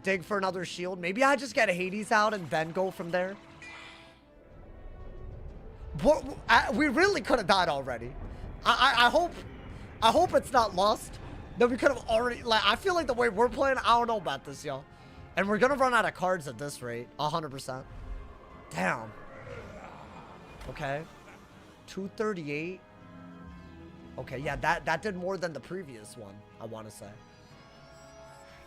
dig for another shield. Maybe I just get Hades out and then go from there. We really could have died already. I hope it's not lost. That we could have already, like, I feel like the way we're playing, I don't know about this, y'all. And we're gonna run out of cards at this rate, 100%. Damn. Okay. 238. Okay, yeah, that did more than the previous one, I want to say.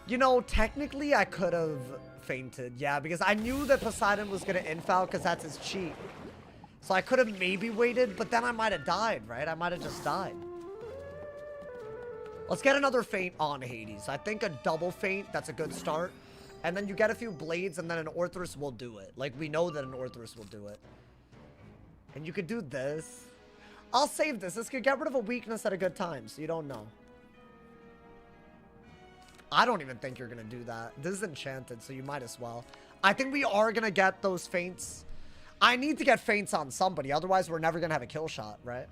You know, technically I could have fainted, yeah, because I knew that Poseidon was gonna infoul because that's his cheat. So I could have maybe waited, but then I might have died, right? I might have just died. Let's get another feint on Hades. I think a double feint, that's a good start. And then you get a few blades, and then an Orthrus will do it. Like, we know that an Orthrus will do it. And you could do this. I'll save this. This could get rid of a weakness at a good time, so you don't know. I don't even think you're going to do that. This is enchanted, so you might as well. I think we are going to get those feints. I need to get feints on somebody, otherwise we're never going to have a kill shot, right?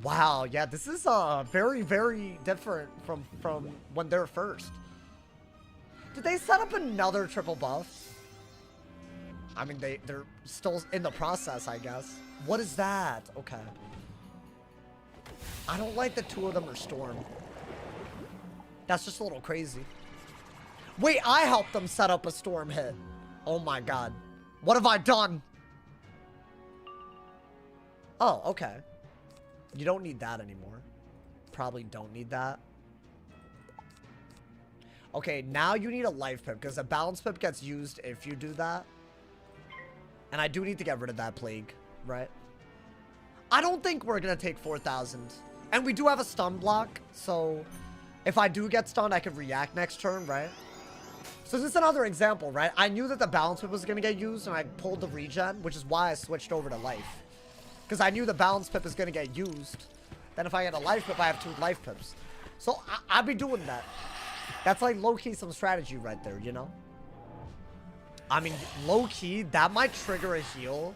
Wow, yeah, this is very, very different from when they're first. Did they set up another triple buff? I mean, they're still in the process, I guess. What is that? Okay. I don't like the two of them are Storm. That's just a little crazy. Wait, I helped them set up a Storm hit. Oh my god. What have I done? Oh, okay. You don't need that anymore. Probably don't need that. Okay, now you need a life pip, because a balance pip gets used if you do that. And I do need to get rid of that plague, right? I don't think we're going to take 4,000. And we do have a stun block, so if I do get stunned, I can react next turn, right? So this is another example, right? I knew that the balance pip was going to get used, and I pulled the regen, which is why I switched over to life. Because I knew the balance pip is going to get used. Then if I get a life pip, I have 2 life pips. So I'll be doing that. That's like low-key some strategy right there, you know? I mean, low-key, that might trigger a heal.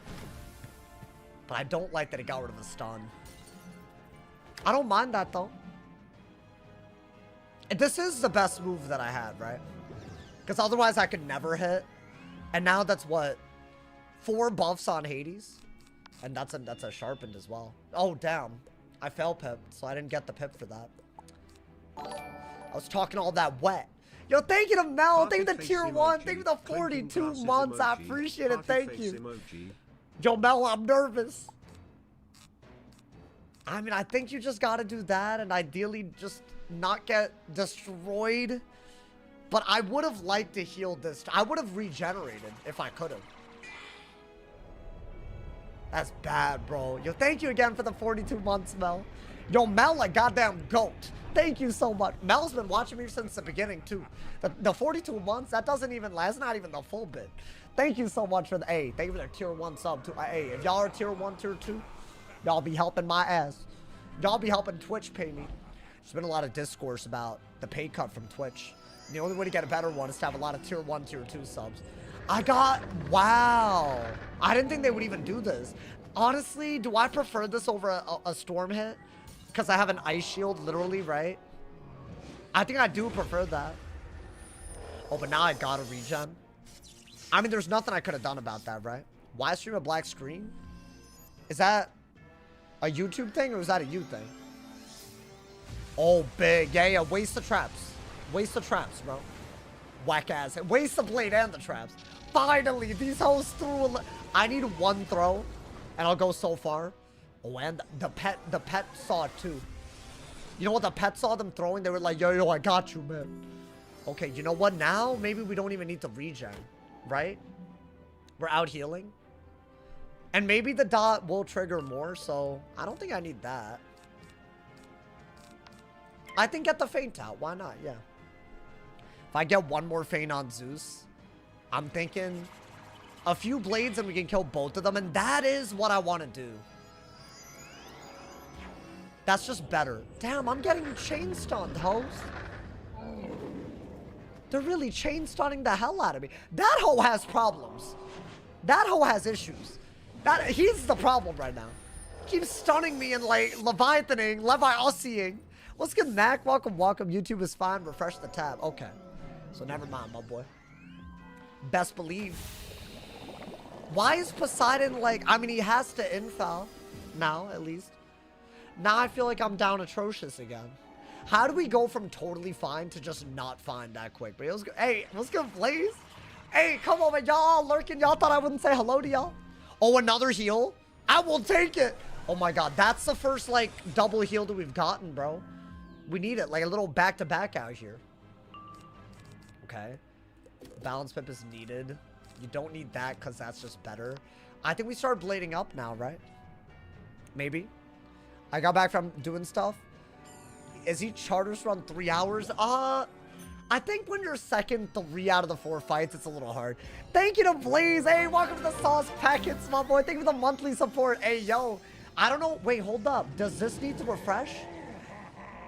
But I don't like that it got rid of a stun. I don't mind that, though. This is the best move that I had, right? Because otherwise I could never hit. And now that's what? 4 buffs on Hades? And that's a sharpened as well. Oh, damn. I fail pipped, so I didn't get the pip for that. I was talking all that wet. Yo, thank you to Mel. Thank you to Tier 1. Thank you to 42 months. I appreciate it. Thank you. Yo, Mel, I'm nervous. I mean, I think you just got to do that and ideally just not get destroyed. But I would have liked to heal this. I would have regenerated if I could have. That's bad, bro. Yo, thank you again for the 42 months, Mel. Yo, Mel, a goddamn goat. Thank you so much. Mel's been watching me since the beginning, too. The 42 months, that doesn't even last. Not even the full bit. Thank you so much for the A. Thank you for the Tier 1 sub, too. Hey, if y'all are Tier 1, Tier 2, y'all be helping my ass. Y'all be helping Twitch pay me. There's been a lot of discourse about the pay cut from Twitch. And the only way to get a better one is to have a lot of Tier 1, Tier 2 subs. Wow. I didn't think they would even do this. Honestly, do I prefer this over a storm hit? Because I have an ice shield, literally, right? I think I do prefer that. Oh, but now I gotta regen. I mean, there's nothing I could have done about that, right? Why stream a black screen? Is that a YouTube thing or is that a you thing? Oh, big. Yeah, waste the traps. Waste the traps, bro. Whack ass. Waste the blade and the traps. Finally, these hoes threw I need one throw and I'll go so far. Oh, and the pet saw it too. You know what? The pet saw them throwing. They were like, yo, I got you, man. Okay, you know what? Now, maybe we don't even need to regen, right? We're out healing. And maybe the dot will trigger more, so I don't think I need that. I think get the feint out. Why not? Yeah. If I get one more feint on Zeus, I'm thinking a few blades and we can kill both of them. And that is what I want to do. That's just better. Damn, I'm getting chain stunned, hoes. They're really chain stunning the hell out of me. That hoe has problems. That hoe has issues. He's the problem right now. Keeps stunning me and like Leviathaning, Leviousing. What's good, Mac? Welcome, welcome. YouTube is fine. Refresh the tab. Okay. So never mind, my boy. Best believe. Why is Poseidon like, I mean, he has to infoul now, at least. Now I feel like I'm down atrocious again. How do we go from totally fine to just not fine that quick? But it was good. Hey, let's go, please. Hey, come on, man. Y'all lurking. Y'all thought I wouldn't say hello to y'all? Oh, another heal? I will take it. Oh my god, that's the first, like, double heal that we've gotten, bro. We need it. Like, a little back-to-back out here. Okay. Balance pip is needed. You don't need that because that's just better. I think we start blading up now, right? Maybe. I got back from doing stuff. Is he Charters run 3 hours? I think when you're second 3 out of the 4 fights, it's a little hard. Thank you to Blaze. Hey, welcome to the sauce packets, my boy. Thank you for the monthly support. Hey, yo. I don't know. Wait, hold up. Does this need to refresh?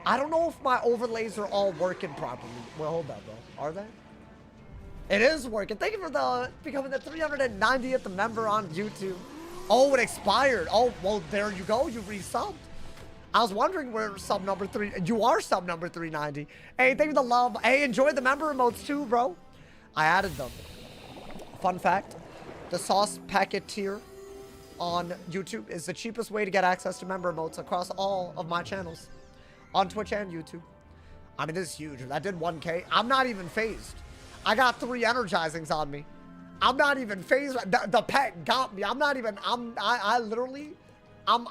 I don't know if my overlays are all working properly. Well, hold up, bro. Are they? It is working. Thank you for becoming the 390th member on YouTube. Oh, it expired. Oh, well, there you go. You resubbed. I was wondering where sub number 3. You are sub number 390. Hey, thank you for the love. Hey, enjoy the member emotes too, bro. I added them. Fun fact: the sauce packet tier on YouTube is the cheapest way to get access to member emotes across all of my channels on Twitch and YouTube. I mean, this is huge. That did 1K. I'm not even phased. I got 3 energizings on me. I'm not even phased. The pet got me. I'm not even. I literally. I'm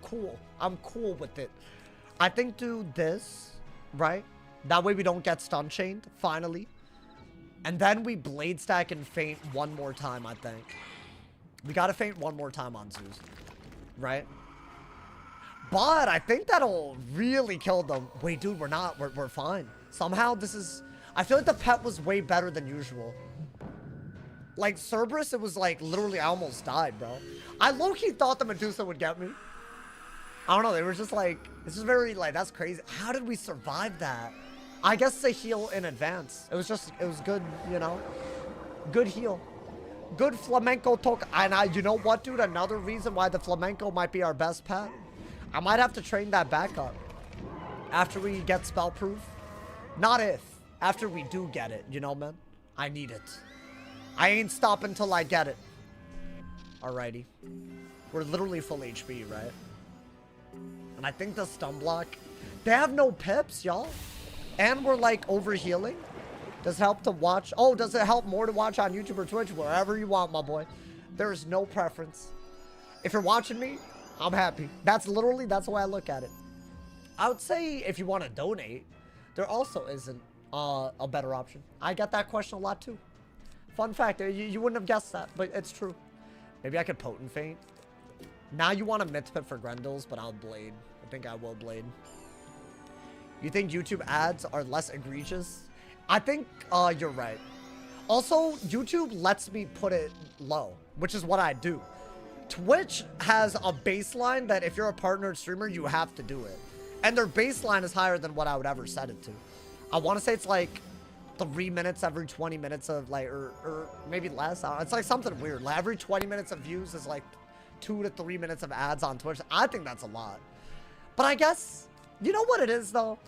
cool. I'm cool with it. I think do this, right? That way we don't get stun chained, finally. And then we blade stack and feint one more time, I think. We gotta feint one more time on Zeus, right? But I think that'll really kill them. Wait, dude, we're not. We're fine. Somehow this is... I feel like the pet was way better than usual. Like, Cerberus, it was like, literally, I almost died, bro. I low-key thought the Medusa would get me. I don't know, they were just like, this is very, like, that's crazy. How did we survive that? I guess they heal in advance. It was just, it was good, you know? Good heal. Good flamenco talk. And you know what, dude? Another reason why the flamenco might be our best pet. I might have to train that back up. After we get spell proof. Not if. After we do get it, you know, man? I need it. I ain't stopping till I get it. Alrighty. We're literally full HP, right? I think the stun block, they have no pips, y'all. And we're like overhealing. Does it help to watch? Oh, does it help more to watch on YouTube or Twitch? Wherever you want, my boy. There is no preference. If you're watching me, I'm happy. That's the way I look at it. I would say if you want to donate, there also isn't a better option. I get that question a lot too. Fun fact, you wouldn't have guessed that, but it's true. Maybe I could Potent Feint. Now you want a Myth Pit for Grendels, but I'll Blade. I think I will Blade. You think YouTube ads are less egregious? I think you're right. Also, YouTube lets me put it low, which is what I do. Twitch has a baseline that if you're a partnered streamer, you have to do it. And their baseline is higher than what I would ever set it to. I want to say it's like 3 minutes every 20 minutes of like, or maybe less. It's like something weird. Like every 20 minutes of views is like 2 to 3 minutes of ads on Twitch. I think that's a lot. But I guess, you know what it is though?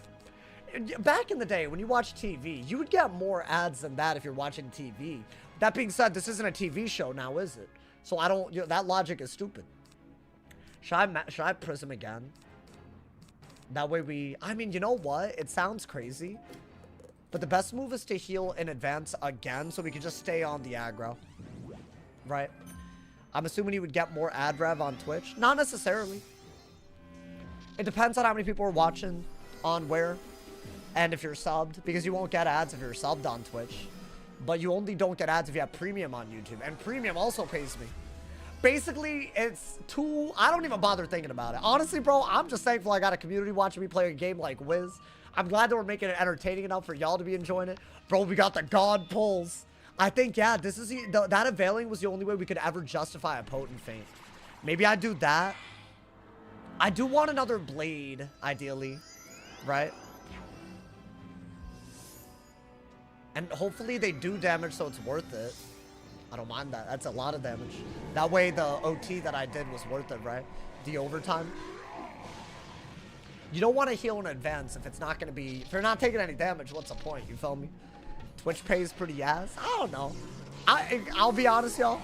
Back in the day when you watch TV, you would get more ads than that if you're watching TV. That being said, this isn't a TV show now, is it? So I don't, you know, that logic is stupid. Should I Prism again? That way I mean, you know what? It sounds crazy. But the best move is to heal in advance again so we can just stay on the aggro. Right? I'm assuming you would get more ad rev on Twitch. Not necessarily. It depends on how many people are watching on where. And if you're subbed. Because you won't get ads if you're subbed on Twitch. But you only don't get ads if you have premium on YouTube. And premium also pays me. Basically, it's too... I don't even bother thinking about it. Honestly, bro, I'm just thankful I got a community watching me play a game like Wiz. I'm glad that we're making it entertaining enough for y'all to be enjoying it. Bro, we got the God pulls. I think, yeah, this is that availing was the only way we could ever justify a Potent Feint. Maybe I do that. I do want another Blade, ideally. Right? And hopefully they do damage so it's worth it. I don't mind that. That's a lot of damage. That way the OT that I did was worth it, right? The overtime. You don't want to heal in advance if it's not going to be... If you're not taking any damage, what's the point? You feel me? Twitch pays pretty ass. I don't know. I'll be honest, y'all.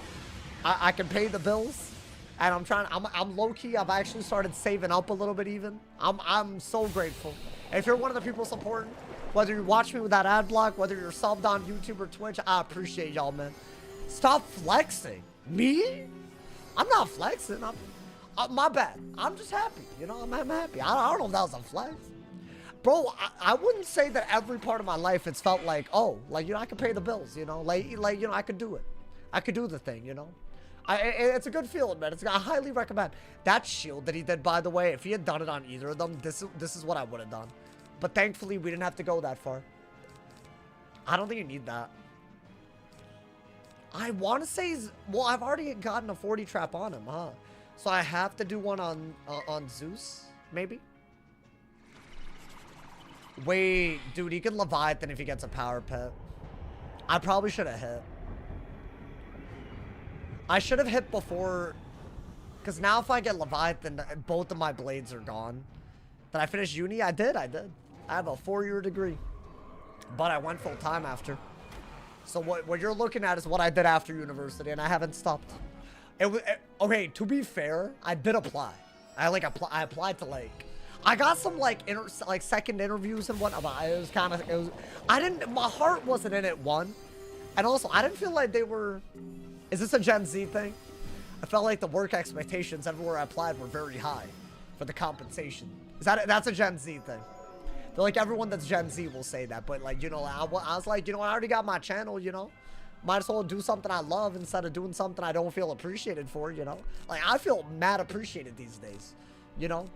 I can pay the bills. And I'm trying... I'm low-key. I've actually started saving up a little bit even. I'm so grateful. If you're one of the people supporting, whether you watch me with that ad block, whether you're subbed on YouTube or Twitch, I appreciate y'all, man. Stop flexing. Me? I'm not flexing. My bad. I'm just happy. You know, I'm happy. I don't know if that was a flex. Bro, I wouldn't say that every part of my life it's felt like, oh, like, you know, I could pay the bills, you know? Like you know, I could do it. I could do the thing, you know? It's a good feeling, man. I highly recommend. That shield that he did, by the way, if he had done it on either of them, this is what I would have done. But thankfully, we didn't have to go that far. I don't think you need that. I want to say, well, I've already gotten a 40 trap on him, huh? So I have to do one on Zeus, maybe? Wait, dude, he can Leviathan if he gets a power pit. I probably should have hit. I should have hit before, because now if I get Leviathan, both of my blades are gone. Did I finish uni? I did. I have a 4-year degree, but I went full time after. So what you're looking at is what I did after university, and I haven't stopped. Okay, to be fair, I did apply. I applied to I got some second interviews and whatnot. But it was my heart wasn't in it, one. And also, I didn't feel like they were, is this a Gen Z thing? I felt like the work expectations everywhere I applied were very high for the compensation. That's a Gen Z thing. I feel like everyone that's Gen Z will say that, but like, you know, I was like, you know, I already got my channel, you know? Might as well do something I love instead of doing something I don't feel appreciated for, you know? Like, I feel mad appreciated these days, you know?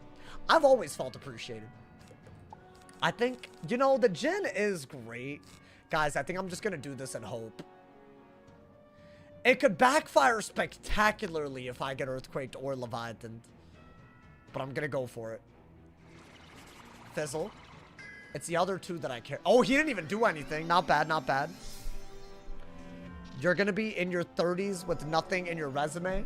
I've always felt appreciated. I think, you know, the Jin is great. Guys, I think I'm just gonna do this and hope. It could backfire spectacularly if I get Earthquaked or Leviathan. But I'm gonna go for it. Fizzle. It's the other two that I care. Oh, he didn't even do anything. Not bad, not bad. You're gonna be in your 30s with nothing in your resume?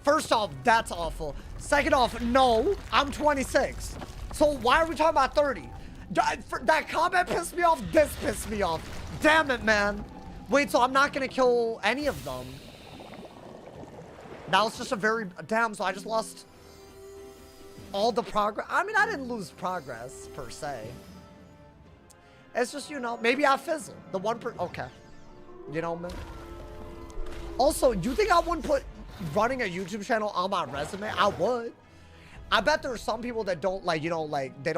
First off, that's awful. Second off, no, I'm 26. So why are we talking about 30? That comment pissed me off. This pissed me off. Damn it, man. Wait, so I'm not gonna kill any of them. That was just a very... Damn, so I just lost... All the progress. I mean, I didn't lose progress per se. It's just, you know, maybe I fizzle. The okay. You know, man. Also, you think I wouldn't put running a YouTube channel on my resume? I would. I bet there are some people that don't, like, you know, like, they're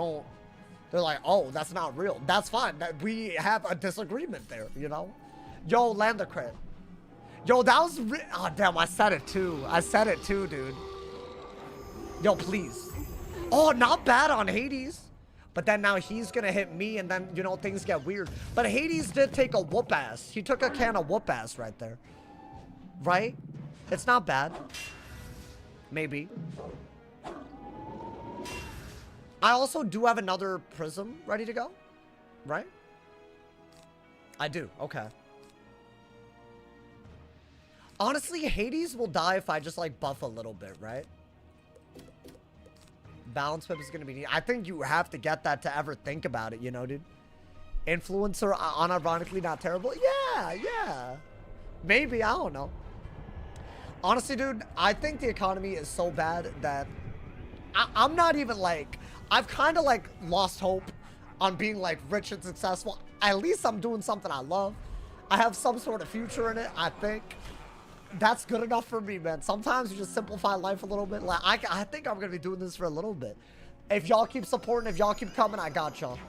like, oh, that's not real. That's fine. We have a disagreement there, you know? Yo, land the crit. Yo, that was oh, damn, I said it too. I said it too, dude. Yo, please. Oh, not bad on Hades. But then now he's gonna hit me and then, you know, things get weird. But Hades did take a whoop ass. He took a can of whoop ass right there. Right? It's not bad. Maybe. I also do have another prism ready to go. Right? I do. Okay. Honestly, Hades will die if I just, like, buff a little bit, right? Balance whip is going to be neat. I think you have to get that to ever think about it, you know, dude? Influencer, unironically not terrible? Yeah, yeah. Maybe, I don't know. Honestly, dude, I think the economy is so bad that I'm not even, like... I've kind of, like, lost hope on being, like, rich and successful. At least I'm doing something I love. I have some sort of future in it, I think. That's good enough for me, man. Sometimes you just simplify life a little bit. Like, I think I'm going to be doing this for a little bit. If y'all keep supporting, if y'all keep coming, I got y'all.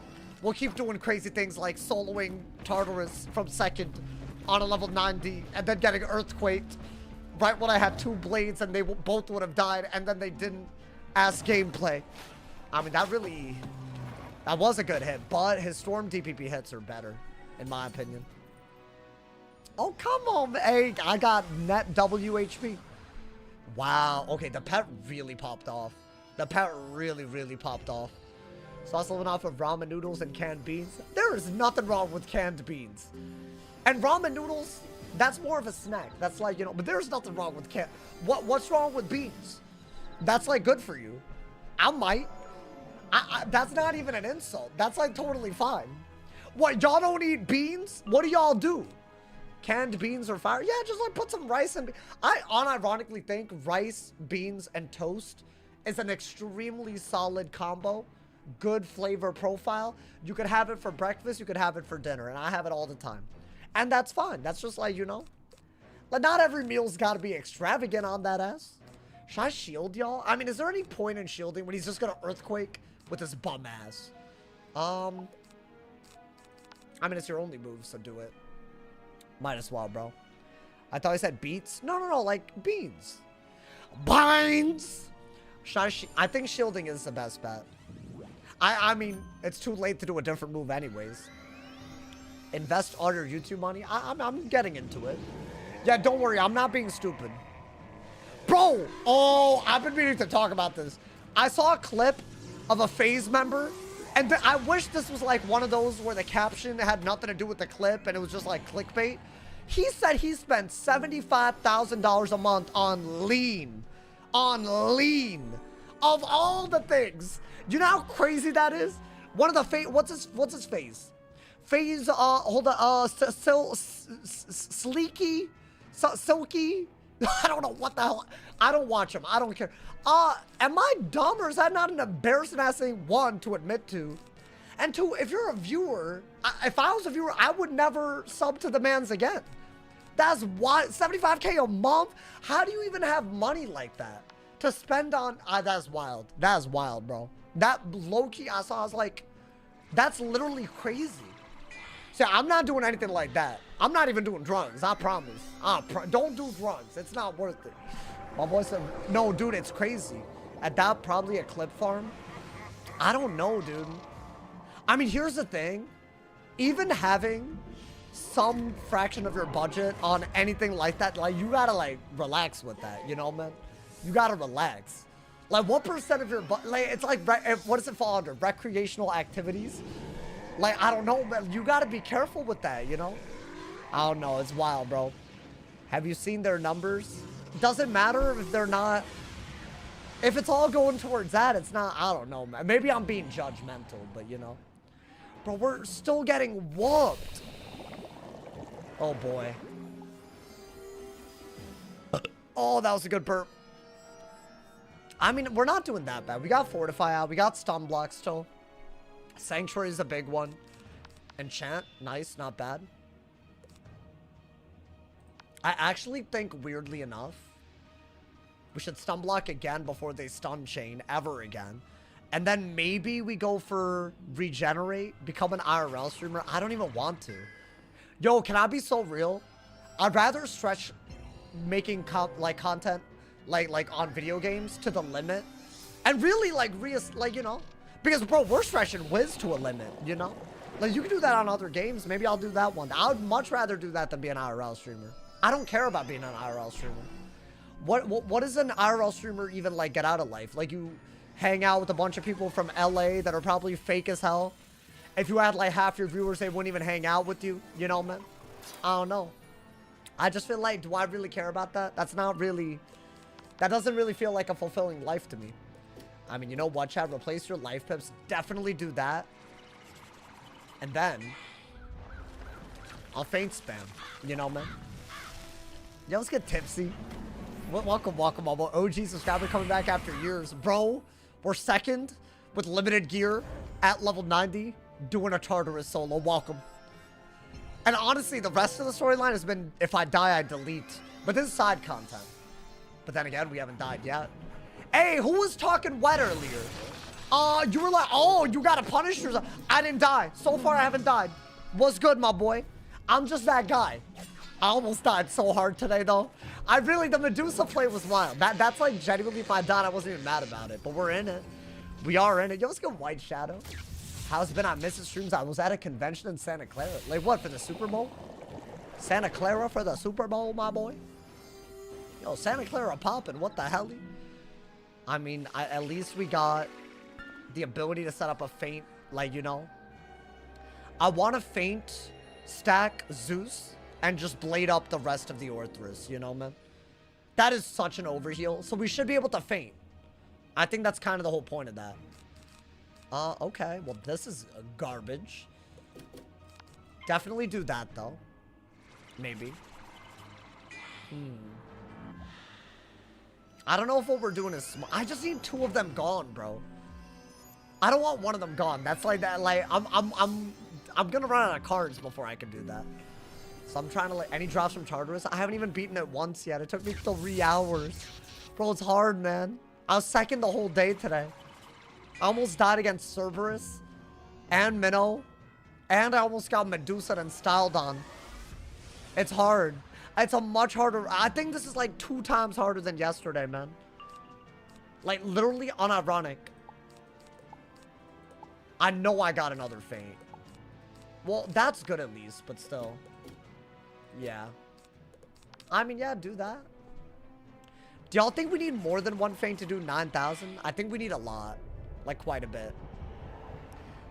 We'll keep doing crazy things like soloing Tartarus from second on a level 90 and then getting earthquaked right when I had 2 blades and they both would have died and then they didn't. Ass gameplay. I mean, that was a good hit, but his Storm DPP hits are better, in my opinion. Oh, come on, hey, I got net WHP. Wow, okay, the pet really popped off. The pet really, really popped off. So I was living off of ramen noodles and canned beans. There is nothing wrong with canned beans. And ramen noodles, that's more of a snack. That's like, you know, but there's nothing wrong with what's wrong with beans? That's like good for you. I might. That's not even an insult. That's like totally fine. What, y'all don't eat beans? What do y'all do? Canned beans are fire? Yeah, just like put some rice and... I unironically think rice, beans, and toast is an extremely solid combo. Good flavor profile. You could have it for breakfast, you could have it for dinner, and I have it all the time. And that's fine. That's just like, you know... Like, not every meal's gotta be extravagant on that ass. Should I shield y'all? I mean, is there any point in shielding when he's just gonna earthquake with his bum ass? I mean, it's your only move, so do it. Might as well, bro. I thought he said beets. No, like beans. Beans! I think shielding is the best bet. I mean, it's too late to do a different move anyways. Invest all your YouTube money? I'm getting into it. Yeah, don't worry. I'm not being stupid. Bro! Oh, I've been meaning to talk about this. I saw a clip of a FaZe member, and I wish this was like one of those where the caption had nothing to do with the clip, and it was just like clickbait. He said he spent $75,000 a month on lean. On lean. Of all the things. You know how crazy that is? One of the FaZe, what's his FaZe? FaZe, hold on, Sleeky? Silky? I don't know what the hell. I don't watch him. I don't care. Am I dumb or is that not an embarrassing ass thing, one, to admit to? And two, if you're a viewer, if I was a viewer, I would never sub to the mans again. That's why 75K a month? How do you even have money like that to spend on? That's wild. That's wild, bro. That low-key I saw, I was like, that's literally crazy. See, I'm not doing anything like that. I'm not even doing drugs, I promise. Don't do drugs. It's not worth it. My boy said, no, dude, it's crazy. At that, probably a clip farm. I don't know, dude. I mean, here's the thing. Even having some fraction of your budget on anything like that, like, you gotta, like, relax with that, you know, man? You gotta relax. Like, what percent of your budget, like, it's like, what does it fall under? Recreational activities? Like, I don't know, man. You gotta be careful with that, you know? I don't know. It's wild, bro. Have you seen their numbers? Doesn't matter if they're not... If it's all going towards that, it's not... I don't know, man. Maybe I'm being judgmental, but, you know. Bro, we're still getting whooped. Oh, boy. Oh, that was a good burp. I mean, we're not doing that bad. We got Fortify out. We got Stun Block still. Sanctuary is a big one. Enchant. Nice. Not bad. I actually think, weirdly enough, we should Stun Block again before they Stun Chain ever again. And then maybe we go for Regenerate, become an IRL streamer. I don't even want to. Yo, can I be so real? I'd rather stretch making content like on video games to the limit. And really like you know, because bro, we're stretching Wiz to a limit, you know? Like you can do that on other games. Maybe I'll do that one. I would much rather do that than be an IRL streamer. I don't care about being an IRL streamer. What does an IRL streamer even like get out of life? Like you hang out with a bunch of people from LA that are probably fake as hell. If you had like half your viewers, they wouldn't even hang out with you, you know, man? I don't know. I just feel like, do I really care about that? That's not really, that doesn't really feel like a fulfilling life to me. I mean, you know what, Chad? Replace your life pips. Definitely do that. And then I'll feint spam, you know, man? Yo, let's get tipsy. Welcome, welcome, all. OG subscriber coming back after years. Bro, we're second with limited gear at level 90 doing a Tartarus solo. Welcome. And honestly, the rest of the storyline has been, if I die, I delete. But this is side content. But then again, we haven't died yet. Hey, who was talking wet earlier? You were like, oh, you gotta punish yourself. I didn't die. So far, I haven't died. What's good, my boy? I'm just that guy. I almost died so hard today, though. The Medusa play was wild. That's like, genuinely, if I died, I wasn't even mad about it. But we're in it. We are in it. Yo, let's go White Shadow. How's it been? I missed the streams. I was at a convention in Santa Clara. Like, what, for the Super Bowl? Santa Clara for the Super Bowl, my boy? Yo, Santa Clara popping. What the hell? I mean, at least we got the ability to set up a feint, like, you know. I want to feint stack Zeus and just blade up the rest of the Orthrus, you know, man? That is such an overheal. So we should be able to feint. I think that's kind of the whole point of that. Okay. Well, this is garbage. Definitely do that, though. Maybe. I don't know if what we're doing is smart. I just need 2 of them gone, bro. I don't want 1 of them gone. That's like that. Like I'm gonna run out of cards before I can do that. So I'm trying to like any drops from Tartarus. I haven't even beaten it once yet. It took me 3 hours, bro. It's hard, man. I was second the whole day today. I almost died against Cerberus and Minnow, and I almost got Medusa and Stylodon. It's hard. It's a much harder. I think this is like 2 times harder than yesterday, man. Like literally unironic. I know I got another feint. Well, that's good at least, but still. Yeah. I mean, yeah, do that. Do y'all think we need more than 1 feint to do 9,000? I think we need a lot. Like, quite a bit.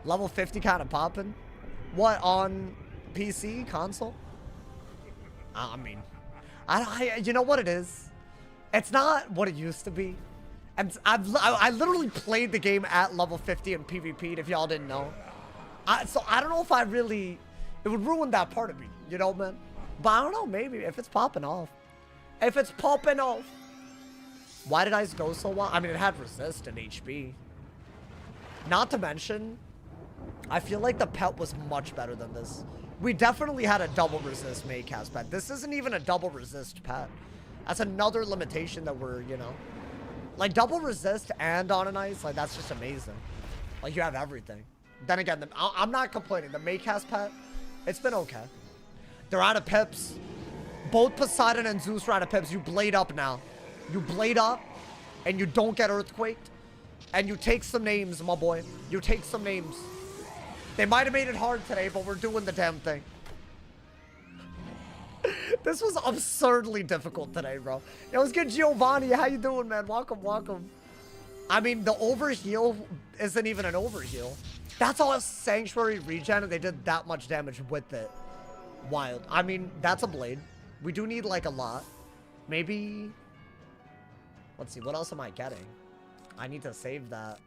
Level 50 kind of popping. What, on PC? Console? I mean, you know what it is? It's not what it used to be. And I literally played the game at level 50 and PvP'd, if y'all didn't know. So I don't know if it would ruin that part of me, you know, man? But I don't know, maybe, if it's popping off. If it's popping off. Why did Ice go so well? I mean, it had resist and HP. Not to mention, I feel like the pet was much better than this. We definitely had a double resist Maycast pet. This isn't even a double resist pet. That's another limitation that we're, you know. Like, double resist and on an ice, like, that's just amazing. Like, you have everything. Then again, I'm not complaining. The Maycast pet, it's been okay. They're out of pips. Both Poseidon and Zeus are out of pips. You blade up now. You blade up, and you don't get earthquaked. And you take some names, my boy. You take some names. They might have made it hard today, but we're doing the damn thing. This was absurdly difficult today, bro. Yo, what's good, Giovanni? How you doing, man? Welcome, welcome. I mean, the overheal isn't even an overheal. That's all a Sanctuary regen, and they did that much damage with it. Wild. I mean, that's a blade. We do need, like, a lot. Maybe... Let's see, what else am I getting? I need to save that.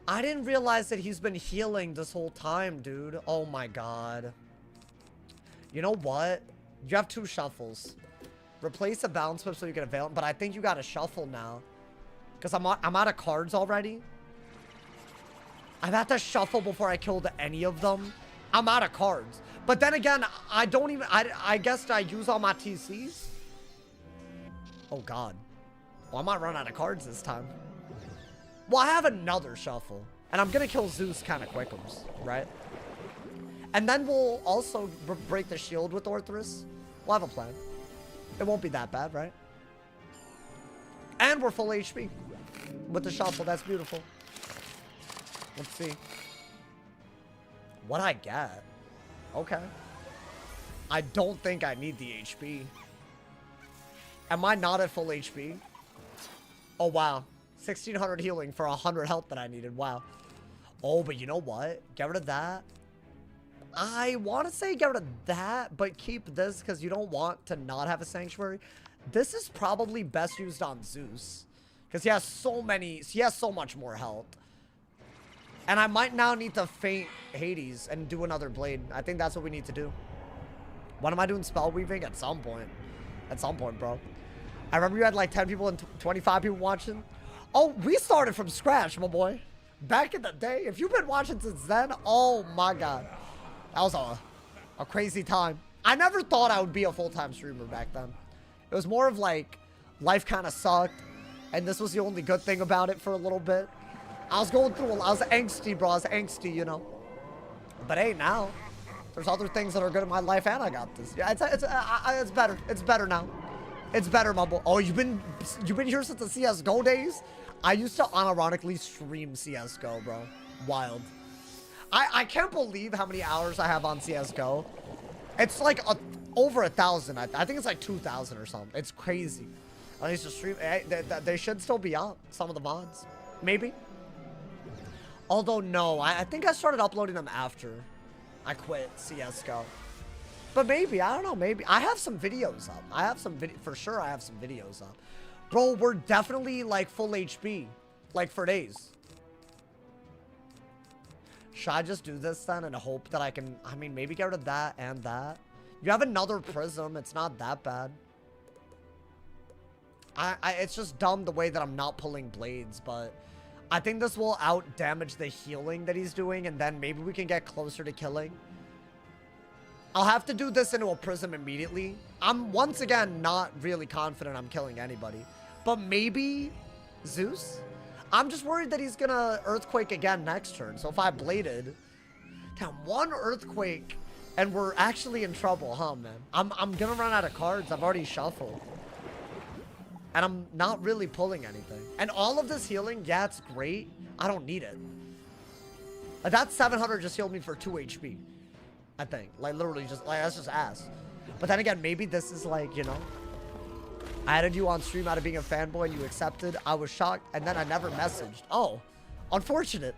I didn't realize that he's been healing this whole time, dude. Oh my god. You know what? You have 2 shuffles. Replace a balance whip so you can avail it. But I think you got to shuffle now. Because I'm out of cards already. I've had to shuffle before I killed any of them. I'm out of cards. But then again, I don't even... I guess I use all my TCs. Oh, God. Well, I might run out of cards this time. Well, I have another shuffle. And I'm going to kill Zeus kind of quickums, right? And then we'll also break the shield with Orthrus. We'll have a plan. It won't be that bad, right? And we're full HP. With the shuffle, that's beautiful. Let's see. What I get? Okay. I don't think I need the HP. Am I not at full HP? Oh, wow. 1600 healing for 100 health that I needed. Wow. Oh, but you know what? Get rid of that. I want to say get rid of that, but keep this because you don't want to not have a sanctuary. This is probably best used on Zeus because he has so much more health. And I might now need to feint Hades and do another blade. I think that's what we need to do. When am I doing spell weaving? At some point. At some point, bro. I remember you had like 10 people and 25 people watching. Oh, we started from scratch, my boy. Back in the day. If you've been watching since then, oh my God. That was a crazy time. I never thought I would be a full-time streamer back then. It was more of like, life kind of sucked. And this was the only good thing about it for a little bit. I was going through, I was angsty, bro. I was angsty, you know. But hey, now, there's other things that are good in my life, and I got this. Yeah, it's better. It's better now. It's better, my boy. Oh, you've been here since the CS:GO days? I used to unironically stream CS:GO, bro. Wild. I can't believe how many hours I have on CS:GO. It's like over 1,000. I think it's like 2,000 or something. It's crazy. I used to stream. They should still be out. Some of the mods, maybe. Although no, I think I started uploading them after I quit CS:GO. But maybe, I don't know, maybe. I have some videos up. I have some for sure I have some videos up. Bro, we're definitely like full HP. Like for days. Should I just do this then and hope that I can, I mean, maybe get rid of that and that? You have another prism. It's not that bad. It's just dumb the way that I'm not pulling blades, but I think this will out damage the healing that he's doing, and then maybe we can get closer to killing. I'll have to do this into a prism immediately. I'm once again not really confident I'm killing anybody, but maybe Zeus? I'm just worried that he's gonna earthquake again next turn. So if I bladed, damn, one earthquake and we're actually in trouble, huh, man? I'm gonna run out of cards. I've already shuffled. And I'm not really pulling anything. And all of this healing, yeah, it's great. I don't need it. That 700 just healed me for 2 HP. I think. Like, literally just, like, that's just ass. But then again, maybe this is like, you know, I added you on stream out of being a fanboy and you accepted. I was shocked, and then I never messaged. Oh, unfortunate.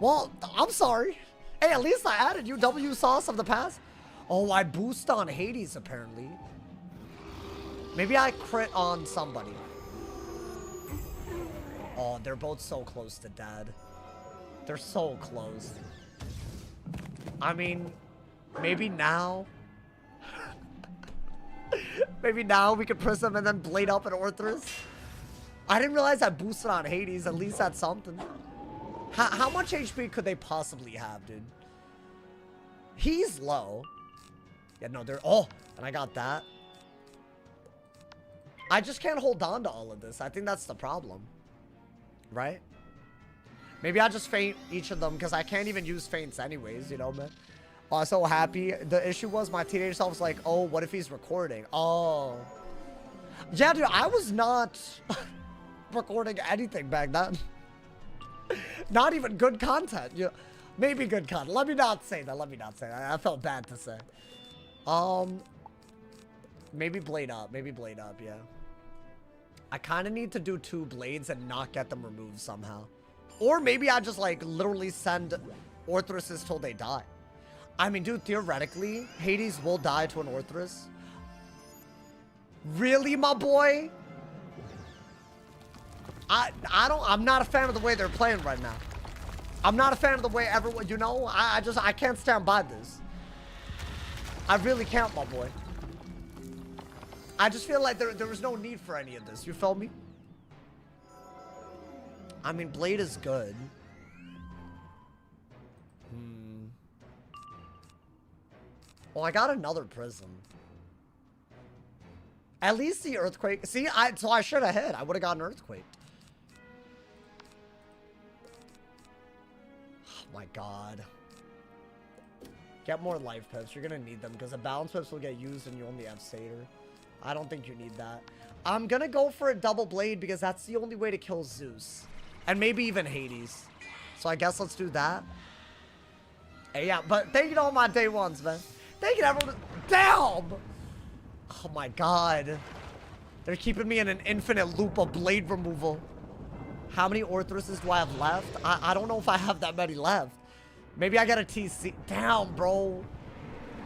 Well, I'm sorry. Hey, at least I added you. W sauce of the past. Oh, I boost on Hades, apparently. Maybe I crit on somebody. Oh, they're both so close to dead. They're so close. I mean, maybe now. Maybe now we could prism and then blade up an Orthrus. I didn't realize I boosted on Hades. At least that's something. How much HP could they possibly have, dude? He's low. Yeah, no, they're... Oh, and I got that. I just can't hold on to all of this. I think that's the problem. Right? Maybe I'll just feint each of them because I can't even use feints anyways, you know, man. Oh, I'm so happy. The issue was my teenage self was like, oh, what if he's recording? Oh. Yeah, dude, I was not recording anything back then. Not even good content. You know, maybe good content. Let me not say that. Let me not say that. I felt bad to say. Maybe blade up. Maybe blade up, yeah. I kind of need to do 2 blades and not get them removed somehow. Or maybe I just, like, literally send Orthruses till they die. I mean, dude, theoretically, Hades will die to an Orthrus. Really, my boy? I'm not a fan of the way they're playing right now. I'm not a fan of the way everyone, you know, I can't stand by this. I really can't, my boy. I just feel like there was no need for any of this. You feel me? I mean, Blade is good. Well, I got another prism. At least the Earthquake. See, so I should have hit. I would have gotten Earthquake. Oh my god. Get more life pips. You're gonna need them because the balance pips will get used and you only have Satyr. I don't think you need that. I'm gonna go for a double blade because that's the only way to kill Zeus. And maybe even Hades. So I guess let's do that. Hey, yeah, but thank you to all my day ones, man. Thank you to everyone. Damn! Oh my god. They're keeping me in an infinite loop of blade removal. How many Orthruses do I have left? I don't know if I have that many left. Maybe I got a TC. Damn, bro.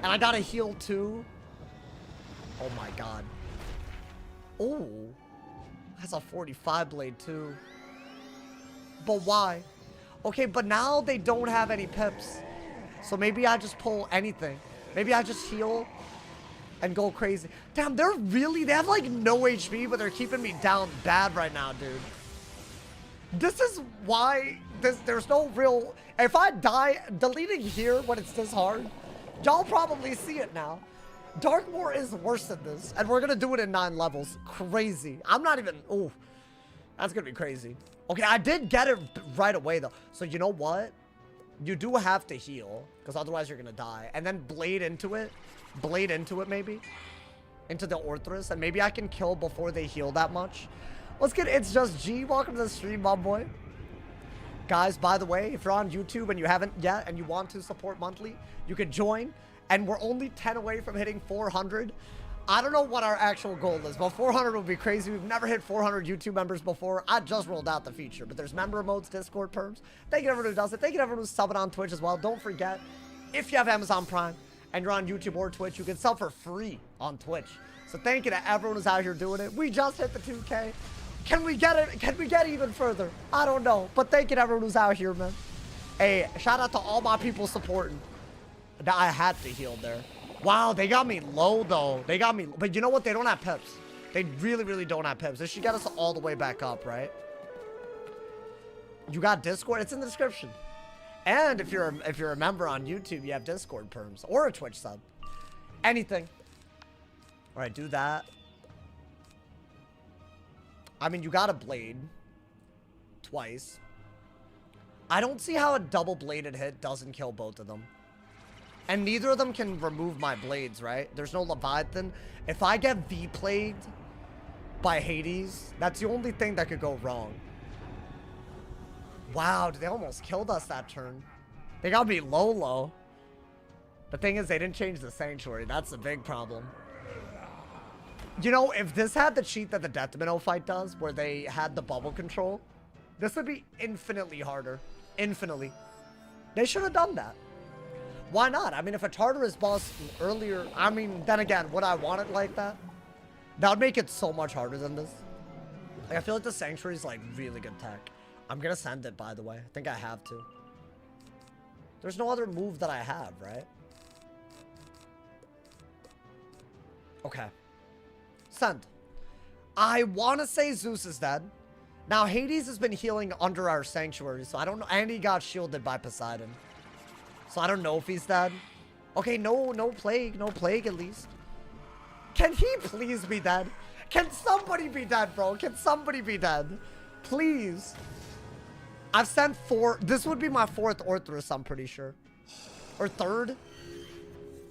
And I got a heal too. Oh my god. Oh. That's a 45 blade too. But why? Okay, but now they don't have any pips. So maybe I just pull anything. Maybe I just heal and go crazy. Damn, they have like no HP, but they're keeping me down bad right now, dude. This is why there's no real... If I die, deleting here when it's this hard, y'all probably see it now. Darkmoor is worse than this, and we're gonna do it in 9 levels. Crazy. I'm not even... Oh, that's gonna be crazy. Okay, I did get it right away, though. So you know what? You do have to heal, because otherwise you're gonna die. And then blade into it. Blade into it, maybe. Into the Orthrus, and maybe I can kill before they heal that much. Let's get It's Just G. Welcome to the stream, my boy. Guys, by the way, if you're on YouTube and you haven't yet and you want to support monthly, you can join. And we're only 10 away from hitting 400. I don't know what our actual goal is, but 400 would be crazy. We've never hit 400 YouTube members before. I just rolled out the feature, but there's member modes, Discord perms. Thank you to everyone who does it. Thank you to everyone who's subbing on Twitch as well. Don't forget, if you have Amazon Prime and you're on YouTube or Twitch, you can sub for free on Twitch. So thank you to everyone who's out here doing it. We just hit the 2K. Can we get it? Can we get even further? I don't know. But thank you to everyone who's out here, man. Hey, shout out to all my people supporting. I had to heal there. Wow, they got me low, though. They got me... But you know what? They don't have pips. They really, really don't have pips. This should get us all the way back up, right? You got Discord? It's in the description. And if you're a member on YouTube, you have Discord perms. Or a Twitch sub. Anything. All right, do that. I mean, you got a blade. Twice. I don't see how a double-bladed hit doesn't kill both of them. And neither of them can remove my blades, right? There's no Leviathan. If I get V-plagued by Hades, that's the only thing that could go wrong. Wow, they almost killed us that turn. They got me low. The thing is, they didn't change the Sanctuary. That's the big problem. You know, if this had the cheat that the Death Minnow fight does, where they had the bubble control, this would be infinitely harder. Infinitely. They should have done that. Why not? I mean, if a Tartarus boss earlier... I mean, then again, would I want it like that? That would make it so much harder than this. Like, I feel like the Sanctuary is, like, really good tech. I'm gonna send it, by the way. I think I have to. There's no other move that I have, right? Okay. Send. I want to say Zeus is dead. Now, Hades has been healing under our Sanctuary, so I don't know. And he got shielded by Poseidon. So I don't know if he's dead. Okay, no plague. No plague, at least. Can he please be dead? Can somebody be dead, bro? Can somebody be dead? Please. I've sent 4. This would be my 4th Orthrus, I'm pretty sure. Or 3rd.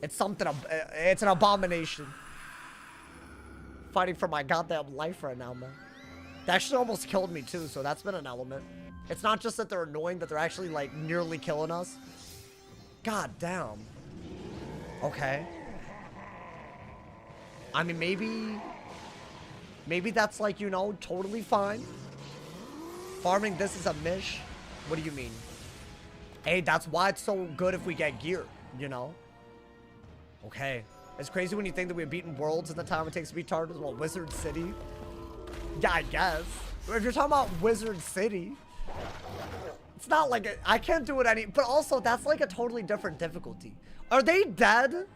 It's something. It's an abomination. Fighting for my goddamn life right now, man. They actually almost killed me, too, so that's been an element. It's not just that they're annoying, but they're actually, like, nearly killing us. God damn. Okay. I mean, maybe that's like, you know, totally fine. Farming this is a mish. What do you mean? Hey, that's why it's so good if we get gear, you know? Okay. It's crazy when you think that we've beaten worlds in the time it takes to beat Tartarus. Well, Wizard City. Yeah, I guess. If you're talking about Wizard City... It's not like I can't do it any, but also that's like a totally different difficulty. Are they dead?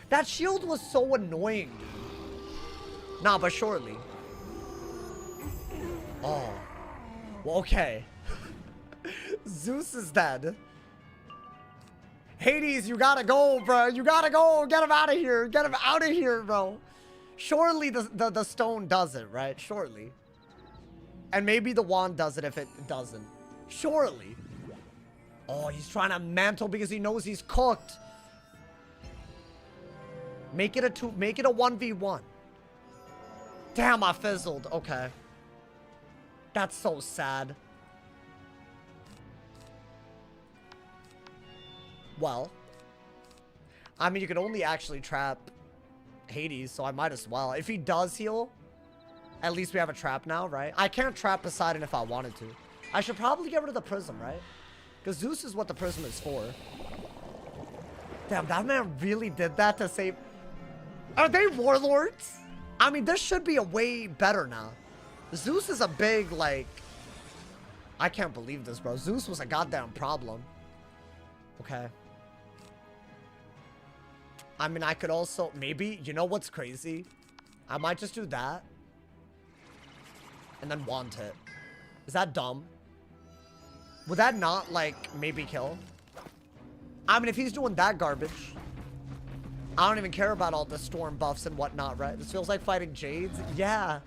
That shield was so annoying, dude. Nah, but surely. Oh. Well, okay. Zeus is dead. Hades, you gotta go, bro. You gotta go. Get him out of here. Get him out of here, bro. Surely the stone does it, right? Surely. And maybe the wand does it if it doesn't. Surely. Oh, he's trying to mantle because he knows he's cooked. Make it a 1v1. Damn, I fizzled. Okay. That's so sad. Well, I mean, you can only actually trap Hades, so I might as well. If he does heal, at least we have a trap now, right? I can't trap Poseidon if I wanted to. I should probably get rid of the prism, right? Because Zeus is what the prism is for. Damn, that man really did that to save... Are they warlords? I mean, this should be a way better now. Zeus is a big, like... I can't believe this, bro. Zeus was a goddamn problem. Okay. I mean, I could also... Maybe... You know what's crazy? I might just do that. And then want it. Is that dumb? Would that not, like, maybe kill? I mean, if he's doing that garbage... I don't even care about all the storm buffs and whatnot, right? This feels like fighting Jades. Yeah.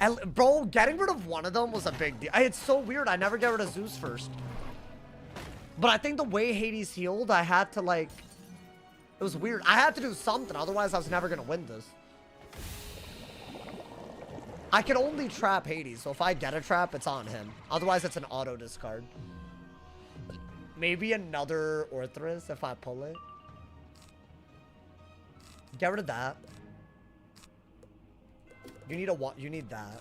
And, bro, getting rid of one of them was a big deal. It's so weird. I never get rid of Zeus first. But I think the way Hades healed, I had to, like... It was weird. I had to do something. Otherwise, I was never going to win this. I can only trap Hades. So if I get a trap, it's on him. Otherwise, it's an auto discard. Maybe another Orthrus if I pull it. Get rid of that. You need that.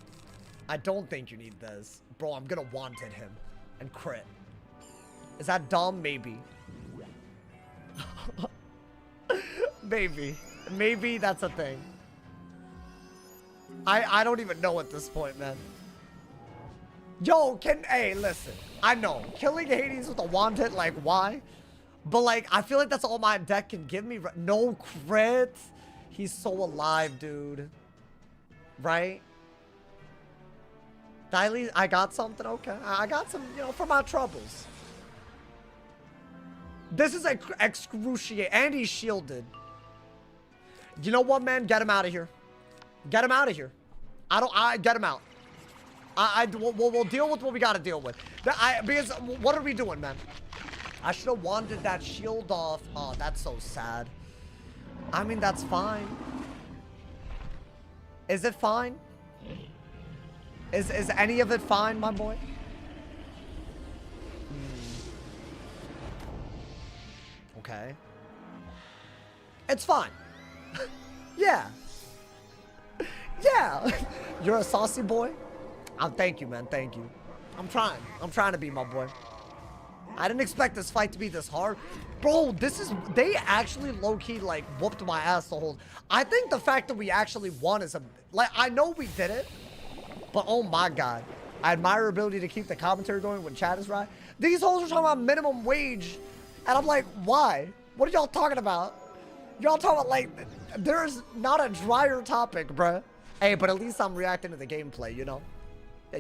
I don't think you need this. Bro, I'm gonna wanted him. And crit. Is that dumb? Maybe. Maybe. Maybe that's a thing. I don't even know at this point, man. Yo, hey, listen. I know. Killing Hades with a wanted, like, why? But, like, I feel like that's all my deck can give me. No crit. He's so alive, dude. Right? I got something? Okay. I got some, you know, for my troubles. This is excruciating. And he's shielded. You know what, man? Get him out of here. Get him out of here. Get him out. We'll deal with what we gotta deal with. Because, what are we doing, man? I should have wanted that shield off. Oh, that's so sad. I mean, that's fine. Is it fine? Is any of it fine, my boy? Okay. It's fine. Yeah. Yeah. You're a saucy boy? Thank you, man. Thank you. I'm trying. I'm trying to be my boy. I didn't expect this fight to be this hard. Bro, they actually low-key, like, whooped my ass the whole... I think the fact that we actually won is like, I know we did it, but oh my god. I admire your ability to keep the commentary going when chat is right. These hoes are talking about minimum wage, and I'm like, why? What are y'all talking about? Y'all talking about, like, there's not a drier topic, bruh. Hey, but at least I'm reacting to the gameplay, you know?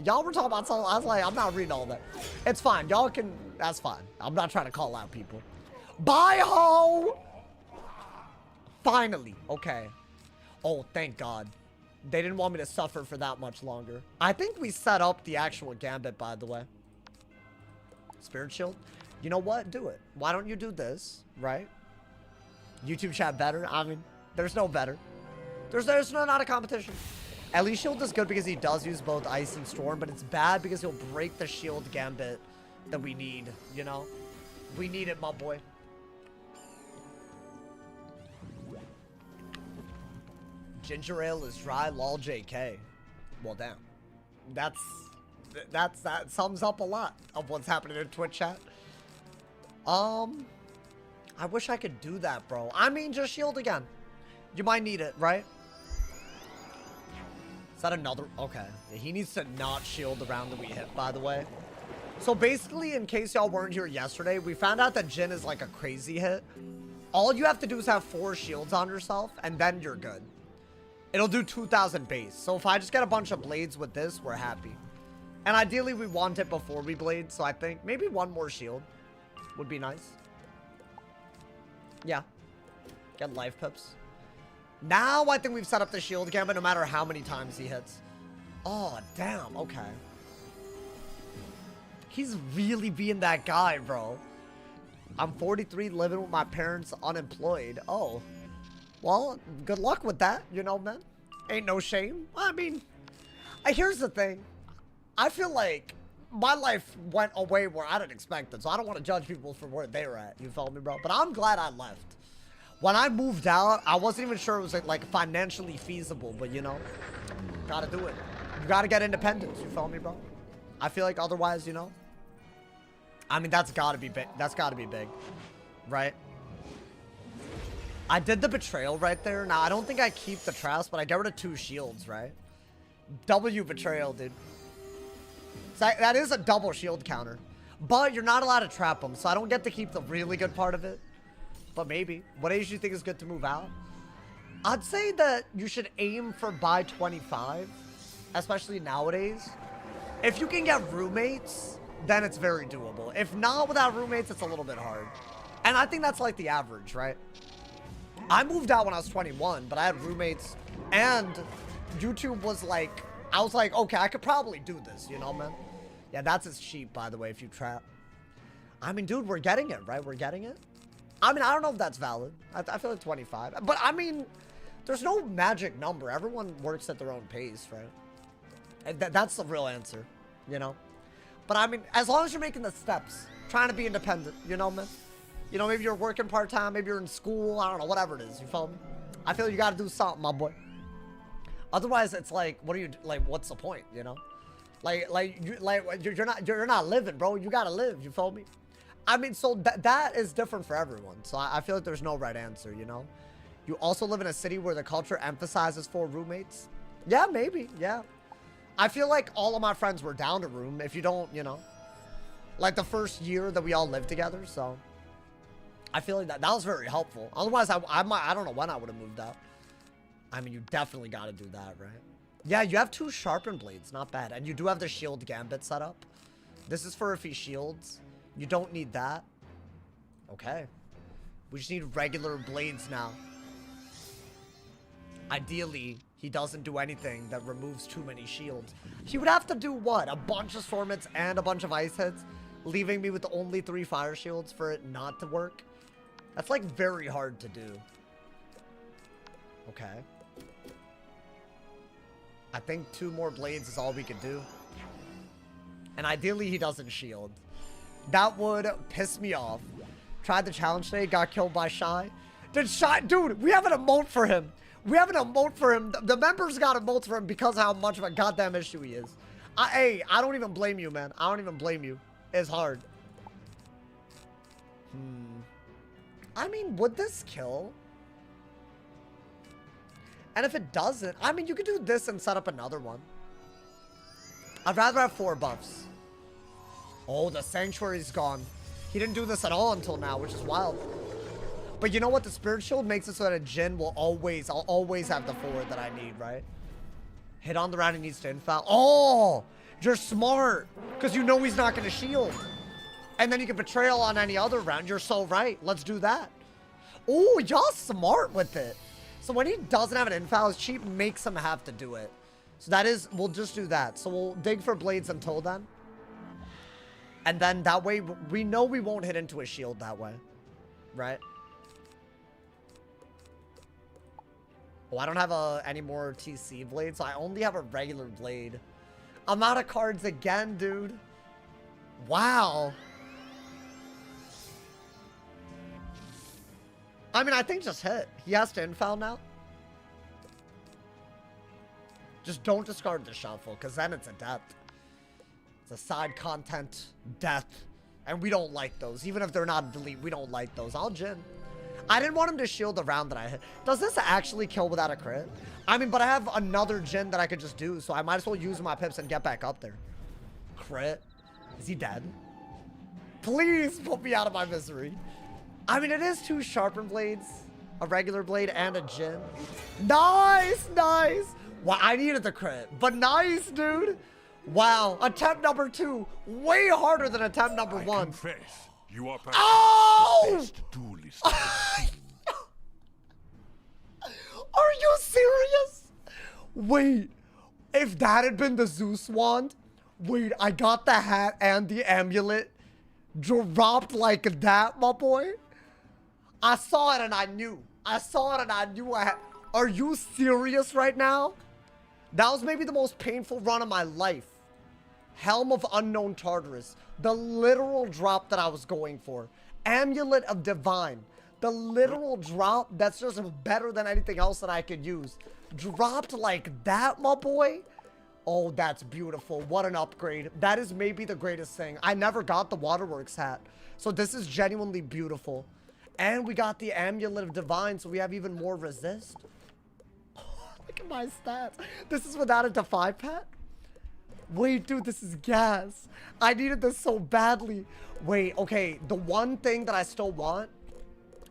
Y'all were talking about something. I was like, I'm not reading all that. It's fine. Y'all can... That's fine. I'm not trying to call out people. Bye, ho! Finally. Okay. Oh, thank God. They didn't want me to suffer for that much longer. I think we set up the actual gambit, by the way. Spirit Shield. You know what? Do it. Why don't you do this, right? YouTube chat better? I mean, there's no better. There's not a competition. Ellie Shield is good because he does use both Ice and Storm, but it's bad because he'll break the shield gambit that we need, you know? We need it, my boy. Ginger ale is dry, lol JK. Well, damn. That sums up a lot of what's happening in Twitch chat. I wish I could do that, bro. I mean, just shield again. You might need it, right? Is that another? Okay. He needs to not shield the round that we hit, by the way. So basically, in case y'all weren't here yesterday, we found out that Jhin is like a crazy hit. All you have to do is have 4 shields on yourself, and then you're good. It'll do 2,000 base. So if I just get a bunch of blades with this, we're happy. And ideally, we want it before we blade. So I think maybe one more shield would be nice. Yeah. Get life pips. Now I think we've set up the shield gambit no matter how many times he hits. Oh, damn. Okay. He's really being that guy, bro. I'm 43, living with my parents, unemployed. Oh. Well, good luck with that, you know, man. Ain't no shame. I mean, here's the thing. I feel like my life went a way where I didn't expect it, so I don't want to judge people for where they were at. You feel me, bro? But I'm glad I left. When I moved out, I wasn't even sure it was like financially feasible, but you know, gotta do it. You gotta get independence. You feel me, bro? I feel like otherwise, you know. I mean, that's gotta be big. That's gotta be big, right? I did the betrayal right there. Now I don't think I keep the traps, but I get rid of 2 shields, right? W betrayal, dude. So that is a double shield counter, but you're not allowed to trap them, so I don't get to keep the really good part of it. But maybe. What age do you think is good to move out? I'd say that you should aim for by 25, especially nowadays. If you can get roommates, then it's very doable. If not without roommates, it's a little bit hard. And I think that's like the average, right? I moved out when I was 21, but I had roommates, and YouTube was like, I was like, okay, I could probably do this, you know, man? Yeah, that's as cheap, by the way, if you trap. I mean, dude, we're getting it, right? We're getting it. I mean, I don't know if that's valid. I feel like 25. But, I mean, there's no magic number. Everyone works at their own pace, right? And that's the real answer, you know? But, I mean, as long as you're making the steps, trying to be independent, you know, man? You know, maybe you're working part-time, maybe you're in school, I don't know, whatever it is, you feel me? I feel you gotta do something, my boy. Otherwise, it's like, what are you, like, what's the point, you know? You're not living, bro. You gotta live, you feel me? I mean, so that is different for everyone. So I feel like there's no right answer, you know? You also live in a city where the culture emphasizes 4 roommates? Yeah, maybe, yeah. I feel like all of my friends were down to room if you don't, you know, like the first year that we all lived together, so I feel like that was very helpful. Otherwise, I don't know when I would have moved out. I mean, you definitely got to do that, right? Yeah, you have 2 sharpened blades, not bad. And you do have the shield gambit set up. This is for if he shields. You don't need that. Okay. We just need regular blades now. Ideally, he doesn't do anything that removes too many shields. He would have to do what? A bunch of Stormits and a bunch of ice heads, leaving me with only 3 fire shields for it not to work. That's like very hard to do. Okay. I think 2 more blades is all we could do. And ideally, he doesn't shield. That would piss me off. Tried the challenge today, got killed by Shy. Dude, we have an emote for him. We have an emote for him. The members got emotes for him because of how much of a goddamn issue he is. Hey, I don't even blame you, man. I don't even blame you. It's hard. I mean, would this kill? And if it doesn't, I mean, you could do this and set up another one. I'd rather have 4 buffs. Oh, the Sanctuary's gone. He didn't do this at all until now, which is wild. But you know what? The Spirit Shield makes it so that a Jinn will I'll always have the 4 that I need, right? Hit on the round he needs to infoul. Oh, you're smart. Because you know he's not going to shield. And then you can Betrayal on any other round. You're so right. Let's do that. Oh, y'all smart with it. So when he doesn't have an infoul, his cheap makes him have to do it. So that is, we'll just do that. So we'll dig for blades until then. And then that way, we know we won't hit into a shield that way. Right? Oh, I don't have any more TC blades, so I only have a regular blade. I'm out of cards again, dude. Wow. I mean, I think just hit. He has to infoul now. Just don't discard the shuffle, because then it's a death. It's a side content death. And we don't like those. Even if they're not delete, we don't like those. I'll Jinn. I didn't want him to shield the round that I hit. Does this actually kill without a crit? I mean, but I have another Jinn that I could just do, so I might as well use my pips and get back up there. Crit? Is he dead? Please put me out of my misery. I mean, it is 2 sharpened blades. A regular blade and a gin. Nice, nice. Wow, I needed the crit, but nice, dude. Wow, attempt number 2, way harder than attempt number 1. Confess, you are perhaps Oh! the best duelist I've seen. Are you serious? Wait, if that had been the Zeus wand, wait, I got the hat and the amulet dropped like that, my boy. I saw it and I knew. I saw it and I knew I had. Are you serious right now? That was maybe the most painful run of my life. Helm of Unknown Tartarus. The literal drop that I was going for. Amulet of Divine. The literal drop that's just better than anything else that I could use. Dropped like that, my boy. Oh, that's beautiful. What an upgrade. That is maybe the greatest thing. I never got the Waterworks hat. So this is genuinely beautiful. And we got the Amulet of Divine, so we have even more resist. Look at my stats. This is without a Defy pet? Wait, dude, this is gas. I needed this so badly. Wait, okay, the one thing that I still want,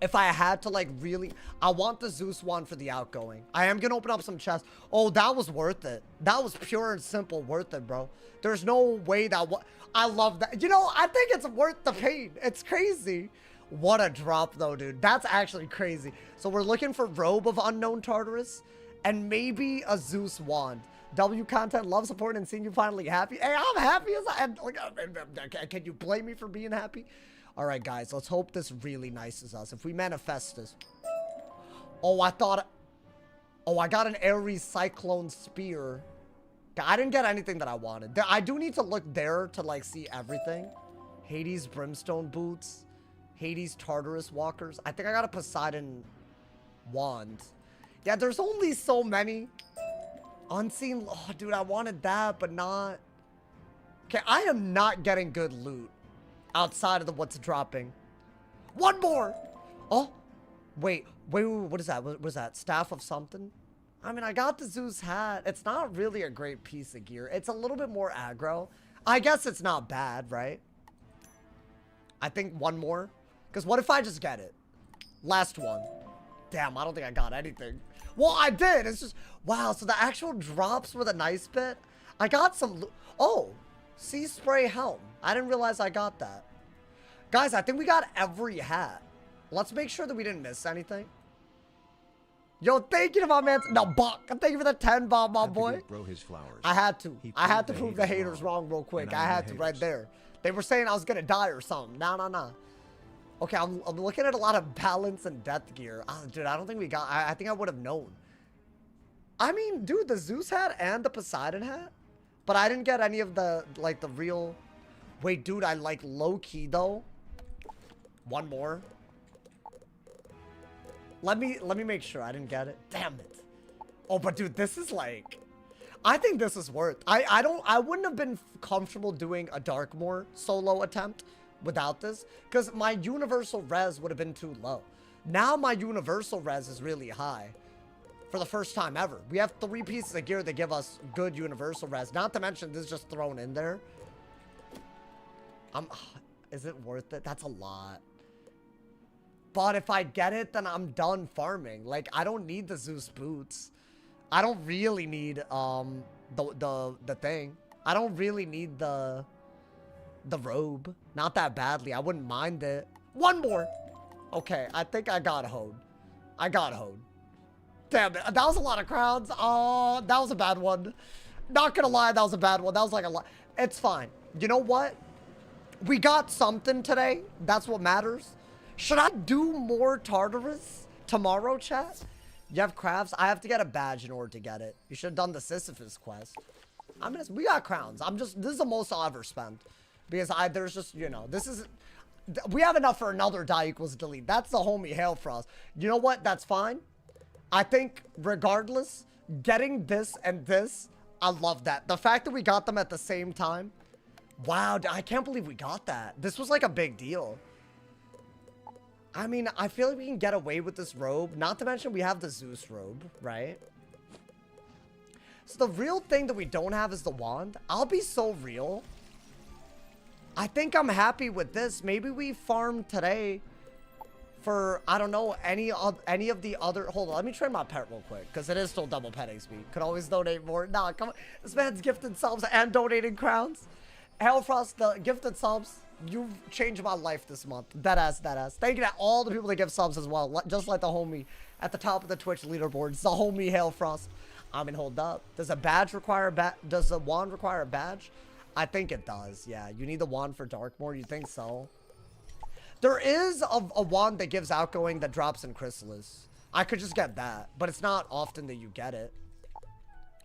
if I had to, like, really, I want the Zeus wand for the outgoing. I am gonna open up some chests. Oh, that was worth it. That was pure and simple worth it, bro. There's no way that, I love that. You know, I think it's worth the pain. It's crazy. What a drop, though, dude. That's actually crazy. So we're looking for Robe of Unknown Tartarus and maybe a Zeus wand. W content, love support, and seeing you finally happy. Hey, I'm happy as I am. Can you blame me for being happy? All right, guys, let's hope this really nices us. If we manifest this. Oh, I thought. Oh, I got an Ares Cyclone Spear. I didn't get anything that I wanted. I do need to look there to, like, see everything. Hades Brimstone Boots. Hades Tartarus Walkers. I think I got a Poseidon Wand. Yeah, there's only so many. Unseen. Oh, dude, I wanted that, but not. Okay, I am not getting good loot outside of the what's dropping. One more. Oh, wait. What is that? What is that? Staff of something? I mean, I got the Zeus hat. It's not really a great piece of gear. It's a little bit more aggro. I guess it's not bad, right? I think one more. Because what if I just get it? Last one. Damn, I don't think I got anything. Well, I did. It's just, wow. So the actual drops were the nice bit. I got some, oh, Sea Spray Helm. I didn't realize I got that. Guys, I think we got every hat. Let's make sure that we didn't miss anything. Yo, thank you to my man. No, Buck. Thank you for the 10 bomb, my boy. Bro his flowers. I had to. He I had to proved prove the haters wrong real quick. And I I'm had the to right haters. there. They were saying I was going to die or something. Nah. Okay, I'm looking at a lot of balance and death gear. Oh, dude, I don't think we got... I think I would have known. I mean, dude, the Zeus hat and the Poseidon hat. But I didn't get any of the, like, the real... Wait, dude, I like low-key, though. One more. Let me make sure I didn't get it. Damn it. Oh, but dude, this is like... I think this is worth... I wouldn't have been comfortable doing a Darkmoor solo attempt without this, because my universal res would have been too low. Now my universal res is really high for the first time ever. We have 3 pieces of gear that give us good universal res. Not to mention this is just thrown in there. Is it worth it? That's a lot. But if I get it, then I'm done farming. Like, I don't need the Zeus boots. I don't really need the thing. I don't really need the robe. Not that badly. I wouldn't mind it. One more. Okay, I think I got Hode. I got Hode. Damn it. That was a lot of crowns. Oh, that was a bad one. Not gonna lie, that was a bad one. That was like a lot. It's fine. You know what? We got something today. That's what matters. Should I do more Tartarus tomorrow, chat? You have crafts? I have to get a badge in order to get it. You should have done the Sisyphus quest. I mean, we got crowns. This is the most I'll ever spend. Because there's just, you know, we have enough for another die equals delete. That's the homie hail for us. You know what? That's fine. I think regardless, getting this and this, I love that. The fact that we got them at the same time. Wow, I can't believe we got that. This was like a big deal. I mean, I feel like we can get away with this robe. Not to mention we have the Zeus robe, right? So the real thing that we don't have is the wand. I'll be so real. I think I'm happy with this. Maybe we farm today for, I don't know, any of the other... Hold on, let me trade my pet real quick, because it is still double pet XP. Could always donate more. Nah, come on. This man's gifted subs and donating crowns. Hellfrost, the gifted subs, you've changed my life this month. Deadass, deadass. Thank you to all the people that give subs as well. Just like the homie at the top of the Twitch leaderboards. The homie Hellfrost. I mean, hold up. Does a badge require does the wand require a badge? I think it does. Yeah, you need the wand for Darkmoor. You think so? There is a wand that gives outgoing that drops in Chrysalis. I could just get that, but it's not often that you get it.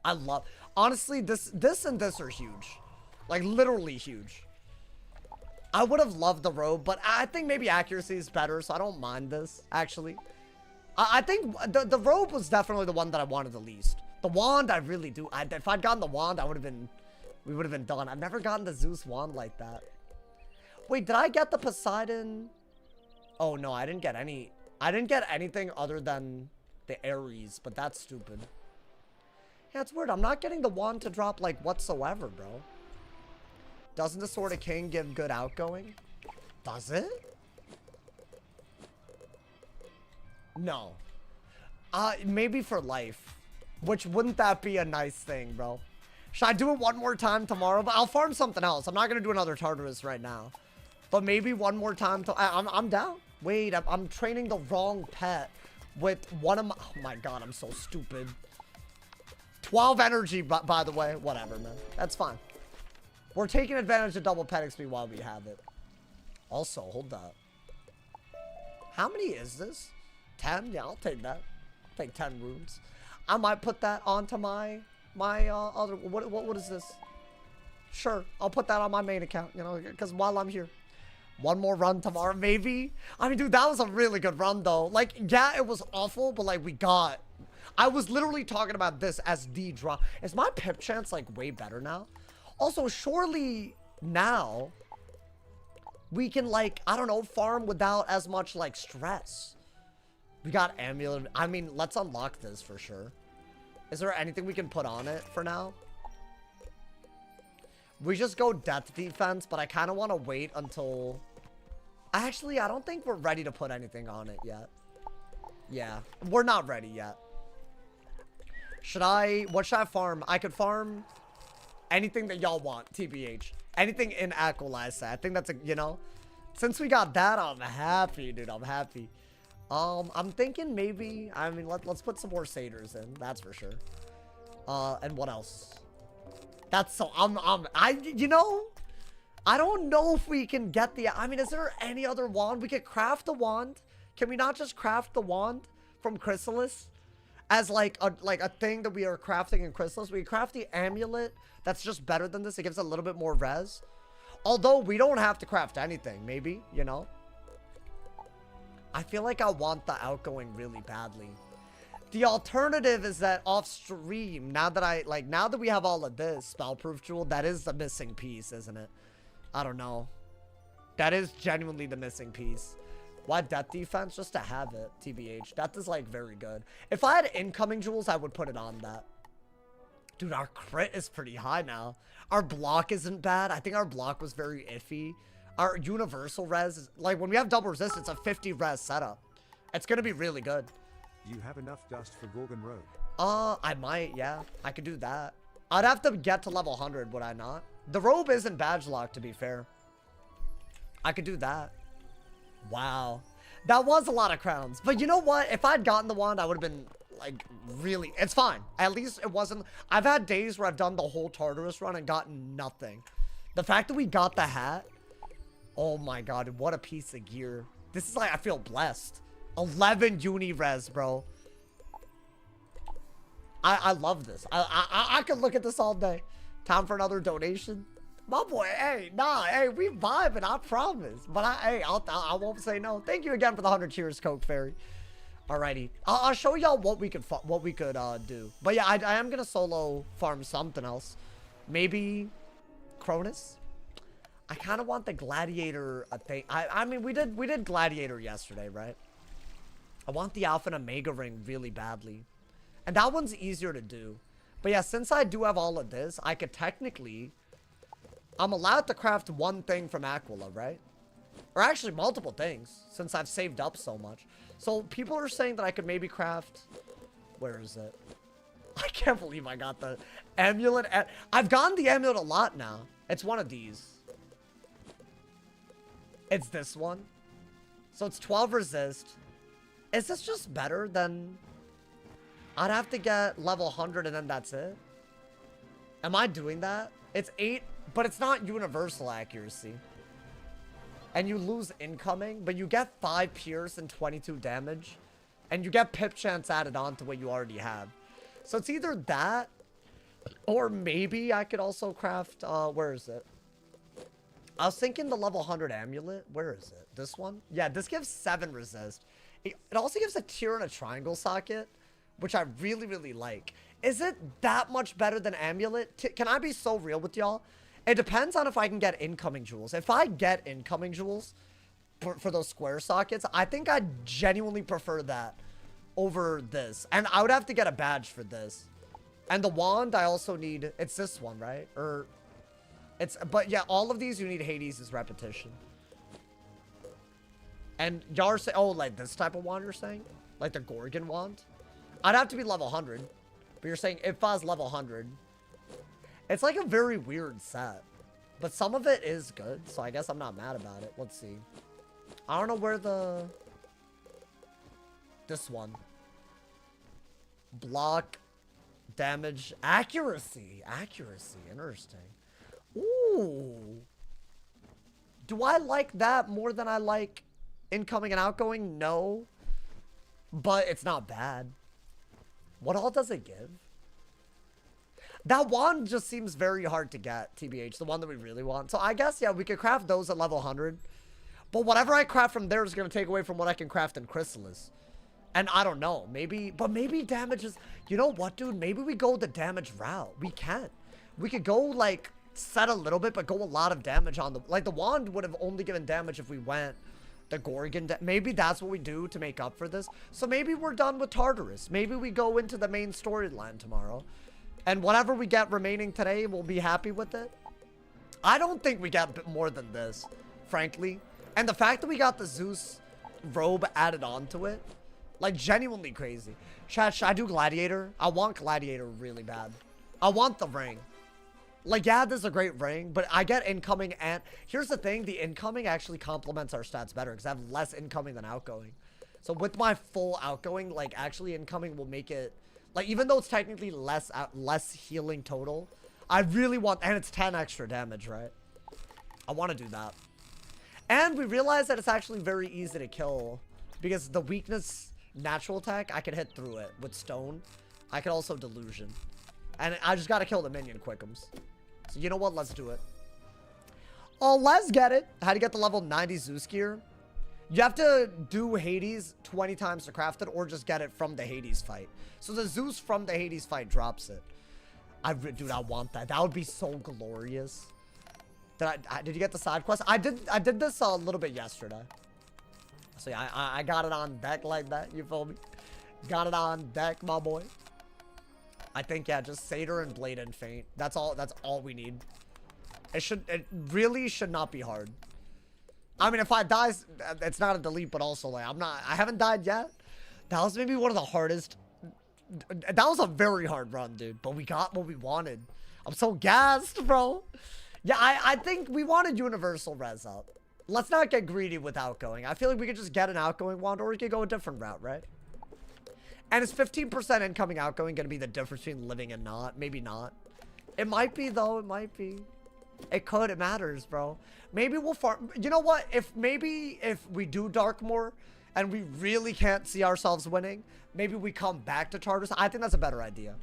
I love... Honestly, this and this are huge. Like, literally huge. I would have loved the robe, but I think maybe accuracy is better, so I don't mind this, actually. I think the robe was definitely the one that I wanted the least. The wand, I really do. If I'd gotten the wand, we would have been done. I've never gotten the Zeus wand like that. Wait, did I get the Poseidon? Oh, no, I didn't get any. I didn't get anything other than the Ares, but that's stupid. Yeah, it's weird. I'm not getting the wand to drop, like, whatsoever, bro. Doesn't the Sword of King give good outgoing? Does it? No. Maybe for life. Which, wouldn't that be a nice thing, bro? Should I do it one more time tomorrow? But I'll farm something else. I'm not going to do another Tartarus right now. But maybe one more time. I'm down. Wait, I'm training the wrong pet with one of my... Oh my god, I'm so stupid. 12 energy, by the way. Whatever, man. That's fine. We're taking advantage of double pet XP while we have it. Also, hold up. How many is this? 10? Yeah, I'll take that. Take 10 rooms. I might put that onto my other... What is this? Sure, I'll put that on my main account, you know, because while I'm here. One more run tomorrow, maybe? I mean, dude, that was a really good run, though. Like, yeah, it was awful, but, like, we got... I was literally talking about this as the drop. Is my pip chance, like, way better now? Also, surely now we can, like, I don't know, farm without as much, like, stress. We got amulet. I mean, let's unlock this for sure. Is there anything we can put on it for now? We just go death defense, but I kind of want to wait until... Actually, I don't think we're ready to put anything on it yet. Yeah, we're not ready yet. What should I farm? I could farm anything that y'all want, TBH. Anything in Aquila, I say. I think that's a, you know, since we got that, I'm happy, dude. I'm happy. I'm thinking maybe, I mean, let's put some more satyrs in, that's for sure. And what else? That's so, you know, I don't know if we can get the, I mean, is there any other wand? We could craft the wand. Can we not just craft the wand from Chrysalis as like a thing that we are crafting in Chrysalis? We craft the amulet that's just better than this. It gives a little bit more res. Although we don't have to craft anything, maybe, you know? I feel like I want the outgoing really badly. The alternative is that off stream, now that we have all of this, Spellproof Jewel, that is the missing piece, isn't it? I don't know. That is genuinely the missing piece. Why death defense? Just to have it, TBH. Death is, like, very good. If I had incoming jewels, I would put it on that. Dude, our crit is pretty high now. Our block isn't bad. I think our block was very iffy. Our universal res is, like, when we have double resist, it's a 50 res setup. It's gonna be really good. Do you have enough dust for Gorgon Road? I might, yeah. I could do that. I'd have to get to level 100, would I not? The robe isn't badge locked, to be fair. I could do that. Wow. That was a lot of crowns. But you know what? If I'd gotten the wand, I would have been, like, really... It's fine. At least it wasn't... I've had days where I've done the whole Tartarus run and gotten nothing. The fact that we got the hat... Oh my god, what a piece of gear. This is like, I feel blessed. 11 uni res, bro. I love this. I could look at this all day. Time for another donation. My boy, hey, nah, hey, we vibing, I promise. But I won't say no. Thank you again for the 100 cheers, Coke Fairy. Alrighty, I'll show y'all what we could do. But yeah, I am gonna solo farm something else. Maybe Cronus. I kind of want the Gladiator thing. I mean, we did Gladiator yesterday, right? I want the Alpha and Omega ring really badly. And that one's easier to do. But yeah, since I do have all of this, I could technically... I'm allowed to craft one thing from Aquila, right? Or actually multiple things, since I've saved up so much. So people are saying that I could maybe craft... Where is it? I can't believe I got the amulet. I've gotten the amulet a lot now. It's one of these. It's this one. So it's 12 resist. Is this just better than... I'd have to get level 100 and then that's it? Am I doing that? It's 8, but it's not universal accuracy. And you lose incoming, but you get 5 pierce and 22 damage. And you get pip chance added on to what you already have. So it's either that, or maybe I could also craft, where is it? I was thinking the level 100 amulet. Where is it? This one? Yeah, this gives 7 resist. It also gives a tier and a triangle socket, which I really, really like. Is it that much better than amulet? Can I be so real with y'all? It depends on if I can get incoming jewels. If I get incoming jewels for those square sockets, I think I genuinely prefer that over this. And I would have to get a badge for this. And the wand, I also need... It's this one, right? Or... It's... But yeah, all of these, you need Hades' repetition. And y'all are saying... Oh, like this type of wand you're saying? Like the Gorgon wand? I'd have to be level 100. But you're saying if I was level 100. It's like a very weird set. But some of it is good. So I guess I'm not mad about it. Let's see. I don't know where the... This one. Block. Damage. Accuracy. Accuracy. Interesting. Ooh. Do I like that more than I like incoming and outgoing? No. But it's not bad. What all does it give? That wand just seems very hard to get, TBH. The one that we really want. So I guess, yeah, we could craft those at level 100. But whatever I craft from there is going to take away from what I can craft in Chrysalis. And I don't know. Maybe, but maybe damage is... You know what, dude? Maybe we go the damage route. We can. We could go, like, set a little bit, but go a lot of damage on the... Like, the wand would have only given damage if we went the Gorgon... Maybe that's what we do to make up for this. So maybe we're done with Tartarus. Maybe we go into the main storyline tomorrow. And whatever we get remaining today, we'll be happy with it. I don't think we got more than this, frankly. And the fact that we got the Zeus robe added onto it, like, genuinely crazy. Chat, should I do Gladiator? I want Gladiator really bad. I want the ring. Like, yeah, this is a great ring, but I get incoming and... Here's the thing, the incoming actually complements our stats better because I have less incoming than outgoing. So with my full outgoing, like, actually incoming will make it... Like, even though it's technically less healing total, I really want... And it's 10 extra damage, right? I want to do that. And we realize that it's actually very easy to kill because the weakness natural attack, I can hit through it with stone. I can also delusion. And I just got to kill the minion quickums. So you know what? Let's do it. Oh, let's get it. How to get the level 90 Zeus gear? You have to do Hades 20 times to craft it or just get it from the Hades fight. So the Zeus from the Hades fight drops it. Dude, I want that. That would be so glorious. Did you get the side quest? I did this a little bit yesterday. So yeah, I got it on deck like that. You feel me? Got it on deck, my boy. I think, yeah, just Satyr and Blade and Feint. That's all we need. It really should not be hard. I mean, if I die, it's not a delete, but also, like, I haven't died yet. That was maybe one of the hardest. That was a very hard run, dude. But we got what we wanted. I'm so gassed, bro. Yeah, I think we wanted universal res up. Let's not get greedy with outgoing. I feel like we could just get an outgoing wand, or we could go a different route, right? And is 15% incoming outgoing going to be the difference between living and not? Maybe not. It might be, though. It might be. It could. It matters, bro. Maybe we'll farm. You know what? If we do Darkmoor and we really can't see ourselves winning, maybe we come back to Tartarus. I think that's a better idea.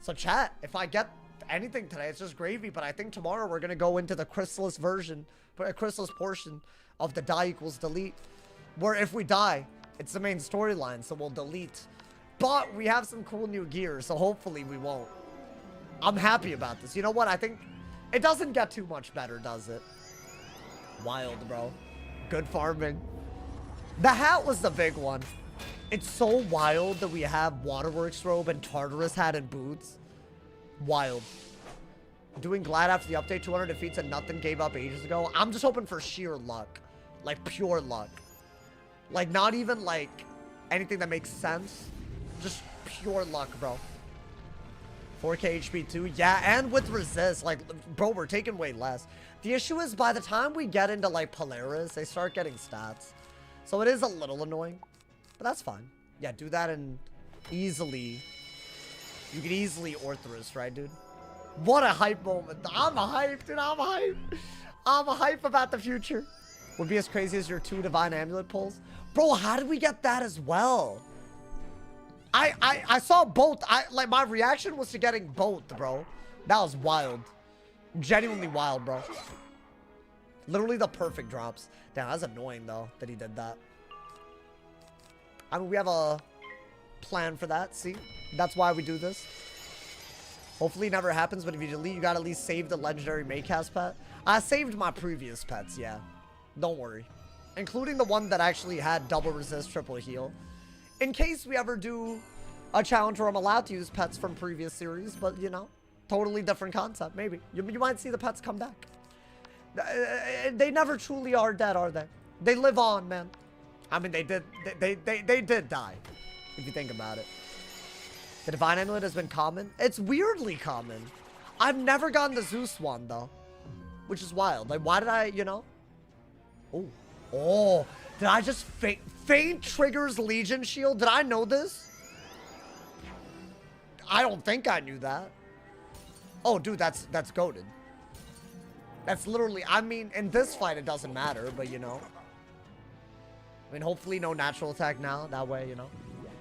So chat, if I get anything today, it's just gravy. But I think tomorrow we're going to go into the Chrysalis version, Chrysalis portion of the die equals delete. Where if we die, it's the main storyline, so we'll delete. But we have some cool new gear, so hopefully we won't. I'm happy about this. You know what? I think it doesn't get too much better, does it? Wild, bro. Good farming. The hat was the big one. It's so wild that we have Waterworks robe and Tartarus hat and boots. Wild. Doing glad after the update. 200 defeats and nothing gave up ages ago. I'm just hoping for sheer luck. Like, pure luck. Like, not even, like, anything that makes sense. Just pure luck, bro. 4k HP too. Yeah, and with resist. Like, bro, we're taking way less. The issue is, by the time we get into, like, Polaris, they start getting stats. So it is a little annoying. But that's fine. Yeah, do that and easily... You could easily Orthrus, right, dude? What a hype moment. I'm a hype, dude. I'm a hype. I'm a hype about the future. Would be as crazy as your 2 Divine Amulet pulls. Bro, how did we get that as well? I saw both. Like, my reaction was to getting both, bro. That was wild. Genuinely wild, bro. Literally the perfect drops. Damn, that's annoying, though, that he did that. I mean, we have a plan for that, see? That's why we do this. Hopefully it never happens, but if you delete, you gotta at least save the legendary Maycast pet. I saved my previous pets, yeah. Don't worry. Including the one that actually had double resist, triple heal. In case we ever do a challenge where I'm allowed to use pets from previous series, but, you know, totally different concept, maybe. You might see the pets come back. They never truly are dead, are they? They live on, man. I mean, they did die, if you think about it. The Divine Amulet has been common. It's weirdly common. I've never gotten the Zeus one, though. Which is wild. Like, why did I, you know? Oh. Oh. Did I just faint triggers Legion Shield? Did I know this? I don't think I knew that. Oh, dude, that's goated. That's literally, I mean, in this fight, it doesn't matter, but, you know. I mean, hopefully no natural attack now. That way, you know.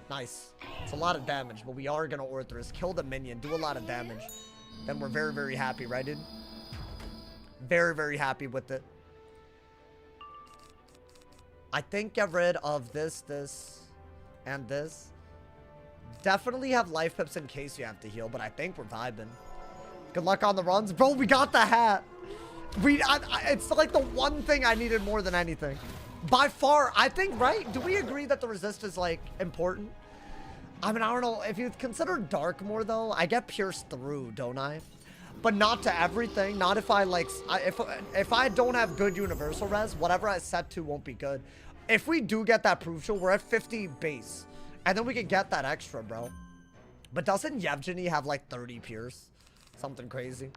Nice. It's a lot of damage, but we are going to Orthrus. Kill the minion. Do a lot of damage. Then we're very, very happy, right, dude? Very, very happy with it. I think get rid of this, and this. Definitely have life pips in case you have to heal, but I think we're vibing. Good luck on the runs. Bro, we got the hat. It's like the one thing I needed more than anything. By far, I think, right? Do we agree that the resist is, like, important? I mean, I don't know. If you consider dark more, though, I get pierced through, don't I? But not to everything. Not if I, like, if I don't have good universal res, whatever I set to won't be good. If we do get that proof show, we're at 50 base. And then we can get that extra, bro. But doesn't Yevgeny have, like, 30 pierce? Something crazy.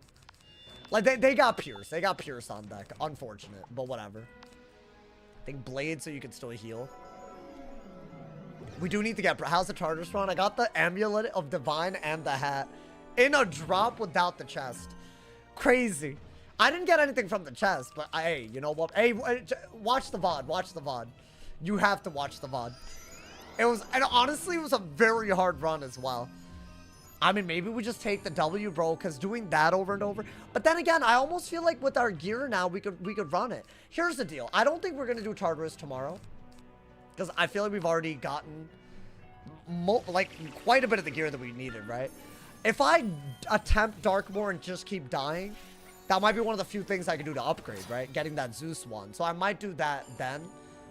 Like, they got pierce. They got pierce on deck. Unfortunate, but whatever. I think blade so you can still heal. We do need to get... How's the Tartarus run? I got the amulet of divine and the hat in a drop without the chest. Crazy. I didn't get anything from the chest, but hey, you know what? Hey, watch the VOD. Watch the VOD. You have to watch the VOD. It was... And honestly, it was a very hard run as well. I mean, maybe we just take the W, bro, because doing that over and over. But then again, I almost feel like with our gear now, we could run it. Here's the deal. I don't think we're going to do Tartarus tomorrow. Because I feel like we've already gotten, like, quite a bit of the gear that we needed, right? If I attempt Darkmoor and just keep dying, that might be one of the few things I can do to upgrade, right? Getting that Zeus one. So I might do that then.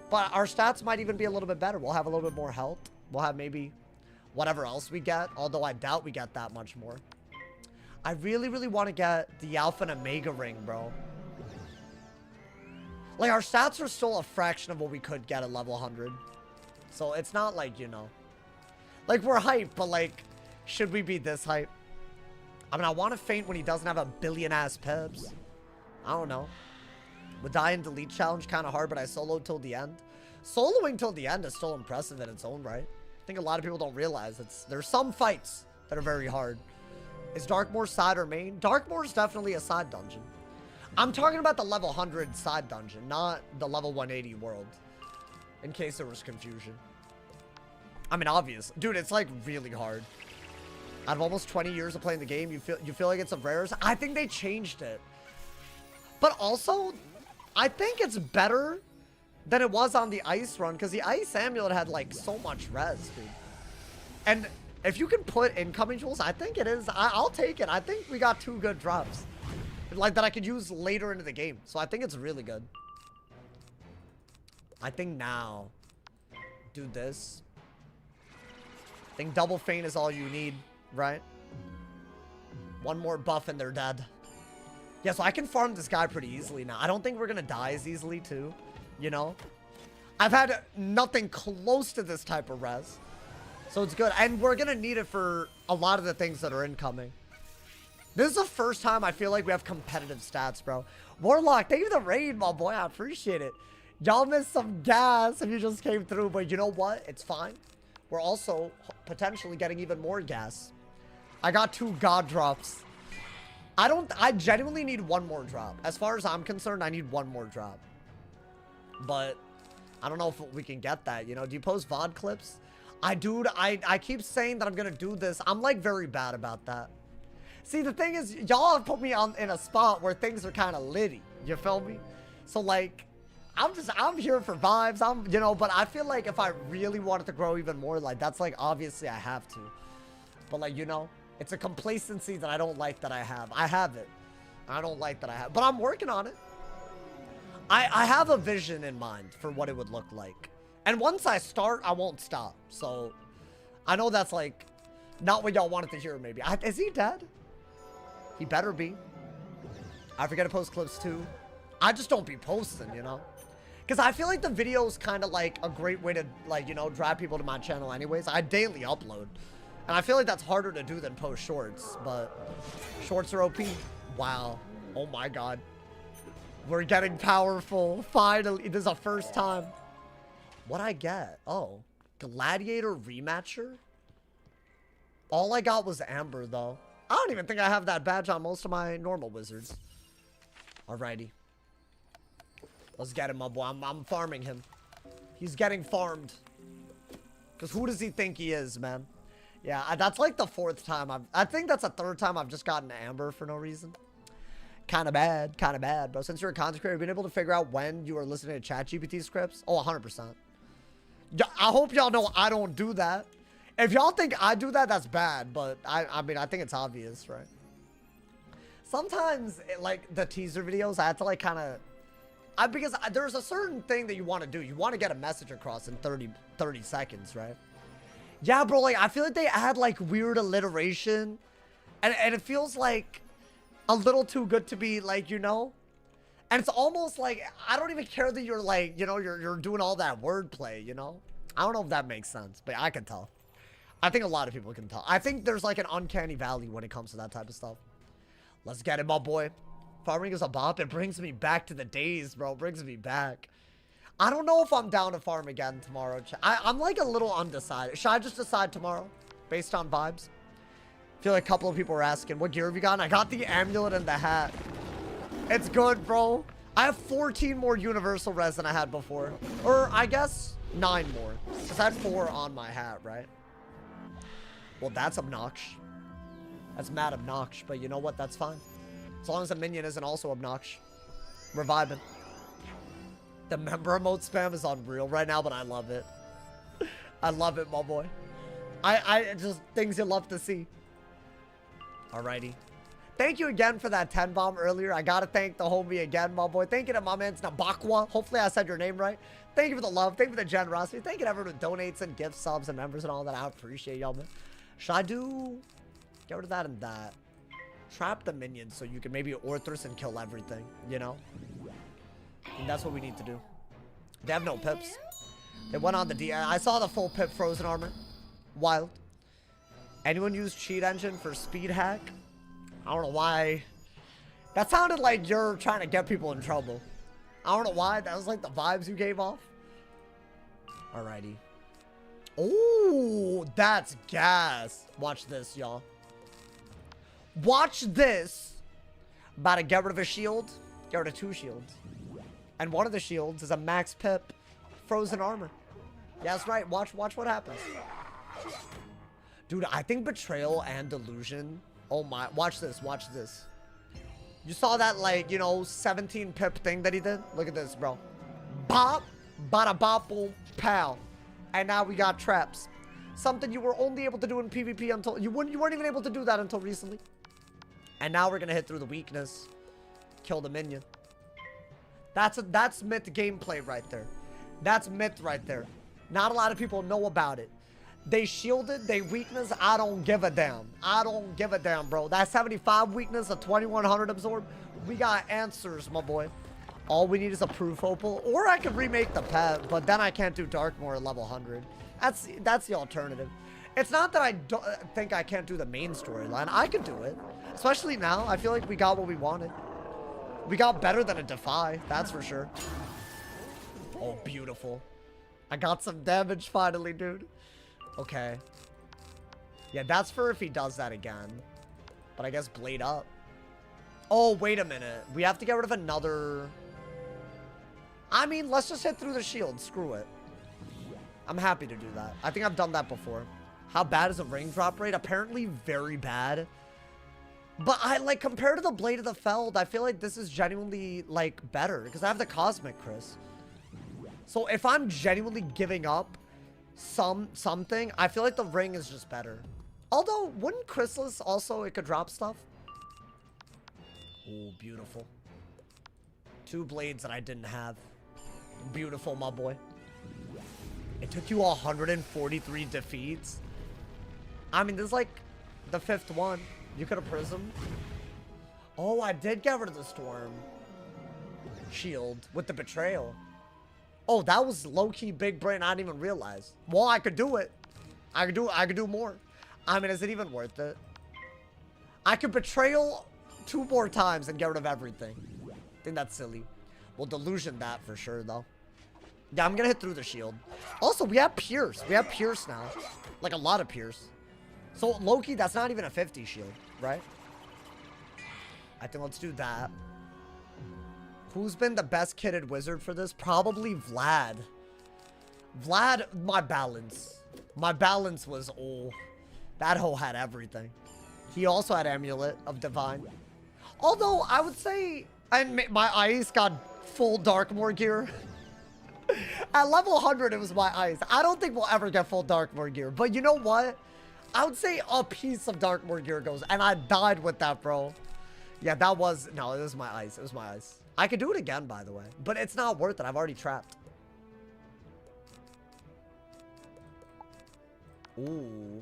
But our stats might even be a little bit better. We'll have a little bit more health. We'll have maybe... whatever else we get, although I doubt we get that much more. I really, really want to get the Alpha and Omega ring, bro. Like, our stats are still a fraction of what we could get at level 100. So, it's not like, you know. Like, we're hyped, but, like, should we be this hype? I mean, I want to faint when he doesn't have a billion-ass pips. I don't know. With die and delete challenge kind of hard, but I soloed till the end. Soloing till the end is still impressive in its own right. I think a lot of people don't realize there's some fights that are very hard. Is Darkmoor side or main? Darkmoor is definitely a side dungeon. I'm talking about the level 100 side dungeon, not the level 180 world. In case there was confusion. I mean, obvious. Dude, it's like really hard. Out of almost 20 years of playing the game, you feel like it's a rares? I think they changed it. But also, I think it's better than it was on the ice run, because the ice amulet had like so much res, dude. And if you can put incoming jewels, I think it is. I'll take it. I think we got 2 good drops, like that I could use later into the game. So I think it's really good. I think now, do this. I think double feint is all you need, right? One more buff and they're dead. Yeah, so I can farm this guy pretty easily now. I don't think we're gonna die as easily too. you know? I've had nothing close to this type of res. So it's good. And we're going to need it for a lot of the things that are incoming. This is the first time I feel like we have competitive stats, bro. Warlock, thank you for the raid, my boy. I appreciate it. Y'all missed some gas if you just came through. But you know what? It's fine. We're also potentially getting even more gas. I got 2 god drops. I genuinely need 1 more drop. As far as I'm concerned, I need 1 more drop. But I don't know if we can get that, you know? Do you post VOD clips? Dude, I keep saying that I'm gonna do this. I'm like very bad about that. See, the thing is, y'all have put me in a spot where things are kind of litty. You feel me? So like, I'm here for vibes. You know, but I feel like if I really wanted to grow even more, like that's like, obviously I have to. But like, you know, it's a complacency that I don't like that I have. I have it. I don't like that I have, but I'm working on it. I have a vision in mind for what it would look like. And once I start, I won't stop. So I know that's like not what y'all wanted to hear maybe. Is he dead? He better be. I forget to post clips too. I just don't be posting, you know? Because I feel like the video is kind of like a great way to, like, you know, drive people to my channel anyways. I daily upload. And I feel like that's harder to do than post shorts. But shorts are OP. Wow. Oh my god. We're getting powerful. Finally. This is the first time. What'd I get? Oh. Gladiator rematcher? All I got was Amber, though. I don't even think I have that badge on most of my normal wizards. Alrighty. Let's get him, my boy. I'm farming him. He's getting farmed. Because who does he think he is, man? Yeah, that's like the 4th time. I think that's the 3rd time I've just gotten Amber for no reason. Kind of bad, bro. Since you're a content creator, been able to figure out when you are listening to ChatGPT scripts? Oh, 100%. I hope y'all know I don't do that. If y'all think I do that, that's bad. But I mean, I think it's obvious, right? Sometimes, like the teaser videos, I have to like kind of, because there's a certain thing that you want to do. You want to get a message across in 30 seconds, right? Yeah, bro. Like I feel like they add like weird alliteration, and it feels like a little too good to be like, you know. And it's almost like I don't even care that you're like, you know, you're doing all that wordplay, you know. I don't know if that makes sense, but I can tell. I think a lot of people can tell. I think there's like an uncanny valley when it comes to that type of stuff. Let's get it, my boy. Farming is a bop. It brings me back to the days, bro. It brings me back. I don't know if I'm down to farm again tomorrow. I'm like a little undecided. Should I just decide tomorrow based on vibes? I feel like a couple of people were asking, what gear have you gotten? I got the amulet and the hat. It's good, bro. I have 14 more universal res than I had before. Or I guess 9 more. Because I had 4 on my hat, right? Well, that's obnoxious. That's mad obnoxious. But you know what? That's fine. As long as the minion isn't also obnoxious. We're vibing. The member emote spam is unreal right now, but I love it. I love it, my boy. I just things you love to see. Alrighty. Thank you again for that 10 bomb earlier. I gotta thank the homie again, my boy. Thank you to my man's Nabakwa. Hopefully I said your name right. Thank you for the love. Thank you for the generosity. Thank you to everyone who donates and gifts, subs, and members and all that. I appreciate y'all, man. Should I do... Get rid of that and that. Trap the minions so you can maybe Orthrus and kill everything, you know? And that's what we need to do. They have no pips. They went on the D. I saw the full pip frozen armor. Wild. Anyone use cheat engine for speed hack? I don't know why. That sounded like you're trying to get people in trouble. I don't know why. That was like the vibes you gave off. Alrighty. Oh, that's gas. Watch this, y'all. Watch this. About to get rid of a shield. Get rid of 2 shields. And one of the shields is a max pip frozen armor. Yeah, that's right. Watch what happens. Dude, I think betrayal and delusion. Oh my, watch this, watch this. You saw that, like, you know, 17 pip thing that he did? Look at this, bro. Bop, bada bop, boom, pow. And now we got traps. Something you were only able to do in PvP until, you weren't even able to do that until recently. And now we're gonna hit through the weakness. Kill the minion. That's myth gameplay right there. That's myth right there. Not a lot of people know about it. They shielded, they weakness, I don't give a damn. I don't give a damn, bro. That 75 weakness, a 2100 absorb, we got answers, my boy. All we need is a proof opal, or I could remake the pet, but then I can't do Darkmoor at level 100. That's the alternative. It's not that I don't think I can't do the main storyline. I could do it, especially now. I feel like we got what we wanted. We got better than a Defy, that's for sure. Oh, beautiful. I got some damage finally, dude. Okay. Yeah, that's for if he does that again. But I guess Blade up. Oh, wait a minute. We have to get rid of another... I mean, let's just hit through the shield. Screw it. I'm happy to do that. I think I've done that before. How bad is the ring drop rate? Apparently very bad. But I, like, compared to the Blade of the Feld, I feel like this is genuinely, like, better. Because I have the Cosmic Chris. So if I'm genuinely giving up something, I feel like the ring is just better. Although, wouldn't Chrysalis also, it could drop stuff? Oh, beautiful. 2 blades that I didn't have. Beautiful, my boy. It took you 143 defeats. I mean, this is like the 5th one. You could have prismed. Oh, I did get rid of the Storm Shield with the Betrayal. Oh, that was low-key big brain. I didn't even realize. Well, I could do it. I could do more. I mean, is it even worth it? I could Betrayal 2 more times and get rid of everything. I think that's silly. We'll delusion that for sure, though. Yeah, I'm gonna hit through the shield. Also, we have Pierce. We have Pierce now. Like, a lot of Pierce. So, low-key, that's not even a 50 shield, right? I think let's do that. Who's been the best kitted wizard for this? Probably Vlad. Vlad, my balance. My balance was, oh, that hoe had everything. He also had Amulet of Divine. Although, I would say, my ice got full Darkmoor gear. At level 100, it was my ice. I don't think we'll ever get full Darkmoor gear. But you know what? I would say a piece of Darkmoor gear goes. And I died with that, bro. Yeah, that was... No, it was my ice. It was my ice. I could do it again, by the way. But it's not worth it. I've already trapped. Ooh.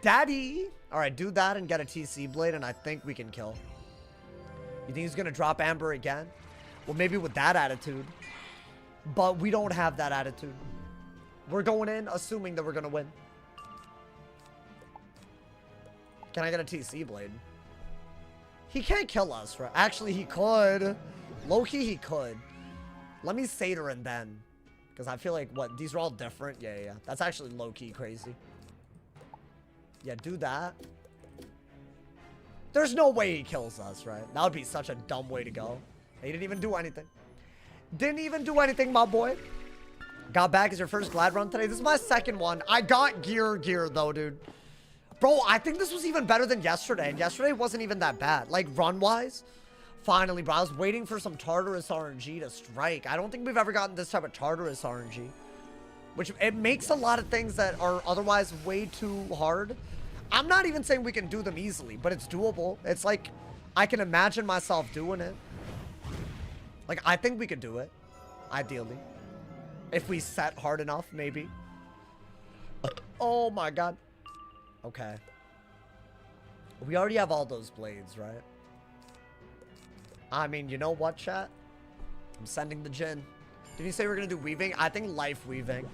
Daddy! Alright, do that and get a TC blade, and I think we can kill. You think he's gonna drop Amber again? Well, maybe with that attitude. But we don't have that attitude. We're going in assuming that we're gonna win. Can I get a TC blade? He can't kill us, right? Actually, he could. Low-key, he could. Let me Satyr and then. Because I feel like, what? These are all different? Yeah. That's actually low-key crazy. Yeah, do that. There's no way he kills us, right? That would be such a dumb way to go. He didn't even do anything. Didn't even do anything, my boy. Got back as your first Glad run today. This is my 2nd one. I got gear, though, dude. Bro, I think this was even better than yesterday. And yesterday wasn't even that bad. Like, run-wise. Finally, bro. I was waiting for some Tartarus RNG to strike. I don't think we've ever gotten this type of Tartarus RNG. Which, it makes a lot of things that are otherwise way too hard. I'm not even saying we can do them easily, but it's doable. It's like, I can imagine myself doing it. Like, I think we could do it. Ideally. If we set hard enough, maybe. Oh my god. Okay. We already have all those blades, right? I mean, you know what, chat? I'm sending the Jinn. Did you say we're gonna do weaving? I think life weaving.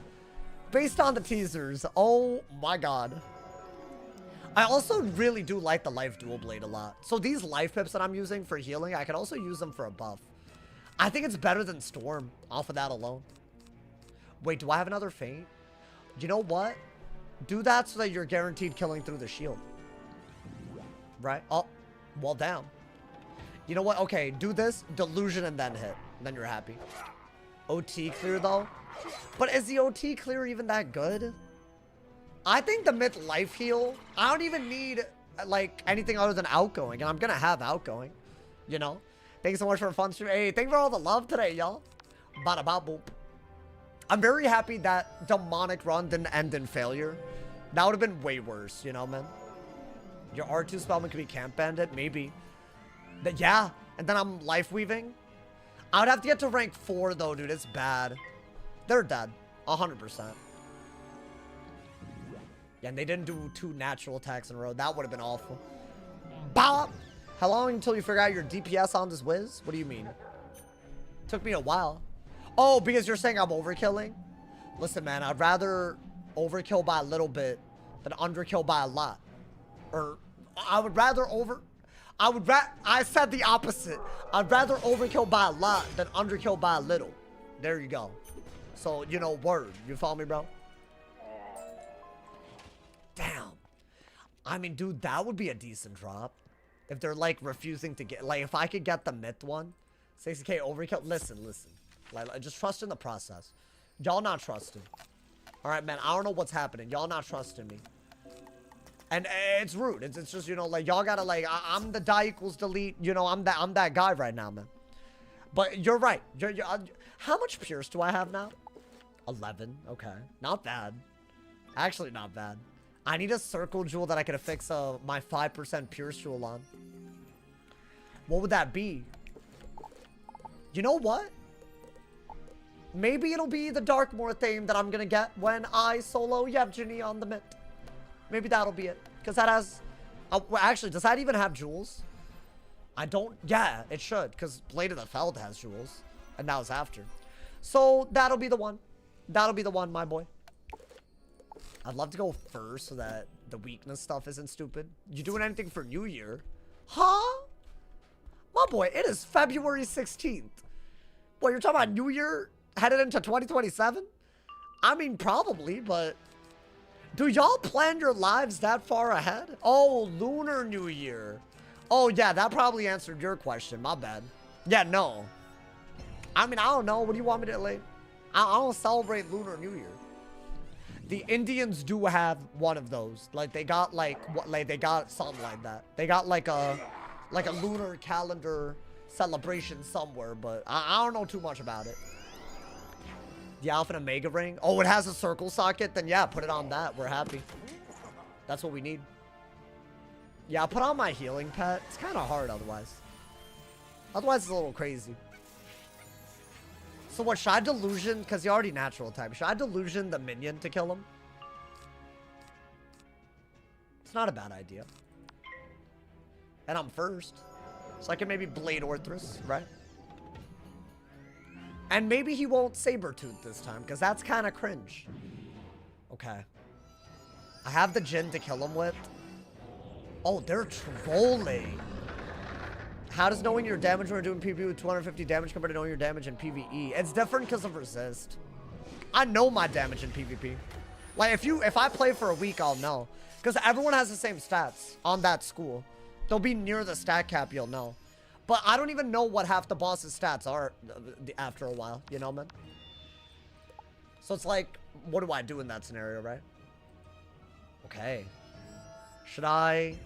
Based on the teasers. Oh my god. I also really do like the life dual blade a lot. So these life pips that I'm using for healing, I can also use them for a buff. I think it's better than Storm off of that alone. Wait, do I have another feint? You know what? Do that so that you're guaranteed killing through the shield. Right? Oh, well, damn. You know what? Okay, do this, delusion, and then hit. Then you're happy. OT clear, though. But is the OT clear even that good? I think the myth life heal, I don't even need, like, anything other than outgoing. And I'm going to have outgoing, you know? Thanks so much for a fun stream. Hey, thank you for all the love today, y'all. Bada ba boop. I'm very happy that demonic run didn't end in failure. That would have been way worse, you know, man? Your R2 spellman could be Camp Bandit? Maybe. But yeah, and then I'm life weaving. I would have to get to rank 4, though, dude. It's bad. They're dead. 100%. Yeah, and they didn't do 2 natural attacks in a row. That would have been awful. Bop! How long until you figure out your DPS on this Wiz? What do you mean? Took me a while. Oh, because you're saying I'm overkilling? Listen, man, I'd rather overkill by a little bit than underkill by a lot. Or I would rather I said the opposite. I'd rather overkill by a lot than underkill by a little. There you go. So, you know, word. You follow me, bro? Damn. I mean, dude, that would be a decent drop. If they're, like, refusing to get... Like, if I could get the myth one. 60k overkill. Listen. Like, just trust in the process. Y'all not trusting. Alright, man. I don't know what's happening. Y'all not trusting me. And it's rude. It's just, you know, like, y'all gotta, like... I'm the die equals delete. You know, I'm that guy right now, man. But you're right. How much Pierce do I have now? 11. Okay. Not bad. Actually, not bad. I need a circle jewel that I can affix my 5% Pierce jewel on. What would that be? You know what? Maybe it'll be the Darkmoor theme that I'm gonna get when I solo Yevgeny on the Mint. Maybe that'll be it. Because that has... well, actually, does that even have jewels? I don't... Yeah, it should. Because Blade of the Feld has jewels. And that was after. So, that'll be the one. That'll be the one, my boy. I'd love to go first so that the weakness stuff isn't stupid. You doing anything for New Year? Huh? My boy, it is February 16th. What, you're talking about New Year headed into 2027? I mean, probably, but... Do y'all plan your lives that far ahead? Oh, Lunar New Year. Oh, yeah, that probably answered your question. My bad. Yeah, no. I mean, I don't know. What do you want me to, like... I don't celebrate Lunar New Year. The Indians do have one of those. Like, they got, like, what, like, they got something like that. They got, like a lunar calendar celebration somewhere, but I don't know too much about it. The Alpha and Omega ring. Oh, it has a circle socket? Then, yeah, put it on that. We're happy. That's what we need. Yeah, I'll put on my healing pet. It's kind of hard otherwise. Otherwise, it's a little crazy. So what, should I delusion? Because he already natural type. Should I delusion the minion to kill him? It's not a bad idea. And I'm first. So I can maybe Blade Orthrus, right? And maybe he won't Sabertooth this time, because that's kind of cringe. Okay. I have the Jin to kill him with. Oh, they're trolling. How does knowing your damage when you're doing PvP with 250 damage compared to knowing your damage in PvE? It's different because of resist. I know my damage in PvP. Like, if I play for a week, I'll know. Because everyone has the same stats on that school. They'll be near the stat cap, you'll know. But I don't even know what half the boss's stats are after a while, you know, man? So it's like, what do I do in that scenario, right? Okay. Should I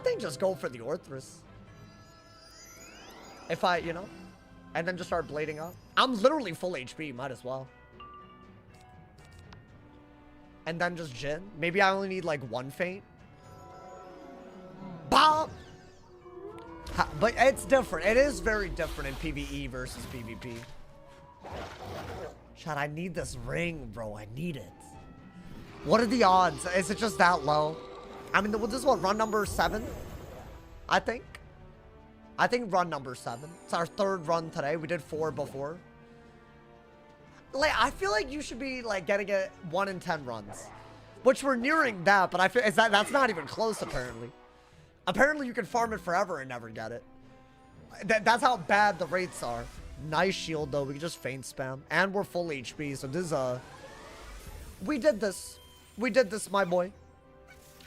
think just go for the Orthrus. If I, you know, and then just start blading up. I'm literally full HP, might as well. And then just Jin. Maybe I only need like one feint. Bop! But it's different. It is very different in PvE versus PvP. Shit, I need this ring, bro. I need it. What are the odds? Is it just that low? I mean, this is what, run number 7? I think. I think run number 7. It's our 3rd run today. We did 4 before. Like, I feel like you should be, like, getting it 1 in 10 runs. Which we're nearing that, but I feel that's not even close, apparently. Apparently, you can farm it forever and never get it. That's how bad the rates are. Nice shield, though. We can just feint spam. And we're full HP, so this is, we did this. We did this, my boy.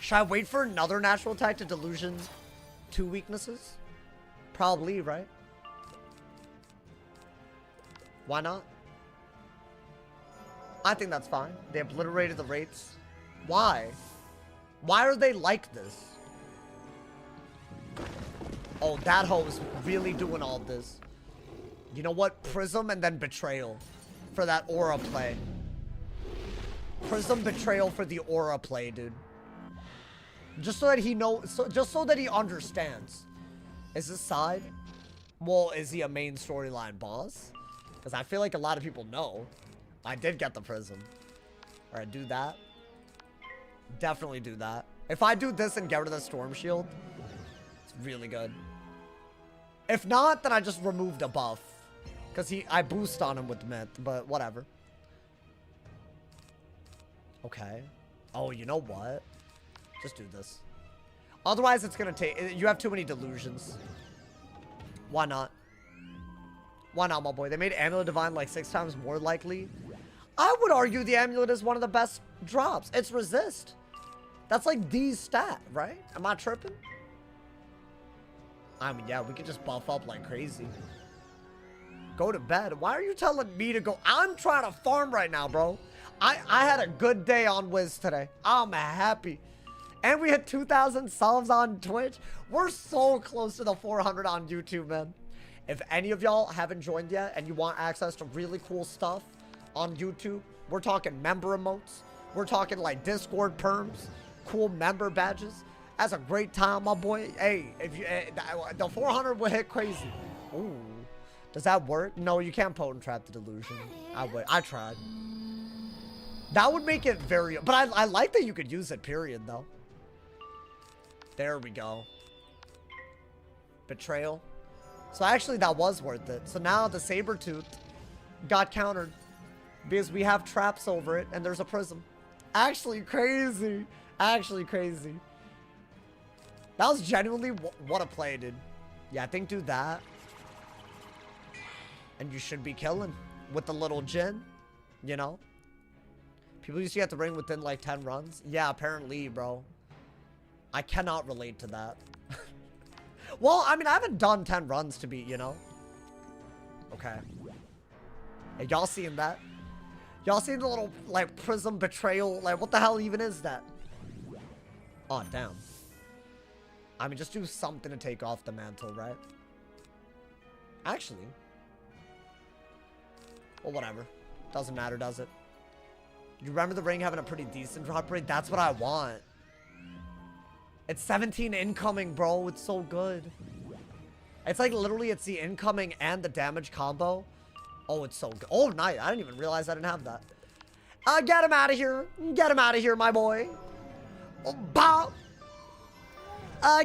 Should I wait for another natural attack to delusion 2 weaknesses? Probably, right? Why not? I think that's fine. They obliterated the rates. Why? Why are they like this? Oh, that hoe is really doing all this. You know what? Prism and then Betrayal for that aura play. Prism Betrayal for the aura play, dude. Just so that he knows, just so that he understands. Is this side? Well, is he a main storyline boss? Because I feel like a lot of people know. I did get the Prism. Alright, do that. Definitely do that. If I do this and get rid of the Storm Shield, it's really good. If not, then I just removed a buff. Because I boost on him with Myth, but whatever. Okay. Oh, you know what? Just do this. Otherwise, it's going to take... You have too many delusions. Why not? Why not, my boy? They made Amulet Divine like 6 times more likely. I would argue the Amulet is one of the best drops. It's resist. That's like the stat, right? Am I tripping? I mean, yeah, we could just buff up like crazy. Go to bed. Why are you telling me to go? I'm trying to farm right now, bro. I had a good day on Wiz today. I'm happy. And we hit 2,000 subs on Twitch. We're so close to the 400 on YouTube, man. If any of y'all haven't joined yet and you want access to really cool stuff on YouTube, we're talking member emotes. We're talking like Discord perms, cool member badges. That's a great time, my boy. Hey, if you the 400 will hit crazy. Ooh, does that work? No, you can't potent trap the delusion. I tried. That would make it very, but I like that you could use it, period, though. There we go. Betrayal. So actually that was worth it. So now the Sabertooth got countered because we have traps over it and there's a prism. Actually crazy. Actually crazy. That was genuinely what a play, dude. Yeah, I think do that. And you should be killing with the little Jin, you know? People used to get the ring within like 10 runs. Yeah, apparently, bro. I cannot relate to that. Well, I mean, I haven't done 10 runs to beat, you know? Okay. Hey, y'all seeing that? Y'all seen the little, like, prism betrayal? Like, what the hell even is that? Oh, damn. I mean, just do something to take off the mantle, right? Actually. Well, whatever. Doesn't matter, does it? You remember the ring having a pretty decent drop rate? That's what I want. It's 17 incoming, bro. It's so good. It's like literally it's the incoming and the damage combo. Oh, it's so good. Oh, nice. I didn't even realize I didn't have that. Get him out of here. Get him out of here, my boy. Oh, bow.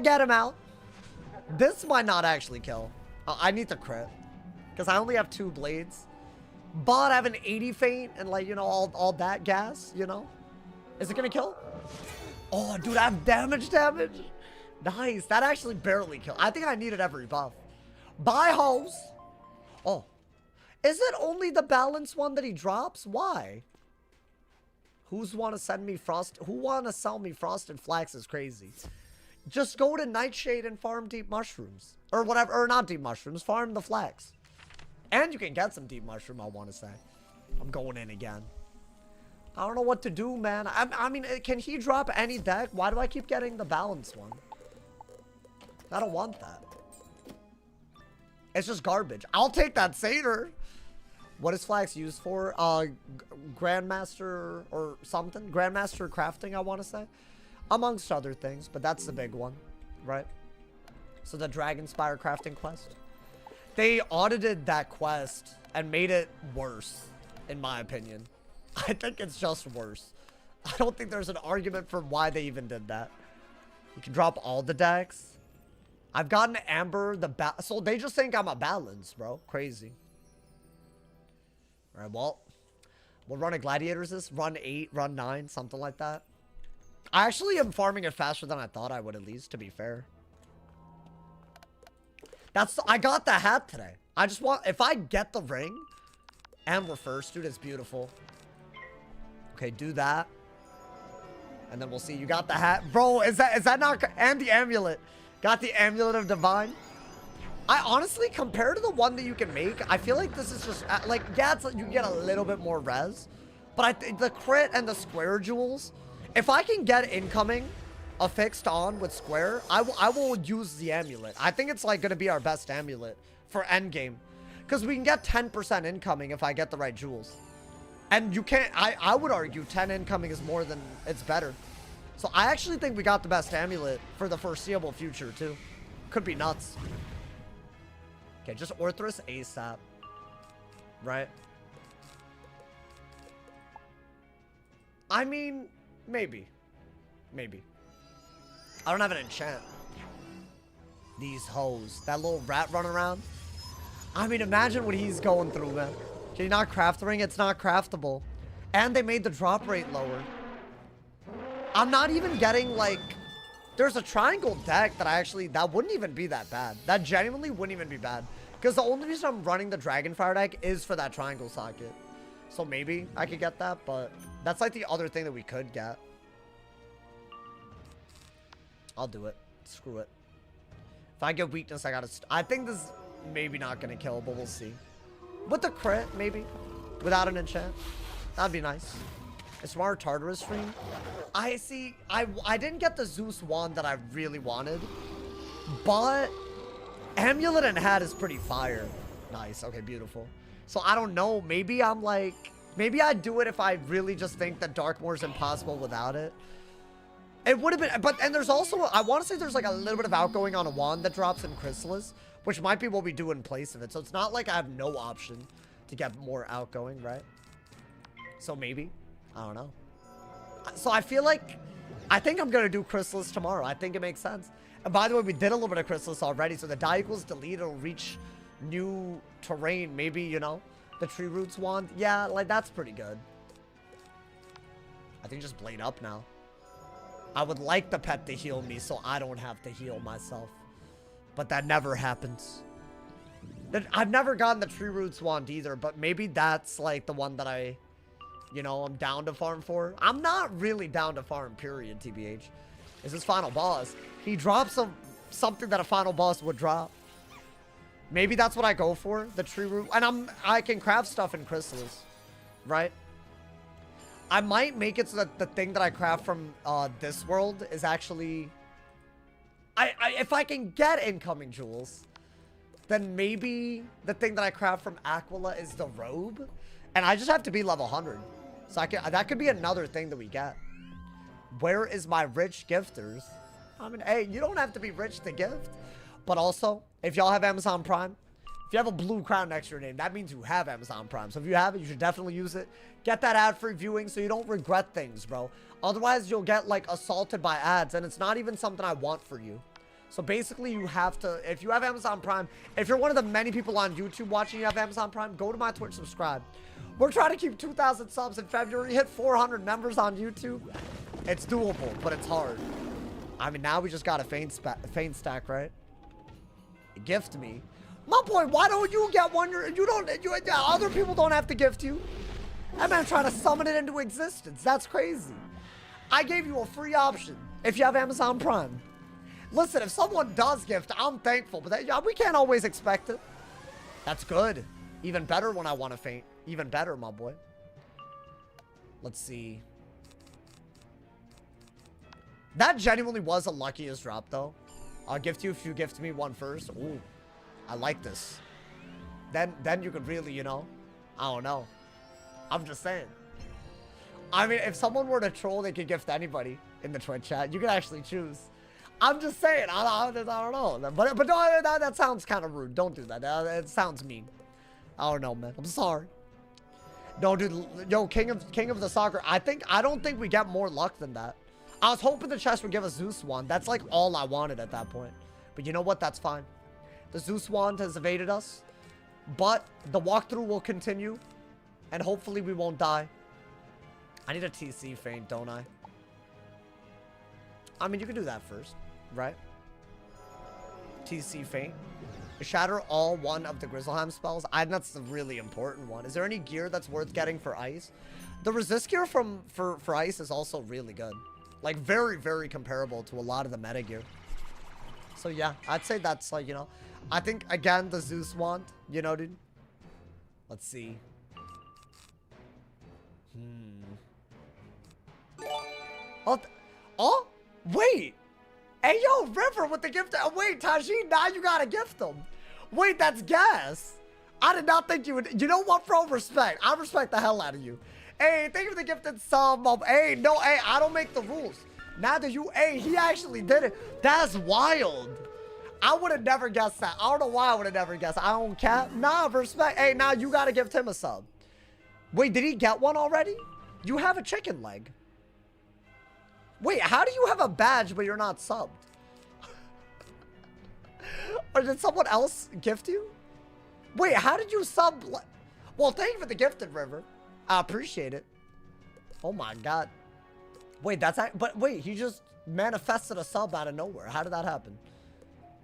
Get him out. This might not actually kill. I need to crit. Because I only have 2 blades. But I have an 80 feint and like, you know, all that gas, you know? Is it gonna kill? Oh, dude, I have damage. Nice. That actually barely killed. I think I needed every buff. Buy hose. Oh. Is it only the balance one that he drops? Why? Who's want to send me frost? Who want to sell me frosted flax is crazy. Just go to Nightshade and farm deep mushrooms. Or whatever. Or not deep mushrooms. Farm the flax. And you can get some deep mushroom, I want to say. I'm going in again. I don't know what to do, man. I mean, can he drop any deck? Why do I keep getting the balanced one? I don't want that. It's just garbage. I'll take that Satyr. What is Flax used for? Grandmaster or something? Grandmaster crafting, I want to say. Amongst other things, but that's the big one, right? So the Dragonspire crafting quest. They audited that quest and made it worse, in my opinion. I think it's just worse. I don't think there's an argument for why they even did that. You can drop all the decks. I've gotten Amber, so they just think I'm a balance, bro. Crazy. All right, well, what run of Gladiators is? Run 8, run 9, something like that. I actually am farming it faster than I thought I would, at least, to be fair. I got the hat today. I just want, if I get the ring and we're first, dude, it's beautiful. Okay, do that. And then we'll see. You got the hat. Bro, is that not... And the amulet. Got the Amulet of Divine. I honestly, compared to the one that you can make, I feel like this is just... Like, yeah, it's, you get a little bit more res. But I think the crit and the square jewels... If I can get incoming affixed on with square, I will use the amulet. I think it's, like, going to be our best amulet for endgame. Because we can get 10% incoming if I get the right jewels. And you can't, I would argue 10 incoming is more than, it's better. So I actually think we got the best amulet for the foreseeable future too. Could be nuts. Okay, just Orthrus ASAP. Right? I mean, maybe. Maybe. I don't have an enchant. These hoes. That little rat running around. I mean, imagine what he's going through, man. Can you not craft the ring? It's not craftable. And they made the drop rate lower. I'm not even getting, like... There's a triangle deck that that wouldn't even be that bad. That genuinely wouldn't even be bad. Because the only reason I'm running the Dragonfire deck is for that triangle socket. So maybe I could get that, but that's like the other thing that we could get. I'll do it. Screw it. If I get weakness, I gotta... I think this is maybe not gonna kill, but we'll see. With the crit, maybe. Without an enchant. That'd be nice. Is tomorrow Tartarus free? I see. I didn't get the Zeus wand that I really wanted. But Amulet and Hat is pretty fire. Nice. Okay, beautiful. So I don't know. Maybe I'm like... Maybe I'd do it if I really just think that Darkmoor is impossible without it. It would have been... But, and there's also... I want to say there's like a little bit of outgoing on a wand that drops in Chrysalis. Which might be what we do in place of it. So it's not like I have no option to get more outgoing, right? So maybe. I don't know. So I feel like... I think I'm going to do Chrysalis tomorrow. I think it makes sense. And by the way, we did a little bit of Chrysalis already. So the die equals delete. It'll reach new terrain. Maybe, you know, the Tree Roots wand. Yeah, like that's pretty good. I think just Blade up now. I would like the pet to heal me so I don't have to heal myself. But that never happens. I've never gotten the Tree Roots wand either. But maybe that's like the one that I... You know, I'm down to farm for. I'm not really down to farm, period, TBH. Is this final boss? He drops something that a final boss would drop. Maybe that's what I go for, the tree root. And I can craft stuff in Chrysalis, right? I might make it so that the thing that I craft from this world is actually... if I can get incoming jewels, then maybe the thing that I craft from Aquila is the robe. And I just have to be level 100. So that could be another thing that we get. Where is my rich gifters? I mean, hey, you don't have to be rich to gift. But also, if y'all have Amazon Prime, if you have a blue crown next to your name, that means you have Amazon Prime. So if you have it, you should definitely use it. Get that ad-free viewing so you don't regret things, bro. Otherwise, you'll get, like, assaulted by ads. And it's not even something I want for you. So basically, you have to, if you have Amazon Prime, if you're one of the many people on YouTube watching you have Amazon Prime, go to my Twitch, subscribe. We're trying to keep 2,000 subs in February, hit 400 members on YouTube. It's doable, but it's hard. I mean, now we just got a feint stack, right? Gift me. My boy, why don't you get one? Other people don't have to gift you. That man trying to summon it into existence. That's crazy. I gave you a free option if you have Amazon Prime. Listen, if someone does gift, I'm thankful, but we can't always expect it. That's good. Even better when I want to faint. Even better, my boy. Let's see. That genuinely was the luckiest drop, though. I'll gift you if you gift me one first. Ooh, I like this. Then you could really, you know, I don't know. I'm just saying. I mean, if someone were to troll, they could gift anybody in the Twitch chat. You could actually choose. I'm just saying. I don't know. But no, that sounds kind of rude. Don't do that. It sounds mean. I don't know, man. I'm sorry. No, dude. Yo, King of the Soccer. I don't think we get more luck than that. I was hoping the chest would give a Zeus wand. That's like all I wanted at that point. But you know what? That's fine. The Zeus wand has evaded us. But the walkthrough will continue. And hopefully we won't die. I need a TC feint, don't I? I mean, you can do that first, right? TC feint. Shatter all one of the Grizzleheim spells. That's the really important one. Is there any gear that's worth getting for ice? The resist gear for ice is also really good. Like, very, very comparable to a lot of the meta gear. So, yeah, I'd say that's, like, you know. I think, again, the Zeus wand, you know, dude. Let's see. Oh, wait. Hey, yo, River with the gift. Wait, Tajin, now you gotta gift them. Wait, that's gas. I did not think you would. You know what, bro? Respect. I respect the hell out of you. Hey, thank you for the gifted sub. Hey, no, hey, I don't make the rules. Neither you. Hey, he actually did it. That's wild. I would have never guessed that. I don't know why I would have never guessed. I don't cap. Nah, respect. Hey, now you gotta gift him a sub. Wait, did he get one already? You have a chicken leg. Wait, how do you have a badge but you're not subbed? Or did someone else gift you? Wait, how did you sub? Well, thank you for the gifted, River. I appreciate it. Oh my god. Wait, but wait, he just manifested a sub out of nowhere. How did that happen?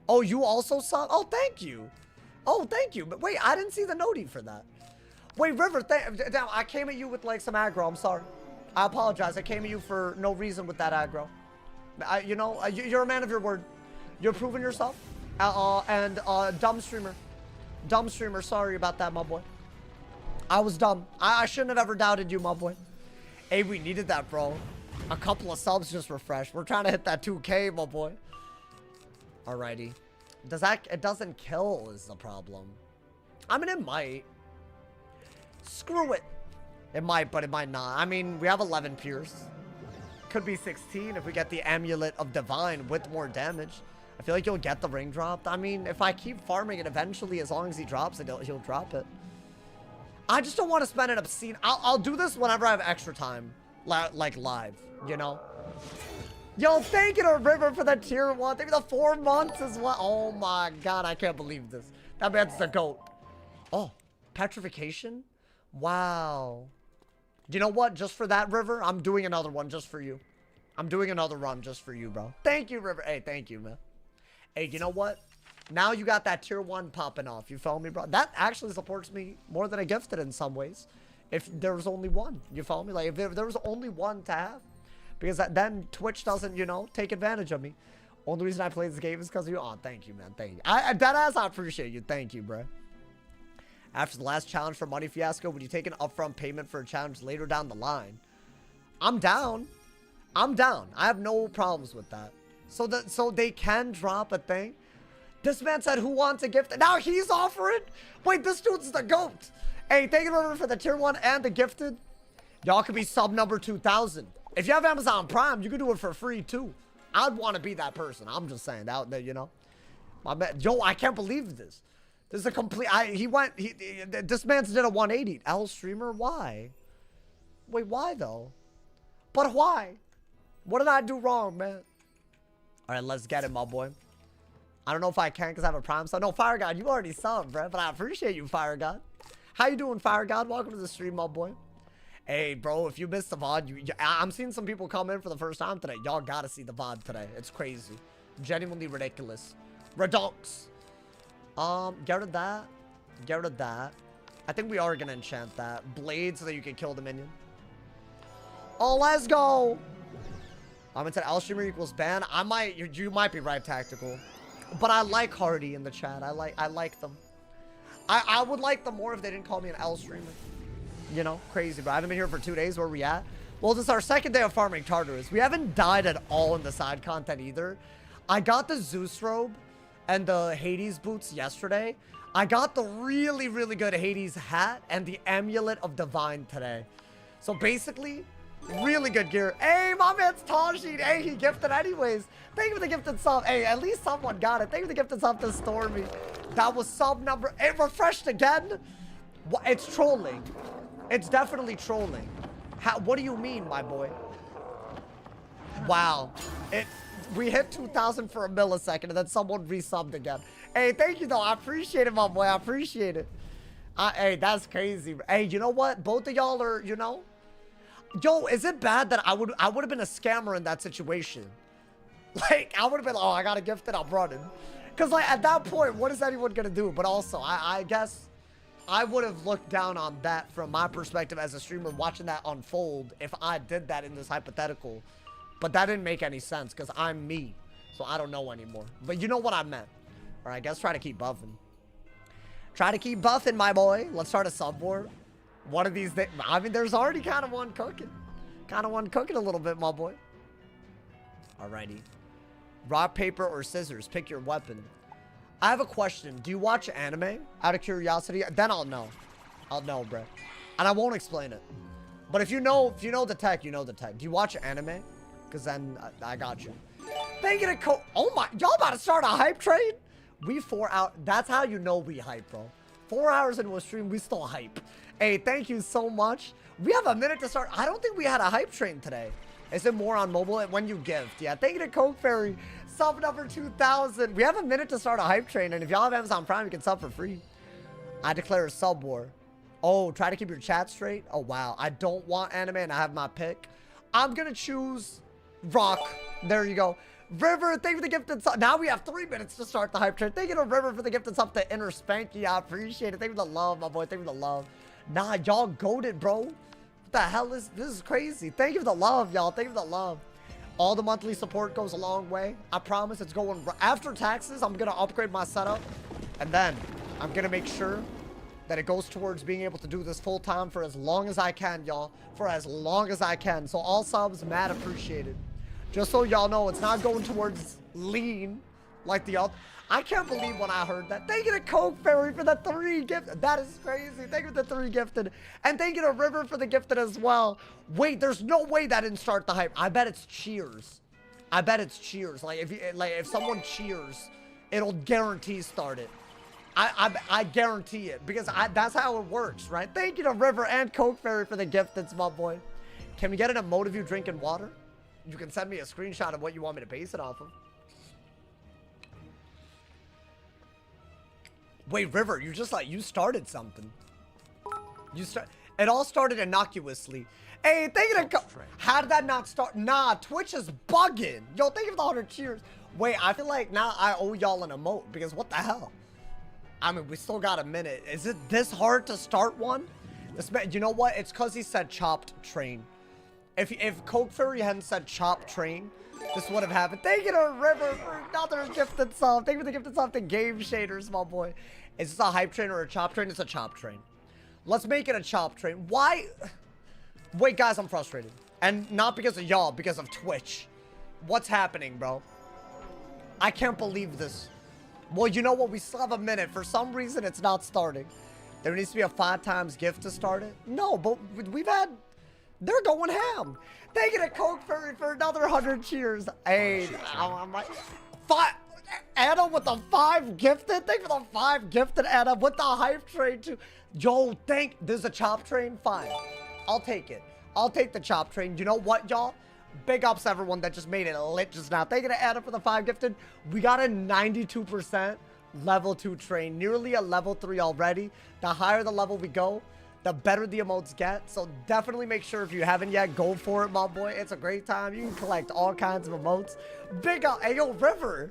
Oh, you also sub? Oh, thank you. Oh, thank you. But wait, I didn't see the noti for that. Wait, River, damn, I came at you with like some aggro. I'm sorry. I apologize. I came at you for no reason with that aggro. You know, you're a man of your word. You're proving yourself. Dumb streamer. Dumb streamer, sorry about that, my boy. I was dumb. I shouldn't have ever doubted you, my boy. Hey, we needed that, bro. A couple of subs just refreshed. We're trying to hit that 2K, my boy. Alrighty. It doesn't kill is the problem. I mean, it might. Screw it. It might, but it might not. I mean, we have 11 pierce. Could be 16 if we get the Amulet of Divine with more damage. I feel like you'll get the ring dropped. I mean, if I keep farming it, eventually, as long as he drops it, he'll drop it. I just don't want to spend an obscene... I'll do this whenever I have extra time. Like live, you know? Yo, thank you to River for the tier 1. Thank you for the 4 months as well. Oh my god, I can't believe this. That man's the GOAT. Oh, petrification? Wow. You know what? Just for that, River, I'm doing another one just for you. I'm doing another run just for you, bro. Thank you, River. Hey, thank you, man. Hey, you know what? Now you got that tier 1 popping off. You feel me, bro? That actually supports me more than a gifted in some ways. If there was only one. You follow me? Like, if there was only one to have. Because then Twitch doesn't, you know, take advantage of me. Only reason I play this game is because of you. Oh, thank you, man. Thank you. Deadass, I appreciate you. Thank you, bro. After the last challenge for Money Fiasco, would you take an upfront payment for a challenge later down the line? I'm down. I'm down. I have no problems with that. So they can drop a thing. This man said, who wants a gift? Now he's offering? Wait, this dude's the GOAT. Hey, thank you, River, for the tier 1 and the gifted. Y'all could be sub number 2,000. If you have Amazon Prime, you can do it for free, too. I'd want to be that person. I'm just saying out there, you know. My man, yo, I can't believe this. This is a complete... this man's did a 180. L streamer, why? Wait, why, though? But why? What did I do wrong, man? All right, let's get it, my boy. I don't know if I can because I have a Prime sub. No, Fire God, you already subbed, bro. But I appreciate you, Fire God. How you doing, Fire God? Welcome to the stream, my boy. Hey, bro, if you missed the VOD, I'm seeing some people come in for the first time today. Y'all gotta see the VOD today. It's crazy. Genuinely ridiculous. Redux. Get rid of that. Get rid of that. I think we are gonna enchant that. Blade so that you can kill the minion. Oh, let's go. It said L streamer equals ban. You might be right, Tactical. But I like Hardy in the chat. I like them. I would like them more if they didn't call me an L streamer. You know, crazy, but I haven't been here for 2 days. Where we at? Well, this is our second day of farming Tartarus. We haven't died at all in the side content either. I got the Zeus robe and the Hades boots yesterday. I got the really, really good Hades hat and the Amulet of Divine today. So basically, really good gear. Hey, my man's Tajid. Hey, he gifted anyways. Thank you for the gifted sub. Hey, at least someone got it. Thank you for the gifted sub to Stormy. That was sub number... It refreshed again? It's trolling. It's definitely trolling. What do you mean, my boy? Wow. We hit 2,000 for a millisecond and then someone resubbed again. Hey, thank you though. I appreciate it, my boy. I appreciate it. Hey, that's crazy. Hey, you know what? Both of y'all are, you know... Yo, is it bad that I would have been a scammer in that situation? Like, I would have been like, oh, I got a gift and I'm running. Because, like, at that point, what is anyone going to do? But also, I guess I would have looked down on that from my perspective as a streamer watching that unfold if I did that in this hypothetical. But that didn't make any sense because I'm me. So I don't know anymore. But you know what I meant. All right, I guess try to keep buffing. Try to keep buffing, my boy. Let's start a sub war. One of these things. I mean, there's already kind of one cooking. Kind of one cooking a little bit, my boy. Alrighty. Rock, paper, or scissors. Pick your weapon. I have a question. Do you watch anime? Out of curiosity? Then I'll know. I'll know, bro. And I won't explain it. But if you know the tech, you know the tech. Do you watch anime? Because then I got you. Thank you to oh my, y'all about to start a hype train? We 4 hours. That's how you know we hype, bro. 4 hours into a stream, we still hype. Hey, thank you so much. We have a minute to start. I don't think we had a hype train today. Is it more on mobile? When you gift. Yeah, thank you to Coke Fairy. Sub number 2,000. We have a minute to start a hype train. And if y'all have Amazon Prime, you can sub for free. I declare a sub war. Oh, try to keep your chat straight. Oh, wow. I don't want anime and I have my pick. I'm going to choose rock. There you go. River, thank you for the gifted sub. Now we have 3 minutes to start the hype train. Thank you to River for the gifted sub to Inner Spanky. I appreciate it. Thank you for the love, my boy. Thank you for the love. Nah, y'all goated, bro. What the hell is this? Is crazy. Thank you for the love, y'all. Thank you for the love. All the monthly support goes a long way. I promise it's going... After taxes, I'm going to upgrade my setup. And then I'm going to make sure that it goes towards being able to do this full time for as long as I can, y'all. For as long as I can. So all subs, mad appreciated. Just so y'all know, it's not going towards lean like the other. I can't believe when I heard that. Thank you to Coke Fairy for the 3 gifted. That is crazy. Thank you for the 3 gifted. And thank you to River for the gifted as well. Wait, there's no way that didn't start the hype. I bet it's cheers. I bet it's cheers. Like if someone cheers, it'll guarantee start it. I guarantee it because that's how it works, right? Thank you to River and Coke Fairy for the gifteds, my boy. Can we get an emote of you drinking water? You can send me a screenshot of what you want me to base it off of. Wait, River, you just like, you started something. It all started innocuously. Hey, thank you to how did that not start? Nah, Twitch is bugging. Yo, thank you for the 100 cheers. Wait, I feel like now I owe y'all an emote because what the hell? I mean, we still got a minute. Is it this hard to start one? You know what? It's because he said chopped train. If Coke Fairy hadn't said chopped train, this would have happened. Thank you to River for another gifted sub. Thank you for the gifted sub to Game Shaders, my boy. Is this a hype train or a chop train? It's a chop train. Let's make it a chop train. Why? Wait, guys, I'm frustrated. And not because of y'all, because of Twitch. What's happening, bro? I can't believe this. Well, you know what? We still have a minute. For some reason, it's not starting. There needs to be a 5 times gift to start it. No, but we've had... They're going ham. Thank you to Coke Fairy for another 100 cheers. Hey, I'm like... 5... Anna with the 5 gifted. Thank you for the 5 gifted, Anna, with the hype train, too. Yo, there's a chop train? Fine. I'll take it. I'll take the chop train. You know what, y'all? Big ups everyone that just made it lit just now. Thank you to Anna for the 5 gifted. We got a 92% level 2 train. Nearly a level 3 already. The higher the level we go, the better the emotes get. So definitely make sure if you haven't yet, go for it, my boy. It's a great time. You can collect all kinds of emotes. Big up. Hey, yo, River.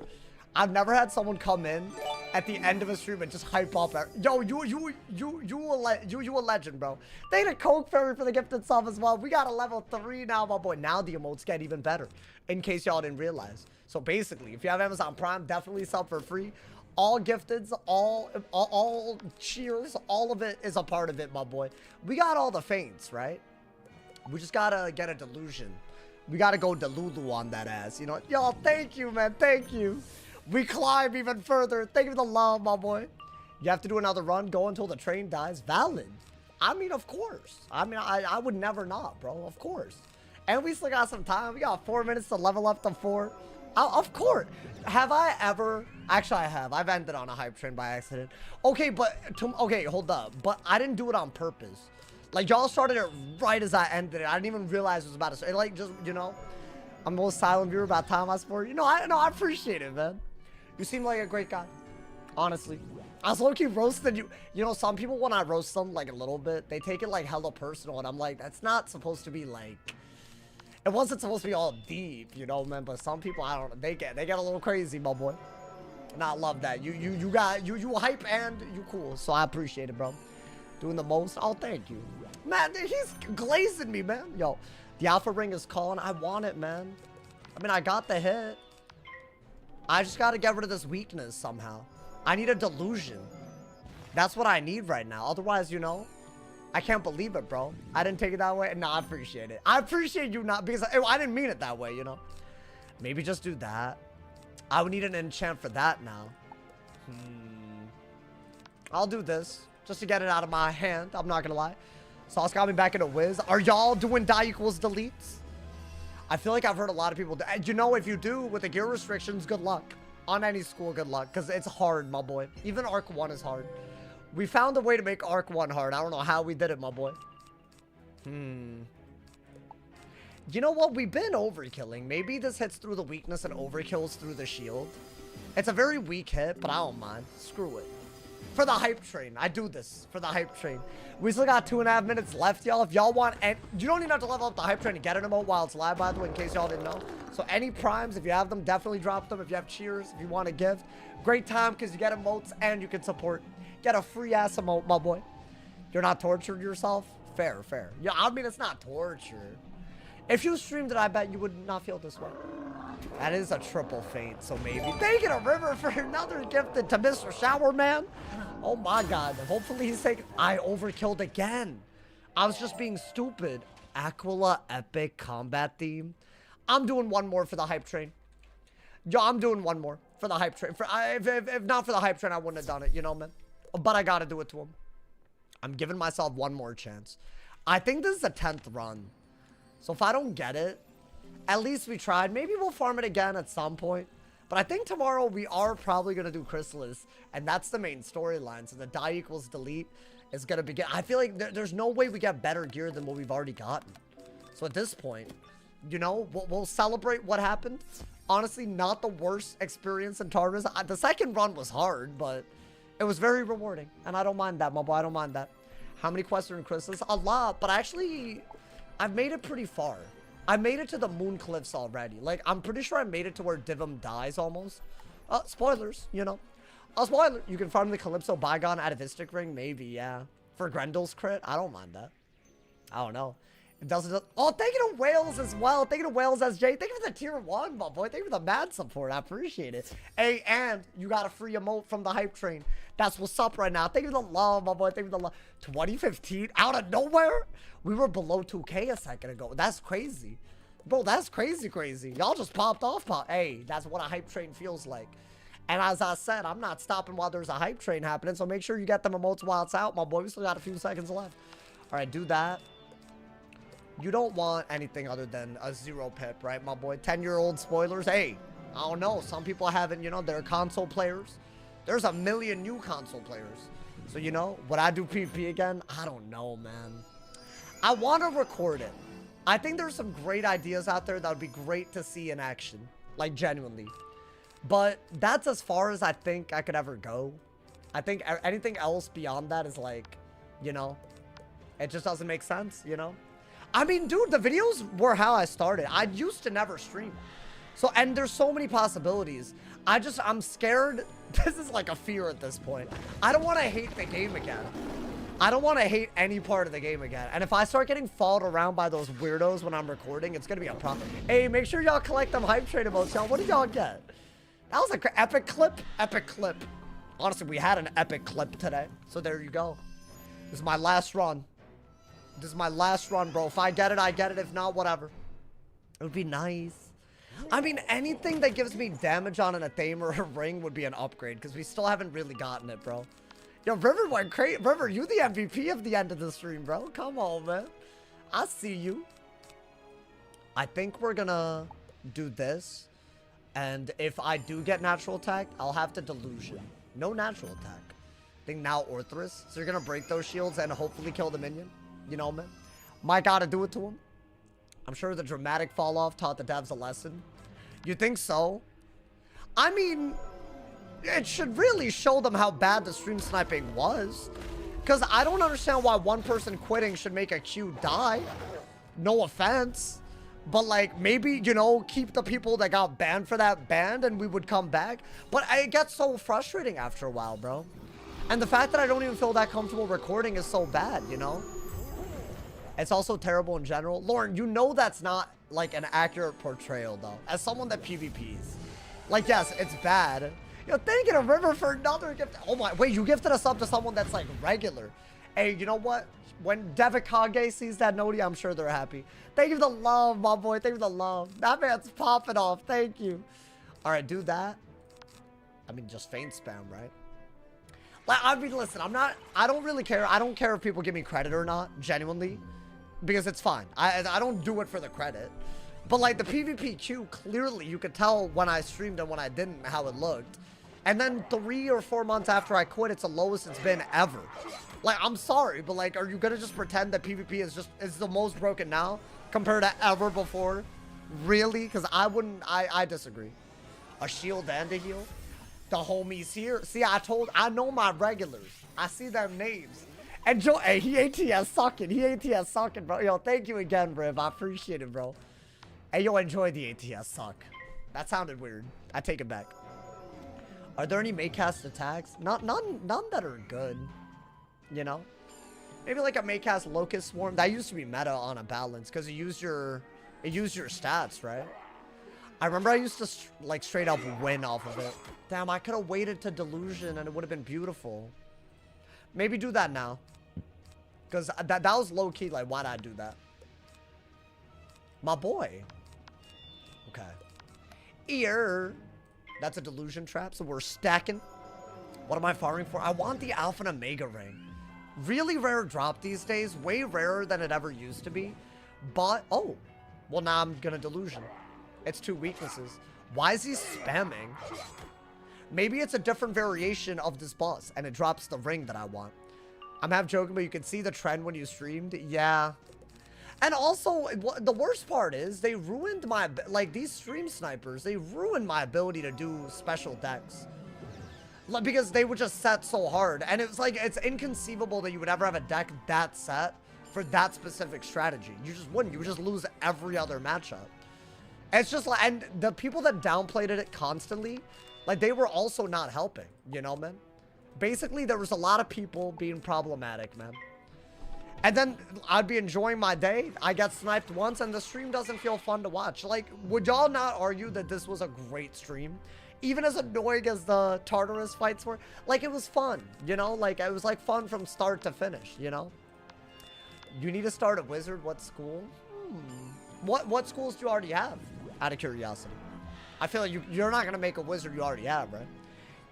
I've never had someone come in at the end of a stream and just hype up. Yo, you a legend, bro. Thank you to Coke Fairy for the gifted sub as well. We got a level 3 now, my boy. Now the emotes get even better, in case y'all didn't realize. So basically, if you have Amazon Prime, definitely sub for free. All gifteds, all cheers, all of it is a part of it, my boy. We got all the feints, right? We just gotta get a delusion. We gotta go Delulu on that ass, you know? Y'all, thank you, man. Thank you. We climb even further. Thank you for the love, my boy. You have to do another run. Go until the train dies. Valid. I mean, of course. I mean, I would never not, bro. Of course. And we still got some time. We got 4 minutes to level up to 4. Of course. Have I ever... Actually, I have. I've ended on a hype train by accident. Okay, but... Okay, hold up. But I didn't do it on purpose. Like, y'all started it right as I ended it. I didn't even realize it was about to start. Like, just, you know... I'm the most silent viewer about time I sport. You know, I appreciate it, man. You seem like a great guy. Honestly. I was low-key roasting you. You know, some people, when I roast them, like, a little bit, they take it, like, hella personal. And I'm like, that's not supposed to be, like... It wasn't supposed to be all deep, you know, man. But some people, I don't know. They get a little crazy, my boy. And I love that. You hype and you cool. So I appreciate it, bro. Doing the most. Oh, thank you. Man, he's glazing me, man. Yo, the alpha ring is calling. I want it, man. I mean, I got the hit. I just got to get rid of this weakness somehow. I need a delusion. That's what I need right now. Otherwise, you know, I can't believe it, bro. I didn't take it that way. No, I appreciate it. I appreciate you not, because I didn't mean it that way, you know. Maybe just do that. I would need an enchant for that now. I'll do this just to get it out of my hand. I'm not gonna lie. Sauce got me back into Wiz. Are y'all doing die equals deletes? I feel like I've heard a lot of people do. You know, if you do with the gear restrictions, good luck. On any school, good luck. Because it's hard, my boy. Even Arc 1 is hard. We found a way to make Arc 1 hard. I don't know how we did it, my boy. You know what? We've been overkilling. Maybe this hits through the weakness and overkills through the shield. It's a very weak hit, but I don't mind. Screw it. For the hype train. I do this for the hype train. We still got 2.5 minutes left, y'all. If y'all want, and you don't even have to level up the hype train to get an emote while it's live, by the way, in case y'all didn't know. So any primes, if you have them, definitely drop them. If you have cheers, if you want a gift, great time because you get emotes and you can support. Get a free ass emote, my boy. You're not torturing yourself? Fair, fair. Yeah, I mean, it's not torture. If you streamed it, I bet you would not feel this way. That is a triple feint, so maybe. Thank you to River for another gifted to Mr. Shower Man. Oh my god. Hopefully he's taking. I overkilled again. I was just being stupid. Aquila epic combat theme. I'm doing one more for the hype train. Yo, I'm doing one more for the hype train. If not for the hype train, I wouldn't have done it, you know, man. But I gotta do it to him. I'm giving myself one more chance. I think this is the 10th run. So if I don't get it, at least we tried. Maybe we'll farm it again at some point. But I think tomorrow we are probably going to do Chrysalis. And that's the main storyline. So the die equals delete is going to begin. I feel like there's no way we get better gear than what we've already gotten. So at this point, you know, we'll celebrate what happened. Honestly, not the worst experience in Tartarus. The second run was hard, but it was very rewarding. And I don't mind that, my boy. I don't mind that. How many quests are in Chrysalis? A lot, but actually, I've made it pretty far. I made it to the Moon Cliffs already. Like, I'm pretty sure I made it to where Divum dies almost. Spoilers, you know. Spoiler. You can farm the Calypso Bygone Atavistic Ring? Maybe, yeah. For Grendel's crit? I don't mind that. I don't know. It doesn't. Oh, thank you to Wales as well. Thank you to Wales SJ. Thank you for the tier 1, my boy. Thank you for the mad support. I appreciate it. Hey, and you got a free emote from the hype train. That's what's up right now. Thank you for the love, my boy. Thank you for the love. 2015, out of nowhere? We were below 2K a second ago. That's crazy. Bro, that's crazy. Y'all just popped off. Hey, that's what a hype train feels like. And as I said, I'm not stopping while there's a hype train happening. So make sure you get them emotes while it's out, my boy. We still got a few seconds left. All right, do that. You don't want anything other than a 0 pip, right, my boy? 10-year-old spoilers. Hey, I don't know. Some people haven't, you know, they're console players. There's a million new console players. So, you know, would I do PvP again? I don't know, man. I want to record it. I think there's some great ideas out there that would be great to see in action. Like, genuinely. But that's as far as I think I could ever go. I think anything else beyond that is like, you know, it just doesn't make sense, you know? I mean, dude, the videos were how I started. I used to never stream. So, and there's so many possibilities. I'm scared. This is like a fear at this point. I don't want to hate the game again. I don't want to hate any part of the game again. And if I start getting followed around by those weirdos when I'm recording, it's going to be a problem. Hey, make sure y'all collect them hype train emotes, y'all. What did y'all get? That was an epic clip. Epic clip. Honestly, we had an epic clip today. So there you go. This is my last run. This is my last run, bro. If I get it, I get it. If not, whatever. It would be nice. I mean, anything that gives me damage on an Athame or a ring would be an upgrade, because we still haven't really gotten it, bro. Yo, River went crazy. River, you the MVP of the end of the stream, bro. Come on, man. I see you. I think we're gonna do this. And if I do get natural attack, I'll have to Delusion. No natural attack. I think now Orthrus. So you're gonna break those shields and hopefully kill the minion. You know, man. Might gotta do it to him. I'm sure the dramatic fall off taught the devs a lesson. You think so? I mean, it should really show them how bad the stream sniping was. Because I don't understand why one person quitting should make a queue die. No offense. But, like, maybe, you know, keep the people that got banned for that banned and we would come back. But it gets so frustrating after a while, bro. And the fact that I don't even feel that comfortable recording is so bad, you know? It's also terrible in general. Lauren, you know that's not, like, an accurate portrayal, though. As someone that PvPs. Like, yes, it's bad. Yo, thank you to River for another gift. Oh, my. Wait, you gifted us up to someone that's, like, regular. Hey, you know what? When Devakage sees that Nodi, I'm sure they're happy. Thank you for the love, my boy. Thank you for the love. That man's popping off. Thank you. All right, do that. I mean, just feint spam, right? Like, I mean, listen, I don't really care. I don't care if people give me credit or not, genuinely. Because it's fine. I don't do it for the credit. But, like, the PvP queue, clearly, you could tell when I streamed and when I didn't how it looked. And then 3 or 4 months after I quit, it's the lowest it's been ever. Like, I'm sorry, but, like, are you gonna just pretend that PvP is the most broken now compared to ever before? Really? Because I disagree. A shield and a heal? The homies here. See, I know my regulars. I see them names. And Joe, hey, he ATS sucking. He ATS sucking, bro. Yo, thank you again, Riv. I appreciate it, bro. Hey, yo, enjoy the ATS suck. That sounded weird. I take it back. Are there any Maycast attacks? None that are good. You know? Maybe like a Maycast Locust Swarm. That used to be meta on a balance because it used your stats, right? I remember I used to like straight up win off of it. Damn, I could have waited to Delusion and it would have been beautiful. Maybe do that now. Because that was low key. Like, why'd I do that? My boy. Okay. Ear. That's a Delusion trap. So we're stacking. What am I farming for? I want the Alpha and Omega ring. Really rare drop these days. Way rarer than it ever used to be. But, oh. Well, now I'm going to Delusion. It's 2 weaknesses. Why is he spamming? Maybe it's a different variation of this boss, and it drops the ring that I want. I'm half joking, but you can see the trend when you streamed. Yeah. And also, the worst part is, they ruined my... Like, these stream snipers, they ruined my ability to do special decks. Because they would just set so hard. And it's like, it's inconceivable that you would ever have a deck that set for that specific strategy. You just wouldn't. You would just lose every other matchup. It's just like, and the people that downplayed it constantly, like, they were also not helping, you know, man? Basically, there was a lot of people being problematic, man. And then I'd be enjoying my day. I got sniped once, and the stream doesn't feel fun to watch. Like, would y'all not argue that this was a great stream? Even as annoying as the Tartarus fights were, like, it was fun, you know? Like, it was, like, fun from start to finish, you know? You need to start a wizard? What school? What schools do you already have? Out of curiosity. I feel like you're not going to make a wizard you already have, right?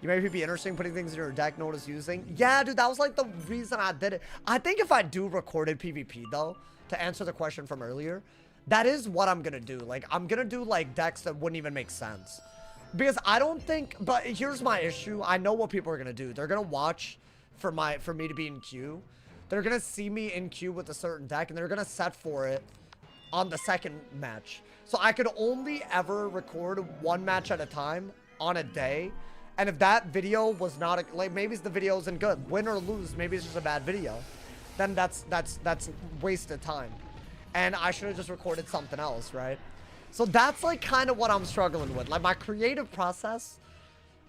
You maybe be interesting putting things in your deck no one is using. Yeah, dude, that was like the reason I did it. I think if I do recorded PvP, though, to answer the question from earlier, that is what I'm going to do. Like, I'm going to do, like, decks that wouldn't even make sense. Because I don't think... But here's my issue. I know what people are going to do. They're going to watch for me to be in queue. They're going to see me in queue with a certain deck, and they're going to set for it on the second match. So I could only ever record one match at a time on a day. And if that video was not, like, maybe the video isn't good. Win or lose, maybe it's just a bad video. Then that's wasted time. And I should have just recorded something else, right? So that's, like, kind of what I'm struggling with. Like, my creative process,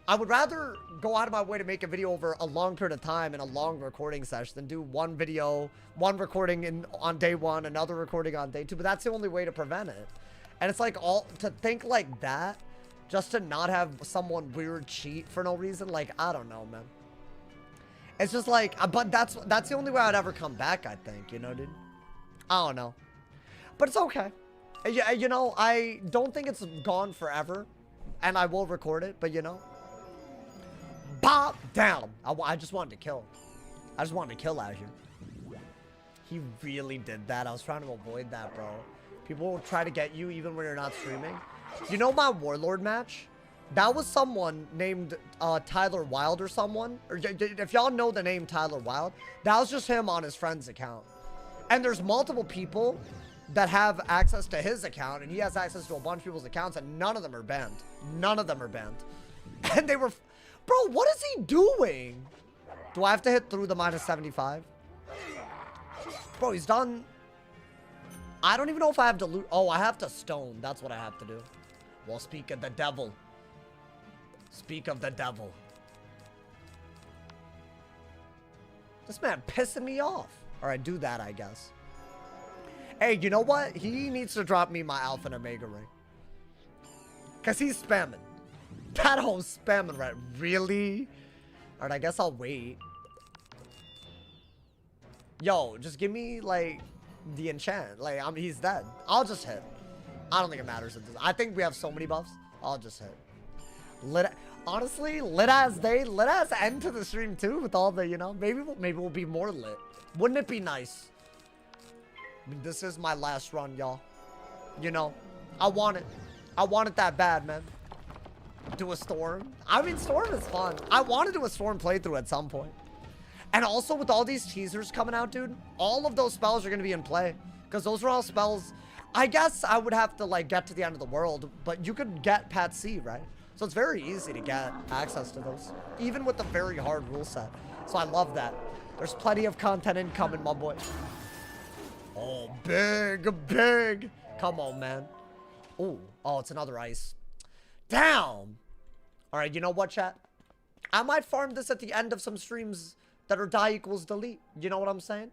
I would rather go out of my way to make a video over a long period of time in a long recording session than do one video, one recording on day one, another recording on day two. But that's the only way to prevent it. And it's like, to think like that, just to not have someone weird cheat for no reason, like, I don't know, man. It's just like, but that's the only way I'd ever come back, I think, you know, dude? I don't know. But it's okay. Yeah, you know, I don't think it's gone forever, and I will record it, but, you know. Bop down. I just wanted to kill. I just wanted to kill out here. He really did that. I was trying to avoid that, bro. People will try to get you even when you're not streaming. You know my Warlord match? That was someone named Tyler Wild or someone. Or if y'all know the name Tyler Wild, that was just him on his friend's account. And there's multiple people that have access to his account, and he has access to a bunch of people's accounts, and none of them are banned. None of them are banned. And they were... Bro, what is he doing? Do I have to hit through the -75? Bro, he's done... I don't even know if I have to loot. Oh, I have to stone. That's what I have to do. Well, speak of the devil. Speak of the devil. This man pissing me off. Alright, do that, I guess. Hey, you know what? He needs to drop me my Alpha and Omega ring. Because he's spamming. That hoe's spamming, right? Really? Alright, I guess I'll wait. Yo, just give me, like... the enchant. Like, he's dead. I'll just hit. I don't think it matters. I think we have so many buffs. I'll just hit. Honestly, lit as end to the stream too with all the, you know, maybe we'll be more lit. Wouldn't it be nice? I mean, this is my last run, y'all. You know, I want it. I want it that bad, man. Do a storm. I mean, storm is fun. I want to do a storm playthrough at some point. And also with all these teasers coming out, dude, all of those spells are going to be in play. Because those are all spells. I guess I would have to, like, get to the end of the world. But you could get Pat C, right? So So it's very easy to get access to those, even with the very hard rule set. So I love that. There's plenty of content incoming, my boy. Oh, big. Come on, man. Ooh, oh, it's another ice. Damn. All right, you know what, chat? I might farm this at the end of some streams that are die equals delete. You know what I'm saying?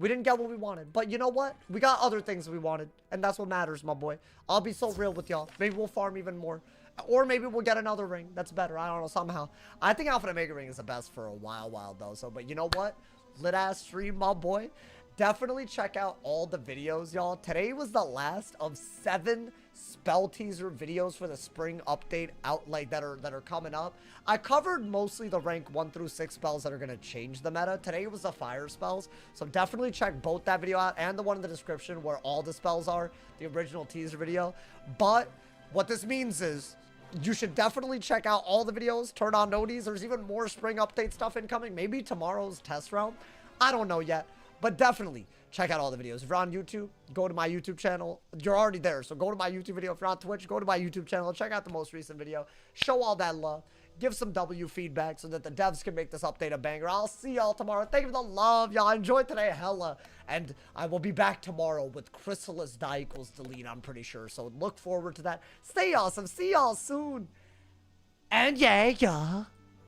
We didn't get what we wanted. But you know what? We got other things we wanted. And that's what matters, my boy. I'll be so real with y'all. Maybe we'll farm even more. Or maybe we'll get another ring. That's better. I don't know, somehow. I think Alpha and Omega ring is the best for a while, though. So, but you know what? Lit-ass stream, my boy. Definitely check out all the videos, y'all. Today was the last of 7 spell teaser videos for the spring update that are coming up. I covered mostly the rank 1 through 6 spells that are going to change the meta. Today was the fire spells. So definitely check both that video out and the one in the description where all the spells are, the original teaser video. But what this means is you should definitely check out all the videos, turn on noties. There's even more spring update stuff incoming. Maybe tomorrow's test round. I don't know yet. But definitely check out all the videos. If you're on YouTube, go to my YouTube channel. You're already there, so go to my YouTube video. If you're on Twitch, go to my YouTube channel. Check out the most recent video. Show all that love. Give some W feedback so that the devs can make this update a banger. I'll see y'all tomorrow. Thank you for the love, y'all. Enjoyed today, hella. And I will be back tomorrow with Chrysalis die equals delete, I'm pretty sure. So look forward to that. Stay awesome. See y'all soon. And yeah.